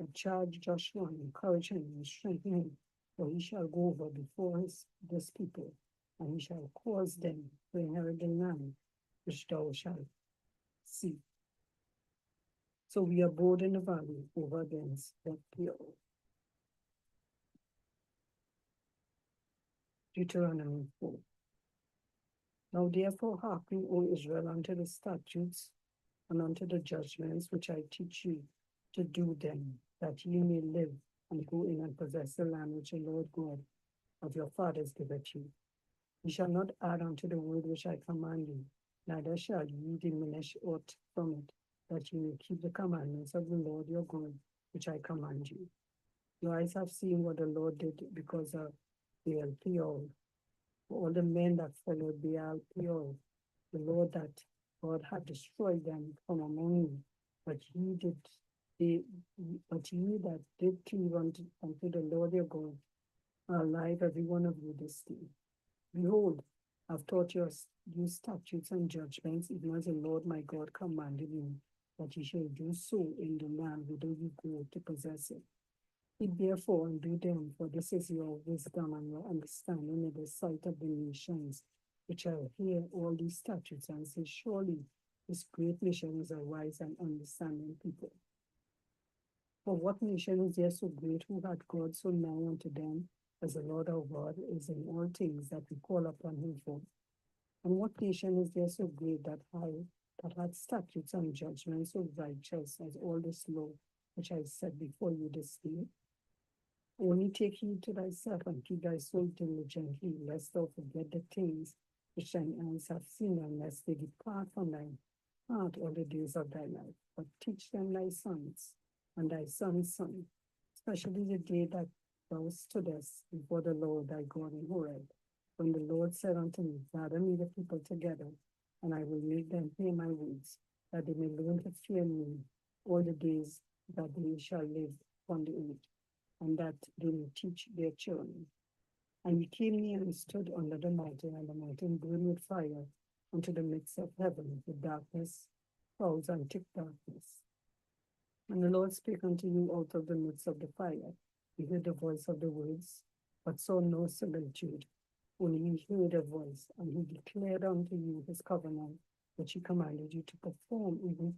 Speaker 5: And charge Joshua and encourage him and strengthen him, for he shall go over before this people, and he shall cause them to inherit the land which thou shalt see. So we abode in the valley over against the Peor. Deuteronomy 4. Now therefore hearken, O Israel, unto the statutes and unto the judgments which I teach you, to do them, that ye may live and go in and possess the land which the Lord God of your fathers giveth you. Ye shall not add unto the word which I command you, neither shall ye diminish aught from it, that ye may keep the commandments of the Lord your God, which I command you. Your eyes have seen what the Lord did because of Baal Peor. For all the men that followed Baal Peor, the Lord that God had destroyed them from among you, but ye that did cleave unto the Lord your God are alive, every one of you this day. Behold, I've taught you statutes and judgments, even as the Lord my God commanded you, that ye shall do so in the land whither you go to possess it. Keep therefore and do them, for this is your wisdom and your understanding in the sight of the nations, which shall hear all these statutes and say, surely this great nation is a wise and understanding people. For what nation is there so great who had God so nigh unto them, as the Lord our God is in all things that we call upon him for? And what nation is there so great that had statutes and judgments so righteous as all this law which I set before you this day? Only take heed to thyself and keep thy soul diligently, lest thou forget the things which thine eyes have seen, unless they depart from thy heart all the days of thy life. But teach them thy sons and thy son's son, especially the day that thou stoodest before the Lord thy God in Horeb, when the Lord said unto me, gather me the people together, and I will make them hear my words, that they may learn to fear me all the days that they shall live upon the earth, and that they may teach their children. And he came near and stood under the mountain, and the mountain burned with fire unto the midst of heaven, with darkness, clouds, and thick darkness. And the Lord spake unto you out of the midst of the fire. You heard the voice of the words, but saw no similitude. Only you heard a voice, and he declared unto you his covenant, which he commanded you to perform, even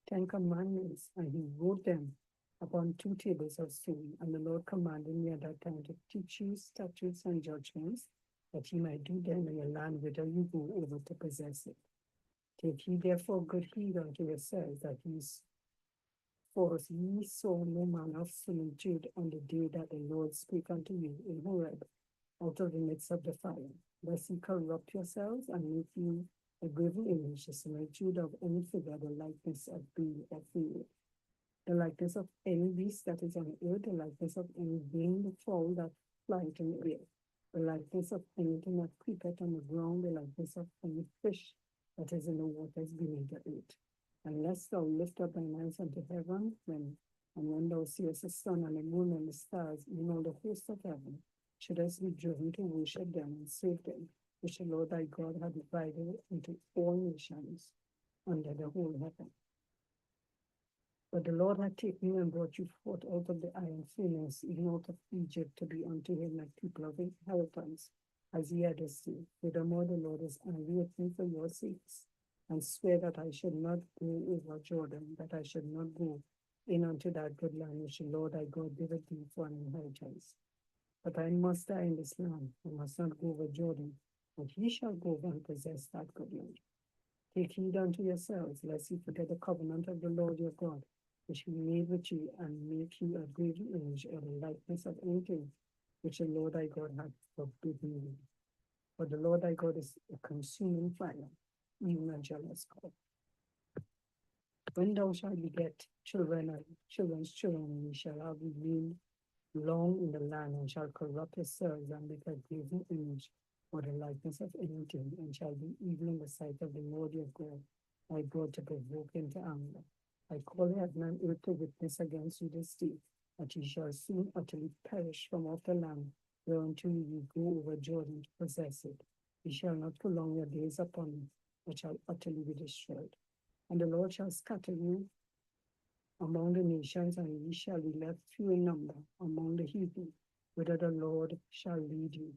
Speaker 5: 10 commandments, and he wrote them upon 2 tables of stone. And the Lord commanded me at that time to teach you statutes and judgments, that ye might do them in the land whither you go over to possess it. Take ye therefore good heed unto yourselves, that for ye saw no manner of similitude on the day that the Lord spake unto you in Horeb, out of the midst of the fire, lest ye corrupt yourselves and make you a graven image, the similitude of any figure, the likeness of being or field, the likeness of any beast that is on the earth, the likeness of any winged fowl that flieth in the air, the likeness of anything that creepeth on the ground, the likeness of any fish that is in the waters beneath the earth. Unless thou lift up thine eyes unto heaven, when thou seest the sun and the moon and the stars, even all the host of heaven, shouldest be driven to worship them and serve them, which the Lord thy God hath divided into all nations under the whole heaven. But the Lord hath taken you and brought you forth out of the iron furnace, even out of Egypt, to be unto him a people of inheritance, as ye had say. Furthermore, the Lord is angry with me for your sakes, and swear that I should not go over Jordan, that I should not go in unto that good land which the Lord thy God giveth thee for an inheritance. But I must die in this land, I must not go over Jordan, but ye shall go over and possess that good land. Take heed unto yourselves, lest ye forget the covenant of the Lord your God, which he made with you, and make you a graven image or the likeness of anything which the Lord thy God hath forbidden you. For the Lord thy God is a consuming fire, even a jealous God. When thou shalt beget children and children's children, ye shall have remained long in the land, and shall corrupt yourselves, and make a graven image or the likeness of anything, and shall be evil in the sight of the Lord your God, thy God, to provoke him to anger. I call heaven and earth to witness against you this day, that ye shall soon utterly perish from off the land, whereunto ye go over Jordan to possess it. Ye shall not prolong your days upon it, but shall utterly be destroyed. And the Lord shall scatter you among the nations, and ye shall be left few in number among the heathen, whither the Lord shall lead you.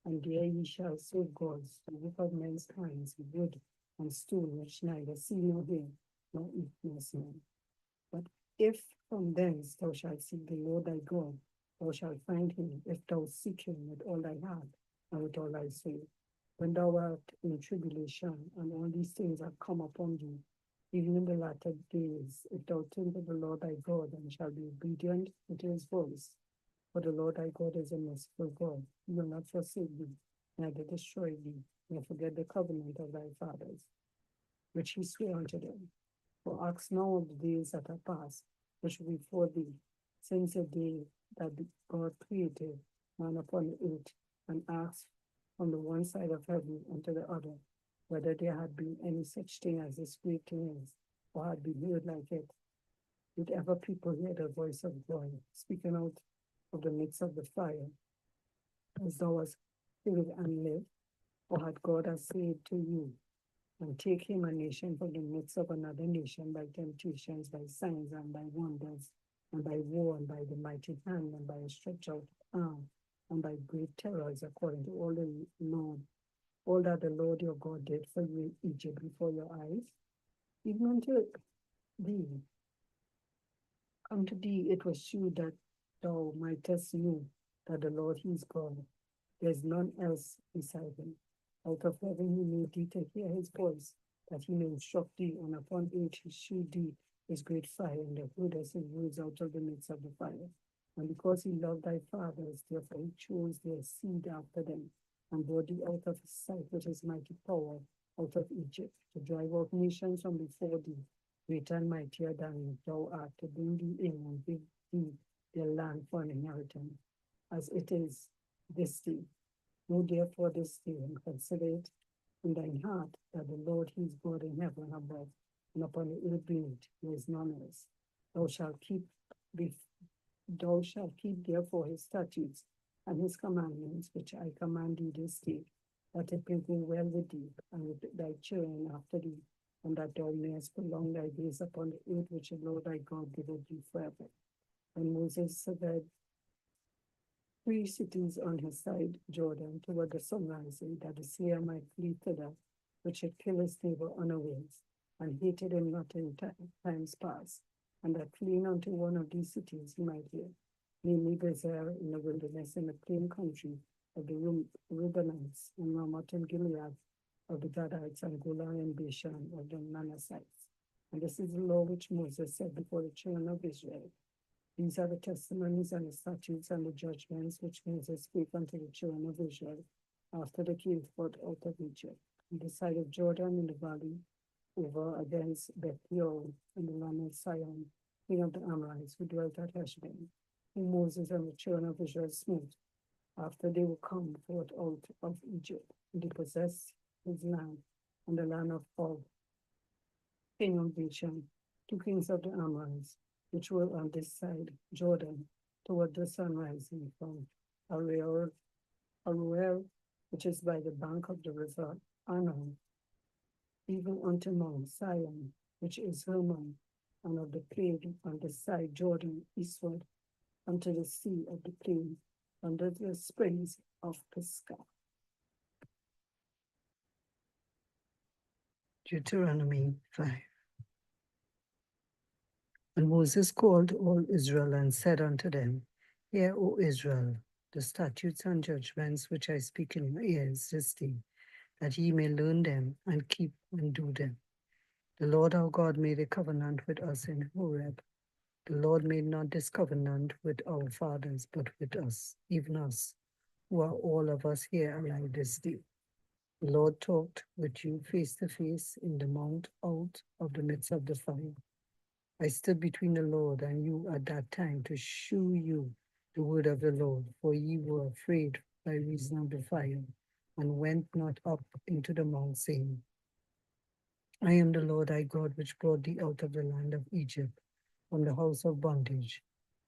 Speaker 5: And there ye shall serve gods, the work of men's hands, wood and stone, which neither see nor hear, nor eat nor smell. But if from thence thou shalt seek the Lord thy God, thou shalt find him, if thou seek him with all thy heart and with all thy soul. When thou art in tribulation, and all these things are come upon thee, even in the latter days, if thou turn to the Lord thy God, and shall be obedient unto his voice, for the Lord thy God is a merciful God, he will not forsake thee, neither destroy thee, nor forget the covenant of thy fathers, which he sware unto them. For ask now of the days that are past, which were before thee, since the day that God created man upon the earth, and asked from the one side of heaven unto the other, whether there had been any such thing as this great thing is, or had been heard like it. Did ever people hear the voice of God speaking out of the midst of the fire, as thou hast heard and lived? or had God said to you, and take him a nation from the midst of another nation by temptations, by signs, and by wonders, and by war, and by the mighty hand, and by a stretched out arm, and by great terrors, according to all that the Lord your God did for you in Egypt before your eyes, even thee, unto thee it was shewed that thou mightest know that the Lord he is God. There is none else beside him. Out of heaven he made thee to hear his voice, that he may instruct thee, and upon earth he shewed thee his great fire, and the heardest his words out of the midst of the fire. And because he loved thy fathers, therefore he chose their seed after them, and brought thee out of his sight with his mighty power out of Egypt, to drive out nations from before thee, greater and mightier than thou art, to bring thee in and give thee their land for an inheritance, as it is this day. Know therefore this day, and consider it in thine heart, that the Lord he is God in heaven above, and upon the earth beneath, there is none else. Thou shalt keep therefore his statutes and his commandments, which I command thee this day, that it may go well with thee, and with thy children after thee, and that thou mayest prolong thy days upon the earth which the Lord thy God giveth thee forever. And Moses surveyed 3 cities on his side Jordan toward the sunrising, that the slayer might flee thither, which should kill his neighbor unawares, and hated him not in times past, and that fleeing unto one of these cities he might hear, namely Bezer in the wilderness, in the plain country of the Reubenites, and Ramoth and Gilead of the Gadites, and Golan and Bashan of the Manassites. And this is the law which Moses said before the children of Israel. These are the testimonies and the statutes and the judgments which Moses spake unto the children of Israel after they came forth out of Egypt, on the side of Jordan in the valley, over against Beth-peor in the land of Sion, king of the Amorites, who dwelt at Heshbon, whom Moses and the children of Israel smote, after they were come forth out of Egypt, and they possessed his land, and the land of Og, king of Bashan, 2 kings of the Amorites, which were on this side Jordan, toward the sun rising from Aroer, which is by the bank of the river Arnon, even unto Mount Sion, which is Hermon, and of the plain on the side Jordan eastward, unto the sea of the plain, under the springs of Pisgah. Deuteronomy 5. And Moses called all Israel and said unto them, Hear, O Israel, the statutes and judgments which I speak in your ears this day, that ye may learn them and keep and do them. The Lord our God made a covenant with us in Horeb. The Lord made not this covenant with our fathers, but with us, even us, who are all of us here alive this day. The Lord talked with you face to face in the mount out of the midst of the fire. I stood between the Lord and you at that time to shew you the word of the Lord, for ye were afraid by reason of the fire, and went not up into the mount, saying, I am the Lord thy God, which brought thee out of the land of Egypt, from the house of bondage.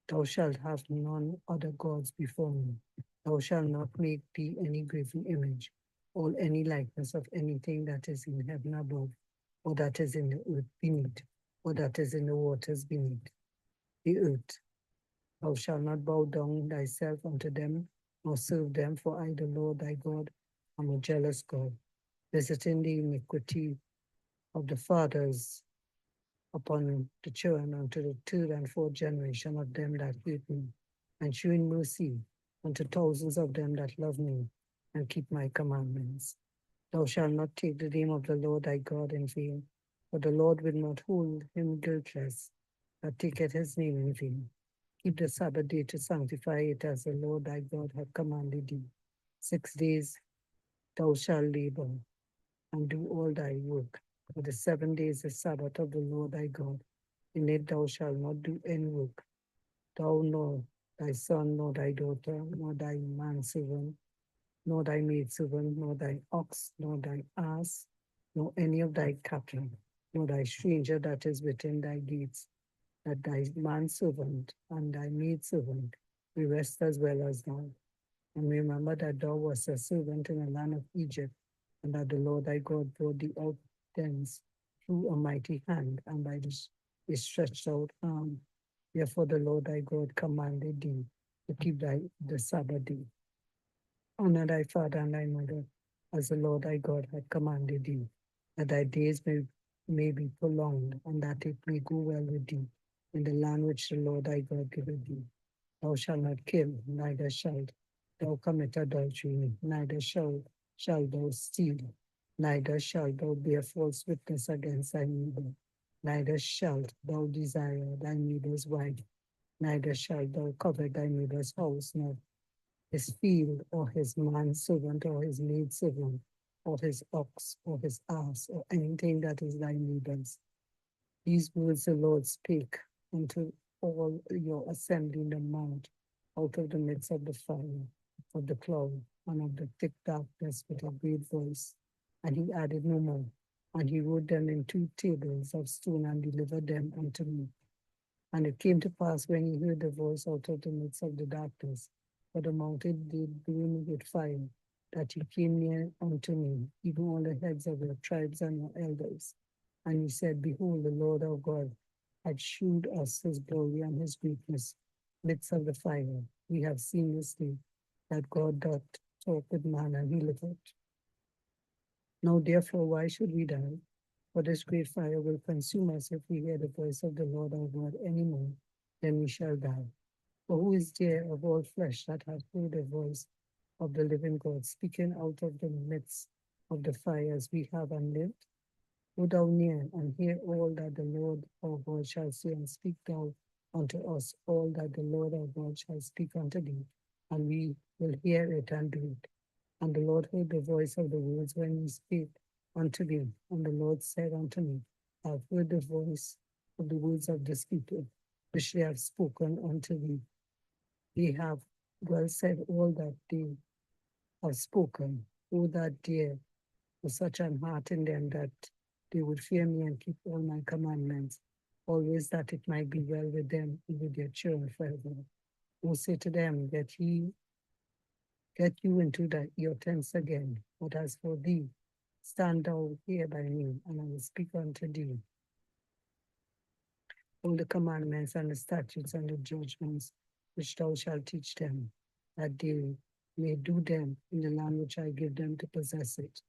Speaker 5: Thou shalt have none other gods before me. Thou shalt not make thee any graven image, or any likeness of anything that is in heaven above, or that is in the earth beneath, or that is in the waters beneath the earth. Thou shalt not bow down thyself unto them, nor serve them, for I, the Lord thy God, am a jealous God, visiting the iniquity of the fathers upon the children unto the 3rd and 4th generation of them that hate me, and shewing mercy unto thousands of them that love me and keep my commandments. Thou shalt not take the name of the Lord thy God in vain, for the Lord will not hold him guiltless that taketh his name in vain. Keep the Sabbath day to sanctify it, as the Lord thy God hath commanded thee. 6 days thou shalt labor and do all thy work, but the 7th day is the Sabbath of the Lord thy God. In it thou shalt not do any work, thou nor thy son, nor thy daughter, nor thy manservant, nor thy maidservant, nor thy ox, nor thy ass, nor any of thy cattle, nor thy stranger that is within thy gates, that thy manservant and thy maidservant may rest as well as thou. And remember that thou wast a servant in the land of Egypt, and that the Lord thy God brought thee out thence through a mighty hand, and by his stretched out arm. Therefore the Lord thy God commanded thee to keep the Sabbath day. Honor thy father and thy mother, as the Lord thy God hath commanded thee, that thy days may be prolonged, and that it may go well with thee in the land which the Lord thy God giveth thee. Thou shalt not kill, neither shalt thou commit adultery, neither shalt thou steal, neither shalt thou bear false witness against thy neighbor, neither shalt thou desire thy neighbor's wife, neither shalt thou covet thy neighbor's house, nor his field, or his manservant, or his maidservant, or his ox, or his ass, or anything that is thy neighbor's. These words the Lord spake unto all your assembly in the mount, out of the midst of the fire, of the cloud, and of the thick darkness with a great voice. And he added no more. And he wrote them in 2 tables of stone and delivered them unto me. And it came to pass when he heard the voice out of the midst of the darkness, for the mountain did burn with fire, that he came near unto me, even all the heads of your tribes and your elders. And he said, Behold, the Lord our God had shewed us his glory and his greatness, midst of the fire. We have seen this day that God doth talk with man, and he liveth. Now therefore, why should we die? For this great fire will consume us if we hear the voice of the Lord our God any more, then we shall die. For who is there of all flesh that hath heard the voice of the living God speaking out of the midst of the fire as we have and lived? Go thou near and hear all that the Lord our God shall say, and speak thou unto us all that the Lord our God shall speak unto thee, and we will hear it and do it. And the Lord heard the voice of the words when he spake unto me. And the Lord said unto me, I have heard the voice of the words of this people, which they have spoken unto thee. They have well said all that they have spoken. O that there was such an heart in them that they would fear me and keep all my commandments, always that it might be well with them and with their children forever. O say to them, get you into your tents again. But as for thee, stand thou here by me, and I will speak unto thee all the commandments and the statutes and the judgments which thou shalt teach them, that they may do them in the land which I give them to possess it.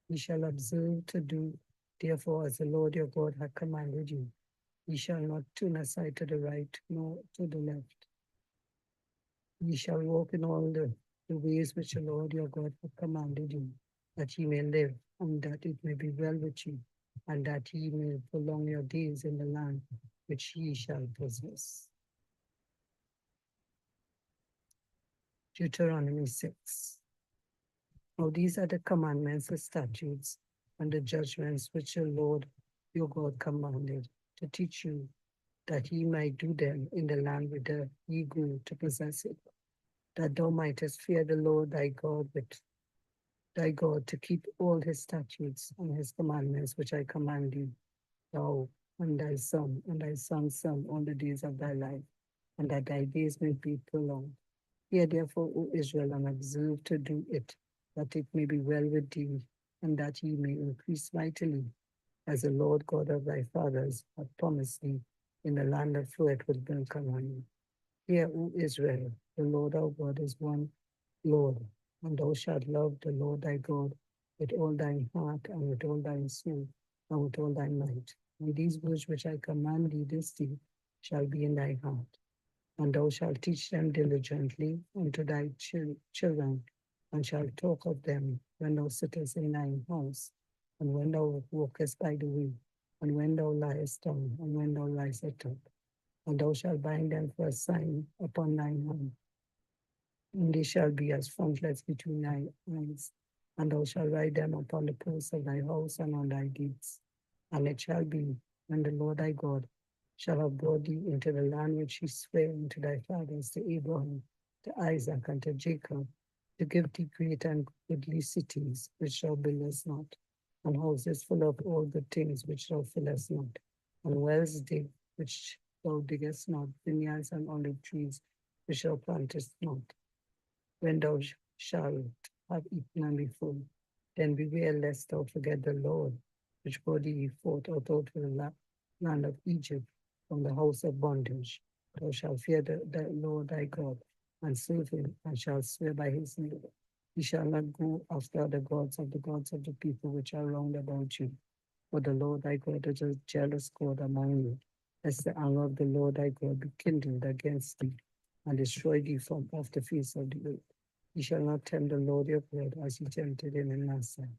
Speaker 5: Ye shall observe to do, therefore, as the Lord your God hath commanded you. Ye shall not turn aside to the right nor to the left. Ye shall walk in all the ways which the Lord your God hath commanded you, that ye may live, and that it may be well with you, and that ye may prolong your days in the land which ye shall possess. Deuteronomy 6. Now these are the commandments, the statutes, and the judgments which the Lord your God commanded to teach you, that ye might do them in the land whither ye go to possess it, that thou mightest fear the Lord thy God to keep all his statutes and his commandments which I command thee, thou and thy son and thy son's son all the days of thy life, and that thy days may be prolonged. Hear therefore, O Israel, and observe to do it, that it may be well with thee, and that ye may increase mightily, as the Lord God of thy fathers hath promised thee, in the land that floweth with milk and honey. Hear, O Israel, the Lord our God is one Lord, and thou shalt love the Lord thy God with all thine heart, and with all thine soul, and with all thy might. And these words which I command thee this day shall be in thy heart, and thou shalt teach them diligently unto thy children, and shalt talk of them when thou sittest in thine house, and when thou walkest by the way, and when thou liest down, and when thou liest up. And thou shalt bind them for a sign upon thine hand, and they shall be as frontlets between thy eyes. And thou shalt write them upon the posts of thy house and on thy gates. And it shall be, when the Lord thy God shall have brought thee into the land which he sware unto thy fathers, to Abraham, to Isaac, and to Jacob, to give thee great and goodly cities, which thou buildest not, and houses full of all good things which thou fillest not, and wells dig which thou diggest not, vineyards and olive trees which thou plantest not. When thou shalt have eaten and be full, Then beware lest thou forget the Lord, which brought thee forth out of the land of Egypt from the house of bondage. Thou shalt fear the Lord thy God, and serve him, and shalt swear by his name. Ye shall not go after the gods of the people which are round about you. For the Lord thy God is a jealous God among you, lest the anger of the Lord thy God be kindled against thee, and destroy thee from off the face of the earth. Ye shall not tempt the Lord your God as ye tempted him in Massah.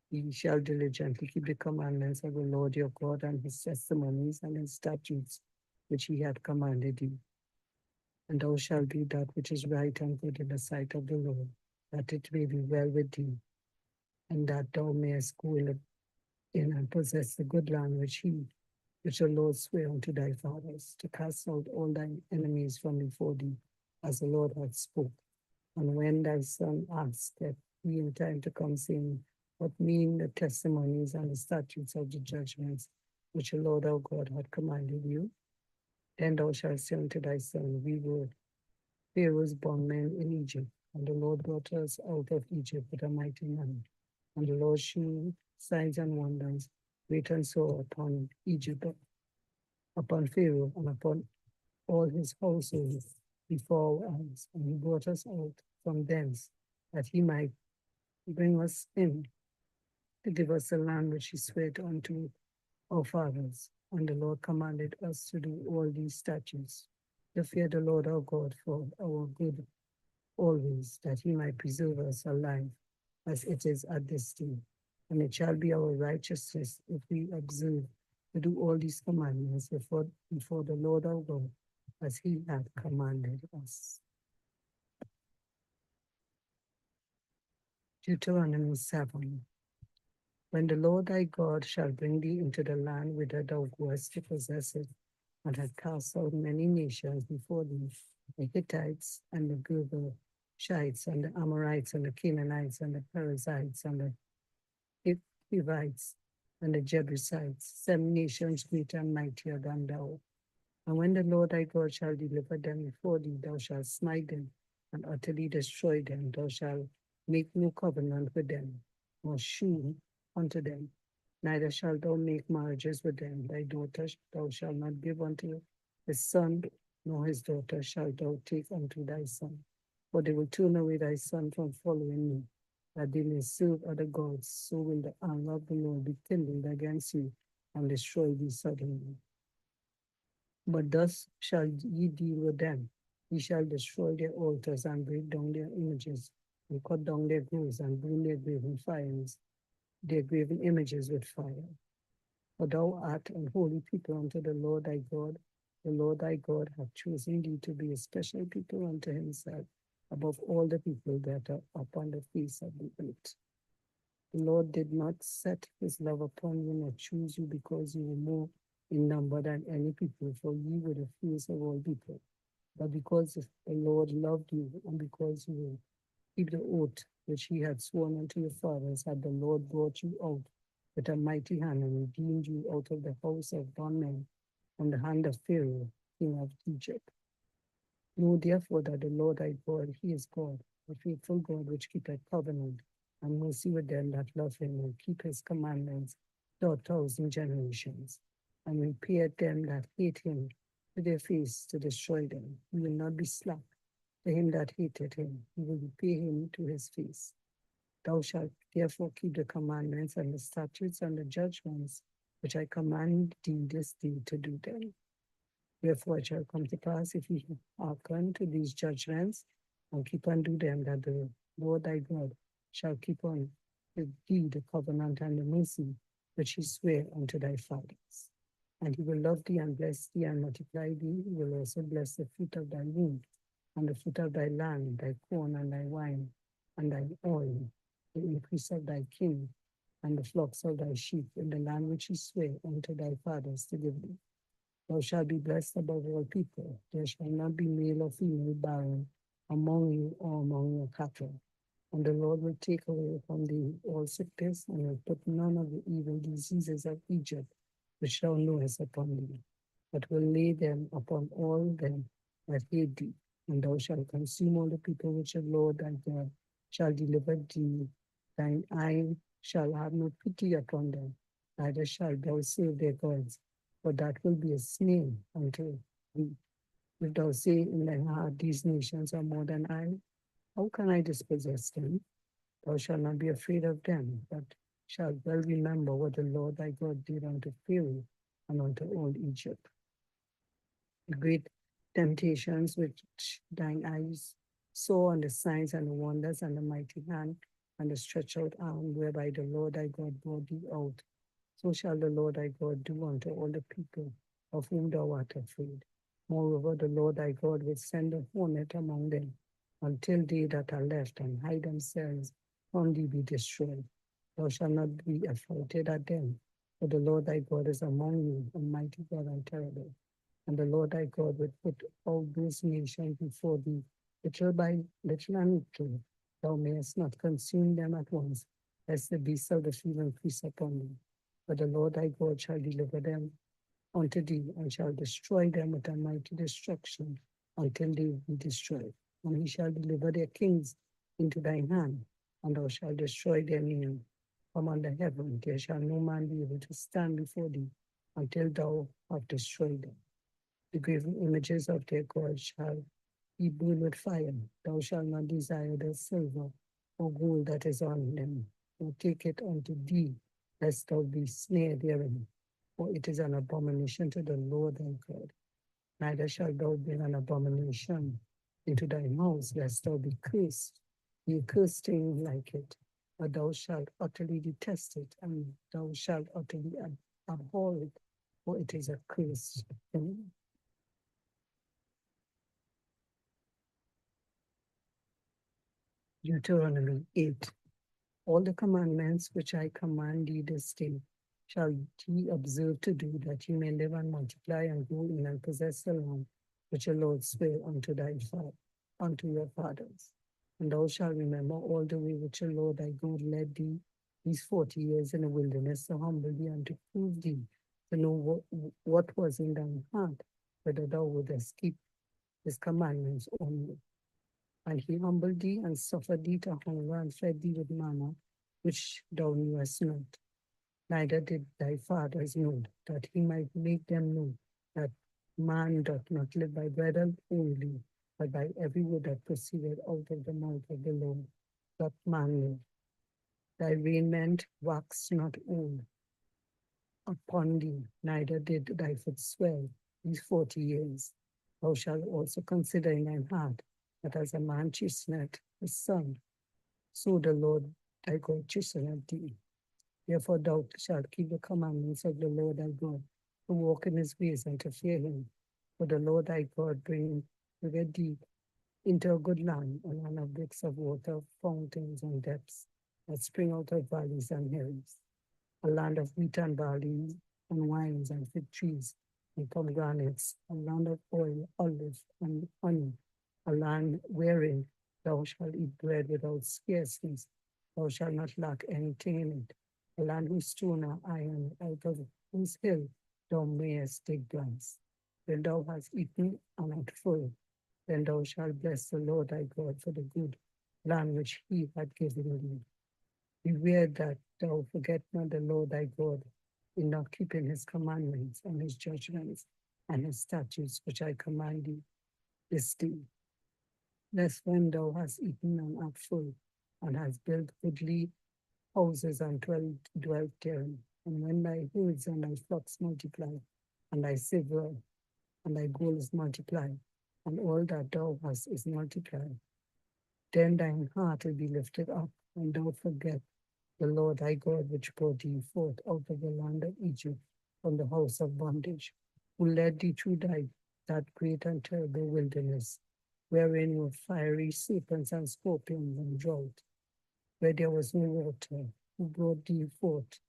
Speaker 5: Ye shall diligently keep the commandments of the Lord your God and his testimonies and his statutes, which he hath commanded you. And thou shalt do that which is right and good in the sight of the Lord, that it may be well with thee, and that thou mayest go in and possess the good land which the Lord sware unto thy fathers, to cast out all thine enemies from before thee, as the Lord hath spoke. And when thy son asketh thee in time to come, saying, what mean the testimonies and the statutes of the judgments which the Lord our God hath commanded you? Then thou shalt say unto thy son, we were Pharaoh's bondmen in Egypt, and the Lord brought us out of Egypt with a mighty hand. And the Lord shewed signs and wonders, great and sore, upon Egypt, upon Pharaoh, and upon all his household before our eyes. And he brought us out from thence, that he might bring us in to give us the land which he sware unto our fathers. And the Lord commanded us to do all these statutes, to fear the Lord our God for our good always, that he might preserve us alive, as it is at this day. And it shall be our righteousness if we observe to do all these commandments before the Lord our God, as he hath commanded us. Deuteronomy 7. When the Lord thy God shall bring thee into the land whither thou goest to possess it, and hath cast out many nations before thee, the Hittites and the Girgashites and the Amorites and the Canaanites and the Perizzites and the Hivites and the Jebusites, 7 nations greater and mightier than thou. And when the Lord thy God shall deliver them before thee, thou shalt smite them and utterly destroy them. Thou shalt make no covenant with them, nor shew unto them, neither shalt thou make marriages with them. Thy daughter thou shalt not give unto his son, nor his daughter shalt thou take unto thy son. For they will turn away thy son from following me, that they may serve other gods. So will the anger of the Lord be kindled against you, and destroy thee suddenly. But thus shall ye deal with them. Ye shall destroy their altars and break down their images, and cut down their groves, and burn their graven fires, their graven images with fire. For thou art an holy people unto the Lord thy God. The Lord thy God hath chosen thee to be a special people unto himself, above all the people that are upon the face of the earth. The Lord did not set his love upon you, nor choose you because you were more in number than any people, for ye were the fewest of all people. But because the Lord loved you, and because you will keep the oath which he had sworn unto your fathers, had the Lord brought you out with a mighty hand, and redeemed you out of the house of bondmen, from the hand of Pharaoh, king of Egypt. Know therefore that the Lord thy God, he is God, a faithful God, which keepeth covenant and mercy with them that love him, and keep his commandments to 1,000 generations, and repay them that hate him to their face, to destroy them. He will not be slack to him that hated him. He will repay him to his face. Thou shalt therefore keep the commandments and the statutes and the judgments which I command thee this day to do them. Wherefore it shall come to pass, if ye hearken to these judgments, and keep and do them, that the Lord thy God shall keep on with thee the covenant and the mercy which he sware unto thy fathers. And he will love thee and bless thee and multiply thee. He will also bless the fruit of thy womb, and the fruit of thy land, thy corn and thy wine, and thy oil, the increase of thy king, and the flocks of thy sheep, in the land which he sware unto thy fathers to give thee. Thou shalt be blessed above all people. There shall not be male or female barren among you or among your cattle. And the Lord will take away from thee all sickness, and will put none of the evil diseases of Egypt, which thou knowest, upon thee, but will lay them upon all them that hate thee. And thou shalt consume all the people which the Lord thy God shall deliver thee thine eye shall have no pity upon them, neither shalt thou save their gods, for that will be a snare unto thee. If thou say in thy heart, these nations are more than I, how can I dispossess them? Thou shalt not be afraid of them, but shalt well remember what the Lord thy God did unto Pharaoh and unto all Egypt. The great temptations which thine eyes saw, and the signs and the wonders and the mighty hand and the stretched out arm whereby the Lord thy God brought thee out. So shall the Lord thy God do unto all the people of whom thou art afraid. Moreover, the Lord thy God will send a hornet among them, until they that are left and hide themselves from thee be destroyed. Thou shalt not be affrighted at them, for the Lord thy God is among you, a mighty God and terrible. And the Lord thy God will put all those nations before thee, little by little and little. Thou mayest not consume them at once, lest the beasts of the field increase upon thee. But the Lord thy God shall deliver them unto thee, and shall destroy them with a mighty destruction until they be destroyed. And he shall deliver their kings into thine hand, and thou shalt destroy their name from under heaven. There shall no man be able to stand before thee until thou have destroyed them. The graven images of their gods shall be burned with fire. Thou shalt not desire the silver or gold that is on them, or take it unto thee, lest thou be snared therein. For it is an abomination to the Lord thy God. Neither shalt thou bring an abomination into thine house, lest thou be cursed. Be a cursed thing like it, but thou shalt utterly detest it, and thou shalt utterly abhor it, for it is a curse thing. Deuteronomy 8. All the commandments which I command thee this day shall ye observe to do, that ye may live and multiply and go in and possess the land which the Lord sware unto unto your fathers. And thou shalt remember all the way which the Lord thy God led thee these 40 years in the wilderness, to humble thee and to prove thee, to know what was in thine heart, whether thou wouldest keep his commandments only. And he humbled thee and suffered thee to hunger and fed thee with manna, which thou knewest not. Neither did thy fathers know, that he might make them know that man doth not live by bread only, but by every word that proceeded out of the mouth of the Lord doth man live. Thy raiment waxed not old upon thee, neither did thy foot swell these 40 years. Thou shalt also consider in thine heart that as a man chasteneth his son, so the Lord thy God chasteneth thee. Therefore thou shalt keep the commandments of the Lord thy God, to walk in his ways and to fear him. For the Lord thy God bringeth thee into a good land, a land of brooks of water, fountains and depths, that spring out of valleys and hills, a land of wheat and barley, and wines and fig trees, and pomegranates, a land of oil, olive, and honey, a land wherein thou shalt eat bread without scarceness, thou shalt not lack anything in it, a land whose stone are iron, out of whose hill thou mayest dig brass. When thou hast eaten and art full, then thou shalt bless the Lord thy God for the good land which he hath given thee. Beware that thou forget not the Lord thy God, in not keeping his commandments and his judgments and his statutes which I command thee this day. Lest when thou hast eaten and art full, and hast built goodly houses and dwelt therein, and when thy herds and thy flocks multiply, and thy silver and thy gold is multiplied, and all that thou hast is multiplied, then thine heart will be lifted up, and thou forget the Lord thy God, which brought thee forth out of the land of Egypt from the house of bondage, who led thee through that great and terrible wilderness, wherein were fiery serpents and scorpions and drought, where there was no water, who brought thee forth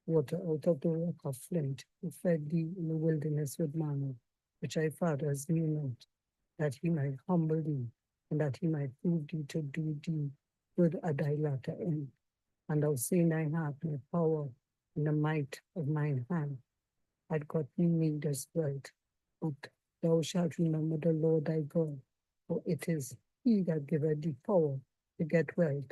Speaker 5: water out of the rock of flint, who fed thee in the wilderness with manna, which thy fathers knew not, that he might humble thee, and that he might prove thee to do thee good at thy latter end. And thou say in thine heart, my power and the might of mine hand had gotten me this wealth. But thou shalt remember the Lord thy God, for it is he that giveth thee power to get wealth,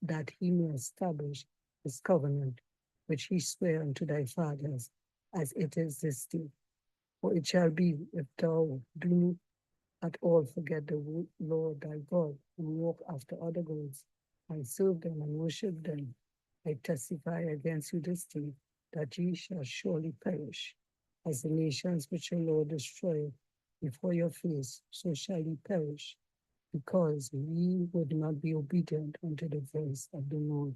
Speaker 5: that he may establish his covenant, which he sware unto thy fathers, as it is this day. For it shall be, if thou do at all forget the Lord thy God, and walk after other gods, and serve them and worship them, I testify against you this day, that ye shall surely perish. As the nations which the Lord destroyed before your face, so shall ye perish, because ye would not be obedient unto the voice of the Lord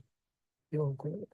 Speaker 5: your God.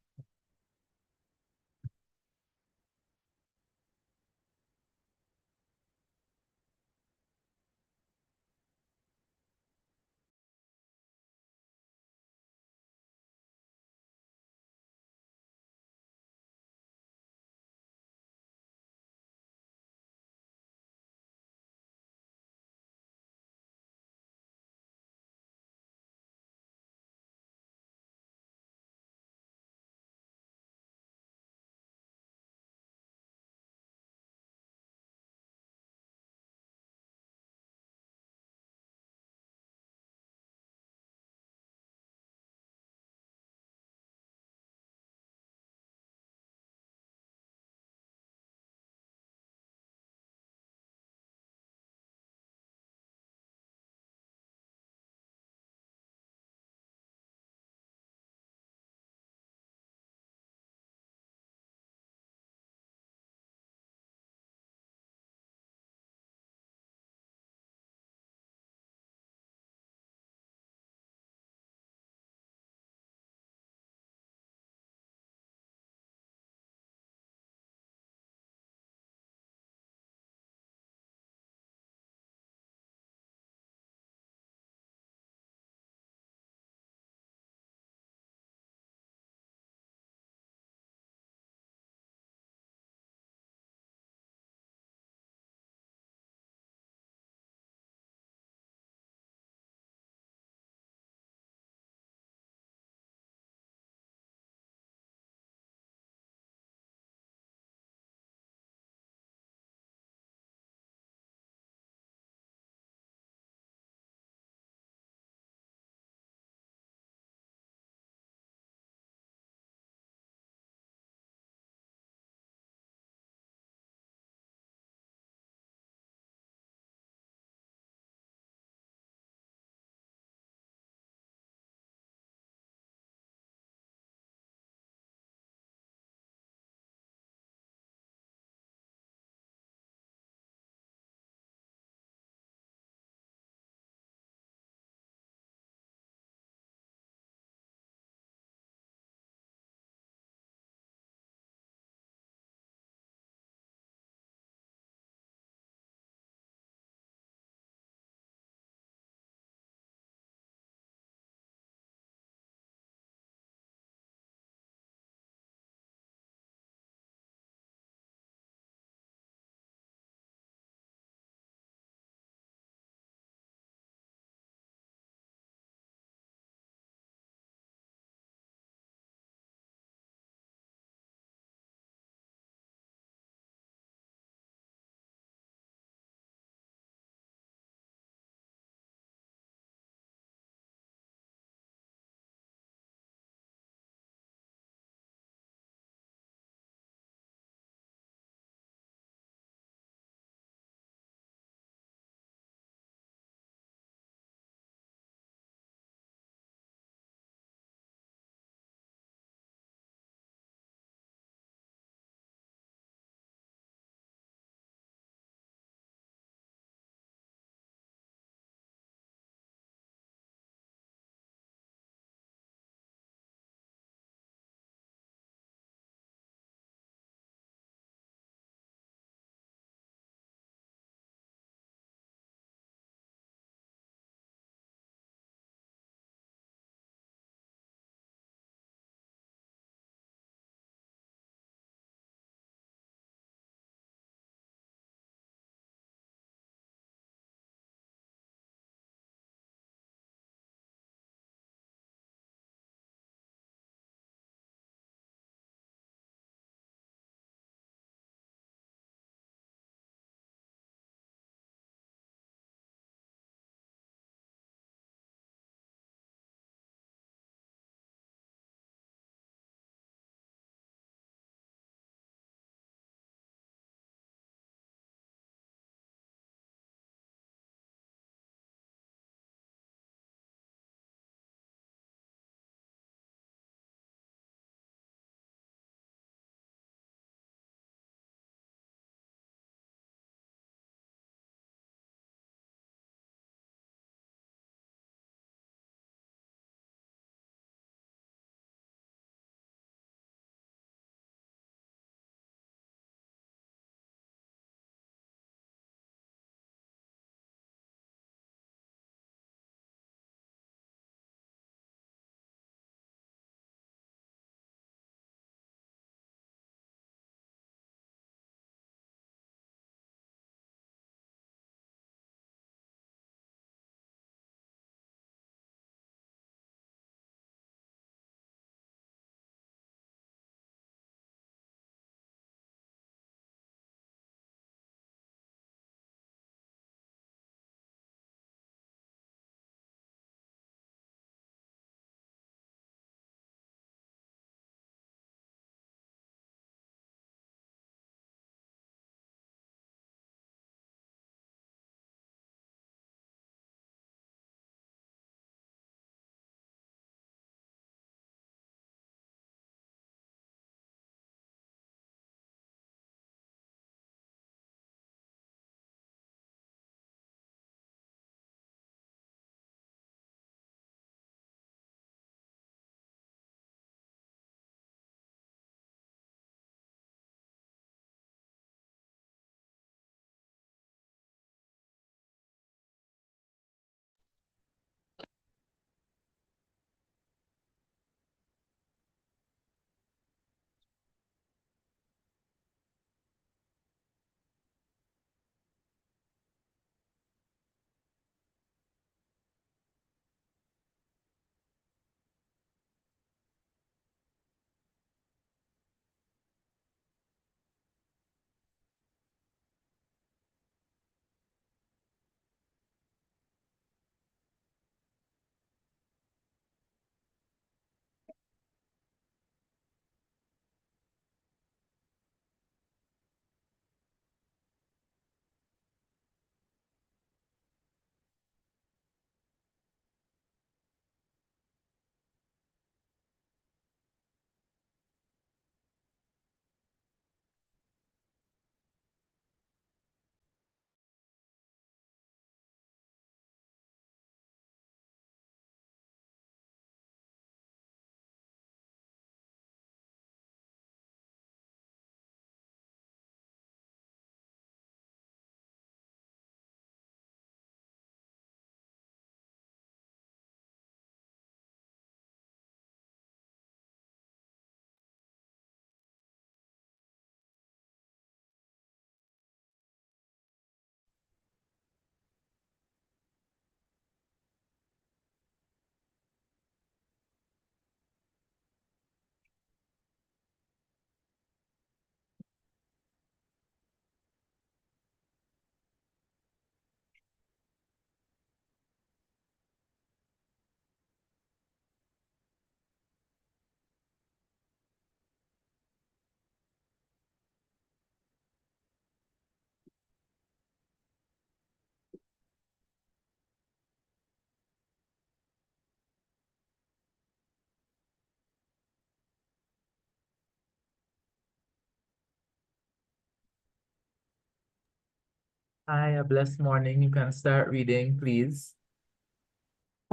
Speaker 6: Hi, a blessed morning. You can start reading, please.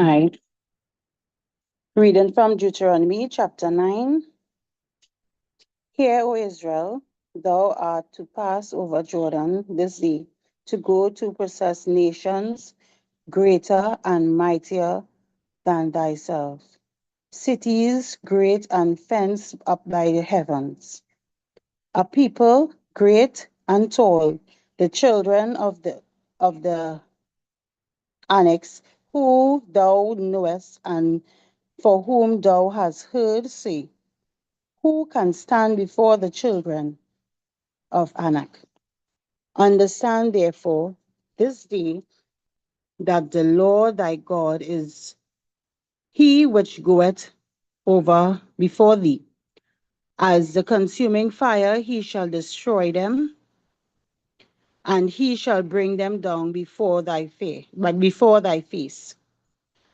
Speaker 7: Hi. Reading from Deuteronomy chapter 9. Hear, O Israel, thou art to pass over Jordan this day, to go to possess nations greater and mightier than thyself, cities great and fenced up by the heavens, a people great and tall, the children of the annex, who thou knowest and for whom thou hast heard say, who can stand before the children of Anak? Understand therefore this day that the Lord thy God is he which goeth over before thee. As the consuming fire, he shall destroy them, and he shall bring them down before thy face.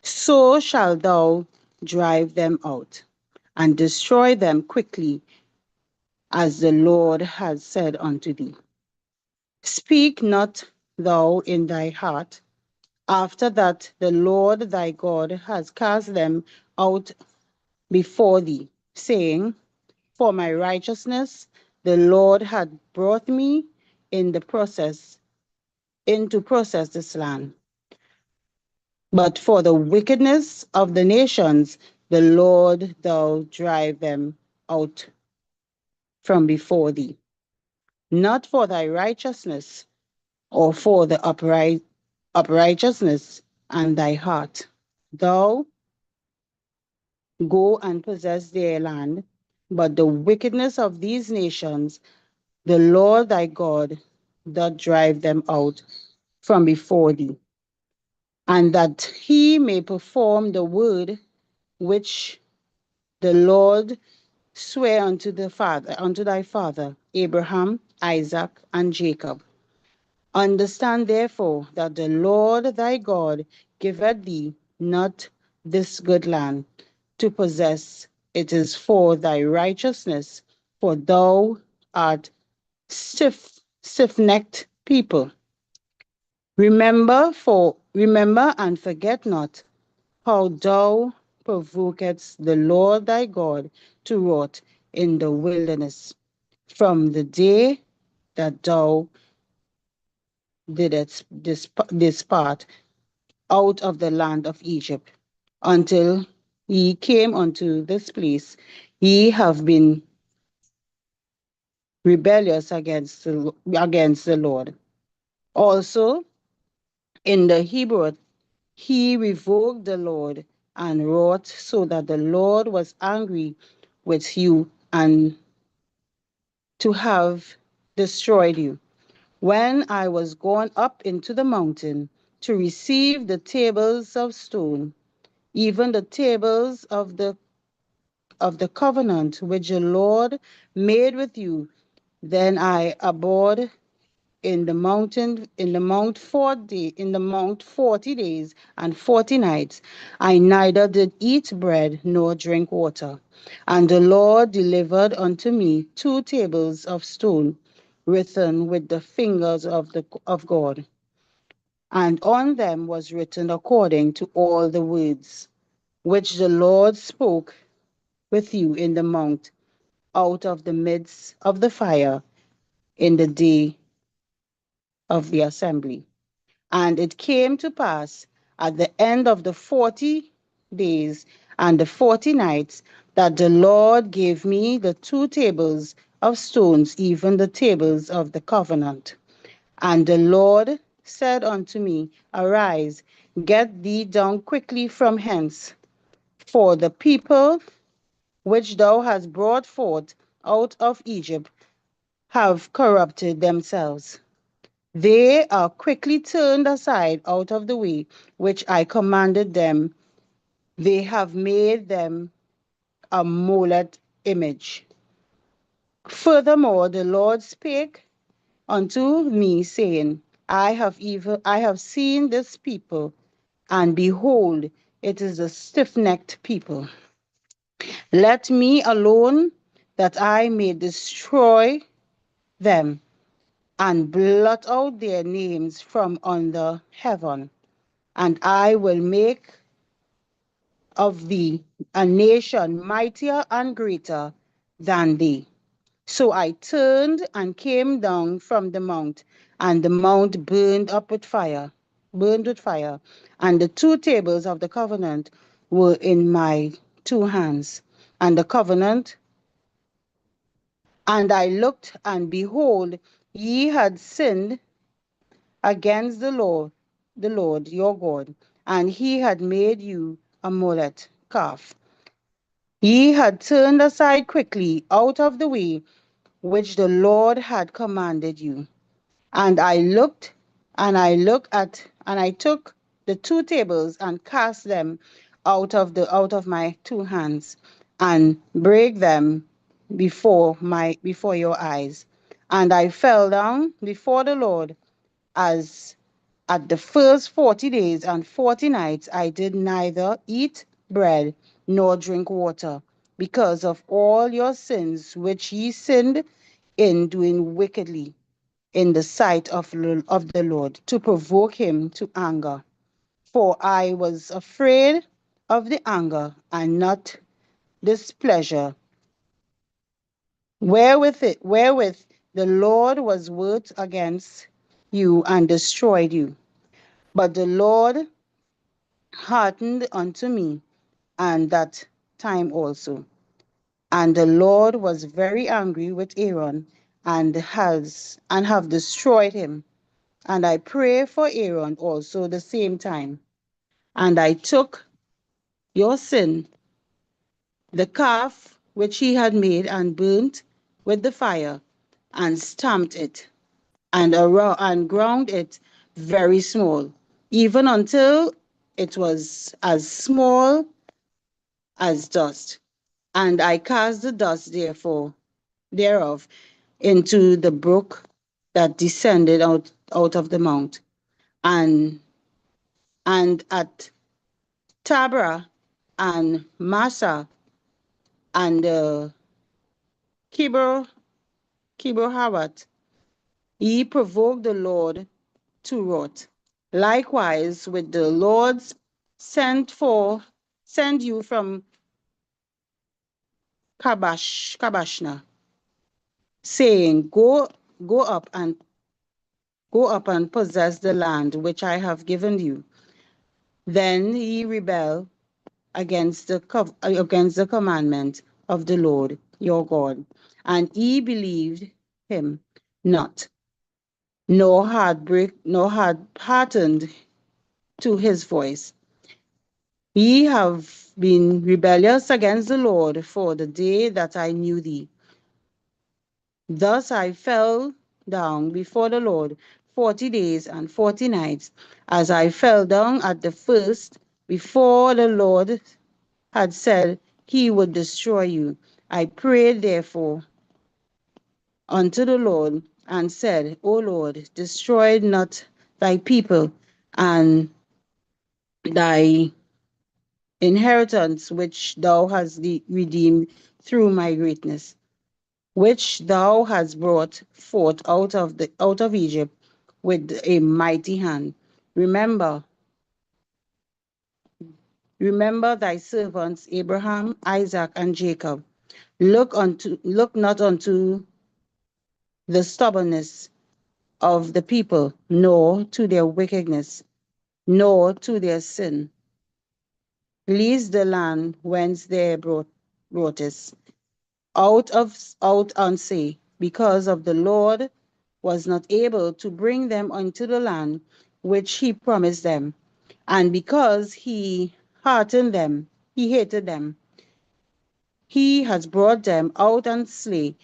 Speaker 7: So shalt thou drive them out, and destroy them quickly, as the Lord has said unto thee. Speak not thou in thy heart, after that the Lord thy God has cast them out before thee, saying, for my righteousness the Lord had brought me into process this land. But for the wickedness of the nations, the Lord thou drive them out from before thee, not for thy righteousness, or for the uprightness and thy heart. Thou go and possess their land, but the wickedness of these nations, the Lord thy God doth drive them out from before thee, and that he may perform the word which the Lord sware unto thy father Abraham, Isaac, and Jacob. Understand therefore that the Lord thy God giveth thee not this good land to possess. It is for thy righteousness, for thou art stiff-necked people. Remember and forget not how thou provokedst the Lord thy God to wrath in the wilderness, from the day that thou didst depart out of the land of Egypt, until ye came unto this place. Ye have been rebellious against the Lord. Also in the Hebrew, he revoked the Lord and wrought so that the Lord was angry with you and to have destroyed you. When I was gone up into the mountain to receive the tables of stone, even the tables of the covenant which the Lord made with you, then I abode in the mount 40 days and 40 nights. I neither did eat bread nor drink water. And the Lord delivered unto me 2 tables of stone, written with the fingers of God. And on them was written according to all the words which the Lord spoke with you in the mount out of the midst of the fire in the day of the assembly. And it came to pass at the end of the 40 days and the 40 nights that the Lord gave me the 2 tables of stones, even the tables of the covenant. And the Lord said unto me, arise, get thee down quickly from hence, for the people which thou hast brought forth out of Egypt have corrupted themselves. They are quickly turned aside out of the way which I commanded them. They have made them a molech image. Furthermore, the Lord spake unto me, saying, I have seen this people, and behold, it is a stiff-necked people. Let me alone, that I may destroy them. and blot out their names from under heaven. And I will make of thee a nation mightier and greater than thee. So I turned and came down from the mount, and the mount burned with fire, and the two tables of the covenant were in my two hands. And the covenant, and I looked, and behold, ye had sinned against the Lord your God, and he had made you a mollet calf. Ye had turned aside quickly out of the way which the Lord had commanded you. And I took the two tables and cast them out of my two hands, and break them before your eyes. And I fell down before the Lord, as at the first 40 days and 40 nights I did neither eat bread nor drink water, because of all your sins which ye sinned in doing wickedly in the sight of the Lord, to provoke him to anger. For I was afraid of the anger and not displeasure, wherewith the Lord was wroth against you and destroyed you. But the Lord hearkened unto me, and that time also. And the Lord was very angry with Aaron, and have destroyed him. And I pray for Aaron also the same time. And I took your sin, the calf which he had made, and burnt with the fire, and stamped it, and ground it very small, even until it was as small as dust. And I cast the dust thereof into the brook that descended out of the mount. And at Tabra and Massa and Kibor Havat, ye provoked the Lord to wrath. Likewise, with the Lord's send you from Kabashna, saying, Go up and possess the land which I have given you. Then ye rebel against the commandment of the Lord your God, and ye believed him not, nor had hearkened to his voice. Ye have been rebellious against the Lord for the day that I knew thee. Thus I fell down before the Lord 40 days and 40 nights, as I fell down at the first, before the Lord had said he would destroy you. I prayed therefore unto the Lord, and said, O Lord, destroy not thy people and thy inheritance, which thou hast redeemed through my greatness, which thou hast brought forth out of Egypt with a mighty hand. Remember thy servants Abraham, Isaac, and Jacob. Look not unto the stubbornness of the people, nor to their wickedness, nor to their sin. Lease the land whence they brought us out on sea, because of the Lord was not able to bring them unto the land which he promised them, and because he hated them, he has brought them out and slay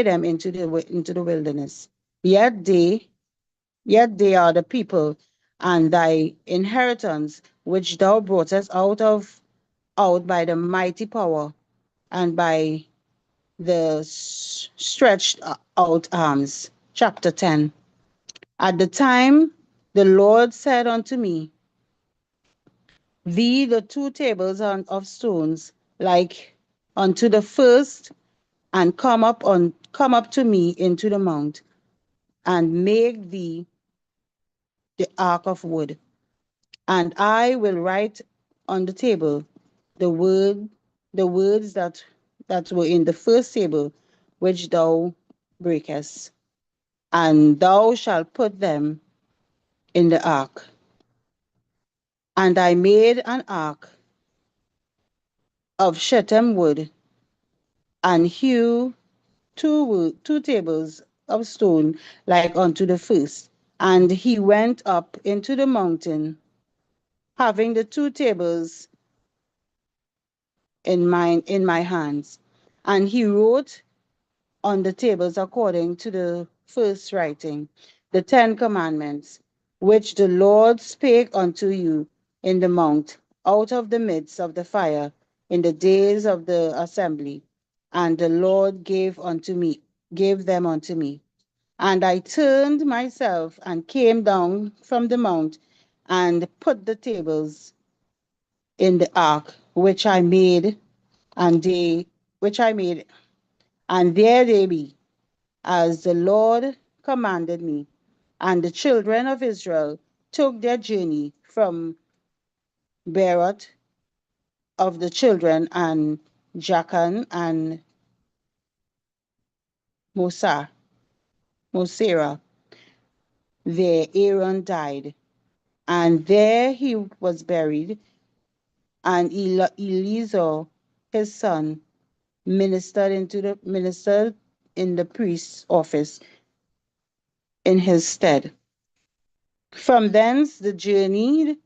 Speaker 7: them into the wilderness. Yet they are the people and thy inheritance, which thou broughtest out by the mighty power and by the stretched out arms. Chapter 10. At the time the Lord said unto me, Thee the two tables of stones, like unto the first, and come up to me into the mount. and make thee the ark of wood. And I will write on the table the words that were in the first table which thou breakest, and thou shalt put them in the ark. And I made an ark of shittim wood, and hew two tables of stone like unto the first. And he went up into the mountain, having the two tables in my hands. And he wrote on the tables according to the first writing, the 10 Commandments, which the Lord spake unto you in the mount, out of the midst of the fire, in the days of the assembly. And the Lord gave them unto me. And I turned myself and came down from the mount and put the tables in the ark which I made, and they which I made, and there they be, as the Lord commanded me. And the children of Israel took their journey from Beeroth of the children and Jachan and Mosera. There Aaron died, and there he was buried, and Eleazar his son ministered in the priest's office in his stead. From thence they journeyed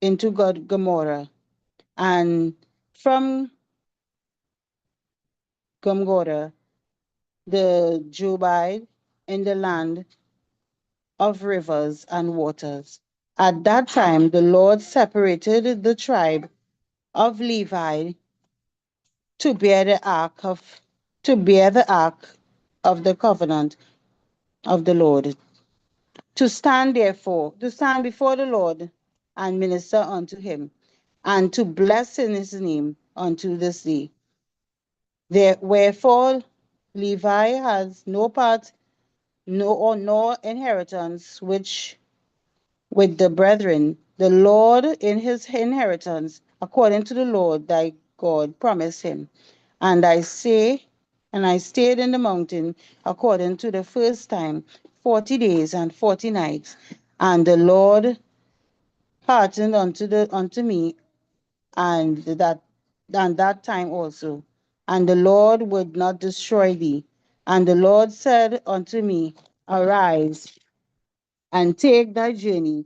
Speaker 7: into Gomorrah, and from Gomorrah the Jobite in the land of rivers and waters. At that time the Lord separated the tribe of Levi to bear the ark of the covenant of the Lord, to stand before the Lord and minister unto him, and to bless in his name unto this day. Wherefore Levi has no part, nor inheritance which with the brethren, the Lord in his inheritance, according to the Lord thy God promised him. And I stayed in the mountain according to the first time, 40 days and 40 nights. And the Lord hearkened unto me, and that time also. And the Lord would not destroy thee. And the Lord said unto me, Arise and take thy journey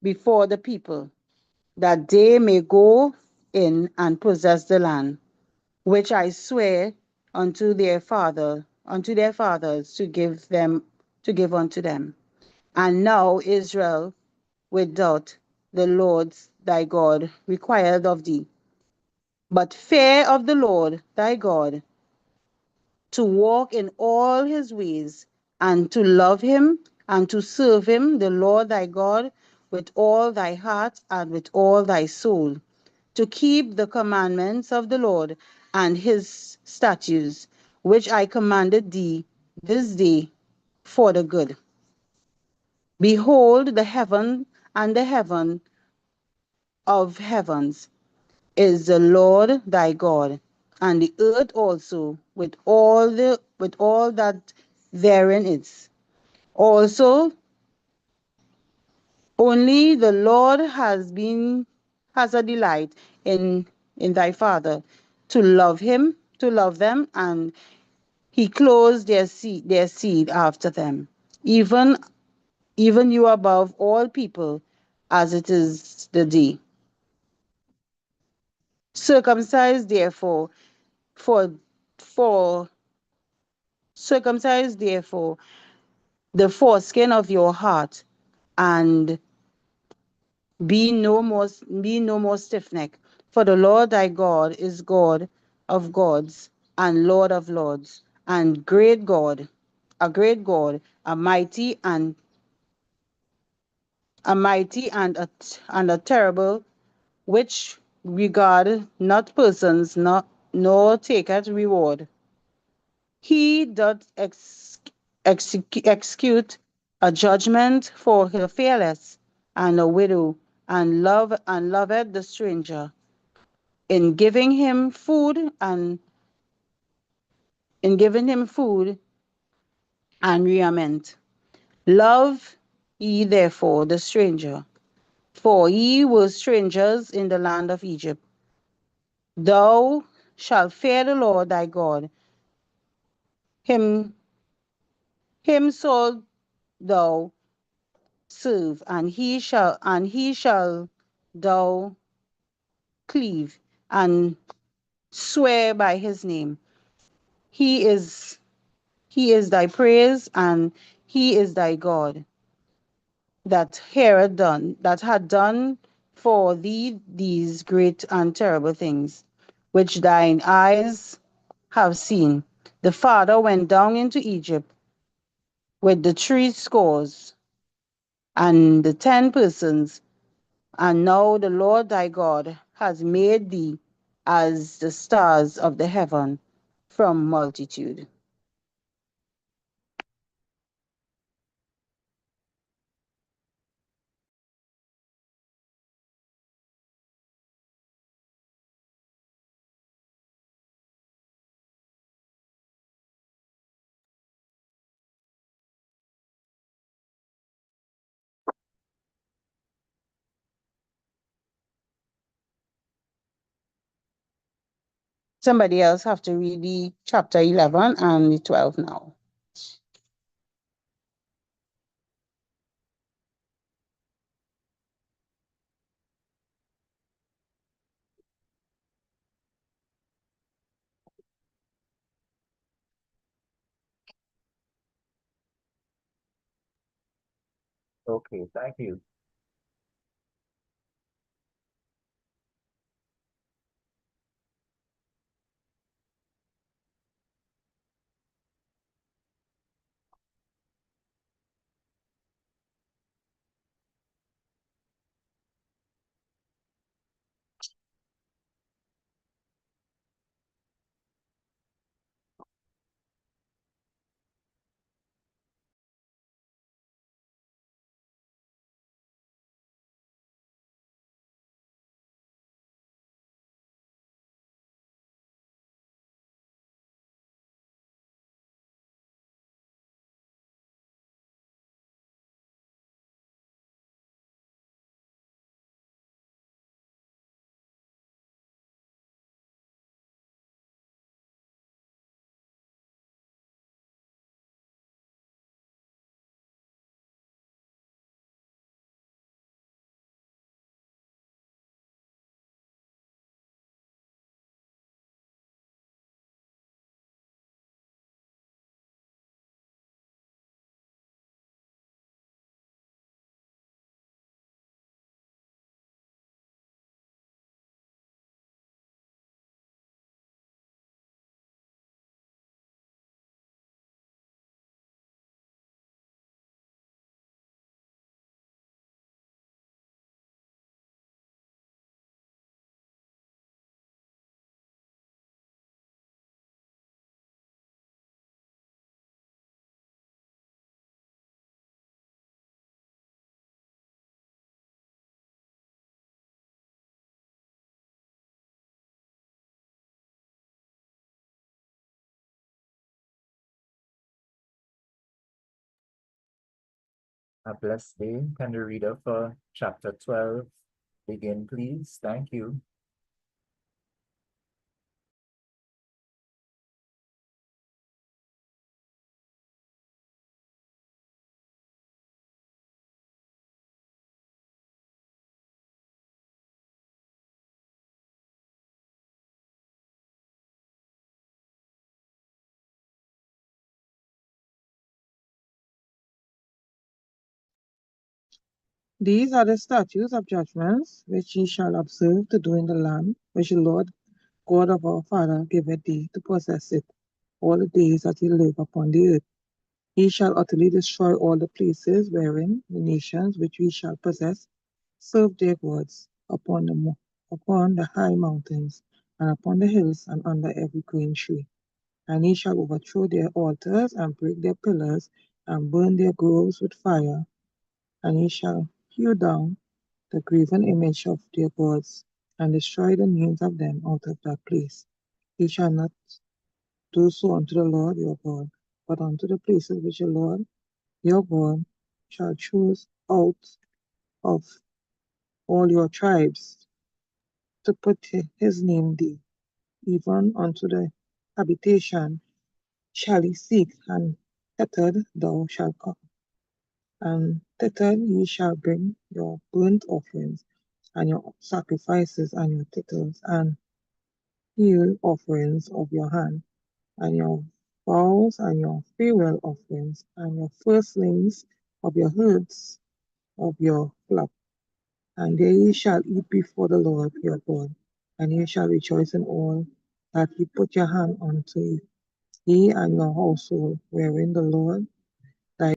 Speaker 7: before the people, that they may go in and possess the land, which I swear unto their fathers to give unto them. And now, Israel, without the Lord thy God required of thee, but fear of the Lord thy God, to walk in all his ways, and to love him, and to serve him, the Lord thy God, with all thy heart and with all thy soul, to keep the commandments of the Lord and his statutes, which I commanded thee this day for the good. Behold, the heaven and the heaven of heavens is the Lord thy God, and the earth also with all that therein is. Also, only the Lord has a delight in thy father to love them, and he clothes their seed after them, even you above all people, as it is the day. Circumcise therefore for for circumcise therefore the foreskin of your heart, and be no more stiff-necked. For the Lord thy God is God of gods and Lord of lords, and a great God, a mighty and a terrible, which regard not persons, nor taketh reward. He doth execute a judgment for the fearless and a widow, and loveth the stranger. In giving him food and raiment. Love ye therefore the stranger, for ye were strangers in the land of Egypt. Thou shalt fear the Lord thy God. Him shalt thou serve, and he shall thou cleave, and swear by his name. He is thy praise, and he is thy God, that had done for thee these great and terrible things, which thine eyes have seen. The father went down into Egypt with the 60 and the 10 persons, and now the Lord thy God has made thee as the stars of the heaven from multitude. Somebody else have to read the chapter 11 and the 12 now.
Speaker 6: Okay, thank you. A blessed day. Can the reader for chapter 12 begin, please? Thank you.
Speaker 8: These are the statutes of judgments which ye shall observe to do in the land which the Lord God of our father giveth thee to possess it all the days that ye live upon the earth. Ye shall utterly destroy all the places wherein the nations which we shall possess serve their gods upon the high mountains and upon the hills, and under every green tree. And he shall overthrow their altars, and break their pillars, and burn their groves with fire. And he shall hew down the graven image of their gods, and destroy the names of them out of that place. He shall not do so unto the Lord your God, but unto the places which the Lord your God shall choose out of all your tribes to put his name there, even unto the habitation shall he seek, and thither thou shalt come. And thither ye shall bring your burnt offerings, and your sacrifices, and your tithes, and heal offerings of your hand, and your vows, and your freewill offerings, and your firstlings of your herds of your flock. And there ye shall eat before the Lord your God, and ye shall rejoice in all that ye put your hand unto, ye and your household, wherein the Lord thy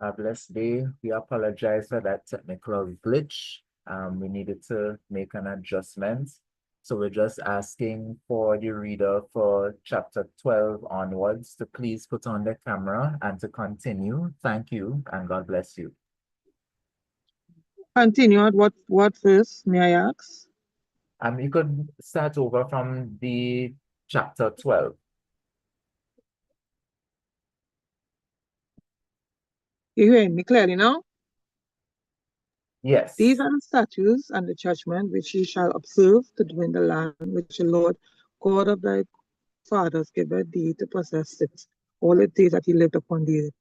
Speaker 6: A blessed day. We apologize for that technical glitch. We needed to make an adjustment. So we're just asking for the reader for chapter 12 onwards to please put on the camera and to continue. Thank you and God bless you.
Speaker 8: continue at what verse, may I ask?
Speaker 6: You could start over from the chapter 12.
Speaker 8: You hearing me clearly now?
Speaker 6: Yes.
Speaker 8: These are the statutes and the judgment which ye shall observe to do in the land which the Lord God of thy fathers giveth thee to possess it, all the days that he lived upon the earth.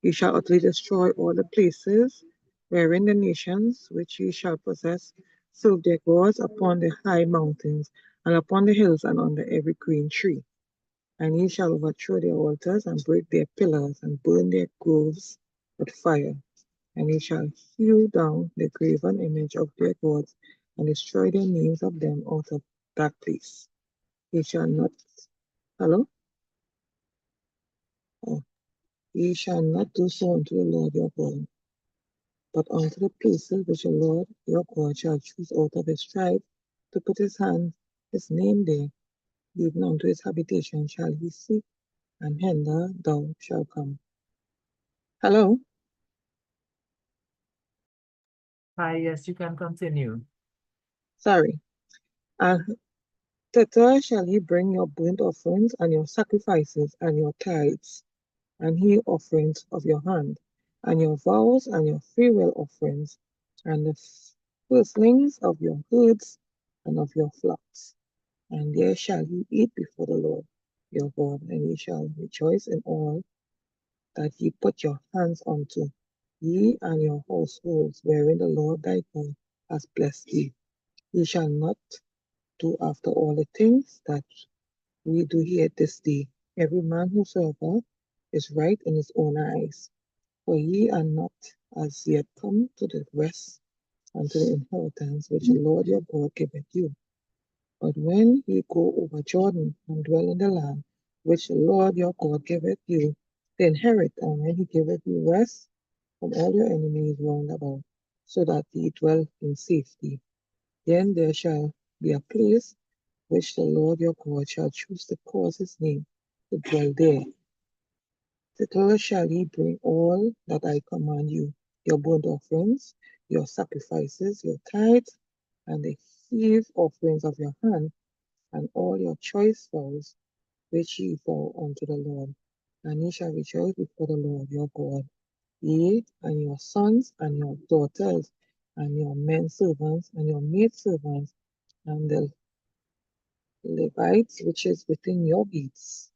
Speaker 8: Ye shall utterly destroy all the places wherein the nations which ye shall possess serve their gods upon the high mountains, and upon the hills, and under every green tree. And ye shall overthrow their altars, and break their pillars, and burn their groves with fire. And ye shall hew down the graven image of their gods, and destroy the names of them out of that place. Ye shall not, hello? Oh, ye shall not do so unto the Lord your God, but unto the places which the Lord your God shall choose out of his tribe to put his name there, even unto his habitation shall he seek, and hither thou shalt come. Hello?
Speaker 6: Hi, yes, you can continue.
Speaker 8: Sorry. And Thither shall ye bring your burnt offerings and your sacrifices and your tithes, and he offerings of your hand, and your vows and your freewill offerings, and the firstlings of your herds and of your flocks. And there shall ye eat before the Lord your God, and ye shall rejoice in all that ye put your hands unto, ye and your households, wherein the Lord thy God has blessed thee. Ye shall not do after all the things that we do here this day. Every man whosoever is right in his own eyes. For ye are not as yet come to the rest and to the inheritance which the Lord your God giveth you. But when ye go over Jordan and dwell in the land which the Lord your God giveth you to inherit, and when he giveth you rest from all your enemies round about, so that ye dwell in safety, then there shall be a place which the Lord your God shall choose to cause his name to dwell there. Thither shall ye bring all that I command you, your burnt offerings, your sacrifices, your tithes, and the heave offerings of your hand, and all your choice vows which ye vow unto the Lord. And ye shall rejoice before the Lord your God, ye and your sons and your daughters, and your men servants and your maid servants, and the Levites which is within your gates,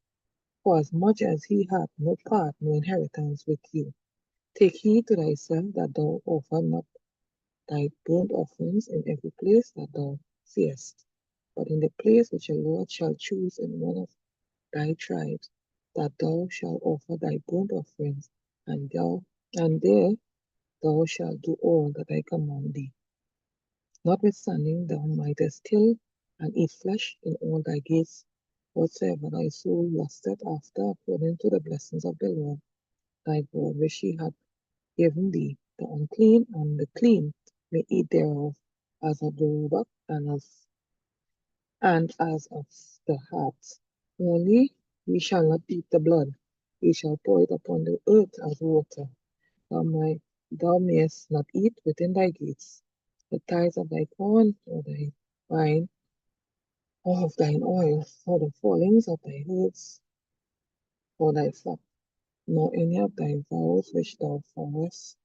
Speaker 8: for as much as he hath no part, no inheritance with you. Take heed to thyself that thou offer not thy burnt offerings in every place that thou seest, but in the place which the Lord shall choose in one of thy tribes, that thou shalt offer thy burnt offerings, and there thou shalt do all that I command thee. Notwithstanding, thou mightest kill and eat flesh in all thy gates, whatsoever thy soul lusteth after, according to the blessings of the Lord thy God, which he hath given thee. The unclean and the clean may eat thereof, as of the roebuck and as of the hart. Only ye shall not eat the blood, ye shall pour it upon the earth as water. Thou mayest not eat within thy gates the tithes of thy corn, or thy wine, or of thine oil, or the fallings of thy herds, or thy flock, nor any of thy vows which thou vowest,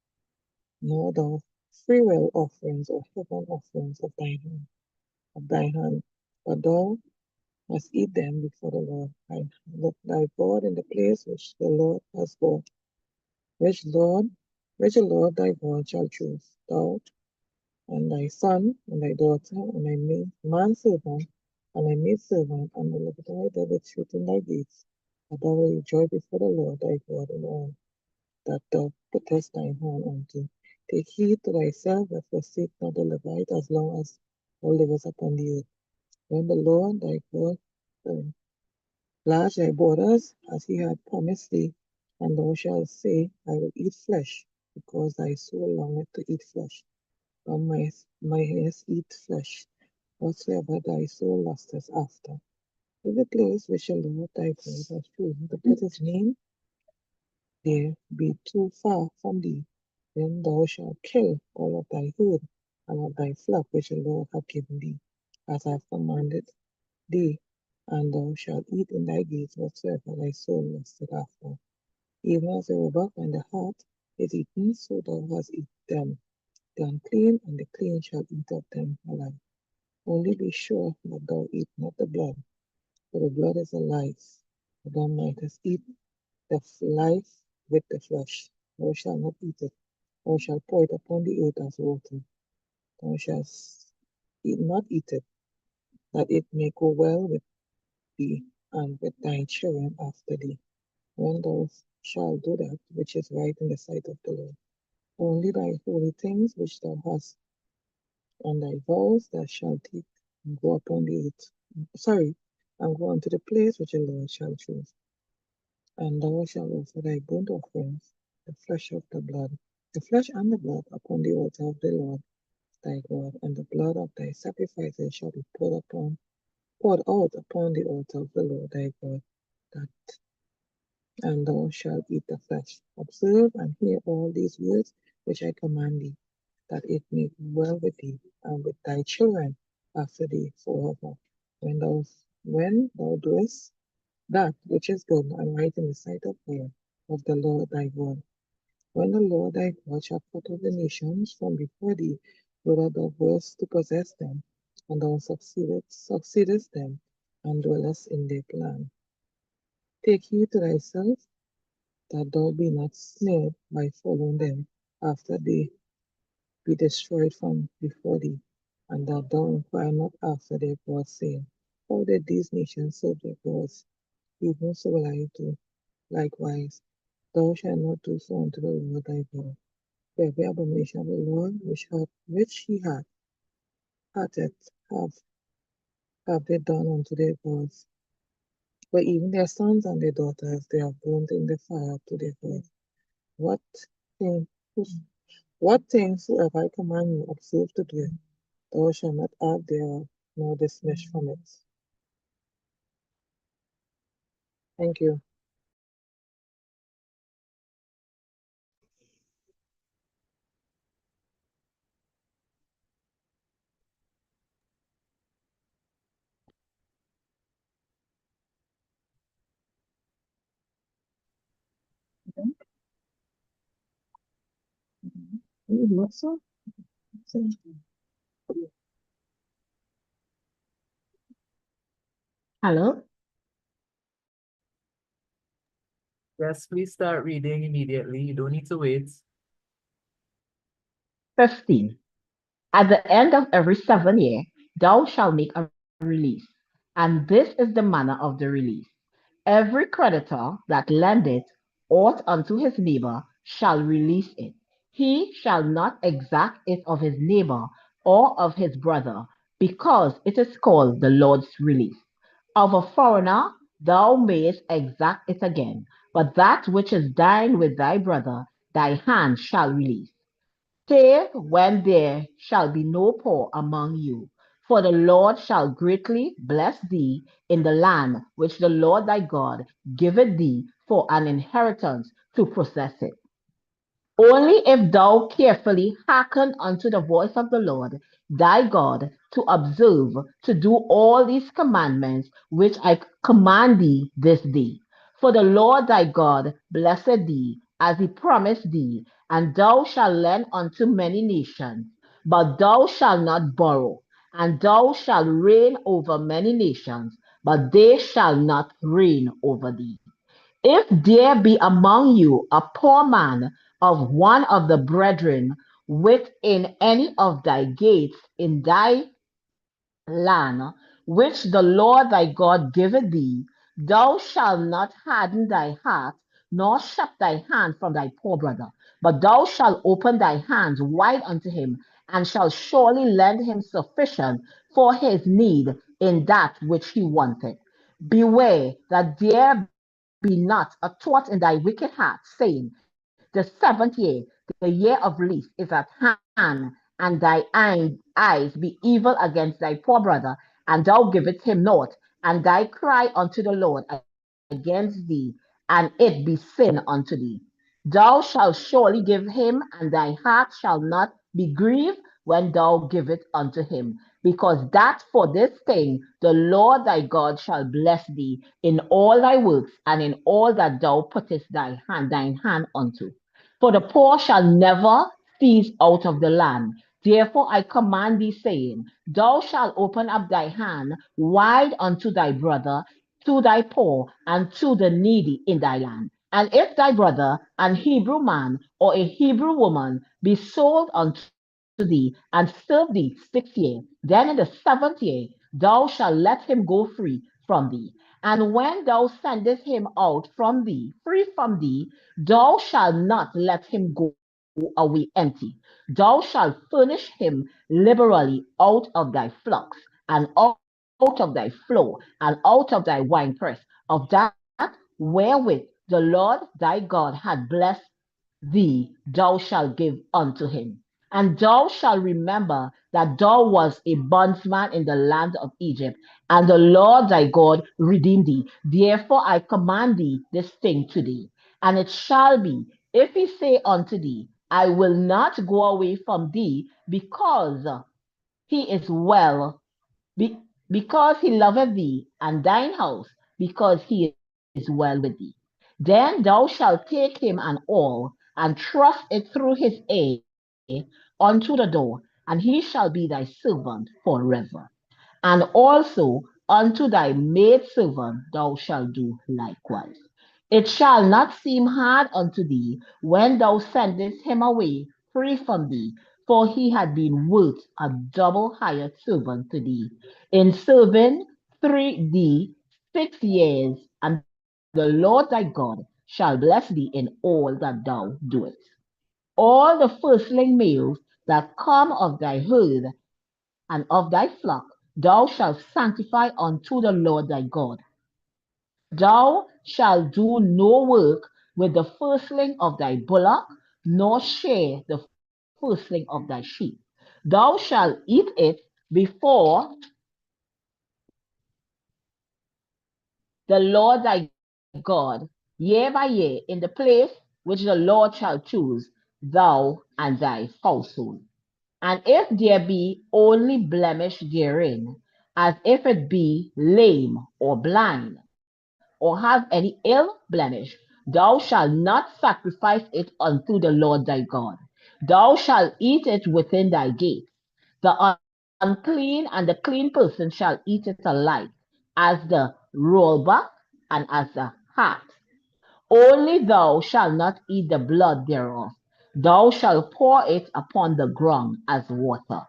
Speaker 8: nor the freewill offerings or heaven offerings of thy hand, but thou must eat them before the Lord thy God in the place which the Lord has bought, which the Lord thy God shall choose. Thou and thy son and thy daughter and thy manservant and thy maidservant and the Levite that which within thy gates, that thou wilt rejoice before the Lord thy God in all that thou puttest thine hand unto. Take heed to thyself that forsake not the Levite as long as thou livest upon the earth. When the Lord thy God enlarge thy borders as he had promised thee, and thou shalt say, I will eat flesh, because thy soul longeth to eat flesh. Thou mayest eat flesh, whatsoever thy soul lusteth after. In the place which the Lord thy God has chosen to put his name there be too far from thee, then thou shalt kill all of thy herd and of thy flock which the Lord hath given thee, as I have commanded thee, and thou shalt eat in thy gates whatsoever thy soul lusteth after. Even as the roebuck and the hart is eaten, so thou hast eaten them. The unclean and the clean shall eat of them alive. Only be sure that thou eat not the blood, for the blood is a life, that thou mightest eat the life with the flesh. Thou shalt not eat it. Thou shalt pour it upon the earth as water. Thou shalt not eat it, that it may go well with thee and with thy children after thee, when thou shalt do that which is right in the sight of the Lord. Only thy holy things which thou hast, and thy vows that shall take and go upon the earth. And go unto the place which the Lord shall choose. And thou shalt offer thy burnt offerings, the flesh and the blood upon the altar of the Lord thy God, and the blood of thy sacrifices shall be poured out upon the altar of the Lord thy God, and thou shalt eat the flesh. Observe and hear all these words which I command thee, that it may be well with thee and with thy children after thee forever. when thou doest that which is good and right in the sight of God, of the Lord thy God. When the Lord thy God shall put out the nations from before thee, whither thou goest to possess them, and thou succeedest them, and dwellest in their land. Take heed to thyself, that thou be not snared by following them after they be destroyed from before thee, and that thou inquire not after their gods, saying, how did these nations serve their gods? Even so will I do. Likewise, thou shalt not do so unto the Lord thy God. For every abomination of the Lord which he hateth have they done unto their gods. For even their sons and their daughters they have burnt in the fire to their gods. What thing, what things soever I command you, observe to do it. Thou shalt not add thereof, nor dismiss from it. Thank you.
Speaker 9: Hello?
Speaker 6: Yes, please start reading immediately. You don't need to wait.
Speaker 9: 15. At the end of every 7 year, thou shalt make a release. And this is the manner of the release. Every creditor that lendeth aught unto his neighbor shall release it. He shall not exact it of his neighbor or of his brother, because it is called the Lord's release. Of a foreigner thou mayest exact it again, but that which is thine with thy brother thy hand shall release. Save when there shall be no poor among you. For the Lord shall greatly bless thee in the land which the Lord thy God giveth thee for an inheritance to possess it. Only if thou carefully hearken unto the voice of the Lord thy God to observe to do all these commandments which I command thee this day. For the Lord thy God blessed thee as he promised thee, and thou shalt lend unto many nations, but thou shalt not borrow, and thou shalt reign over many nations, but they shall not reign over thee. If there be among you a poor man of one of the brethren within any of thy gates in thy land, which the Lord thy God giveth thee, thou shalt not harden thy heart, nor shut thy hand from thy poor brother, but thou shalt open thy hands wide unto him, and shalt surely lend him sufficient for his need in that which he wanteth. Beware that there be not a thought in thy wicked heart, saying, the 7th year, the year of release, is at hand, and thy eyes be evil against thy poor brother, and thou givest him naught, and thy cry unto the Lord against thee, and it be sin unto thee. Thou shalt surely give him, and thy heart shall not be grieved when thou givest unto him, because that for this thing the Lord thy God shall bless thee in all thy works and in all that thou puttest thine hand unto. For the poor shall never cease out of the land. Therefore I command thee, saying, thou shalt open up thy hand wide unto thy brother, to thy poor, and to the needy in thy land. And if thy brother, an Hebrew man or a Hebrew woman, be sold unto thee and serve thee 6 years, then in the 7th year thou shalt let him go free from thee. And when thou sendest him out from thee, free from thee, thou shalt not let him go away empty. Thou shalt furnish him liberally out of thy flocks, and out of thy flow, and out of thy winepress, of that wherewith the Lord thy God hath blessed thee, thou shalt give unto him. And thou shalt remember that thou wast a bondsman in the land of Egypt, and the Lord thy God redeemed thee. Therefore I command thee this thing today. And it shall be, if he say unto thee, I will not go away from thee, because he is well, because he loveth thee, and thine house, because he is well with thee. Then thou shalt take him and all, and thrust it through his ear unto the door, and he shall be thy servant forever. And also unto thy maidservant thou shalt do likewise. It shall not seem hard unto thee when thou sendest him away free from thee, for he had been worth a double hired servant to thee, in serving 6 years, and the Lord thy God shall bless thee in all that thou doest. All the firstling males that come of thy herd and of thy flock thou shalt sanctify unto the Lord thy God. Thou shalt do no work with the firstling of thy bullock, nor share the firstling of thy sheep. Thou shalt eat it before the Lord thy God year by year in the place which the Lord shall choose, thou and thy household. And if there be only blemish therein, as if it be lame or blind, or have any ill blemish, thou shalt not sacrifice it unto the Lord thy God. Thou shalt eat it within thy gates. The unclean and the clean person shall eat it alike, as the roebuck and as the hart. Only thou shalt not eat the blood thereof. Thou shalt pour it upon the ground as water.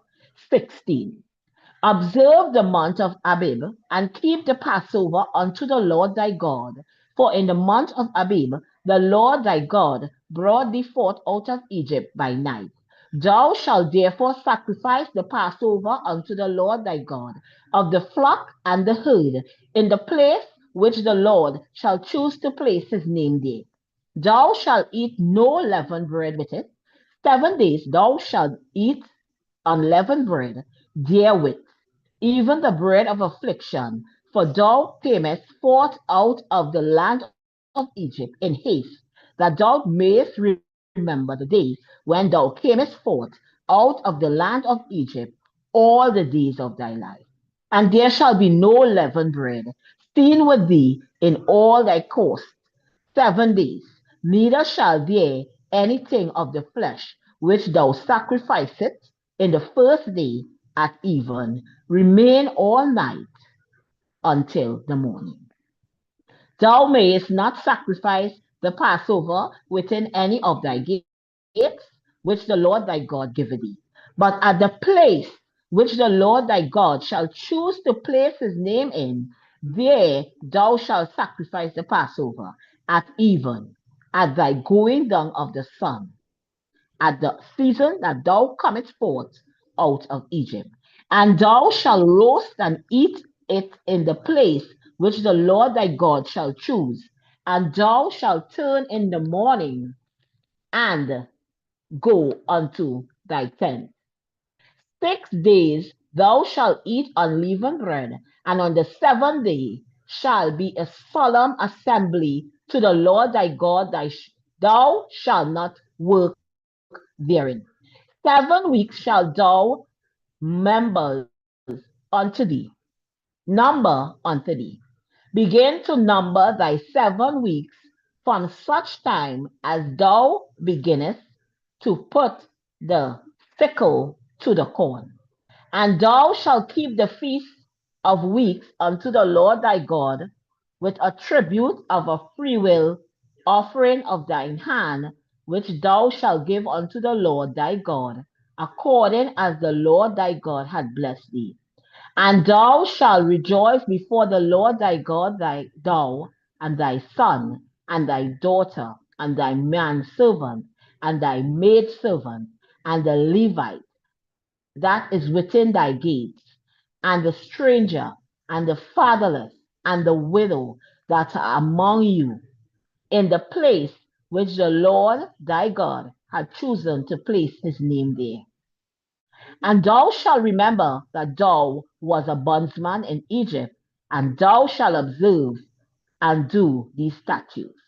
Speaker 9: 16. Observe the month of Abib, and keep the Passover unto the Lord thy God. For in the month of Abib the Lord thy God brought thee forth out of Egypt by night. Thou shalt therefore sacrifice the Passover unto the Lord thy God, of the flock and the herd, in the place which the Lord shall choose to place his name there. Thou shalt eat no leavened bread with it. 7 days thou shalt eat unleavened bread therewith, even the bread of affliction, for thou camest forth out of the land of Egypt in haste, that thou mayest remember the day when thou camest forth out of the land of Egypt all the days of thy life. And there shall be no leavened bread seen with thee in all thy coasts 7 days, neither shall there anything of the flesh which thou sacrificest in the first day at even remain all night until the morning. Thou mayest not sacrifice the Passover within any of thy gates, which the Lord thy God giveth thee, but at the place which the Lord thy God shall choose to place his name in, there thou shalt sacrifice the Passover at even, at thy going down of the sun, at the season that thou comest forth out of Egypt. And thou shalt roast and eat it in the place which the Lord thy God shall choose. And thou shalt turn in the morning and go unto thy tent. 6 days thou shalt eat unleavened bread, and on the seventh day shall be a solemn assembly to the Lord thy God. Thou shalt not work therein. 7 weeks shall thou members unto thee, number unto thee. Begin to number thy 7 weeks from such time as thou beginnest to put the sickle to the corn. And thou shalt keep the feast of weeks unto the Lord thy God with a tribute of a freewill offering of thine hand, which thou shalt give unto the Lord thy God, according as the Lord thy God hath blessed thee. And thou shalt rejoice before the Lord thy God, thou and thy son, and thy daughter, and thy manservant, and thy maidservant, and the Levite that is within thy gates, and the stranger, and the fatherless, and the widow that are among you, in the place which the Lord thy God had chosen to place his name there. And thou shalt remember that thou was a bondsman in Egypt, and thou shalt observe and do these statutes.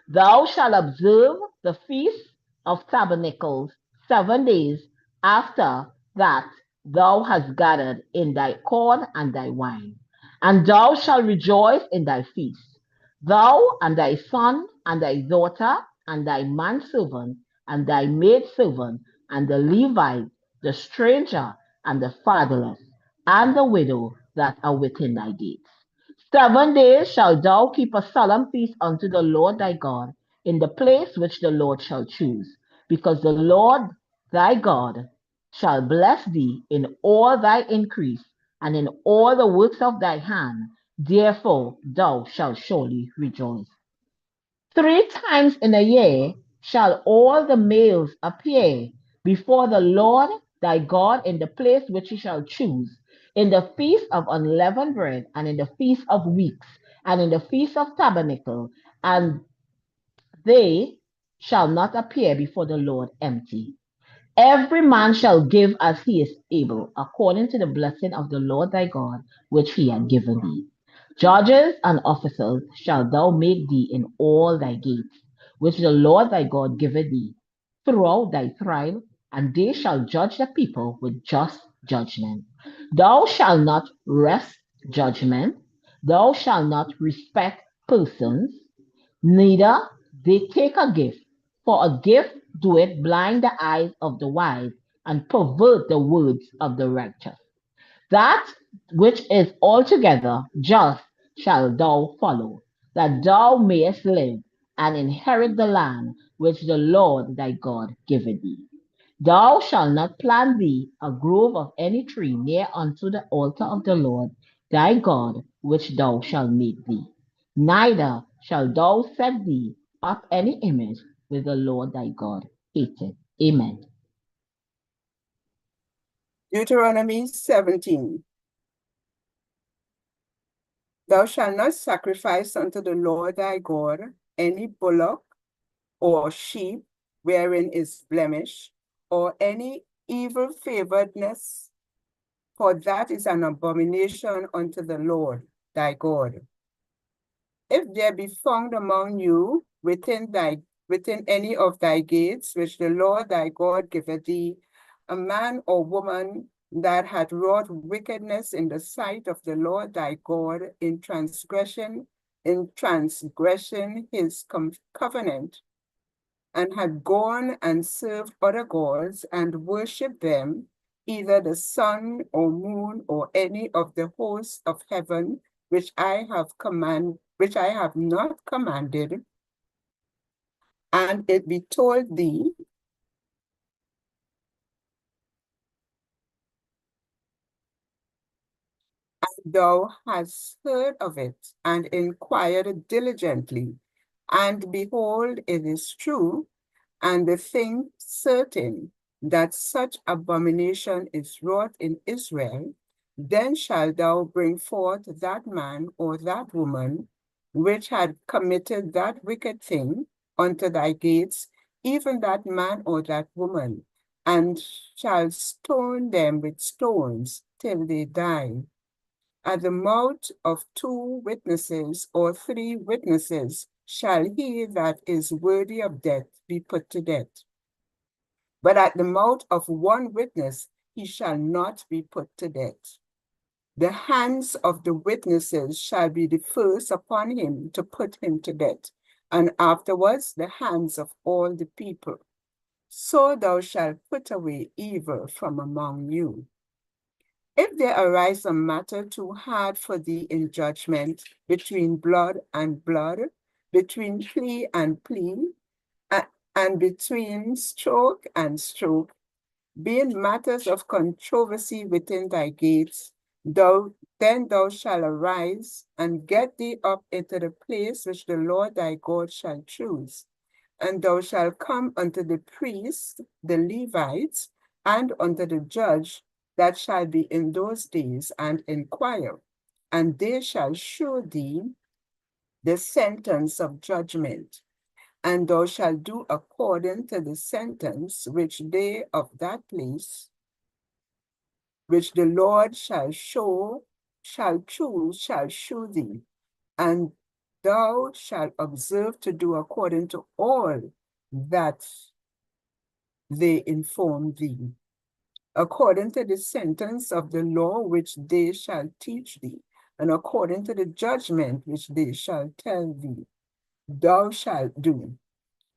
Speaker 9: Thou shalt observe the feast of tabernacles 7 days. After that thou hast gathered in thy corn and thy wine. And thou shalt rejoice in thy feast, thou and thy son and thy daughter and thy manservant and thy maidservant and the Levite, the stranger and the fatherless, and the widow that are within thy gates. 7 days shalt thou keep a solemn feast unto the Lord thy God in the place which the Lord shall choose, because the Lord thy God shall bless thee in all thy increase and in all the works of thy hand. Therefore thou shalt surely rejoice. 3 times in a year shall all the males appear before the Lord thy God in the place which he shall choose, in the feast of unleavened bread, and in the feast of weeks, and in the feast of tabernacle, and they shall not appear before the Lord empty. Every man shall give as he is able, according to the blessing of the Lord thy God, which he hath given thee. Judges and officers shalt thou make thee in all thy gates, which the Lord thy God giveth thee, throughout thy tribe, and they shall judge the people with just judgment. Thou shalt not wrest judgment, thou shalt not respect persons, neither they take a gift, for a gift doeth blind the eyes of the wise, and pervert the words of the righteous. That which is altogether just shall thou follow, that thou mayest live and inherit the land which the Lord thy God giveth thee. Thou shalt not plant thee a grove of any tree near unto the altar of the Lord thy God, which thou shalt make thee. Neither shalt thou set thee up any image which the Lord thy God hateth. Amen.
Speaker 10: Deuteronomy 17. Thou shalt not sacrifice unto the Lord thy God any bullock or sheep wherein is blemish, or any evil favoredness, for that is an abomination unto the Lord thy God. If there be found among you within any of thy gates, which the Lord thy God giveth thee, a man or woman that hath wrought wickedness in the sight of the Lord thy God in transgression his covenant, and had gone and served other gods and worshipped them, either the sun or moon or any of the hosts of heaven, which I have not commanded, and it be told thee, and thou hast heard of it, and inquired diligently, and behold, it is true, and the thing certain, that such abomination is wrought in Israel, then shalt thou bring forth that man or that woman which had committed that wicked thing unto thy gates, even that man or that woman, and shalt stone them with stones till they die. At the mouth of 2 witnesses or 3 witnesses shall he that is worthy of death be put to death. But at the mouth of 1 witness he shall not be put to death. The hands of the witnesses shall be the first upon him to put him to death, and afterwards the hands of all the people. So thou shalt put away evil from among you. If there arise a matter too hard for thee in judgment, between blood and blood, between plea and plea, and between stroke and stroke, being matters of controversy within thy gates, then thou shalt arise and get thee up into the place which the Lord thy God shall choose. And thou shalt come unto the priests, the Levites, and unto the judge that shall be in those days, and inquire, and they shall show thee the sentence of judgment. And thou shalt do according to the sentence which they of that place, which the Lord shall choose, shall shew thee. And thou shalt observe to do according to all that they inform thee. according to the sentence of the law which they shall teach thee, and according to the judgment which they shall tell thee, thou shalt do.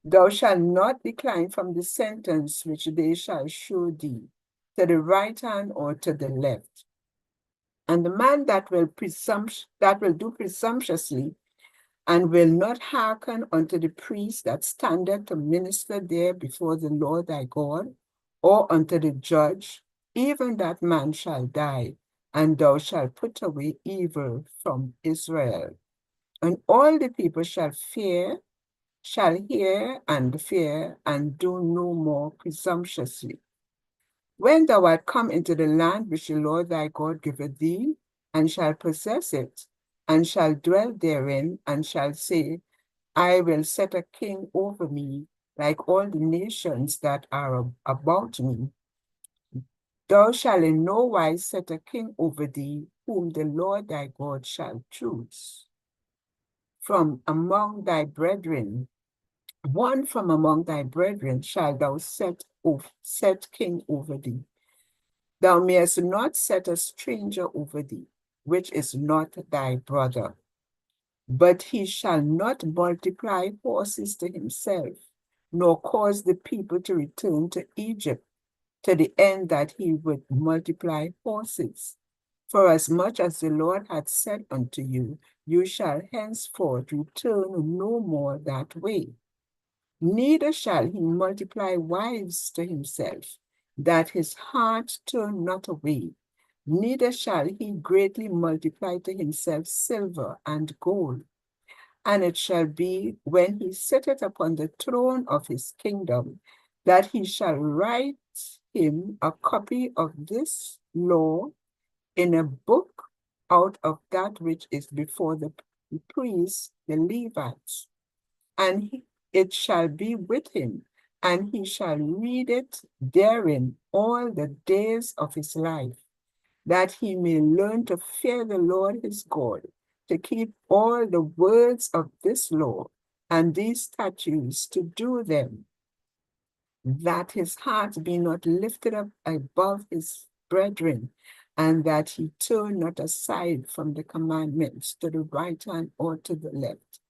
Speaker 10: Thou shalt not decline from the sentence which they shall show thee, to the right hand or to the left. And the man that will do presumptuously, and will not hearken unto the priest that standeth to minister there before the Lord thy God, or unto the judge, even that man shall die, and thou shalt put away evil from Israel. And all the people shall hear and fear, and do no more presumptuously. When thou art come into the land which the Lord thy God giveth thee, and shall possess it, and shall dwell therein, and shall say, I will set a king over me, like all the nations that are about me. Thou shalt in no wise set a king over thee, whom the Lord thy God shall choose. From among thy brethren, one from among thy brethren shalt thou set king over thee. Thou mayest not set a stranger over thee, which is not thy brother. But he shall not multiply horses to himself, nor cause the people to return to Egypt, to the end that he would multiply horses. For as much as the Lord hath said unto you, you shall henceforth return no more that way. Neither shall he multiply wives to himself, that his heart turn not away. Neither shall he greatly multiply to himself silver and gold. And it shall be, when he sitteth upon the throne of his kingdom, that he shall write him a copy of this law in a book out of that which is before the priests, the Levites. And it shall be with him, and he shall read it therein all the days of his life, that he may learn to fear the Lord his God, to keep all the words of this law and these statutes, to do them, that his heart be not lifted up above his brethren, and that he turn not aside from the commandments to the right hand or to the left,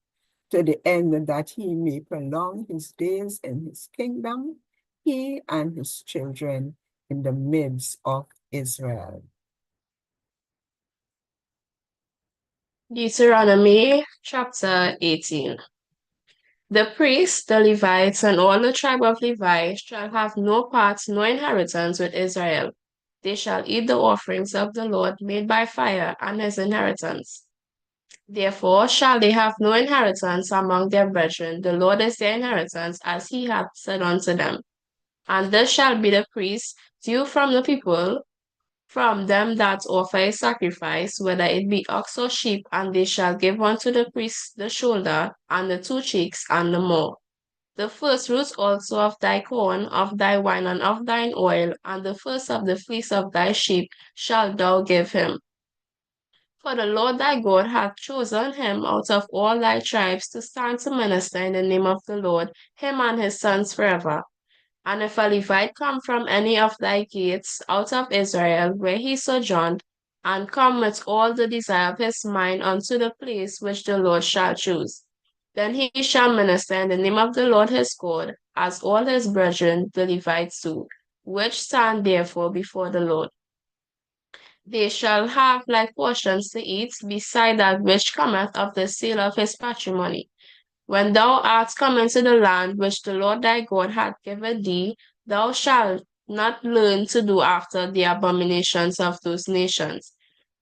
Speaker 10: to the end that he may prolong his days in his kingdom, he and his children in the midst of Israel.
Speaker 11: Deuteronomy chapter 18. The priests, the Levites, and all the tribe of Levi shall have no part nor inheritance with Israel. They shall eat the offerings of the Lord made by fire and his inheritance. Therefore shall they have no inheritance among their brethren. The Lord is their inheritance, as he hath said unto them. And this shall be the priest due from the people, from them that offer a sacrifice, whether it be ox or sheep, and they shall give unto the priest the shoulder, and the 2 cheeks, and the maw. The first fruits also of thy corn, of thy wine, and of thine oil, and the first of the fleece of thy sheep shalt thou give him. For the Lord thy God hath chosen him out of all thy tribes to stand to minister in the name of the Lord, him and his sons forever. And if a Levite come from any of thy gates out of Israel, where he sojourned, and come with all the desire of his mind unto the place which the Lord shall choose, then he shall minister in the name of the Lord his God, as all his brethren the Levites do, which stand therefore before the Lord. They shall have like portions to eat, beside that which cometh of the sale of his patrimony. When thou art come into the land which the Lord thy God hath given thee, thou shalt not learn to do after the abominations of those nations.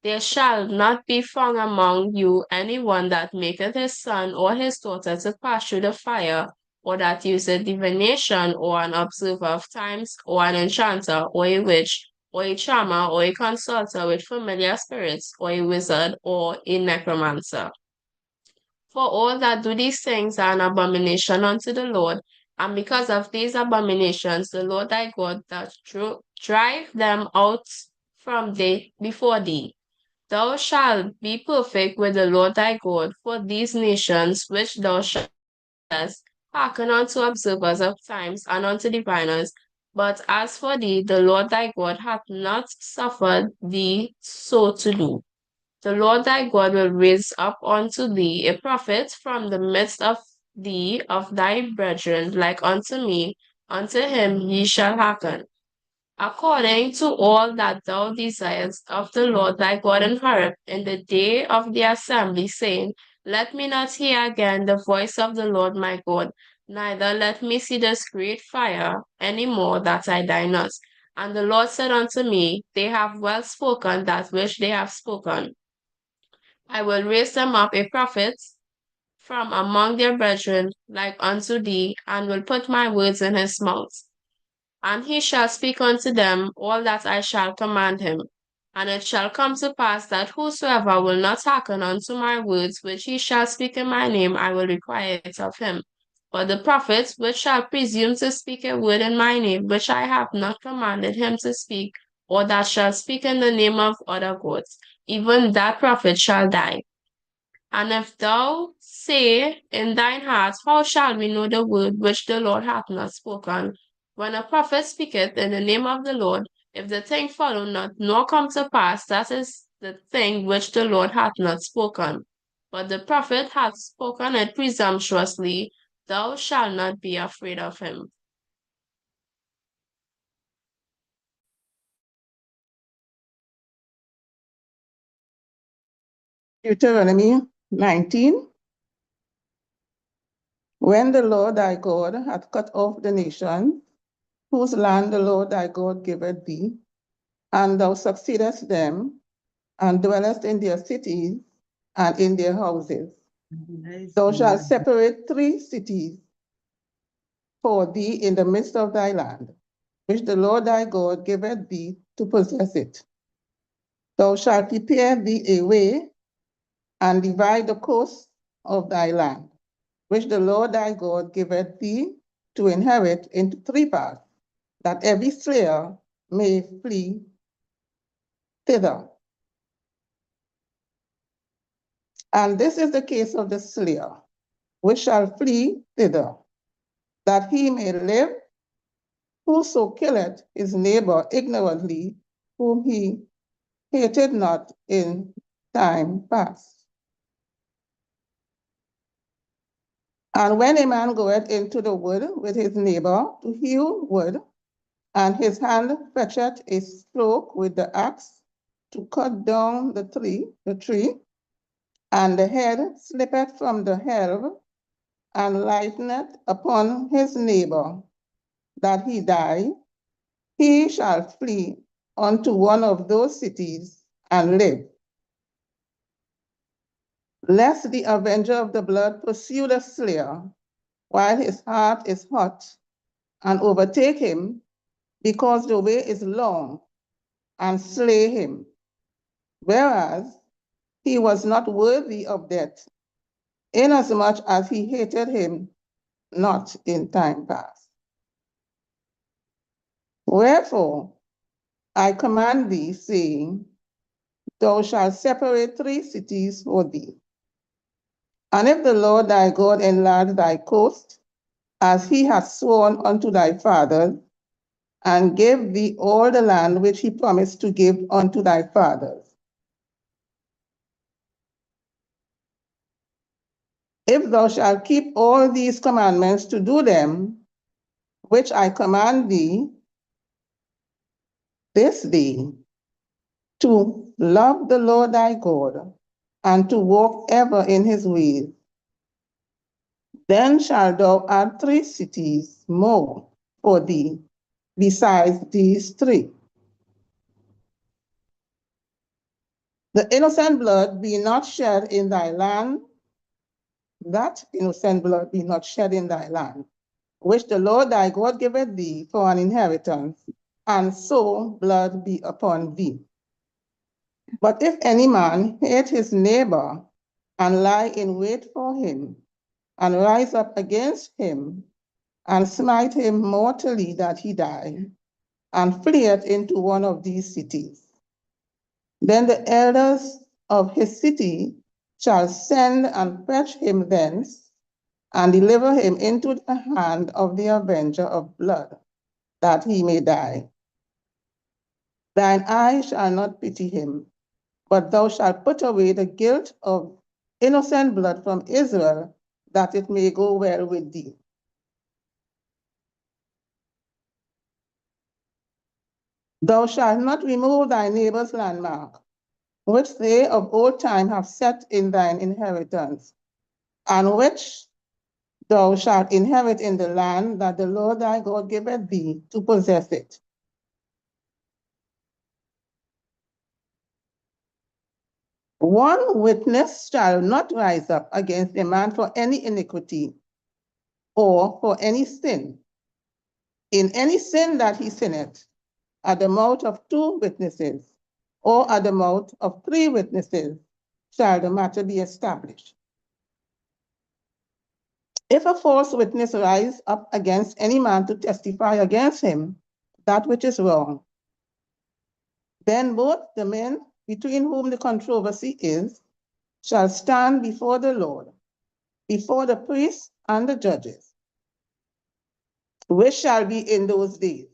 Speaker 11: There shall not be found among you any one that maketh his son or his daughter to pass through the fire, or that useth divination, or an observer of times, or an enchanter, or a witch, or a charmer, or a consulter with familiar spirits, or a wizard, or a necromancer. For all that do these things are an abomination unto the Lord, and because of these abominations, the Lord thy God doth drive them out from thee before thee. Thou shalt be perfect with the Lord thy God, for these nations which thou shalt hearken unto observers of times and unto diviners, But as for thee, the Lord thy God hath not suffered thee so to do. The Lord thy God will raise up unto thee a prophet from the midst of thee of thy brethren, like unto me, unto him ye shall hearken. According to all that thou desirest of the Lord thy God in Horeb in the day of the assembly, saying, Let me not hear again the voice of the Lord my God, neither let me see this great fire any more, that I die not. And the Lord said unto me, They have well spoken that which they have spoken. I will raise them up a prophet from among their brethren, like unto thee, and will put my words in his mouth. And he shall speak unto them all that I shall command him. And it shall come to pass that whosoever will not hearken unto my words, which he shall speak in my name, I will require it of him. But the prophet which shall presume to speak a word in my name, which I have not commanded him to speak, or that shall speak in the name of other gods, even that prophet shall die. And if thou say in thine heart, How shall we know the word which the Lord hath not spoken? When a prophet speaketh in the name of the Lord, if the thing follow not, nor come to pass, that is the thing which the Lord hath not spoken. But the prophet hath spoken it presumptuously, thou shalt not be afraid of him.
Speaker 8: Deuteronomy 19. When the Lord thy God hath cut off the nation, whose land the Lord thy God giveth thee, and thou succeedest them, and dwellest in their cities and in their houses, thou shalt separate 3 cities for thee in the midst of thy land, which the Lord thy God giveth thee to possess it. Thou shalt prepare thee a way, and divide the coast of thy land, which the Lord thy God giveth thee to inherit, into 3 parts, that every slayer may flee thither. And this is the case of the slayer, which shall flee thither, that he may live. Whoso killeth his neighbor ignorantly, whom he hated not in time past. And when a man goeth into the wood with his neighbor to hew wood, and his hand fetcheth a stroke with the axe to cut down the tree, and the head slippeth from the helve, and lighteneth upon his neighbor, that he die, he shall flee unto one of those cities and live. Lest the avenger of the blood pursue the slayer while his heart is hot, and overtake him, because the way is long, and slay him, whereas he was not worthy of death, inasmuch as he hated him not in time past. Wherefore I command thee, saying, Thou shalt separate 3 cities for thee. And if the Lord thy God enlarge thy coast, as he hath sworn unto thy fathers, and give thee all the land which he promised to give unto thy fathers, if thou shalt keep all these commandments to do them, which I command thee this day, to love the Lord thy God, and to walk ever in his ways, then shalt thou add 3 cities more for thee, besides these 3. The innocent blood be not shed in thy land, that innocent blood be not shed in thy land, which the Lord thy God giveth thee for an inheritance, and so blood be upon thee. But if any man hate his neighbor, and lie in wait for him, and rise up against him, and smite him mortally that he die, and fleeth into one of these cities, then the elders of his city shall send and fetch him thence, and deliver him into the hand of the avenger of blood,
Speaker 7: that he may die. Thine eye shall not pity him, but thou shalt put away the guilt of innocent blood from Israel, that it may go well with thee. Thou shalt not remove thy neighbor's landmark, which they of old time have set in thine inheritance, and which thou shalt inherit in the land that the Lord thy God giveth thee to possess it. One witness shall not rise up against a man for any iniquity or for any sin. In any sin that he sinneth, at the mouth of 2 witnesses, or at the mouth of 3 witnesses, shall the matter be established. If a false witness rise up against any man to testify against him that which is wrong, then both the men between whom the controversy is shall stand before the Lord, before the priests and the judges, which shall be in those days.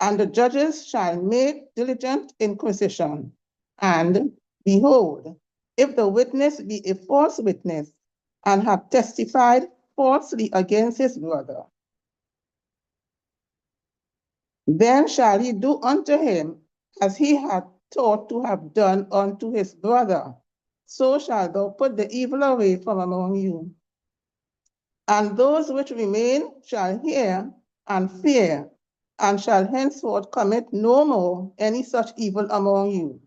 Speaker 7: And the judges shall make diligent inquisition, and behold, if the witness be a false witness, and have testified falsely against his brother, then shall he do unto him as he had thought to have done unto his brother. So shalt thou put the evil away from among you. And those which remain shall hear and fear, and shall henceforth commit no more any such evil among you.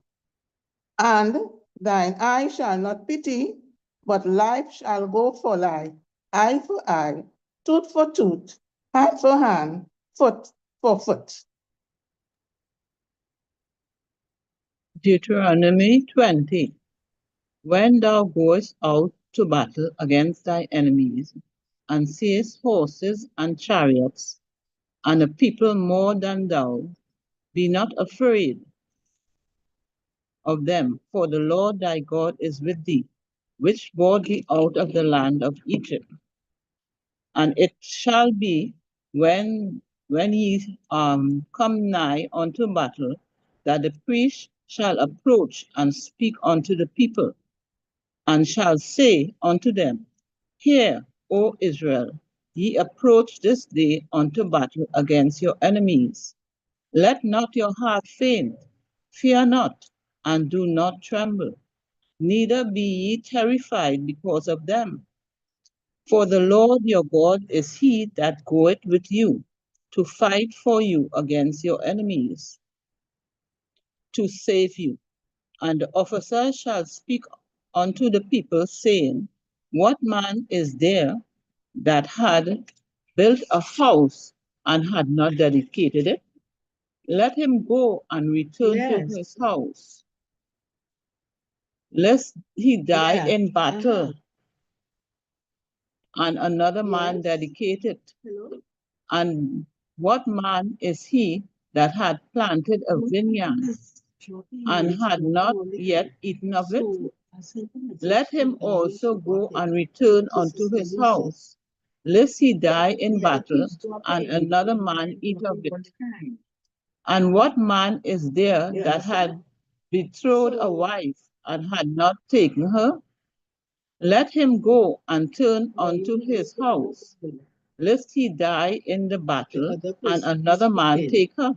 Speaker 7: And thine eye shall not pity, but life shall go for life, eye for eye, tooth for tooth, hand for hand, foot for foot.
Speaker 12: Deuteronomy 20. When thou goest out to battle against thy enemies, and seest horses and chariots, and a people more than thou, be not afraid of them, for the Lord thy God is with thee, which brought thee out of the land of Egypt. And it shall be when ye come nigh unto battle, that the priest shall approach and speak unto the people, and shall say unto them, Hear, O Israel, ye approach this day unto battle against your enemies. Let not your heart faint, fear not, and do not tremble, neither be ye terrified because of them. For the Lord your God is he that goeth with you, to fight for you against your enemies, to save you. And the officers shall speak unto the people, saying, What man is there that had built a house and had not dedicated it? Let him go and return to his house, lest he die in battle, and another man dedicate it. And what man is he that had planted a vineyard and had not yet eaten of it? Let him also go and return unto his house, lest he die in battle, and another man eat of it. And what man is there that had betrothed a wife and had not taken her? Let him go and turn unto his house, lest he die in the battle, and another man take her.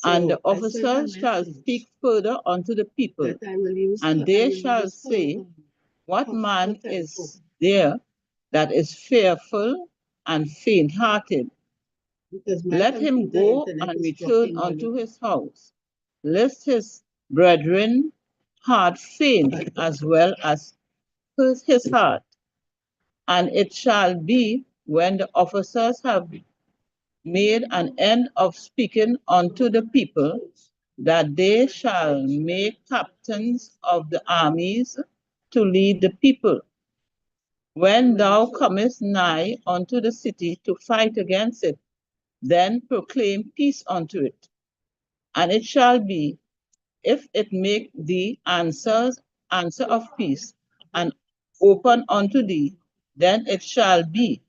Speaker 12: And the officers shall speak further unto the people, and they shall say, What man is there that is fearful and faint-hearted? Let him go and return unto his house, lest his brethren heart faint as well as his heart. And it shall be when the officers have made an end of speaking unto the people, that they shall make captains of the armies to lead the people. When thou comest nigh unto the city to fight against it, then proclaim peace unto it. And it shall be, if it make thee answer of peace, and open unto thee, then it shall be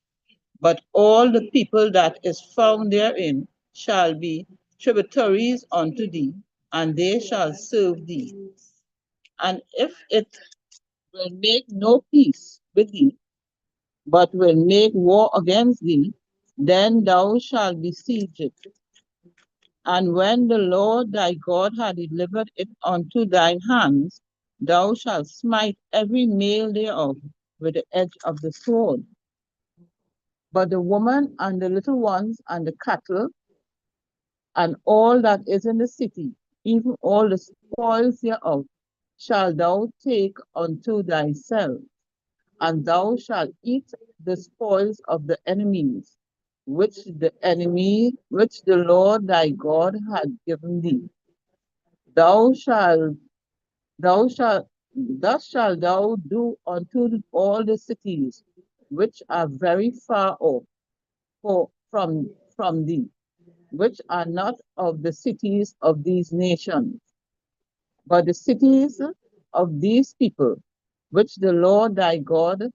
Speaker 12: but all the people that is found therein shall be tributaries unto thee, and they shall serve thee. And if it will make no peace with thee, but will make war against thee, then thou shalt besiege it. And when the Lord thy God hath delivered it unto thine hands, thou shalt smite every male thereof with the edge of the sword. But the woman and the little ones and the cattle and all that is in the city, even all the spoils thereof, shalt thou take unto thyself, and thou shalt eat the spoils of the enemies, which the Lord thy God hath given thee. Thus shalt thou do unto all the cities which are very far off from thee, which are not of the cities of these nations, but the cities of these people, which the Lord thy God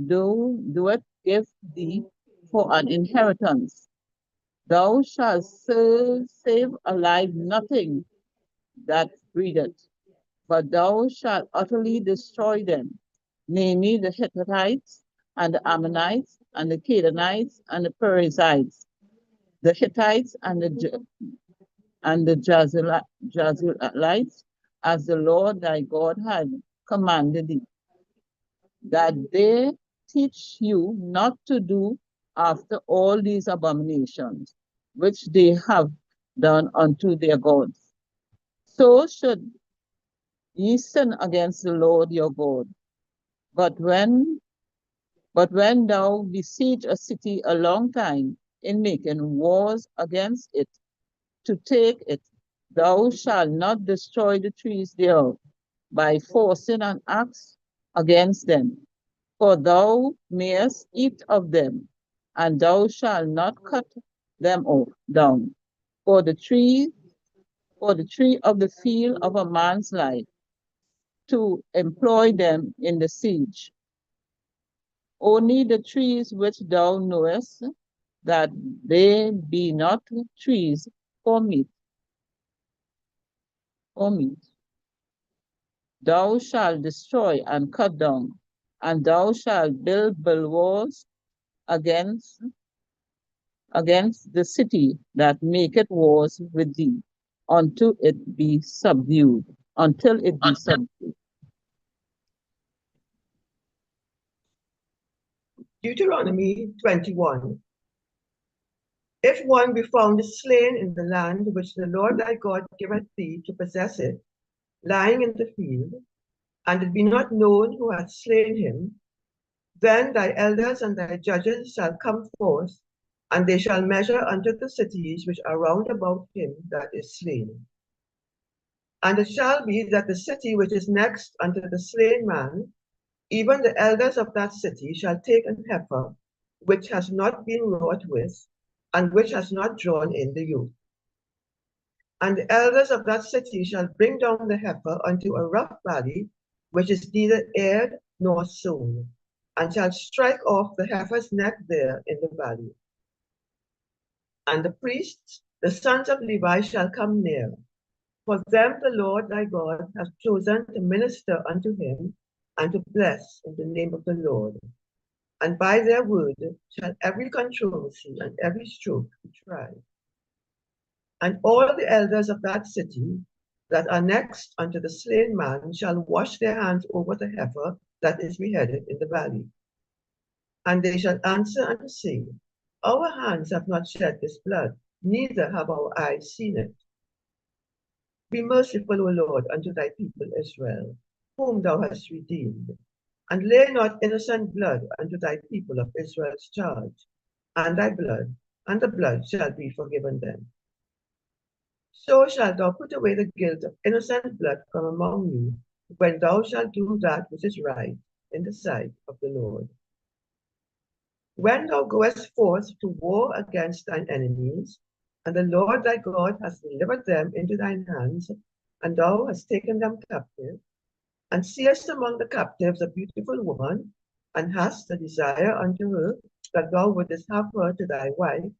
Speaker 12: doeth give thee for an inheritance. Thou shalt save alive nothing that breatheth, but thou shalt utterly destroy them, namely the Hittites, and the Ammonites, and the Canaanites, and the Perizzites, the Hittites, and the Jazreelites, as the Lord thy God had commanded thee, that they teach you not to do after all these abominations, which they have done unto their gods. So should ye sin against the Lord your God. But when thou besiege a city a long time in making wars against it, to take it, thou shalt not destroy the trees thereof by forcing an axe against them, for thou mayest eat of them, and thou shalt not cut them off down. For the tree of the field of a man's life, to employ them in the siege. Only the trees which thou knowest that they be not trees for meat, thou shalt destroy and cut down, and thou shalt build bulwarks against the city that maketh wars with thee, until it be subdued.
Speaker 13: Deuteronomy 21. If one be found slain in the land which the Lord thy God giveth thee to possess it, lying in the field, and it be not known who hath slain him, then thy elders and thy judges shall come forth, and they shall measure unto the cities which are round about him that is slain. And it shall be that the city which is next unto the slain man, even the elders of that city shall take an heifer, which has not been wrought with, and which has not drawn in the yoke. And the elders of that city shall bring down the heifer unto a rough valley, which is neither aired nor sown, and shall strike off the heifer's neck there in the valley. And the priests, the sons of Levi, shall come near. For them the Lord thy God hath chosen to minister unto him, and to bless in the name of the Lord. And by their word shall every controversy and every stroke be tried. And all the elders of that city that are next unto the slain man shall wash their hands over the heifer that is beheaded in the valley. And they shall answer and say, Our hands have not shed this blood, neither have our eyes seen it. Be merciful, O Lord, unto thy people Israel, whom thou hast redeemed, and lay not innocent blood unto thy people of Israel's charge, and the blood shall be forgiven them. So shalt thou put away the guilt of innocent blood from among you, when thou shalt do that which is right in the sight of the Lord. When thou goest forth to war against thine enemies, and the Lord thy God has delivered them into thine hands, and thou hast taken them captive, and seest among the captives a beautiful woman, and hast a desire unto her, that thou wouldest have her to thy wife,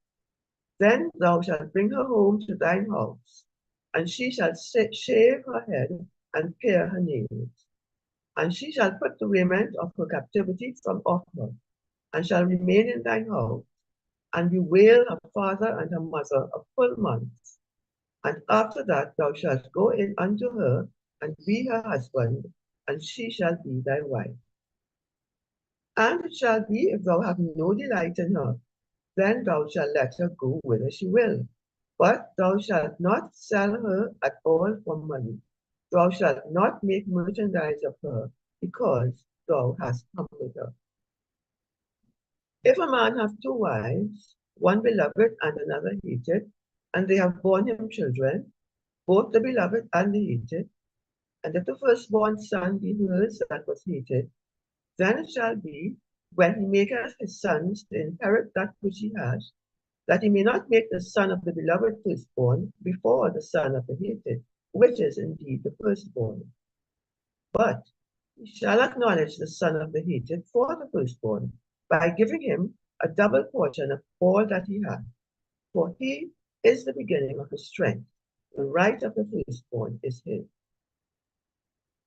Speaker 13: then thou shalt bring her home to thine house, and she shall shave her head and pare her nails. And she shall put the raiment of her captivity from off her, and shall remain in thine house, and bewail her father and her mother a full month. And after that thou shalt go in unto her, and be her husband, and she shall be thy wife. And it shall be, if thou have no delight in her, then thou shalt let her go whither she will. But thou shalt not sell her at all for money. Thou shalt not make merchandise of her, because thou hast come with her. If a man have two wives, one beloved and another hated, and they have borne him children, both the beloved and the hated, and if the firstborn son be hers that was hated, then it shall be, when he maketh his sons to inherit that which he has, that he may not make the son of the beloved firstborn before the son of the hated, which is indeed the firstborn. But he shall acknowledge the son of the hated for the firstborn, by giving him a double portion of all that he hath. For he is the beginning of his strength. The right of the firstborn is his.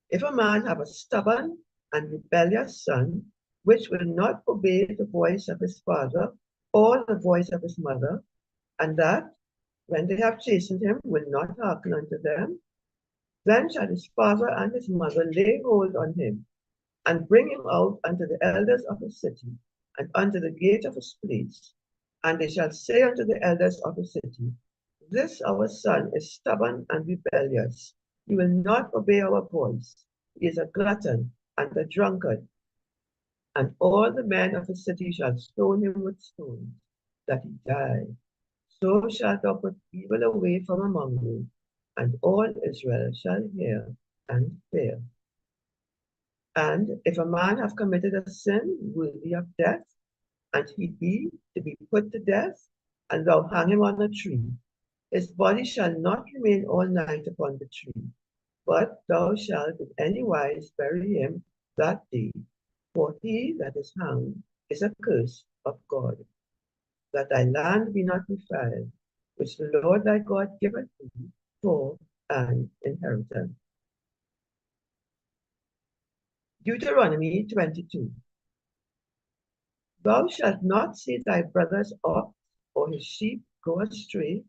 Speaker 13: If a man have a stubborn and rebellious son, which will not obey the voice of his father or the voice of his mother, and that, when they have chastened him, will not hearken unto them, then shall his father and his mother lay hold on him, and bring him out unto the elders of the city, and unto the gate of his place. And they shall say unto the elders of the city, This our son is stubborn and rebellious. He will not obey our voice. He is a glutton and a drunkard. And all the men of the city shall stone him with stones, that he die. So shalt thou put evil away from among you, and all Israel shall hear and fear. And if a man have committed a sin worthy of death, and he be to be put to death, and thou hang him on a tree, his body shall not remain all night upon the tree, but thou shalt in any wise bury him that day. For he that is hanged is a curse of God, that thy land be not defiled, which the Lord thy God giveth thee for an inheritance. Deuteronomy 22. Thou shalt not see thy brother's ox or his sheep go astray,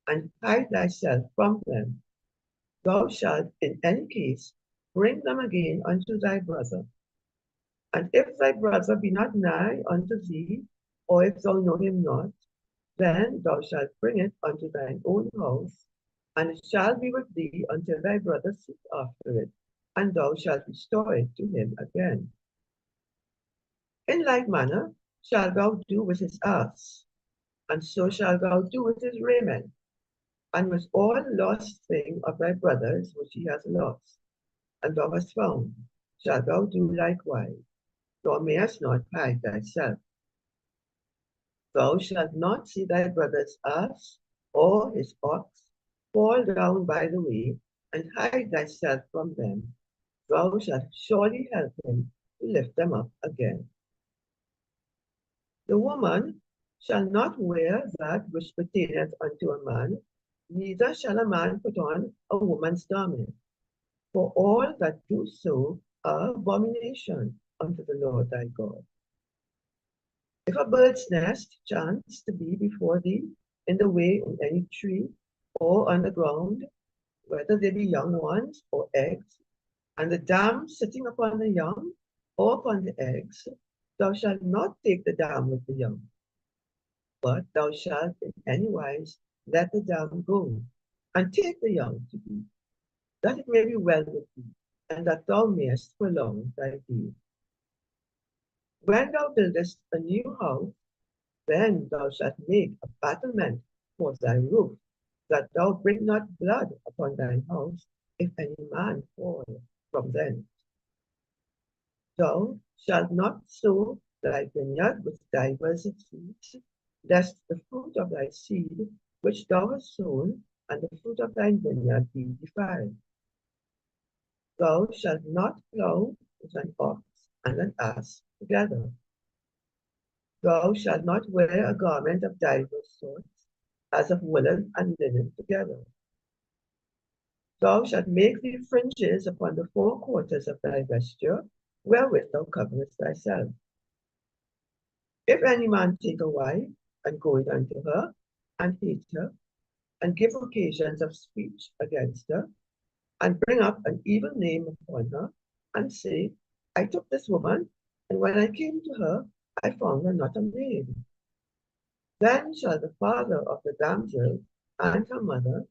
Speaker 13: and hide thyself from them. Thou shalt in any case bring them again unto thy brother. And if thy brother be not nigh unto thee, or if thou know him not, then thou shalt bring it unto thine own house, and it shall be with thee until thy brother seek after it, and thou shalt restore it to him again. In like manner shalt thou do with his ass, and so shalt thou do with his raiment, and with all lost thing of thy brother's which he has lost, and thou hast found, shalt thou do likewise. Thou mayest not hide thyself. Thou shalt not see thy brother's ass or his ox fall down by the way, and hide thyself from them. Thou shalt surely help him to lift them up again. The woman shall not wear that which pertaineth unto a man, neither shall a man put on a woman's garment. For all that do so are abomination unto the Lord thy God. If a bird's nest chance to be before thee in the way in any tree or on the ground, whether they be young ones or eggs, and the dam sitting upon the young or upon the eggs, thou shalt not take the dam with the young, but thou shalt in any wise let the dam go, and take the young to thee, that it may be well with thee, and that thou mayest prolong thy days. When thou buildest a new house, then thou shalt make a battlement for thy roof, that thou bring not blood upon thine house, if any man fall from thence. Thou shalt not sow thy vineyard with divers seeds, lest the fruit of thy seed which thou hast sown and the fruit of thine vineyard be defiled. Thou shalt not plow with an ox and an ass together. Thou shalt not wear a garment of divers sorts, as of woolen and linen together. Thou shalt make thee fringes upon the four quarters of thy vesture, wherewith thou coverest thyself. If any man take a wife, and go in unto her, and hate her, and give occasions of speech against her, and bring up an evil name upon her, and say, I took this woman, and when I came to her, I found her not a maid. Then shall the father of the damsel and her mother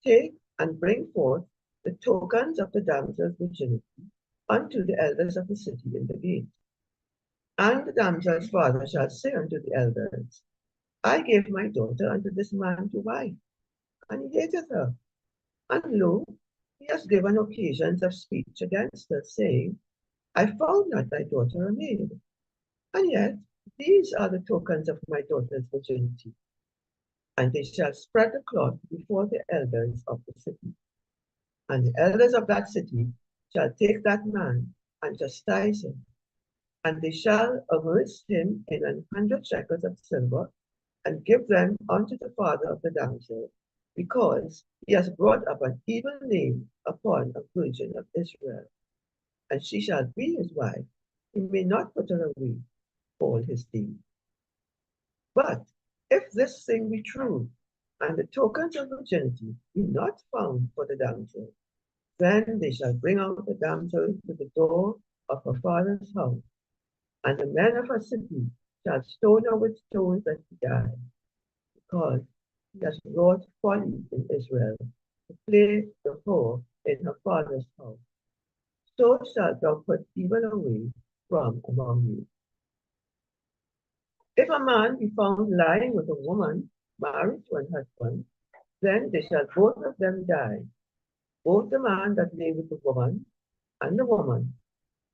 Speaker 13: take and bring forth the tokens of the damsel's virginity unto the elders of the city in the gate. And the damsel's father shall say unto the elders, I gave my daughter unto this man to wife, and he hated her. And lo, he has given occasions of speech against her, saying, I found not thy daughter a maid. And yet these are the tokens of my daughter's virginity. And they shall spread the cloth before the elders of the city. And the elders of that city shall take that man and chastise him. And they shall averse him in 100 shekels of silver, and give them unto the father of the damsel, because he has brought up an evil name upon a virgin of Israel. And she shall be his wife. He may not put her away all his days. But if this thing be true, and the tokens of virginity be not found for the damsel, then they shall bring out the damsel to the door of her father's house, and the men of her city shall stone her with stones that she die, because he has wrought folly in Israel, to play the whore in her father's house. So shalt thou put evil away from among you. If a man be found lying with a woman married to an husband, then they shall both of them die, both the man that lay with the woman and the woman.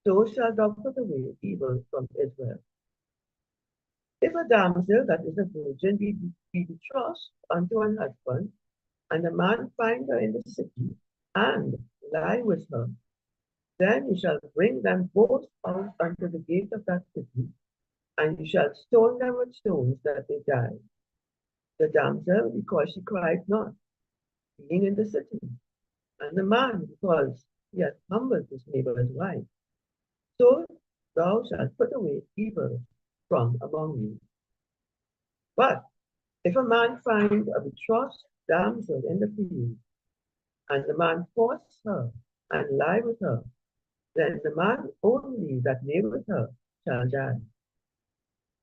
Speaker 13: So shall thou put away evil from Israel. If a damsel that is a virgin be betrothed unto an husband, and a man find her in the city, and lie with her, then you shall bring them both out unto the gate of that city, and you shall stone them with stones that they die. The damsel, because she cried not, being in the city, and the man, because he hath humbled his neighbor's wife. So thou shalt put away evil from among you. But if a man find a betrothed damsel in the field, and the man force her and lie with her, then the man only that lay with her shall die.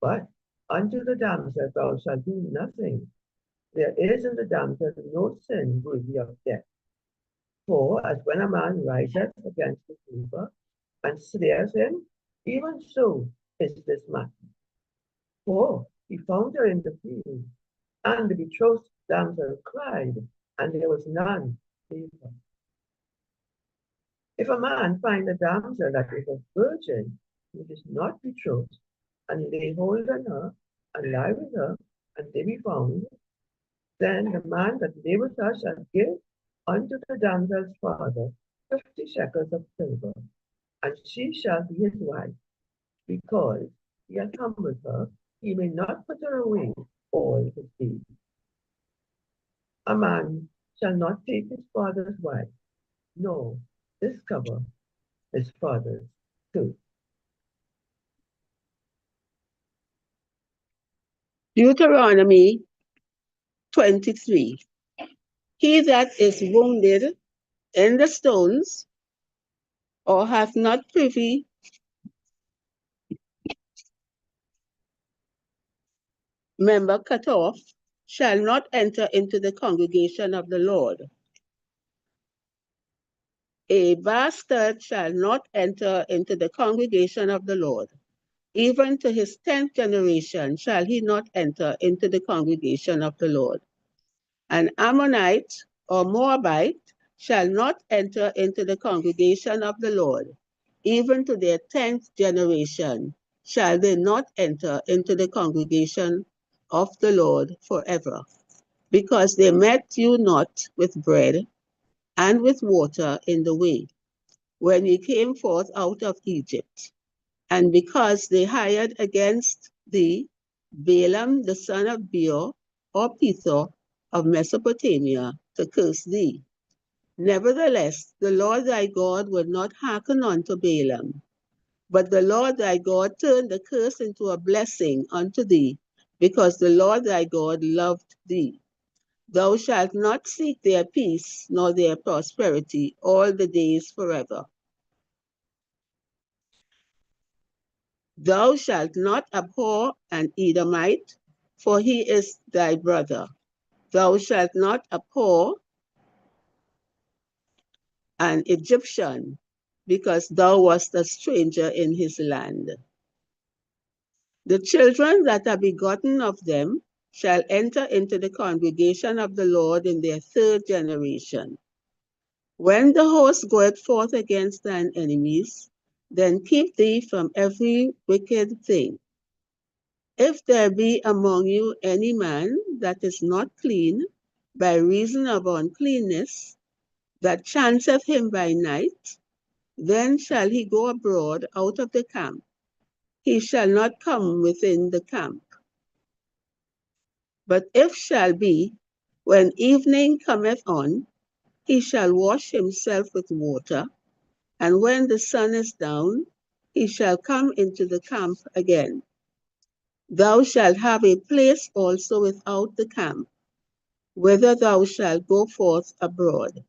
Speaker 13: But unto the damsel thou shalt do nothing. There is in the damsel no sin worthy of death. For as when a man riseth against his neighbor and slayeth him, even so is this matter. For he found her in the field, and the betrothed damsel cried, and there was none to save her. If a man find a damsel that is a virgin, which is not betrothed, and lay hold on her, and lie with her, and they be found, then the man that lay with her shall give unto the damsel's father 50 shekels of silver, and she shall be his wife, because he hath humbled her, he may not put her away all his days. A man shall not take his father's wife, nor discover his father's tooth.
Speaker 7: Deuteronomy 23. He that is wounded in the stones, or hath not privy member cut off, shall not enter into the congregation of the Lord. A bastard shall not enter into the congregation of the Lord. Even to his 10th generation shall he not enter into the congregation of the Lord. An Ammonite or Moabite shall not enter into the congregation of the Lord. Even to their 10th generation shall they not enter into the congregation of the Lord forever, because they met you not with bread and with water in the way, when ye came forth out of Egypt, and because they hired against thee
Speaker 14: Balaam the son of Beor or Pethor of Mesopotamia to curse thee. Nevertheless, the Lord thy God would not hearken unto Balaam, but the Lord thy God turned the curse into a blessing unto thee, because the Lord thy God loved thee. Thou shalt not seek their peace nor their prosperity all the days forever. Thou shalt not abhor an Edomite, for he is thy brother. Thou shalt not abhor an Egyptian, because thou wast a stranger in his land. The children that are begotten of them shall enter into the congregation of the Lord in their third generation. When the host goeth forth against thine enemies, then keep thee from every wicked thing. If there be among you any man that is not clean by reason of uncleanness, that chanceth him by night, then shall he go abroad out of the camp. He shall not come within the camp. But if shall be, when evening cometh on, he shall wash himself with water, and when the sun is down, he shall come into the camp again. Thou shalt have a place also without the camp, whither thou shalt go forth abroad.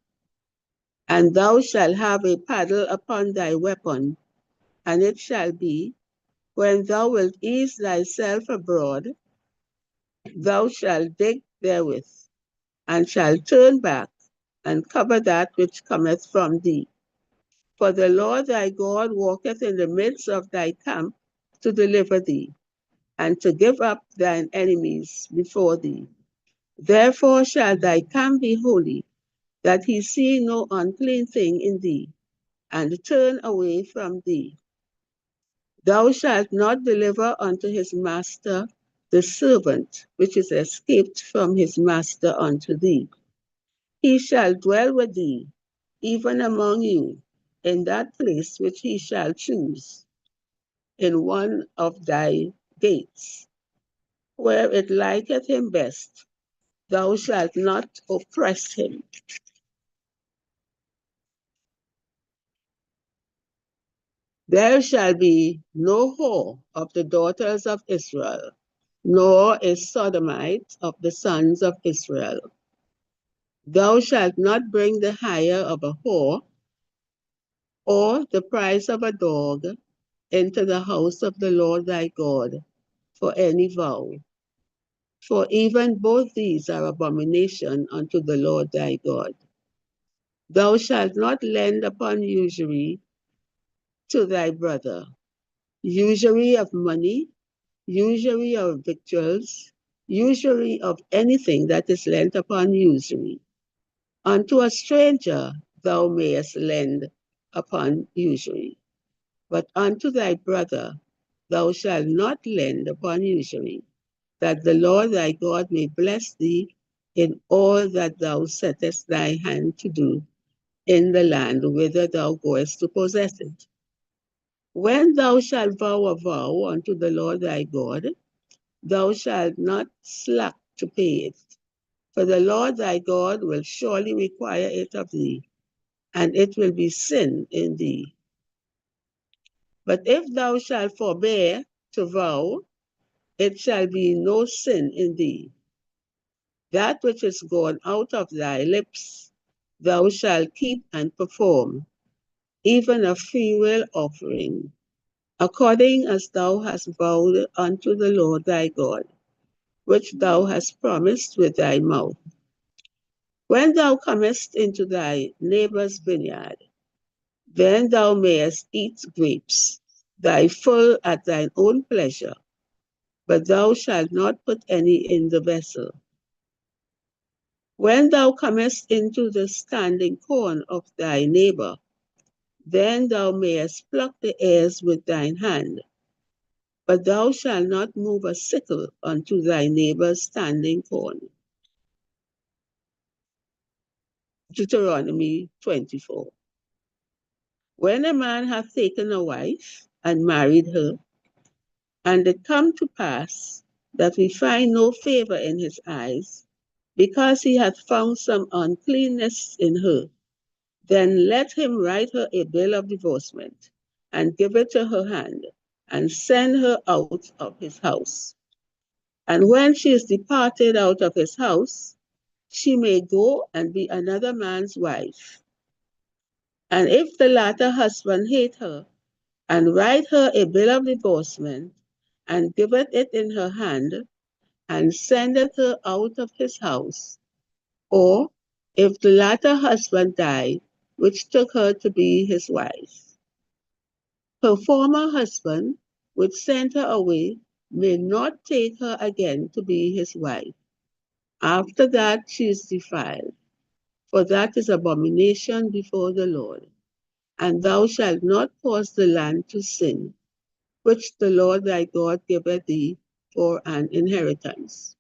Speaker 14: And thou shalt have a paddle upon thy weapon, and it shall be, when thou wilt ease thyself abroad, thou shalt dig therewith, and shalt turn back, and cover that which cometh from thee. For the Lord thy God walketh in the midst of thy camp to deliver thee, and to give up thine enemies before thee. Therefore shall thy camp be holy, that he see no unclean thing in thee, and turn away from thee. Thou shalt not deliver unto his master the servant which is escaped from his master unto thee. He shall dwell with thee, even among you, in that place which he shall choose, in one of thy gates, where it liketh him best. Thou shalt not oppress him. There shall be no whore of the daughters of Israel, nor a sodomite of the sons of Israel. Thou shalt not bring the hire of a whore, or the price of a dog, into the house of the Lord thy God for any vow. For even both these are abomination unto the Lord thy God. Thou shalt not lend upon usury to thy brother, usury of money, usury of victuals, usury of anything that is lent upon usury. Unto a stranger thou mayest lend upon usury, but unto thy brother thou shalt not lend upon usury, that the Lord thy God may bless thee in all that thou settest thy hand to do in the land whither thou goest to possess it. When thou shalt vow a vow unto the Lord thy God, thou shalt not slack to pay it, for the Lord thy God will surely require it of thee, and it will be sin in thee. But if thou shalt forbear to vow, it shall be no sin in thee. That which is gone out of thy lips, thou shalt keep and perform, even a freewill offering, according as thou hast vowed unto the Lord thy God, which thou hast promised with thy mouth. When thou comest into thy neighbor's vineyard, then thou mayest eat grapes, thy full at thine own pleasure, but thou shalt not put any in the vessel. When thou comest into the standing corn of thy neighbor, then thou mayest pluck the ears with thine hand, but thou shalt not move a sickle unto thy neighbor's standing corn. Deuteronomy 24. When a man hath taken a wife and married her, and it come to pass that we find no favor in his eyes, because he hath found some uncleanness in her, then let him write her a bill of divorcement, and give it to her hand, and send her out of his house. And when she is departed out of his house, she may go and be another man's wife. And if the latter husband hate her, and write her a bill of divorcement, and giveth it in her hand, and sendeth her out of his house, or if the latter husband die, which took her to be his wife, her former husband, which sent her away, may not take her again to be his wife. After that she is defiled, for that is abomination before the Lord. And thou shalt not cause the land to sin, which the Lord thy God giveth thee for an inheritance.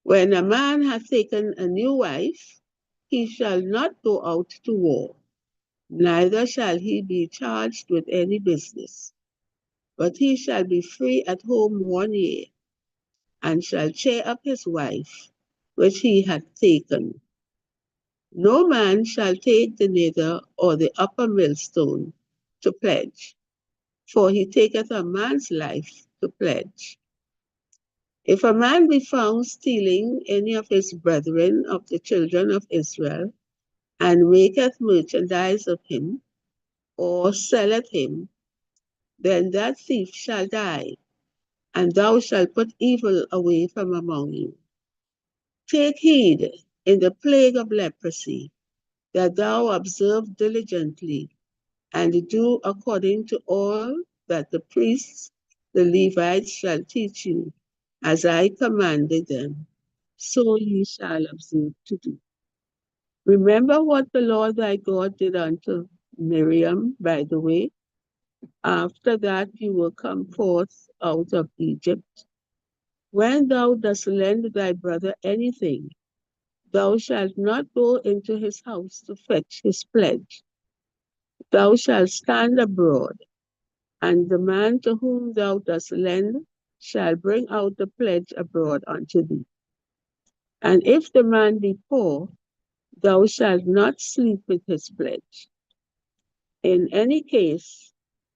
Speaker 14: When a man hath taken a new wife, he shall not go out to war, neither shall he be charged with any business, but he shall be free at home 1 year, and shall cheer up his wife, which he hath taken. No man shall take the nether or the upper millstone to pledge, for he taketh a man's life to pledge. If a man be found stealing any of his brethren of the children of Israel, and maketh merchandise of him, or selleth him, then that thief shall die, and thou shalt put evil away from among you. Take heed in the plague of leprosy, that thou observe diligently, and do according to all that the priests, the Levites, shall teach you, as I commanded them, so ye shall observe to do. Remember what the Lord thy God did unto Miriam by the way, after that you were come forth out of Egypt. When thou dost lend thy brother anything, thou shalt not go into his house to fetch his pledge. Thou shalt stand abroad, and the man to whom thou dost lend shall bring out the pledge abroad unto thee. And if the man be poor, thou shalt not sleep with his pledge. In any case,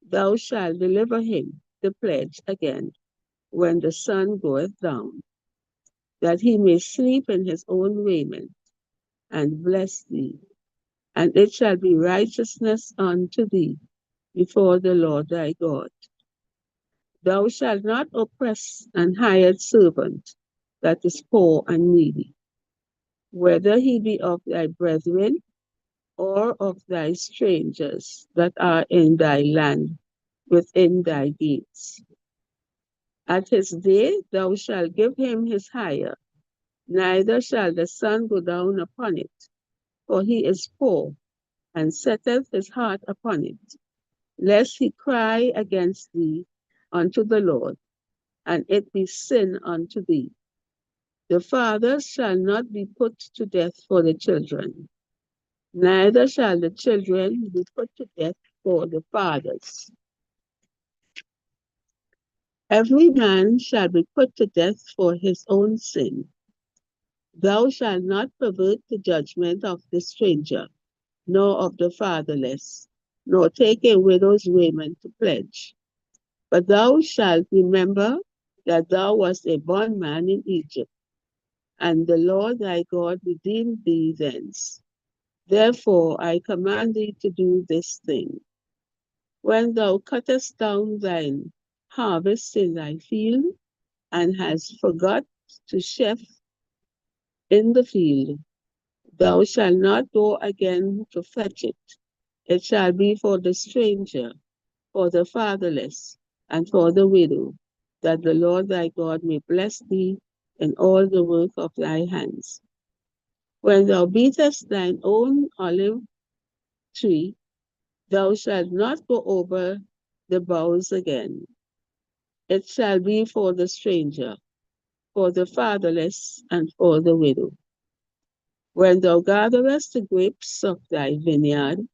Speaker 14: thou shalt deliver him the pledge again when the sun goeth down, that he may sleep in his own raiment, and bless thee. And it shall be righteousness unto thee before the Lord thy God. Thou shalt not oppress an hired servant that is poor and needy, whether he be of thy brethren or of thy strangers that are in thy land within thy gates. At his day thou shalt give him his hire, neither shall the sun go down upon it, for he is poor, and setteth his heart upon it, lest he cry against thee unto the Lord, and it be sin unto thee. The fathers shall not be put to death for the children, neither shall the children be put to death for the fathers. Every man shall be put to death for his own sin. Thou shalt not pervert the judgment of the stranger, nor of the fatherless, nor take a widow's raiment to pledge. But thou shalt remember that thou wast a bondman in Egypt, and the Lord thy God redeemed thee thence. Therefore I command thee to do this thing. When thou cuttest down thine harvest in thy field, and hast forgot to sheaf in the field, thou shalt not go again to fetch it. It shall be for the stranger, for the fatherless, and for the widow, that the Lord thy God may bless thee in all the work of thy hands. When thou beatest thine own olive tree, thou shalt not go over the boughs again. It shall be for the stranger, for the fatherless, and for the widow. When thou gatherest the grapes of thy vineyard,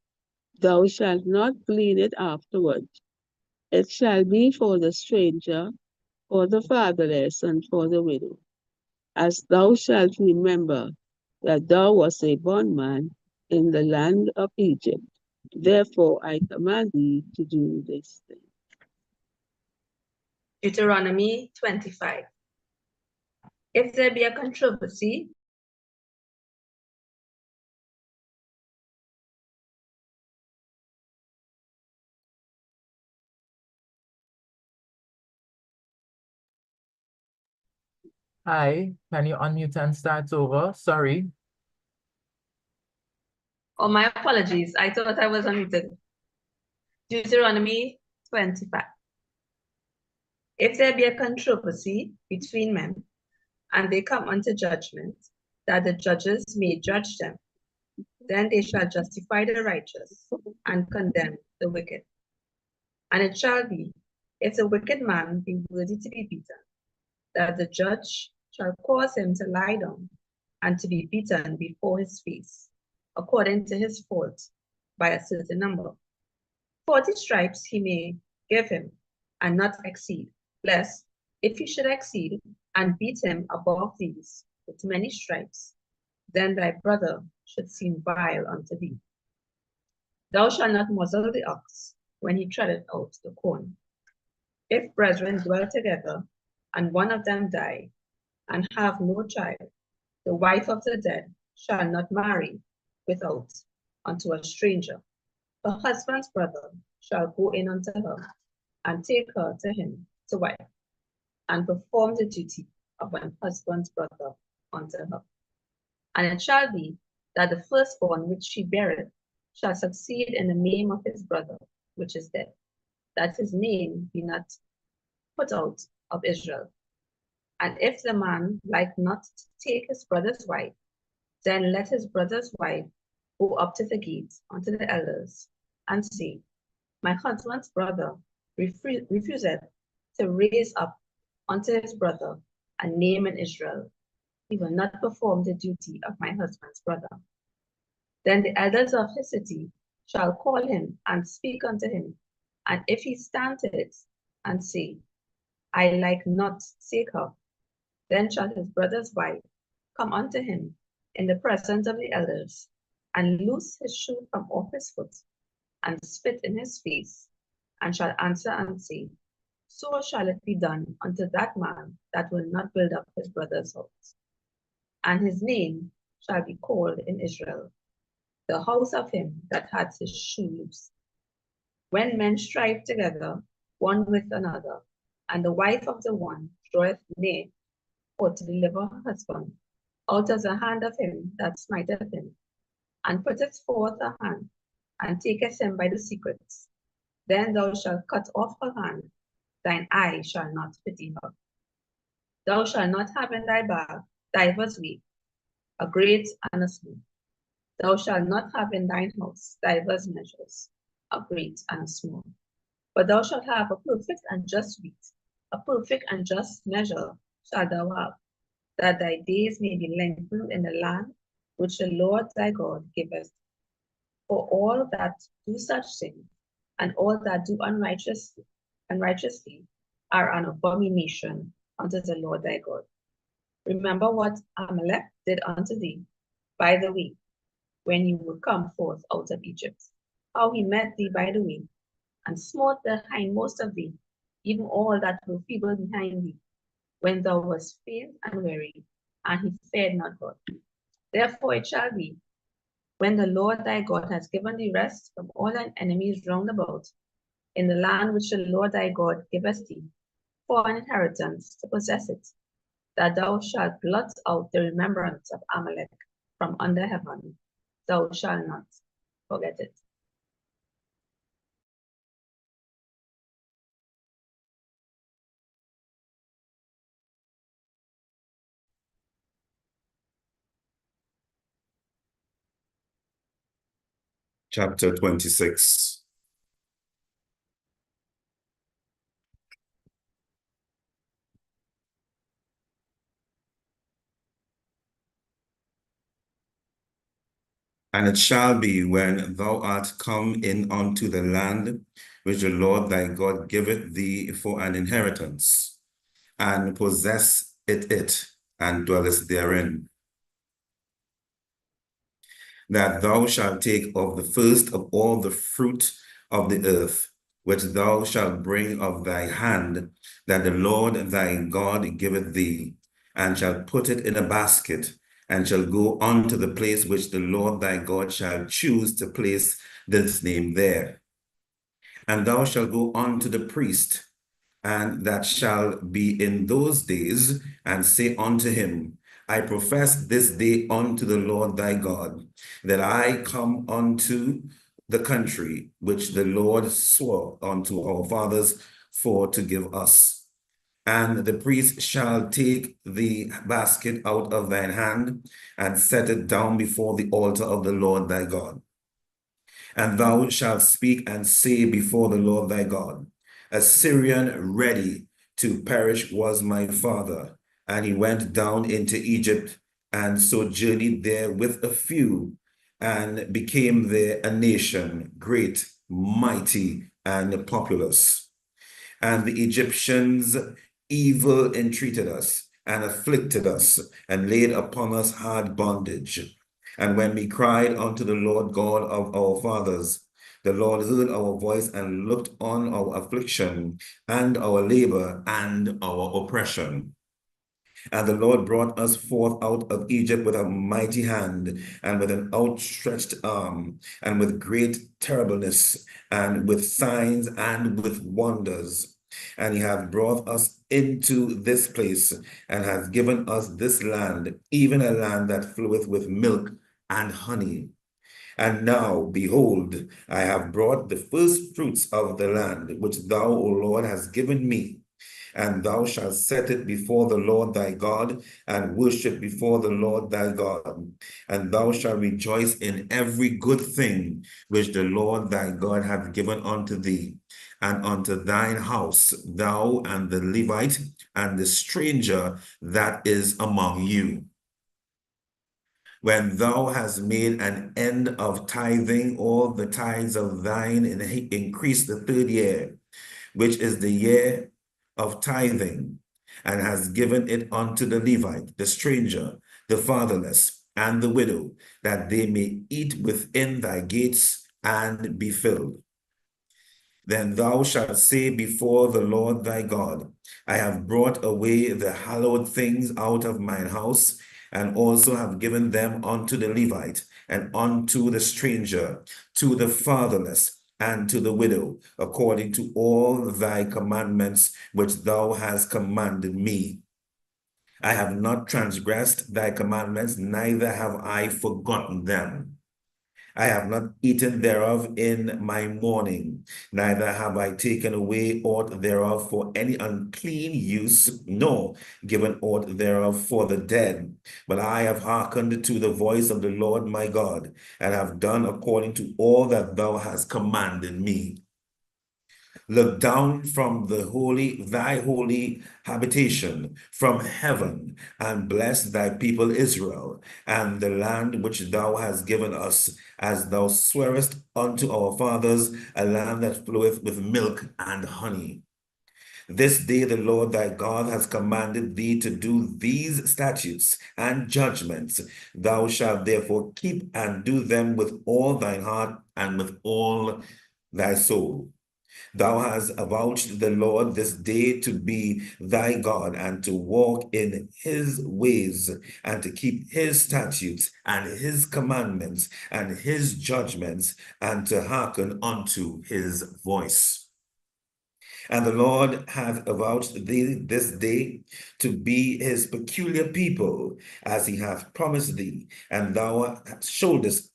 Speaker 14: thou shalt not glean it afterward. It shall be for the stranger, for the fatherless, and for the widow, as thou shalt remember that thou wast a bondman in the land of Egypt. Therefore I command thee to do this thing.
Speaker 15: Deuteronomy 25. If there be a controversy
Speaker 6: Hi, can you unmute and start over? Sorry.
Speaker 15: Oh, my apologies. I thought I was unmuted. Deuteronomy 25. If there be a controversy between men, and they come unto judgment, that the judges may judge them, then they shall justify the righteous and condemn the wicked. And it shall be, if the wicked man be worthy to be beaten, that the judge shall cause him to lie down and to be beaten before his face, according to his fault, by a certain number. 40 stripes he may give him, and not exceed, lest, if he should exceed and beat him above these with many stripes, then thy brother should seem vile unto thee. Thou shalt not muzzle the ox when he treadeth out the corn. If brethren dwell together, and one of them die, and have no child, the wife of the dead shall not marry without unto a stranger. Her husband's brother shall go in unto her, and take her to him to wife, and perform the duty of an husband's brother unto her. And it shall be that the firstborn which she beareth shall succeed in the name of his brother which is dead, that his name be not put out of Israel. And if the man like not to take his brother's wife, then let his brother's wife go up to the gate unto the elders, and say, my husband's brother refuseth to raise up unto his brother a name in Israel. He will not perform the duty of my husband's brother. Then the elders of his city shall call him and speak unto him. And if he stand to it and say, I like not to take her, then shall his brother's wife come unto him in the presence of the elders, and loose his shoe from off his foot, and spit in his face, and shall answer and say, so shall it be done unto that man that will not build up his brother's house. And his name shall be called in Israel, the house of him that had his shoe loose. When men strive together one with another, and the wife of the one draweth near for to deliver her husband out of the hand of him that smiteth him, and putteth forth her hand, and taketh him by the secrets, then thou shalt cut off her hand, thine eye shall not pity her. Thou shalt not have in thy bag divers weight, a great and a small. Thou shalt not have in thine house divers measures, a great and a small. But thou shalt have a perfect and just weight, a perfect and just measure shalt thou have, that thy days may be lengthened in the land which the Lord thy God giveth. For all that do such things, and all that do unrighteously are an abomination unto the Lord thy God. Remember what Amalek did unto thee by the way, when you were come forth out of Egypt, how he met thee by the way, and smote the hindmost of thee, even all that were feeble behind thee, when thou wast faint and weary, and he fared not God. Therefore it shall be, when the Lord thy God has given thee rest from all thine enemies round about, in the land which the Lord thy God giveth thee, for an inheritance to possess it, that thou shalt blot out the remembrance of Amalek from under heaven, thou shalt not forget it.
Speaker 16: Chapter 26. And it shall be, when thou art come in unto the land which the Lord thy God giveth thee for an inheritance, and possess it, and dwellest therein. That thou shalt take of the first of all the fruit of the earth, which thou shalt bring of thy hand, that the Lord thy God giveth thee, and shalt put it in a basket, and shall go unto the place which the Lord thy God shall choose to place this name there. And thou shalt go unto the priest, and that shall be in those days, and say unto him, I profess this day unto the Lord thy God, that I come unto the country which the Lord swore unto our fathers for to give us. And the priest shall take the basket out of thine hand, and set it down before the altar of the Lord thy God. And thou shalt speak and say before the Lord thy God, a Syrian ready to perish was my father, and he went down into Egypt, and sojourneyed there with a few, and became there a nation, great, mighty, and populous. And the Egyptians evil entreated us, and afflicted us, and laid upon us hard bondage. And when we cried unto the Lord God of our fathers, the Lord heard our voice and looked on our affliction, and our labor, and our oppression. And the Lord brought us forth out of Egypt with a mighty hand, and with an outstretched arm, and with great terribleness, and with signs, and with wonders. And he hath brought us into this place, and hath given us this land, even a land that floweth with milk and honey. And now, behold, I have brought the first fruits of the land, which thou, O Lord, hast given me. And thou shalt set it before the Lord thy God, and worship before the Lord thy God. And thou shalt rejoice in every good thing which the Lord thy God hath given unto thee, and unto thine house, thou and the Levite, and the stranger that is among you. When thou hast made an end of tithing all the tithes of thine, and increase the third year, which is the year of tithing, and has given it unto the Levite, the stranger, the fatherless, and the widow, that they may eat within thy gates and be filled. Then thou shalt say before the Lord thy God, I have brought away the hallowed things out of mine house, and also have given them unto the Levite, and unto the stranger, to the fatherless, and to the widow, according to all thy commandments which thou hast commanded me. I have not transgressed thy commandments, neither have I forgotten them. I have not eaten thereof in my mourning, neither have I taken away aught thereof for any unclean use, nor given aught thereof for the dead. But I have hearkened to the voice of the Lord my God, and have done according to all that thou hast commanded me. Look down from thy holy habitation, from heaven, and bless thy people Israel, and the land which thou hast given us, as thou swearest unto our fathers, a land that floweth with milk and honey. This day the Lord thy God has commanded thee to do these statutes and judgments. Thou shalt therefore keep and do them with all thine heart and with all thy soul. Thou hast avouched the Lord this day to be thy God, and to walk in his ways, and to keep his statutes and his commandments and his judgments, and to hearken unto his voice. And the Lord hath avouched thee this day to be his peculiar people, as he hath promised thee, and thou shouldest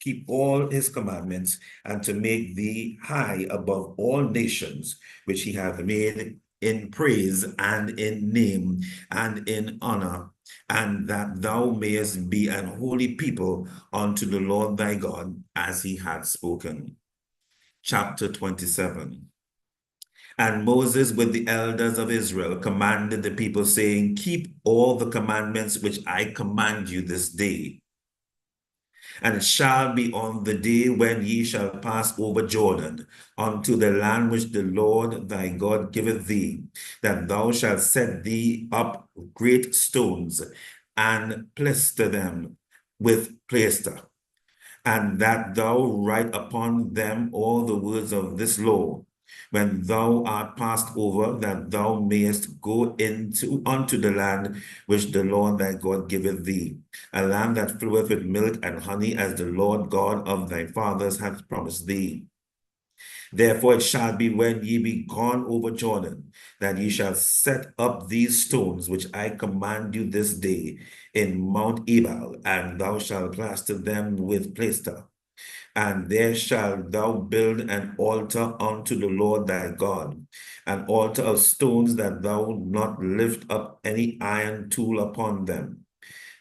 Speaker 16: keep all his commandments, and to make thee high above all nations, which he hath made in praise and in name and in honor, and that thou mayest be an holy people unto the Lord thy God, as he hath spoken. Chapter 27. And Moses with the elders of Israel commanded the people, saying, keep all the commandments which I command you this day. And it shall be on the day when ye shall pass over Jordan unto the land which the Lord thy God giveth thee, that thou shalt set thee up great stones and plaster them with plaster, and that thou write upon them all the words of this law, when thou art passed over, that thou mayest go unto the land which the Lord thy God giveth thee, a land that floweth with milk and honey, as the Lord God of thy fathers hath promised thee. Therefore it shall be, when ye be gone over Jordan, that ye shall set up these stones which I command you this day in Mount Ebal, and thou shalt plaster them with plaster. And there shalt thou build an altar unto the Lord thy God, an altar of stones, that thou not lift up any iron tool upon them,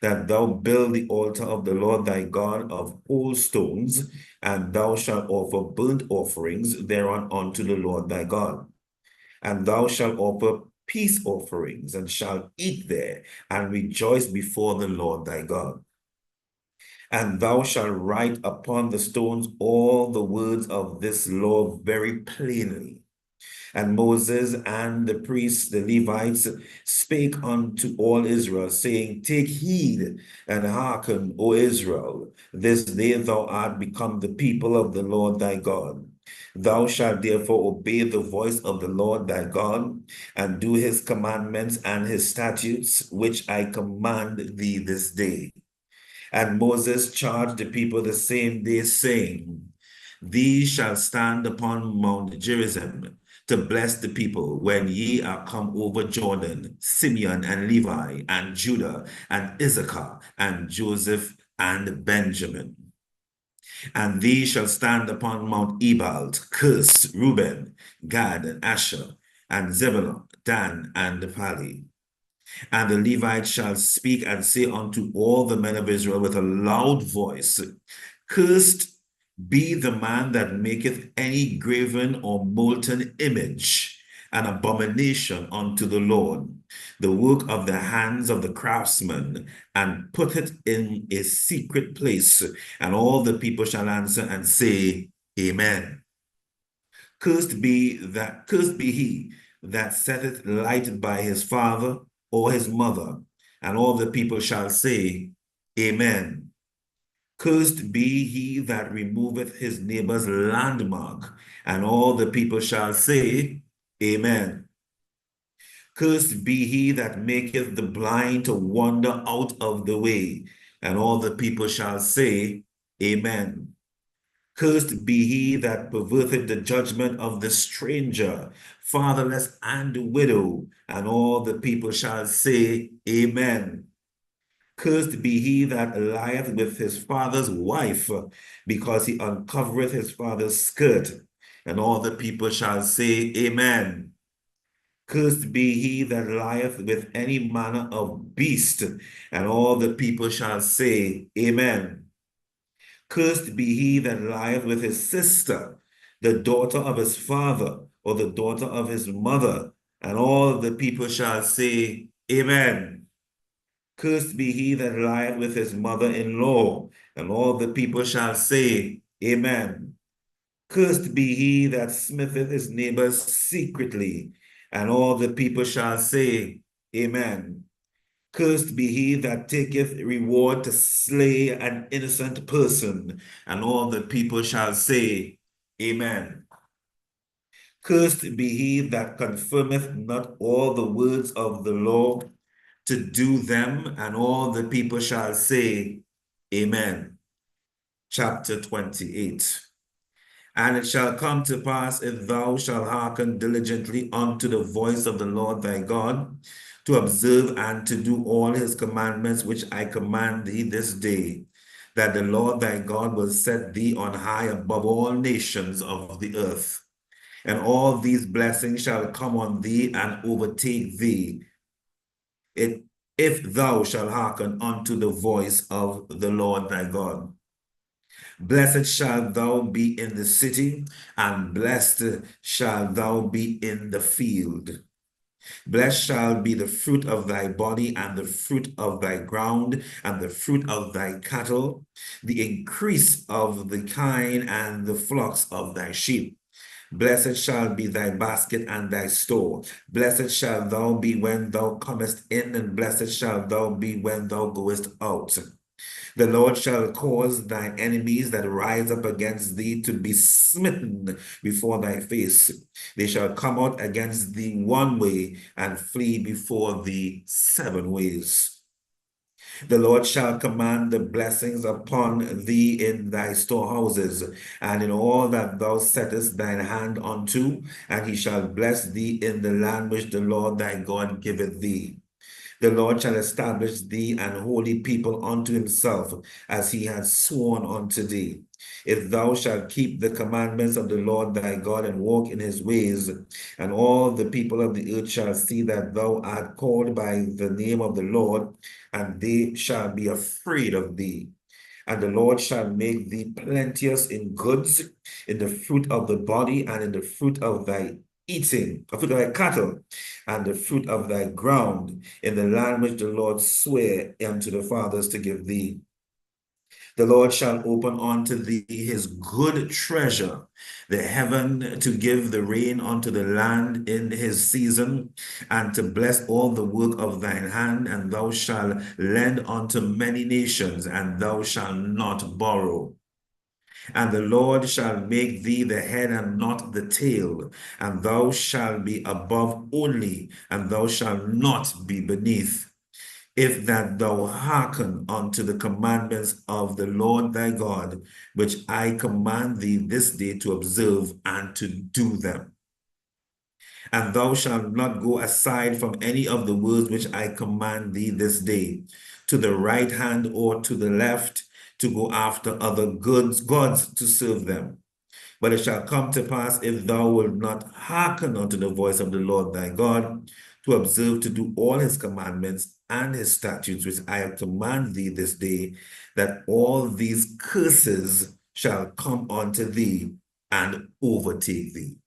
Speaker 16: that thou build the altar of the Lord thy God of whole stones, and thou shalt offer burnt offerings thereon unto the Lord thy God. And thou shalt offer peace offerings, and shalt eat there, and rejoice before the Lord thy God. And thou shalt write upon the stones all the words of this law very plainly. And Moses and the priests, the Levites, spake unto all Israel, saying, Take heed and hearken, O Israel, this day thou art become the people of the Lord thy God. Thou shalt therefore obey the voice of the Lord thy God, and do his commandments and his statutes, which I command thee this day. And Moses charged the people the same day, saying, These shall stand upon Mount Gerizim to bless the people when ye are come over Jordan, Simeon and Levi and Judah and Issachar and Joseph and Benjamin. And these shall stand upon Mount Ebal to curse Reuben, Gad and Asher, and Zebulun, Dan and Naphtali. And the Levites shall speak and say unto all the men of Israel with a loud voice, Cursed be the man that maketh any graven or molten image, an abomination unto the Lord, the work of the hands of the craftsman, and put it in a secret place. And all the people shall answer and say, Amen. Cursed be he that setteth light by his father or his mother. And all the people shall say, Amen. Cursed be he that removeth his neighbor's landmark. And all the people shall say, Amen. Cursed be he that maketh the blind to wander out of the way. And all the people shall say, Amen. Cursed be he that perverteth the judgment of the stranger, fatherless and widow. And all the people shall say, Amen. Cursed be he that lieth with his father's wife, because he uncovereth his father's skirt. And all the people shall say, Amen. Cursed be he that lieth with any manner of beast. And all the people shall say, Amen. Cursed be he that lieth with his sister, the daughter of his father, or the daughter of his mother. And all the people shall say, Amen. Cursed be he that lieth with his mother-in-law. And all the people shall say, Amen. Cursed be he that smitheth his neighbor secretly. And all the people shall say, Amen. Cursed be he that taketh reward to slay an innocent person. And all the people shall say, Amen. Cursed be he that confirmeth not all the words of the law to do them. And all the people shall say, Amen. Chapter 28. And it shall come to pass, if thou shalt hearken diligently unto the voice of the Lord thy God, to observe and to do all his commandments which I command thee this day, that the Lord thy God will set thee on high above all nations of the earth. And all these blessings shall come on thee and overtake thee, if thou shalt hearken unto the voice of the Lord thy God. Blessed shalt thou be in the city, and blessed shalt thou be in the field. Blessed shall be the fruit of thy body, and the fruit of thy ground, and the fruit of thy cattle, the increase of the kine, and the flocks of thy sheep. Blessed shall be thy basket and thy store. Blessed shalt thou be when thou comest in, and blessed shalt thou be when thou goest out. The Lord shall cause thine enemies that rise up against thee to be smitten before thy face. They shall come out against thee one way and flee before thee 7 ways. The Lord shall command the blessings upon thee in thy storehouses, and in all that thou settest thine hand unto, and he shall bless thee in the land which the Lord thy God giveth thee. The Lord shall establish thee an holy people unto himself, as he hath sworn unto thee. If thou shalt keep the commandments of the Lord thy God and walk in his ways, and all the people of the earth shall see that thou art called by the name of the Lord, and they shall be afraid of thee. And the Lord shall make thee plenteous in goods, in the fruit of the body, and in the fruit of thy eating, the fruit of thy cattle, and the fruit of thy ground, in the land which the Lord sware unto the fathers to give thee. The Lord shall open unto thee his good treasure, the heaven, to give the rain unto the land in his season, and to bless all the work of thine hand, and thou shalt lend unto many nations, and thou shalt not borrow. And the Lord shall make thee the head and not the tail, and thou shalt be above only, and thou shalt not be beneath. If that thou hearken unto the commandments of the Lord thy God, which I command thee this day to observe and to do them. And thou shalt not go aside from any of the words which I command thee this day, to the right hand or to the left, to go after other gods to serve them. But it shall come to pass, if thou wilt not hearken unto the voice of the Lord thy God, to observe to do all his commandments and his statutes, which I have commanded thee this day, that all these curses shall come unto thee and overtake thee.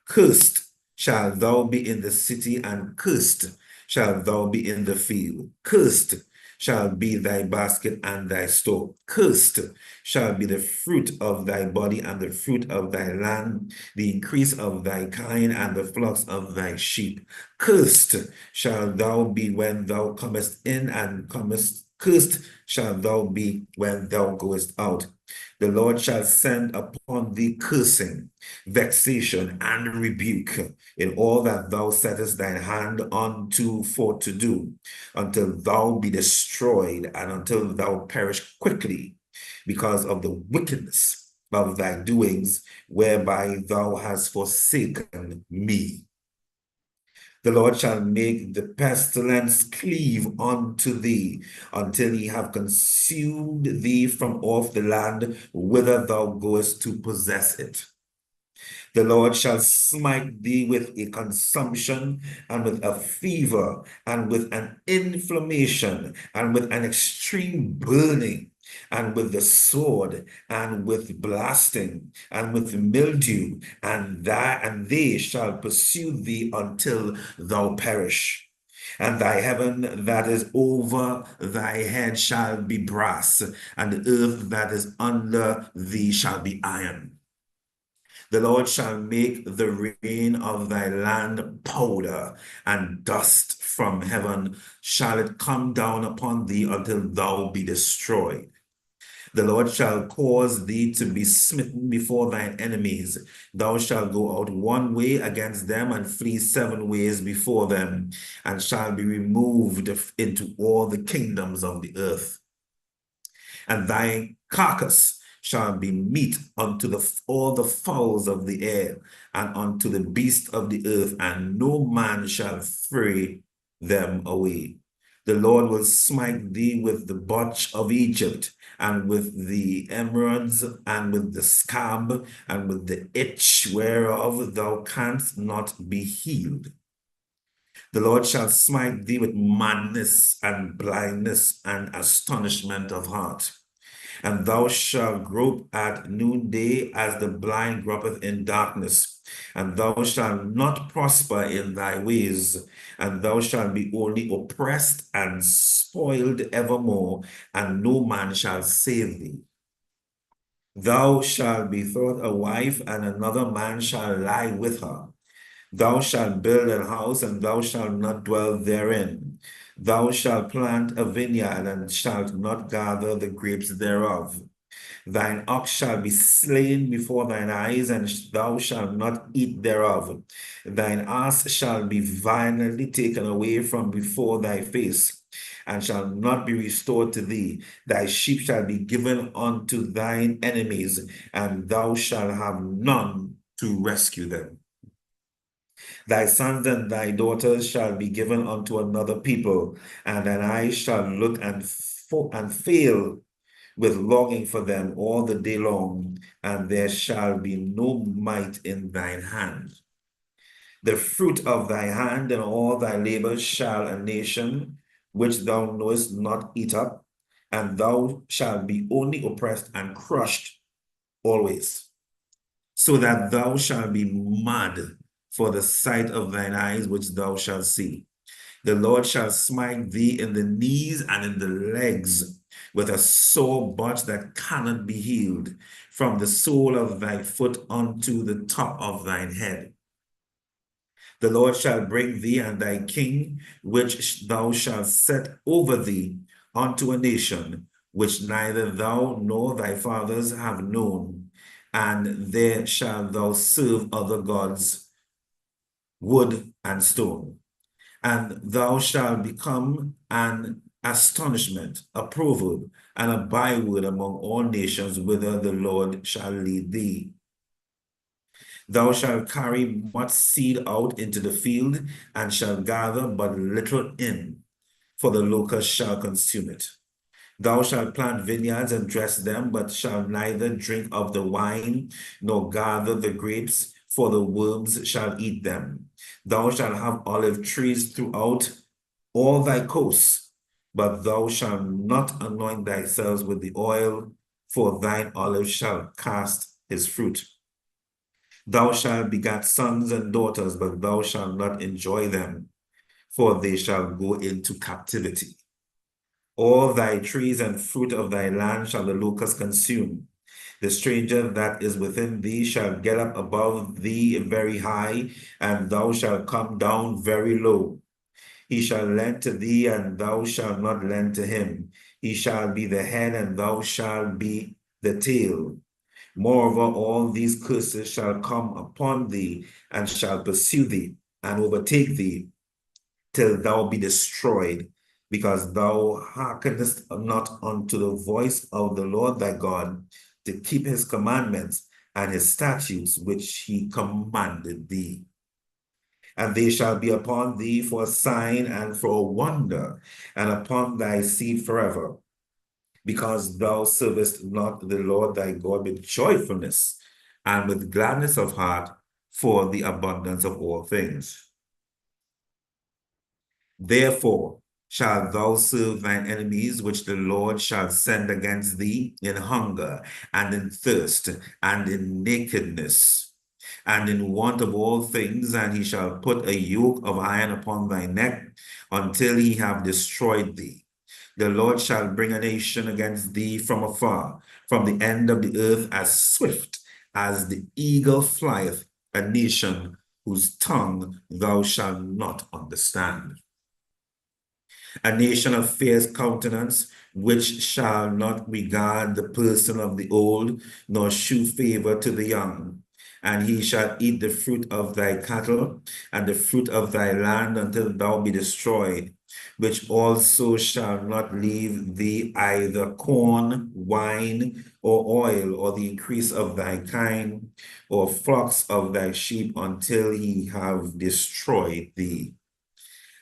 Speaker 16: Cursed shall thou be in the city, and cursed shall thou be in the field. Cursed shall be thy basket and thy store. Cursed shall be the fruit of thy body and the fruit of thy land, the increase of thy kine and the flocks of thy sheep. Cursed shall thou be when thou comest in, and cursed shall thou be when thou goest out. The Lord shall send upon thee cursing, vexation, and rebuke in all that thou settest thine hand unto for to do, until thou be destroyed, and until thou perish quickly, because of the wickedness of thy doings, whereby thou hast forsaken me. The Lord shall make the pestilence cleave unto thee, until he have consumed thee from off the land whither thou goest to possess it. The Lord shall smite thee with a consumption, and with a fever, and with an inflammation, and with an extreme burning, and with the sword, and with blasting, and with mildew, and they shall pursue thee until thou perish. And thy heaven that is over thy head shall be brass, and the earth that is under thee shall be iron. The Lord shall make the rain of thy land powder, and dust from heaven shall it come down upon thee until thou be destroyed. The Lord shall cause thee to be smitten before thine enemies. Thou shalt go out one way against them, and flee 7 ways before them, and shall be removed into all the kingdoms of the earth. And thy carcass shall be meat unto all the fowls of the air, and unto the beasts of the earth, and no man shall fray them away. The Lord will smite thee with the botch of Egypt, and with the emerods, and with the scab, and with the itch whereof thou canst not be healed. The Lord shall smite thee with madness, and blindness, and astonishment of heart. And thou shalt grope at noonday as the blind gropeth in darkness. And thou shalt not prosper in thy ways, and thou shalt be only oppressed and spoiled evermore, and no man shall save thee. Thou shalt be thought a wife, and another man shall lie with her. Thou shalt build an house, and thou shalt not dwell therein. Thou shalt plant a vineyard, and shalt not gather the grapes thereof. Thine ox shall be slain before thine eyes, and thou shalt not eat thereof. Thine ass shall be violently taken away from before thy face, and shall not be restored to thee. Thy sheep shall be given unto thine enemies, and thou shalt have none to rescue them. Thy sons and thy daughters shall be given unto another people, and thine eyes shall look and fail with longing for them all the day long, and there shall be no might in thine hand. The fruit of thy hand and all thy labor shall a nation which thou knowest not eat up, and thou shalt be only oppressed and crushed always, so that thou shalt be mad for the sight of thine eyes which thou shalt see. The Lord shall smite thee in the knees and in the legs with a sore botch that cannot be healed, from the sole of thy foot unto the top of thine head. The Lord shall bring thee and thy king, which thou shalt set over thee, unto a nation which neither thou nor thy fathers have known, and there shalt thou serve other gods, wood and stone. And thou shalt become an astonishment, a proverb, and a byword among all nations whither the Lord shall lead thee. Thou shalt carry much seed out into the field, and shalt gather but little in, for the locust shall consume it. Thou shalt plant vineyards and dress them, but shalt neither drink of the wine, nor gather the grapes, for the worms shall eat them. Thou shalt have olive trees throughout all thy coasts, but thou shalt not anoint thyself with the oil, for thine olive shall cast his fruit. Thou shalt begat sons and daughters, but thou shalt not enjoy them, for they shall go into captivity. All thy trees and fruit of thy land shall the locust consume. The stranger that is within thee shall get up above thee very high, and thou shalt come down very low. He shall lend to thee, and thou shalt not lend to him. He shall be the head, and thou shalt be the tail. Moreover, all these curses shall come upon thee, and shall pursue thee, and overtake thee, till thou be destroyed, because thou hearkenest not unto the voice of the Lord thy God, to keep his commandments and his statutes which he commanded thee. And they shall be upon thee for a sign and for a wonder, and upon thy seed forever, because thou servest not the Lord thy God with joyfulness and with gladness of heart for the abundance of all things. Therefore shalt thou serve thine enemies, which the Lord shall send against thee in hunger, and in thirst, and in nakedness, and in want of all things, and he shall put a yoke of iron upon thy neck, until he have destroyed thee. The Lord shall bring a nation against thee from afar, from the end of the earth, as swift as the eagle flieth, a nation whose tongue thou shalt not understand. A nation of fierce countenance, which shall not regard the person of the old, nor shew favor to the young. And he shall eat the fruit of thy cattle, and the fruit of thy land, until thou be destroyed, which also shall not leave thee either corn, wine, or oil, or the increase of thy kind, or flocks of thy sheep, until he have destroyed thee.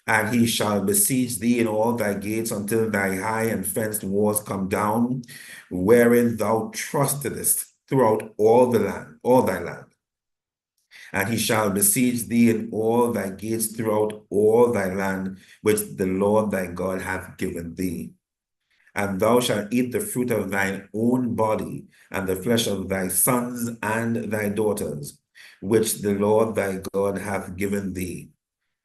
Speaker 16: And he shall besiege thee in all thy gates, until thy high and fenced walls come down, wherein thou trustedest throughout all thy land. And he shall besiege thee in all thy gates throughout all thy land, which the Lord thy God hath given thee. And thou shalt eat the fruit of thine own body, and the flesh of thy sons and thy daughters, which the Lord thy God hath given thee,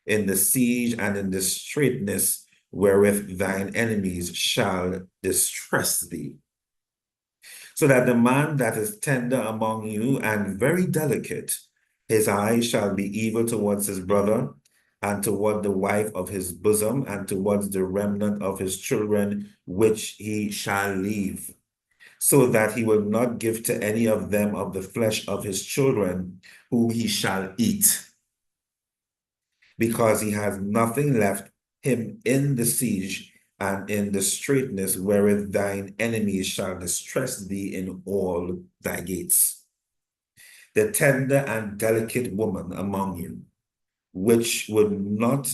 Speaker 16: in the siege and in the straitness wherewith thine enemies shall distress thee. So that the man that is tender among you and very delicate, his eye shall be evil towards his brother, and toward the wife of his bosom, and towards the remnant of his children, which he shall leave, so that he will not give to any of them of the flesh of his children, whom he shall eat, because he has nothing left him in the siege and in the straitness wherewith thine enemies shall distress thee in all thy gates. The tender and delicate woman among you, which would not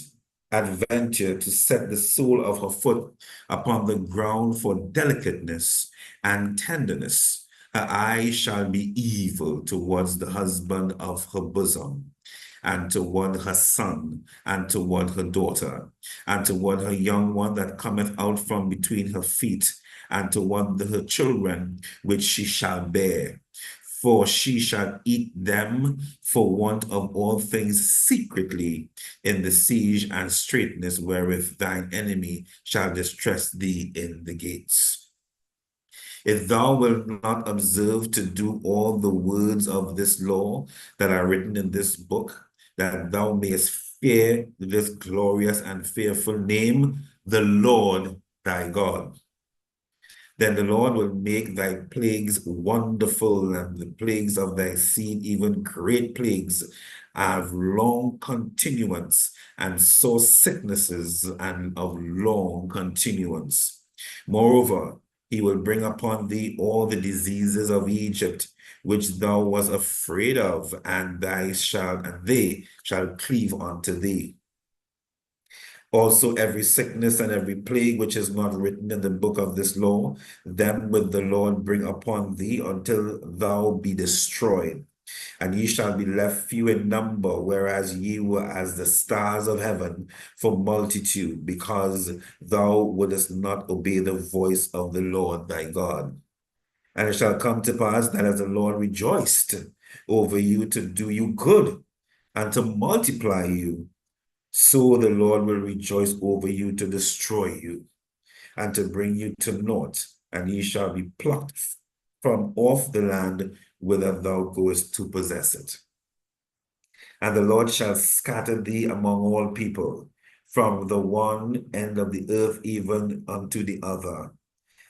Speaker 16: adventure to set the sole of her foot upon the ground for delicateness and tenderness, her eye shall be evil towards the husband of her bosom, and toward her son, and toward her daughter, and toward her young one that cometh out from between her feet, and toward her children which she shall bear. For she shall eat them for want of all things secretly in the siege and straitness wherewith thine enemy shall distress thee in the gates. If thou wilt not observe to do all the words of this law that are written in this book, that thou mayest fear this glorious and fearful name, the Lord thy God, then the Lord will make thy plagues wonderful, and the plagues of thy seed, even great plagues, of long continuance, and sore sicknesses and of long continuance. Moreover, he will bring upon thee all the diseases of Egypt, which thou wast afraid of, and they shall cleave unto thee. Also every sickness and every plague which is not written in the book of this law, them will the Lord bring upon thee until thou be destroyed. And ye shall be left few in number, whereas ye were as the stars of heaven for multitude, because thou wouldest not obey the voice of the Lord thy God. And it shall come to pass that as the Lord rejoiced over you to do you good and to multiply you, so the Lord will rejoice over you to destroy you and to bring you to naught, and ye shall be plucked from off the land whither thou goest to possess it. And the Lord shall scatter thee among all people, from the one end of the earth even unto the other.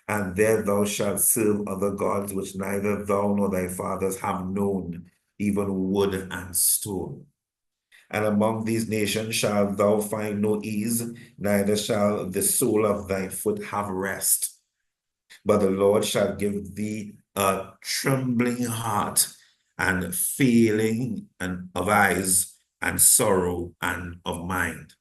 Speaker 16: And there thou shalt serve other gods, which neither thou nor thy fathers have known, even wood and stone. And among these nations shalt thou find no ease, neither shall the sole of thy foot have rest. But the Lord shall give thee a trembling heart, and failing of eyes, and sorrow and of mind.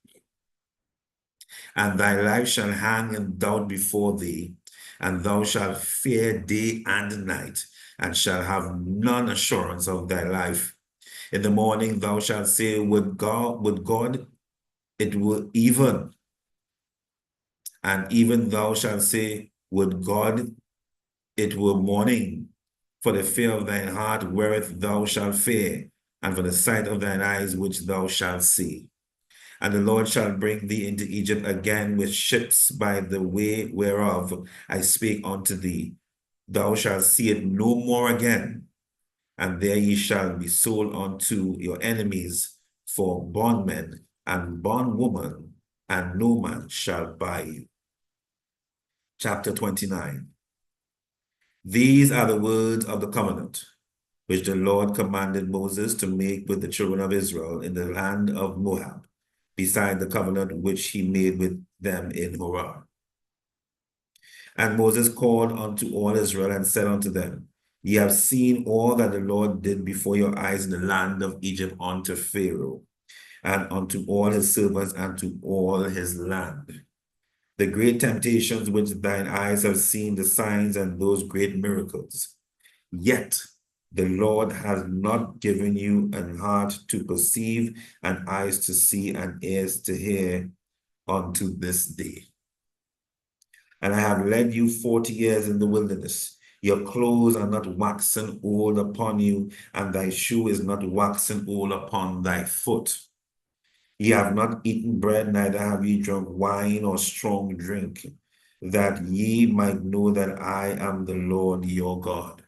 Speaker 16: And thy life shall hang in doubt before thee, and thou shalt fear day and night, and shalt have none assurance of thy life. In the morning thou shalt say, would God it were even. And even thou shalt say, would God it were morning. For the fear of thine heart wherewith thou shalt fear, and for the sight of thine eyes which thou shalt see. And the Lord shall bring thee into Egypt again with ships by the way whereof I spake unto thee. Thou shalt see it no more again. And there ye shall be sold unto your enemies for bondmen and bondwoman, and no man shall buy you. Chapter 29. These are the words of the covenant, which the Lord commanded Moses to make with the children of Israel in the land of Moab, beside the covenant which he made with them in Horeb. And Moses called unto all Israel and said unto them, Ye have seen all that the Lord did before your eyes in the land of Egypt unto Pharaoh, and unto all his servants, and to all his land. The great temptations which thine eyes have seen, the signs and those great miracles. Yet the Lord has not given you an heart to perceive, and eyes to see, and ears to hear unto this day. And I have led you 40 years in the wilderness. Your clothes are not waxen old upon you, and thy shoe is not waxen old upon thy foot. Ye have not eaten bread, neither have ye drunk wine or strong drink, that ye might know that I am the Lord your God.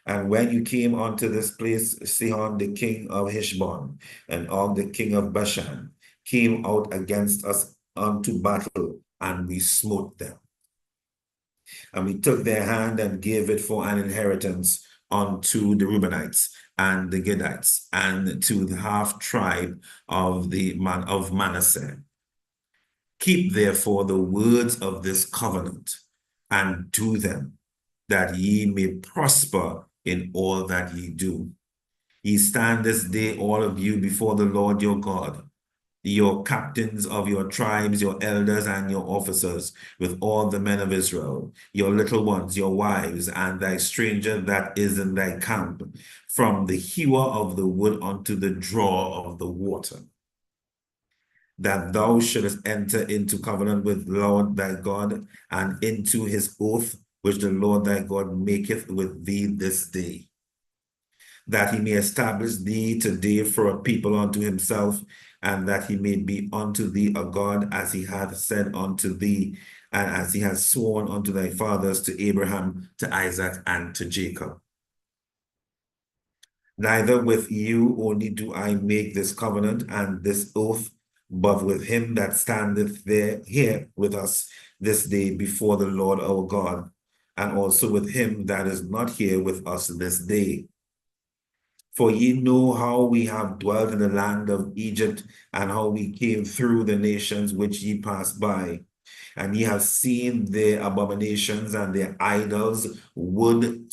Speaker 16: And when you came unto this place, Sihon the king of Heshbon and Og the king of Bashan came out against us unto battle, and we smote them. And we took their hand and gave it for an inheritance unto the Reubenites and the Gadites and to the half tribe of Manasseh. Keep therefore the words of this covenant and do them, that ye may prosper in all that ye do. Ye stand this day, all of you, before the Lord your God, your captains of your tribes, your elders and your officers, with all the men of Israel, your little ones, your wives, and thy stranger that is in thy camp, from the hewer of the wood unto the drawer of the water, that thou shouldest enter into covenant with Lord thy God, and into his oath, which the Lord thy God maketh with thee this day, that he may establish thee today for a people unto himself, and that he may be unto thee a God, as he hath said unto thee, and as he has sworn unto thy fathers, to Abraham, to Isaac, and to Jacob. Neither with you only do I make this covenant and this oath, but with him that standeth here with us this day before the Lord our God, and also with him that is not here with us this day. For ye know how we have dwelt in the land of Egypt, and how we came through the nations which ye passed by. And ye have seen their abominations and their idols, wood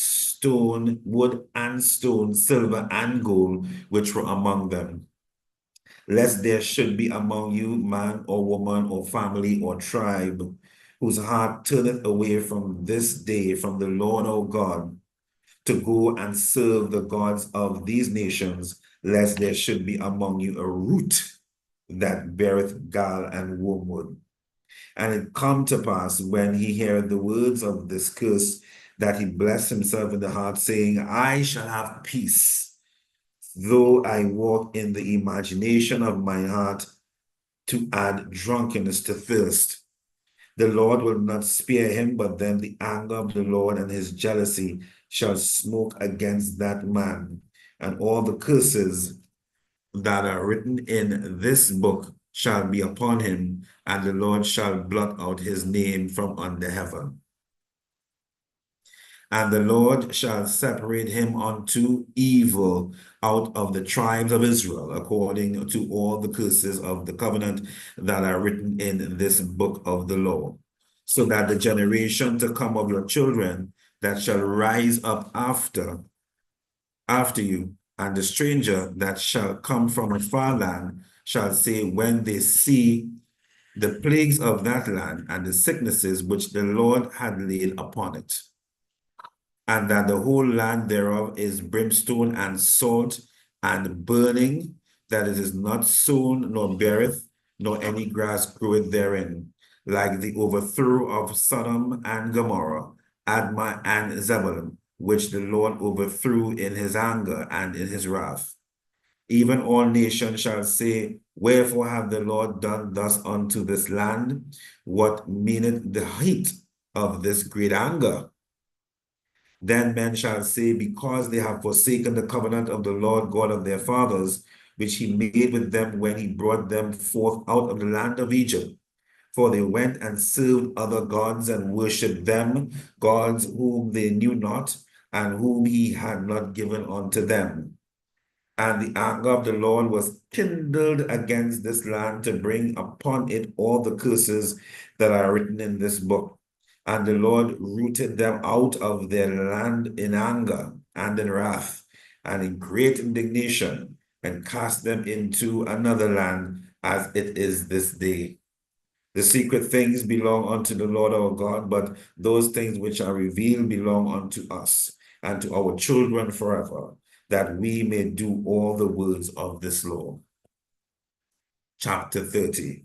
Speaker 16: and stone, silver and gold, which were among them. Lest there should be among you man or woman or family or tribe, whose heart turneth away from this day from the Lord our God, to go and serve the gods of these nations, lest there should be among you a root that beareth gall and wormwood. And it come to pass, when he heareth the words of this curse, that he blessed himself in the heart, saying, I shall have peace, though I walk in the imagination of my heart, to add drunkenness to thirst. The Lord will not spare him, but then the anger of the Lord and his jealousy shall smoke against that man, and all the curses that are written in this book shall be upon him, and the Lord shall blot out his name from under heaven. And the Lord shall separate him unto evil out of the tribes of Israel, according to all the curses of the covenant that are written in this book of the law, so that the generation to come of your children that shall rise up after you, and the stranger that shall come from a far land, shall say, when they see the plagues of that land and the sicknesses which the Lord had laid upon it, and that the whole land thereof is brimstone and salt and burning, that it is not sown nor beareth, nor any grass groweth therein, like the overthrow of Sodom and Gomorrah, Admah and Zebulun, which the Lord overthrew in his anger and in his wrath. Even all nations shall say, wherefore hath the Lord done thus unto this land? What meaneth the heat of this great anger? Then men shall say, because they have forsaken the covenant of the Lord God of their fathers, which he made with them when he brought them forth out of the land of Egypt. For they went and served other gods and worshipped them, gods whom they knew not, and whom he had not given unto them. And the anger of the Lord was kindled against this land to bring upon it all the curses that are written in this book. And the Lord rooted them out of their land in anger and in wrath and in great indignation, and cast them into another land, as it is this day. The secret things belong unto the Lord our God, but those things which are revealed belong unto us and to our children forever, that we may do all the words of this law. Chapter 30.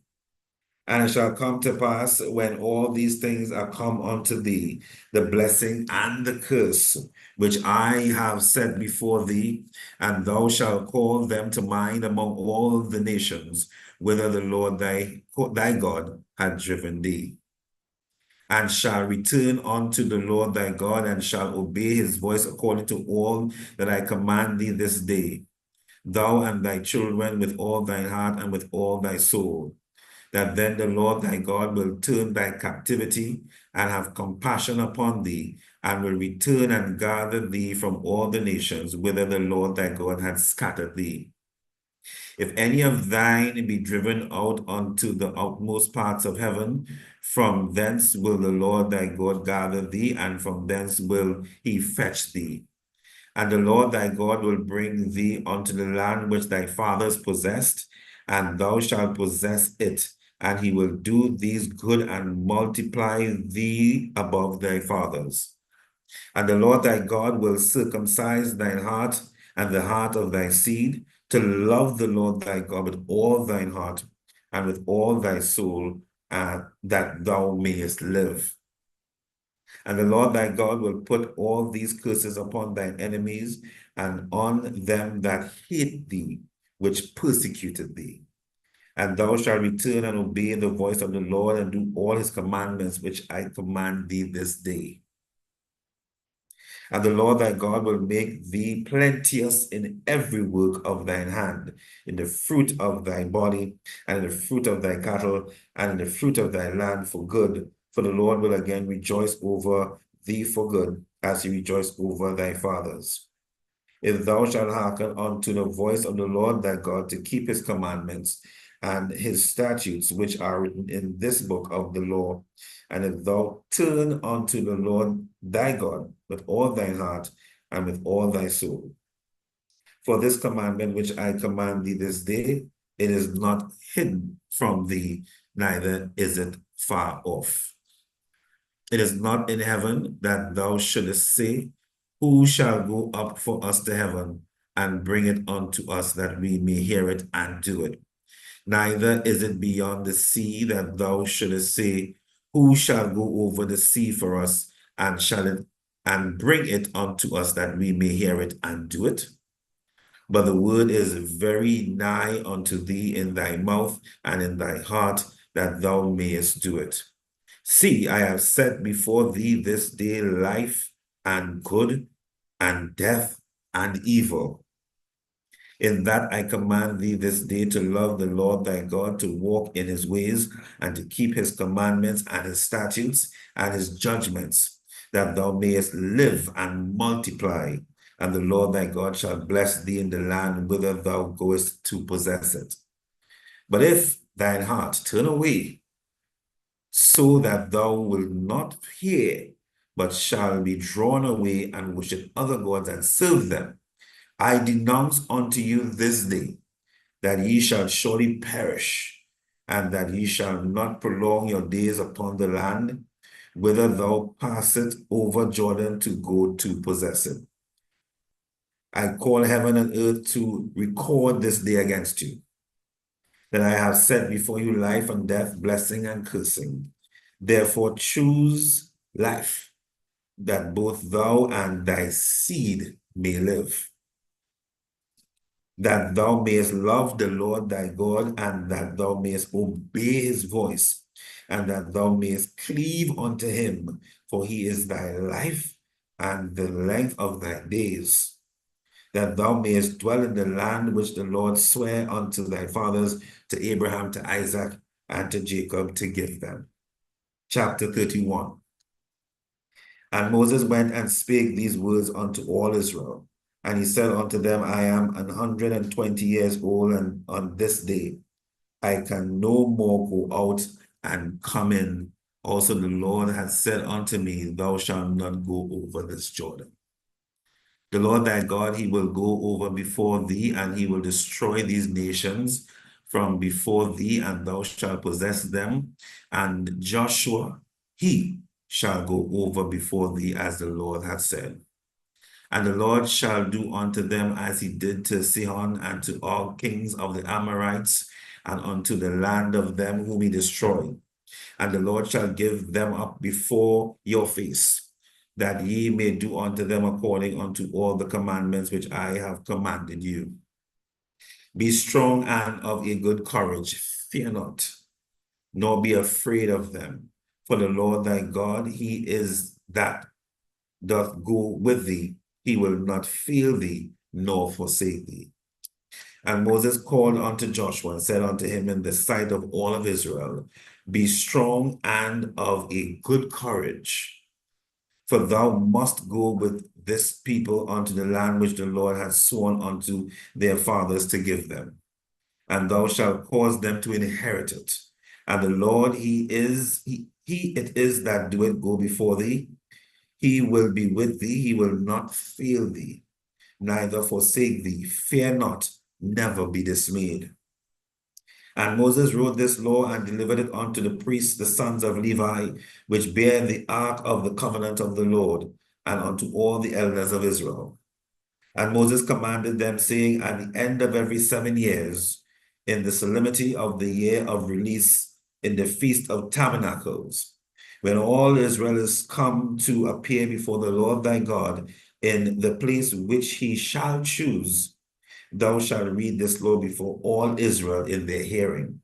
Speaker 16: And it shall come to pass when all these things are come unto thee, the blessing and the curse, which I have set before thee, and thou shalt call them to mind among all the nations, whither the Lord thy God hath driven thee. And shall return unto the Lord thy God, and shall obey his voice according to all that I command thee this day, thou and thy children with all thine heart and with all thy soul. That then the Lord thy God will turn thy captivity and have compassion upon thee, and will return and gather thee from all the nations whither the Lord thy God hath scattered thee. If any of thine be driven out unto the outmost parts of heaven, from thence will the Lord thy God gather thee, and from thence will he fetch thee. And the Lord thy God will bring thee unto the land which thy fathers possessed, and thou shalt possess it, and he will do thee good and multiply thee above thy fathers. And the Lord thy God will circumcise thine heart and the heart of thy seed, to love the Lord thy God with all thine heart and with all thy soul, that thou mayest live. And the Lord thy God will put all these curses upon thine enemies and on them that hate thee, which persecuted thee. And thou shalt return and obey the voice of the Lord, and do all his commandments which I command thee this day. And the Lord thy God will make thee plenteous in every work of thine hand, in the fruit of thy body, and in the fruit of thy cattle, and in the fruit of thy land for good. For the Lord will again rejoice over thee for good, as he rejoiced over thy fathers. If thou shalt hearken unto the voice of the Lord thy God, to keep his commandments and his statutes, which are written in this book of the law, and if thou turn unto the Lord thy God with all thine heart and with all thy soul. For this commandment which I command thee this day, it is not hidden from thee, neither is it far off. It is not in heaven, that thou shouldest say, who shall go up for us to heaven and bring it unto us, that we may hear it and do it? Neither is it beyond the sea, that thou shouldest say, who shall go over the sea for us and bring it unto us, that we may hear it and do it? But the word is very nigh unto thee, in thy mouth and in thy heart, that thou mayest do it. See, I have set before thee this day life and good, and death and evil. In that I command thee this day to love the Lord thy God, to walk in his ways, and to keep his commandments and his statutes and his judgments, that thou mayest live and multiply, and the Lord thy God shall bless thee in the land whither thou goest to possess it. But if thine heart turn away, so that thou wilt not hear, but shall be drawn away and worship other gods and serve them, I denounce unto you this day that ye shall surely perish, and that ye shall not prolong your days upon the land, whither thou passest over Jordan to go to possess it. I call heaven and earth to record this day against you, that I have set before you life and death, blessing and cursing. Therefore choose life, that both thou and thy seed may live, that thou mayest love the Lord thy God, and that thou mayest obey his voice, and that thou mayest cleave unto him, for he is thy life and the length of thy days, that thou mayest dwell in the land which the Lord sware unto thy fathers, to Abraham, to Isaac, and to Jacob, to give them. Chapter 31. And Moses went and spake these words unto all Israel. And he said unto them, I am 120 years old, and on this day I can no more go out and come in. Also the Lord hath said unto me, thou shalt not go over this Jordan. The Lord thy God, he will go over before thee, and he will destroy these nations from before thee, and thou shalt possess them. And Joshua, he shall go over before thee, as the Lord hath said. And the Lord shall do unto them as he did to Sihon and to all kings of the Amorites, and unto the land of them whom he destroyed. And the Lord shall give them up before your face, that ye may do unto them according unto all the commandments which I have commanded you. Be strong and of a good courage, fear not, nor be afraid of them. For the Lord thy God, he is that doth go with thee. He will not fail thee, nor forsake thee. And Moses called unto Joshua and said unto him in the sight of all of Israel, Be strong and of a good courage, for thou must go with this people unto the land which the Lord has sworn unto their fathers to give them. And thou shalt cause them to inherit it. And the Lord, he it is that doeth go before thee. He will be with thee, he will not fail thee, neither forsake thee. Fear not, never be dismayed. And Moses wrote this law and delivered it unto the priests, the sons of Levi, which bear the ark of the covenant of the Lord, and unto all the elders of Israel. And Moses commanded them, saying, At the end of every 7 years, in the solemnity of the year of release, in the Feast of Tabernacles, when all Israel is come to appear before the Lord thy God in the place which he shall choose, thou shalt read this law before all Israel in their hearing.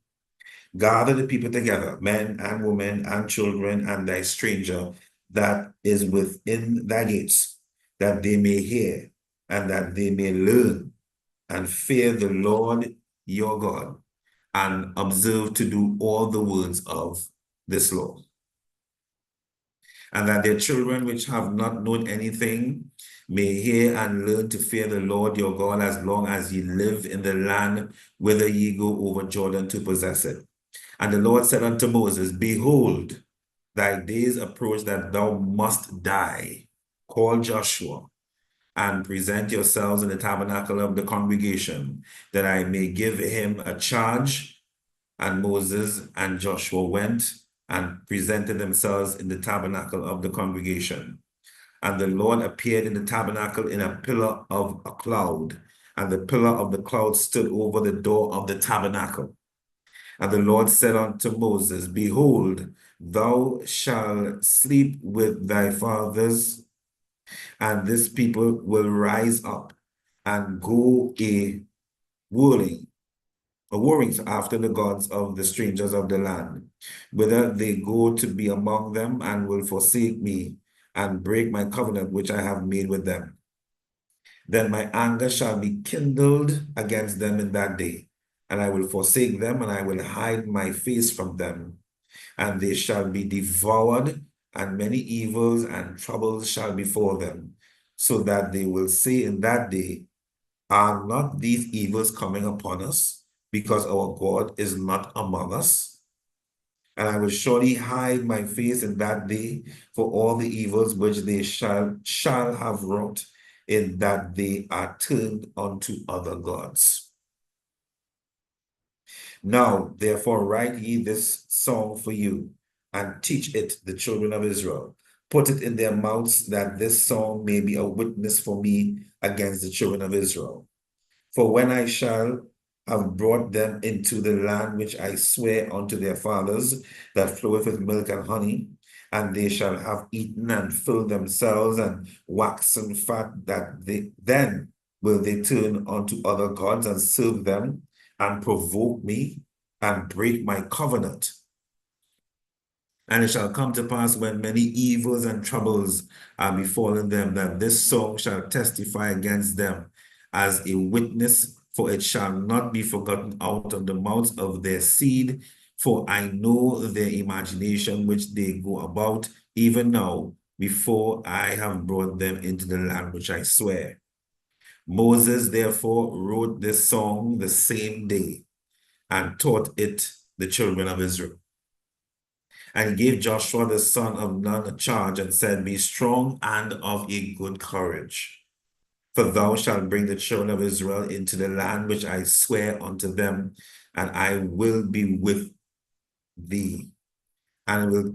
Speaker 16: Gather the people together, men and women and children, and thy stranger that is within thy gates, that they may hear, and that they may learn, and fear the Lord your God, and observe to do all the words of this law. And that their children which have not known anything may hear and learn to fear the Lord your God as long as ye live in the land whither ye go over Jordan to possess it. And the Lord said unto Moses, Behold, thy days approach that thou must die. Call Joshua and present yourselves in the tabernacle of the congregation, that I may give him a charge. And Moses and Joshua went and presented themselves in the tabernacle of the congregation. And the Lord appeared in the tabernacle in a pillar of a cloud, and the pillar of the cloud stood over the door of the tabernacle. And the Lord said unto Moses, Behold, thou shalt sleep with thy fathers, and this people will rise up and go warring after the gods of the strangers of the land, whither they go to be among them, and will forsake me, and break my covenant which I have made with them. Then my anger shall be kindled against them in that day, and I will forsake them, and I will hide my face from them, and they shall be devoured, and many evils and troubles shall befall them, so that they will say in that day, Are not these evils coming upon us, because our God is not among us? And I will surely hide my face in that day for all the evils which they shall have wrought, in that they are turned unto other gods. Now, therefore, write ye this song for you, and teach it the children of Israel. Put it in their mouths, that this song may be a witness for me against the children of Israel. For when I shall have brought them into the land which I swear unto their fathers, that floweth with milk and honey, and they shall have eaten and filled themselves and waxen fat, then will they turn unto other gods and serve them, and provoke me, and break my covenant. And it shall come to pass, when many evils and troubles are befallen them, that this song shall testify against them as a witness, for it shall not be forgotten out of the mouths of their seed. For I know their imagination which they go about, even now, before I have brought them into the land which I swear. Moses therefore wrote this song the same day, and taught it the children of Israel. And gave Joshua the son of Nun a charge, and said, Be strong and of a good courage. For thou shalt bring the children of Israel into the land which I swear unto them, and I will be with thee. And it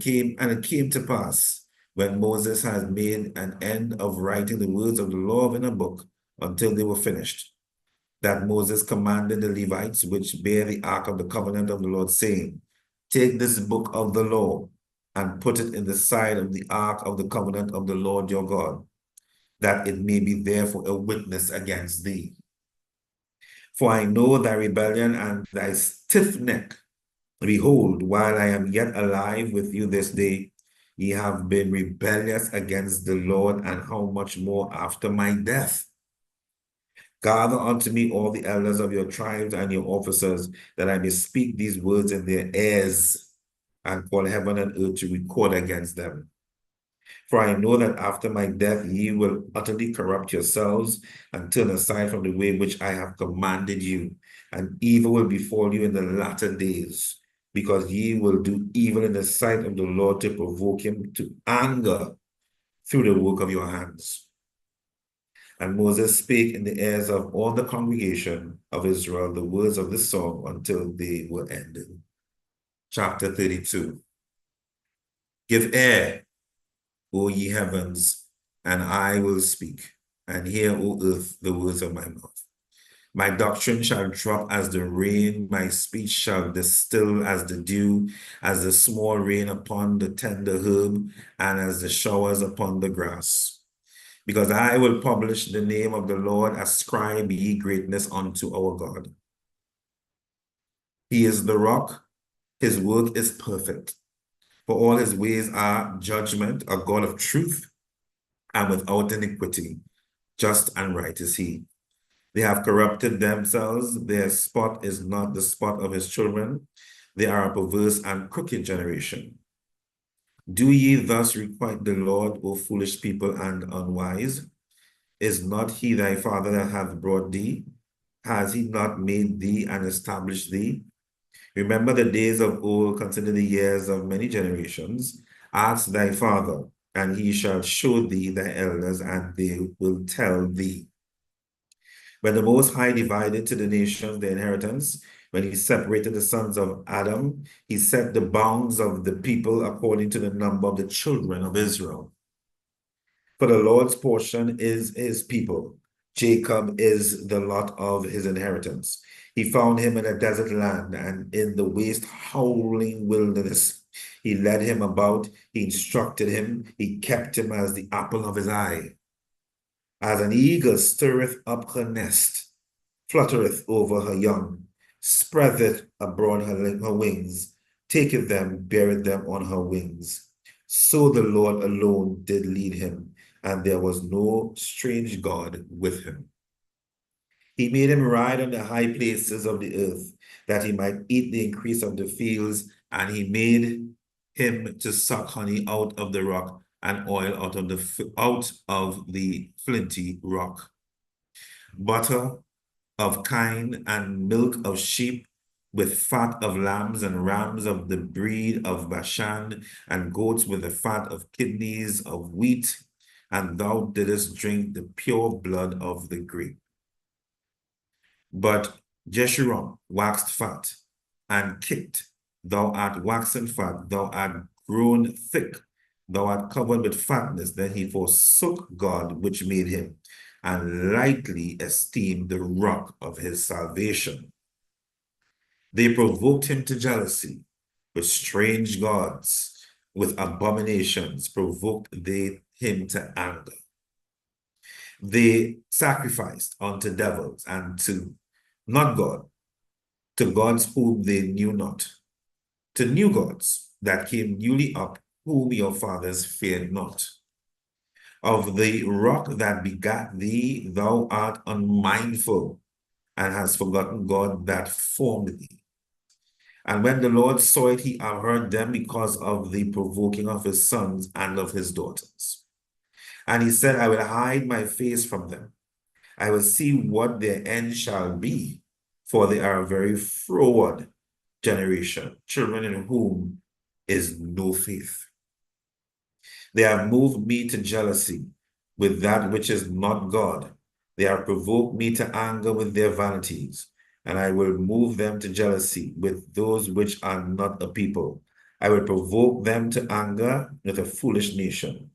Speaker 16: came to pass, when Moses had made an end of writing the words of the law in a book, until they were finished, that Moses commanded the Levites, which bear the ark of the covenant of the Lord, saying, take this book of the law and put it in the side of the ark of the covenant of the Lord your God, that it may be there for a witness against thee. For I know thy rebellion and thy stiff neck. Behold, while I am yet alive with you this day, ye have been rebellious against the Lord, and how much more after my death? Gather unto me all the elders of your tribes and your officers, that I may speak these words in their ears, and call heaven and earth to record against them. For I know that after my death ye will utterly corrupt yourselves, and turn aside from the way which I have commanded you, and evil will befall you in the latter days, because ye will do evil in the sight of the Lord, to provoke him to anger through the work of your hands. And Moses spake in the ears of all the congregation of Israel the words of this song until they were ended. Chapter 32. Give ear, O ye heavens, and I will speak, and hear, O earth, the words of my mouth. My doctrine shall drop as the rain, my speech shall distill as the dew, as the small rain upon the tender herb, and as the showers upon the grass. Because I will publish the name of the Lord, ascribe ye greatness unto our God. He is the rock, his work is perfect. For all his ways are judgment, a God of truth, and without iniquity. Just and right is he. They have corrupted themselves. Their spot is not the spot of his children. They are a perverse and crooked generation. Do ye thus requite the Lord, O foolish people and unwise? Is not he thy father that hath brought thee? Has he not made thee and established thee? Remember the days of old, consider the years of many generations. Ask thy father, and he shall show thee thy elders, and they will tell thee. When the Most High divided to the nations their inheritance, when he separated the sons of Adam, he set the bounds of the people according to the number of the children of Israel. For the Lord's portion is his people. Jacob is the lot of his inheritance. He found him in a desert land and in the waste howling wilderness. He led him about, he instructed him, he kept him as the apple of his eye. As an eagle stirreth up her nest, fluttereth over her young, spreadeth abroad her wings, taketh them, beareth them on her wings. So the Lord alone did lead him, and there was no strange God with him. He made him ride on the high places of the earth, that he might eat the increase of the fields, and he made him to suck honey out of the rock, and oil out of the flinty rock. Butter of kine and milk of sheep, with fat of lambs and rams of the breed of Bashan, and goats with the fat of kidneys of wheat, and thou didst drink the pure blood of the grape. But Jeshurun waxed fat and kicked. Thou art waxen fat, thou art grown thick, thou art covered with fatness. Then he forsook God which made him, and lightly esteemed the rock of his salvation. They provoked him to jealousy with strange gods, with abominations provoked they him to anger. They sacrificed unto devils and to not God, to gods whom they knew not, to new gods that came newly up, whom your fathers feared not. Of the rock that begat thee, thou art unmindful, and hast forgotten God that formed thee. And when the Lord saw it, he abhorred them because of the provoking of his sons and of his daughters. And he said, I will hide my face from them. I will see what their end shall be, for they are a very froward generation, children in whom is no faith. They have moved me to jealousy with that which is not God. They have provoked me to anger with their vanities, and I will move them to jealousy with those which are not a people. I will provoke them to anger with a foolish nation.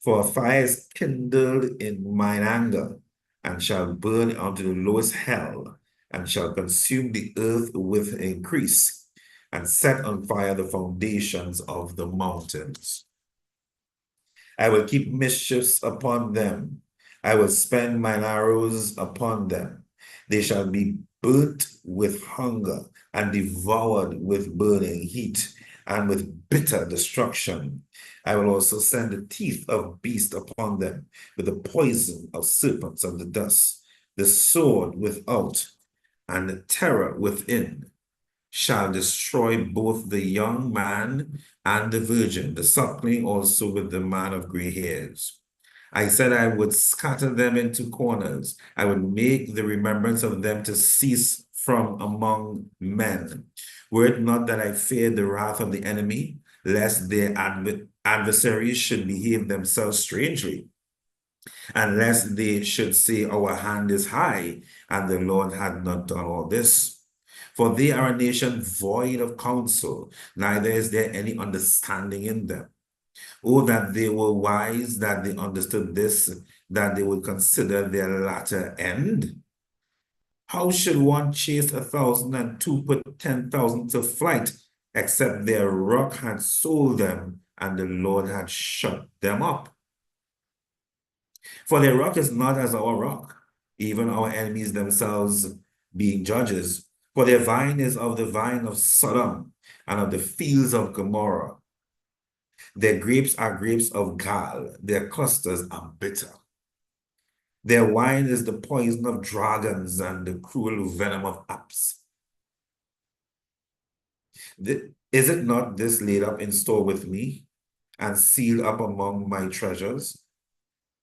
Speaker 16: For a fire is kindled in mine anger, and shall burn unto the lowest hell, and shall consume the earth with increase, and set on fire the foundations of the mountains. I will keep mischiefs upon them. I will spend mine arrows upon them. They shall be burnt with hunger and devoured with burning heat and with bitter destruction. I will also send the teeth of beasts upon them with the poison of serpents of the dust, the sword without and the terror within shall destroy both the young man and the virgin, the suckling also with the man of gray hairs. I said I would scatter them into corners. I would make the remembrance of them to cease from among men. Were it not that I feared the wrath of the enemy, lest their adversaries should behave themselves strangely, and lest they should say, our hand is high, and the Lord had not done all this. For they are a nation void of counsel, neither is there any understanding in them. Oh, that they were wise, that they understood this, that they would consider their latter end. How should one chase 1,000 and two put 10,000 to flight, except their rock had sold them, and the Lord had shut them up? For their rock is not as our rock, even our enemies themselves being judges. For their vine is of the vine of Sodom and of the fields of Gomorrah. Their grapes are grapes of gall, their clusters are bitter. Their wine is the poison of dragons and the cruel venom of apes. Is it not this laid up in store with me and sealed up among my treasures?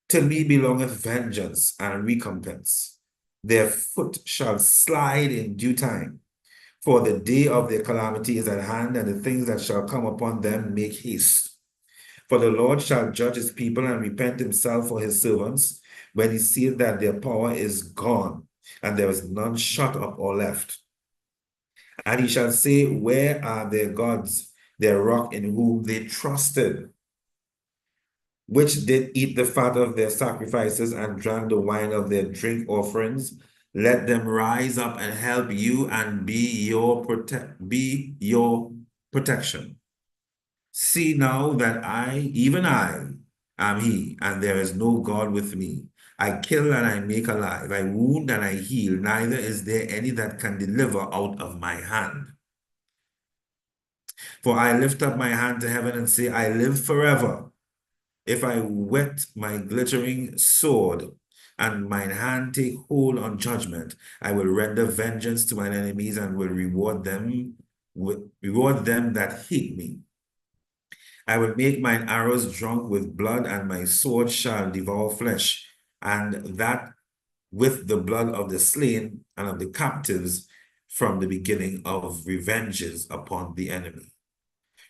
Speaker 16: To me belongeth vengeance and recompense. Their foot shall slide in due time. For the day of their calamity is at hand, and the things that shall come upon them make haste. For the Lord shall judge his people and repent himself for his servants, when he seeth that their power is gone, and there is none shut up or left. And he shall say, where are their gods, their rock in whom they trusted, which did eat the fat of their sacrifices and drank the wine of their drink offerings? Let them rise up and help you and be your protection. See now that I, even I, am he, and there is no God with me. I kill and I make alive. I wound and I heal. Neither is there any that can deliver out of my hand. For I lift up my hand to heaven and say, I live forever. If I whet my glittering sword, and mine hand take hold on judgment, I will render vengeance to mine enemies and will reward them that hate me. I will make mine arrows drunk with blood, and my sword shall devour flesh, and that with the blood of the slain and of the captives from the beginning of revenges upon the enemy.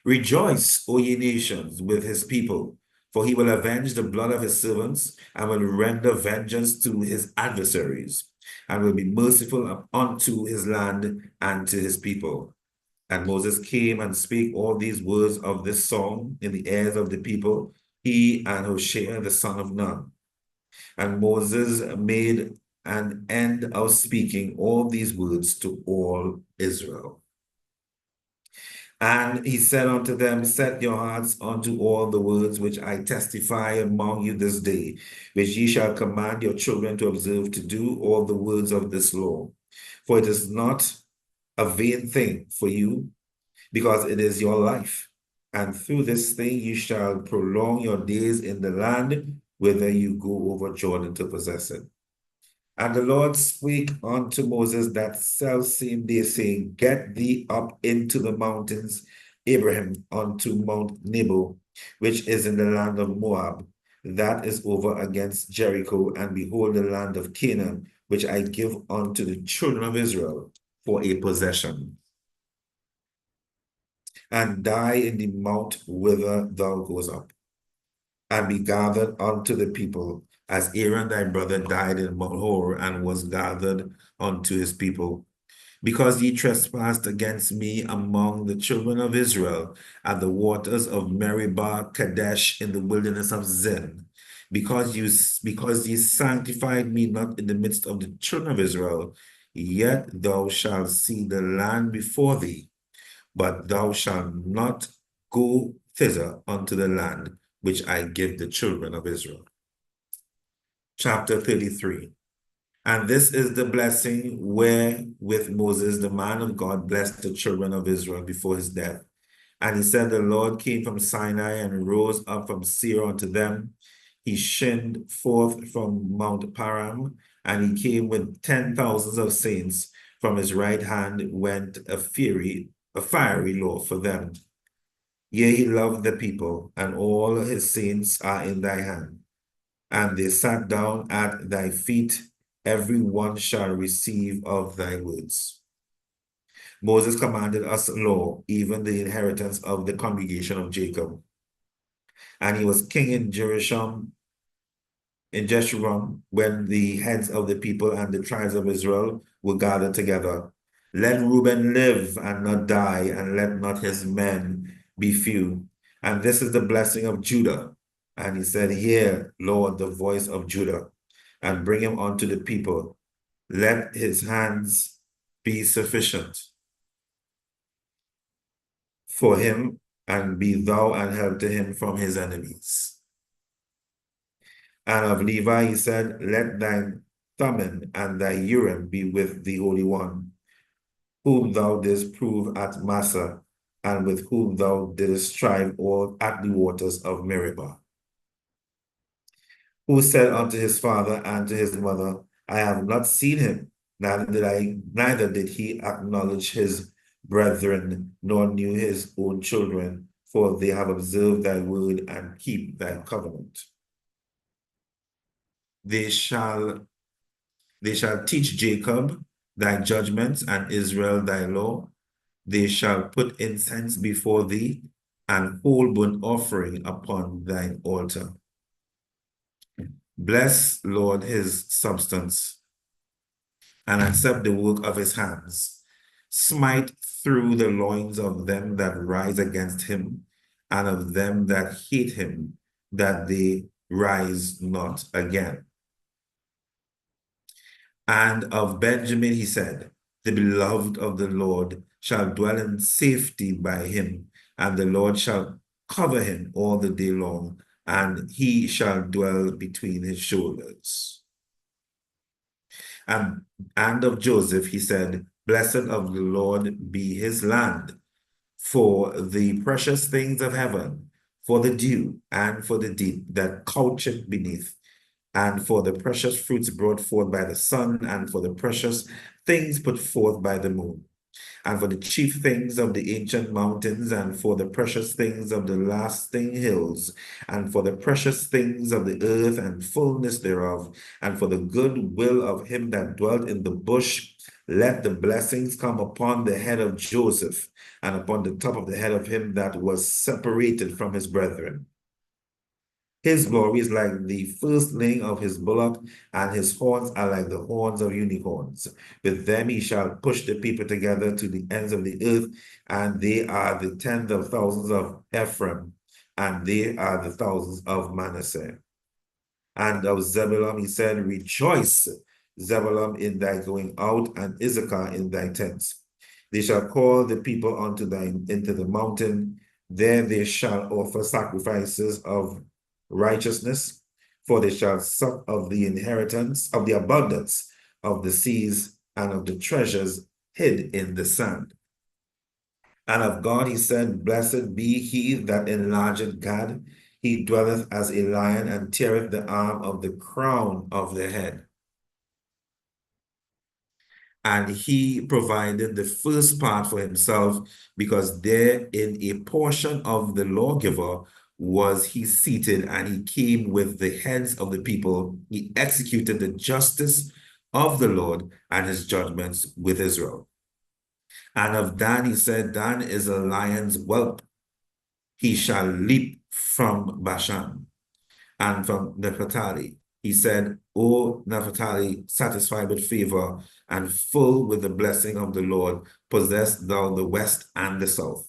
Speaker 16: Rejoice, O ye nations, with his people, for he will avenge the blood of his servants, and will render vengeance to his adversaries, and will be merciful unto his land and to his people. And Moses came and spake all these words of this song in the ears of the people, he and Hoshea the son of Nun. And Moses made an end of speaking all these words to all Israel. And he said unto them, set your hearts unto all the words which I testify among you this day, which ye shall command your children to observe to do all the words of this law. For it is not a vain thing for you, because it is your life. And through this thing you shall prolong your days in the land whither you go over Jordan to possess it. And the Lord spake unto Moses that selfsame day, saying, get thee up into the mountains, Abraham, unto Mount Nebo, which is in the land of Moab, that is over against Jericho, and behold the land of Canaan, which I give unto the children of Israel for a possession. And die in the mount whither thou goest up, and be gathered unto the people, as Aaron thy brother died in Mount Hor, and was gathered unto his people. Because ye trespassed against me among the children of Israel at the waters of Meribah Kadesh in the wilderness of Zin. because ye sanctified me not in the midst of the children of Israel, yet thou shalt see the land before thee, but thou shalt not go thither unto the land which I give the children of Israel. Chapter 33. And this is the blessing wherewith Moses, the man of God, blessed the children of Israel before his death. And he said, the Lord came from Sinai and rose up from Seir unto them. He shined forth from Mount Paran, and he came with 10,000s of saints. From his right hand went a fiery law for them. Yea, he loved the people, and all his saints are in thy hand. And they sat down at thy feet, every one shall receive of thy words. Moses commanded us law, even the inheritance of the congregation of Jacob. And he was king in Jeshurun, when the heads of the people and the tribes of Israel were gathered together. Let Reuben live and not die, and let not his men be few. And this is the blessing of Judah. And he said, hear, Lord, the voice of Judah, and bring him unto the people. Let his hands be sufficient for him, and be thou an help to him from his enemies. And of Levi he said, let thine Thummim and thy Urim be with the Holy One, whom thou didst prove at Massa, and with whom thou didst strive all at the waters of Meribah. Who said unto his father and to his mother, I have not seen him, neither did he acknowledge his brethren, nor knew his own children, for they have observed thy word and keep thy covenant. They shall teach Jacob thy judgments, and Israel thy law. They shall put incense before thee, and whole burnt offering upon thine altar. Bless, Lord, his substance, and accept the work of his hands. Smite through the loins of them that rise against him, and of them that hate him, that they rise not again. And of Benjamin he said, the beloved of the Lord shall dwell in safety by him, and the Lord shall cover him all the day long, and he shall dwell between his shoulders. And of Joseph he said, blessed of the Lord be his land, for the precious things of heaven, for the dew, and for the deep that coucheth beneath, and for the precious fruits brought forth by the sun, and for the precious things put forth by the moon, and for the chief things of the ancient mountains, and for the precious things of the lasting hills, and for the precious things of the earth and fullness thereof, and for the good will of him that dwelt in the bush. Let the blessings come upon the head of Joseph, and upon the top of the head of him that was separated from his brethren. His glory is like the firstling of his bullock, and his horns are like the horns of unicorns. With them he shall push the people together to the ends of the earth, and they are the tens of thousands of Ephraim, and they are the thousands of Manasseh. And of Zebulun he said, rejoice, Zebulun, in thy going out, and Issachar in thy tents. They shall call the people into the mountain. There they shall offer sacrifices of righteousness, for they shall suck of the inheritance of the abundance of the seas, and of the treasures hid in the sand. And of God he said, blessed be he that enlargeth Gad. He dwelleth as a lion, and teareth the arm of the crown of the head. And he provided the first part for himself, because there in a portion of the lawgiver was he seated, and he came with the heads of the people. He executed the justice of the Lord and his judgments with Israel. And of Dan he said, Dan is a lion's whelp. He shall leap from Bashan. And from Naphtali he said, O Naphtali, satisfied with favor and full with the blessing of the Lord, possess thou the west and the south.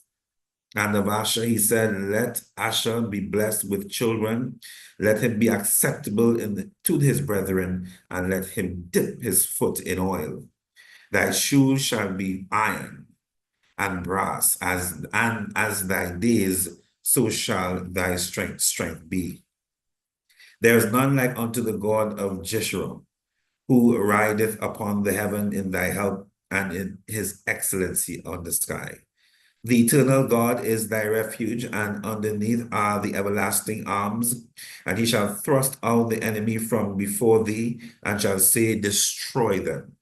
Speaker 16: And of Asher he said, let Asher be blessed with children, let him be acceptable to his brethren, and let him dip his foot in oil. Thy shoes shall be iron and brass, and as thy days, so shall thy strength be. There is none like unto the God of Jeshurun, who rideth upon the heaven in thy help, and in his excellency on the sky. The eternal God is thy refuge, and underneath are the everlasting arms. And he shall thrust out the enemy from before thee, and shall say, destroy them.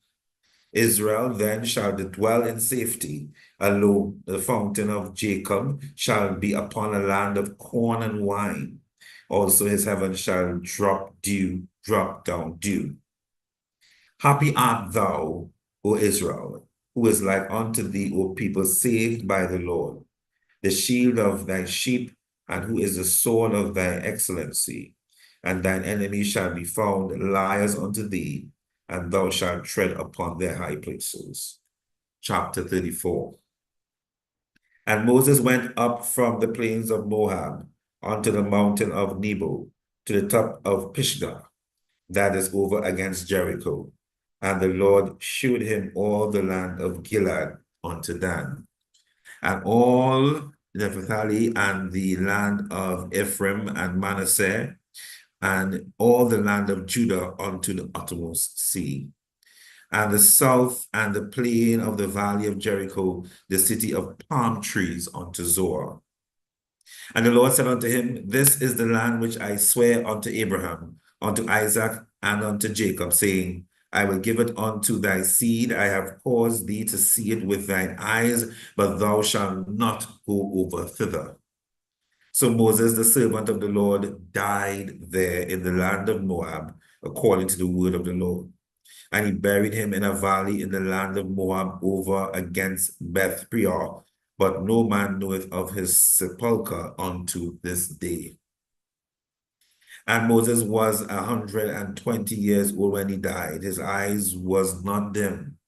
Speaker 16: Israel then shall dwell in safety. Alone the fountain of Jacob shall be upon a land of corn and wine. Also his heaven shall drop down dew. Happy art thou, O Israel, who is like unto thee, O people saved by the Lord, the shield of thy sheep, and who is the sword of thy excellency. And thine enemies shall be found liars unto thee, and thou shalt tread upon their high places. Chapter 34. And Moses went up from the plains of Moab unto the mountain of Nebo, to the top of Pisgah, that is over against Jericho. And the Lord shewed him all the land of Gilead unto Dan, and all Naphtali, and the land of Ephraim and Manasseh, and all the land of Judah unto the uttermost sea, and the south and the plain of the valley of Jericho, the city of palm trees unto Zoar. And the Lord said unto him, this is the land which I swear unto Abraham, unto Isaac, and unto Jacob, saying, I will give it unto thy seed. I have caused thee to see it with thine eyes, but thou shalt not go over thither. So Moses, the servant of the Lord, died there in the land of Moab, according to the word of the Lord. And he buried him in a valley in the land of Moab over against Beth Peor, but no man knoweth of his sepulchre unto this day. And Moses was 120 years old when he died. His eyes was not dim,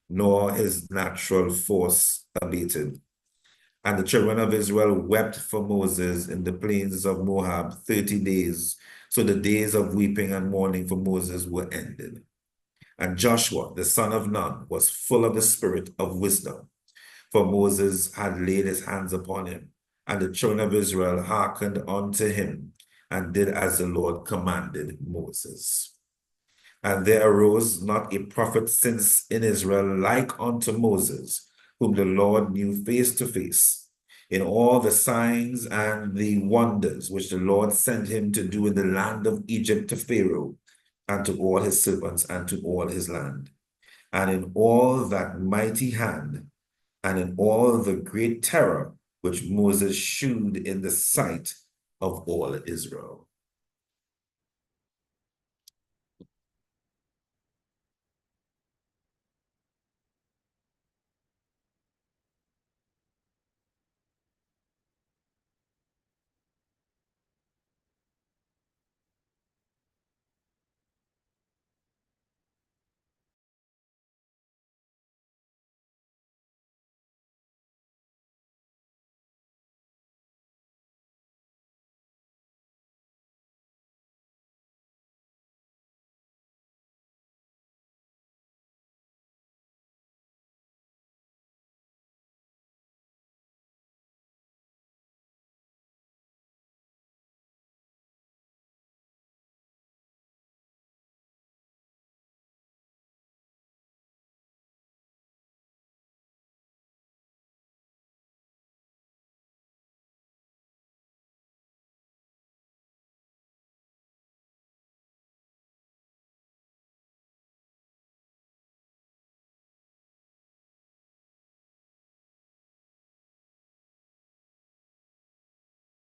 Speaker 16: nor his natural force abated. And the children of Israel wept for Moses in the plains of Moab 30 days. So the days of weeping and mourning for Moses were ended. And Joshua, the son of Nun, was full of the spirit of wisdom, for Moses had laid his hands upon him. And the children of Israel hearkened unto him, and did as the Lord commanded Moses. And there arose not a prophet since in Israel like unto Moses, whom the Lord knew face to face, in all the signs and the wonders which the Lord sent him to do in the land of Egypt to Pharaoh, and to all his servants, and to all his land, and in all that mighty hand, and in all the great terror which Moses shewed in the sight of all Israel.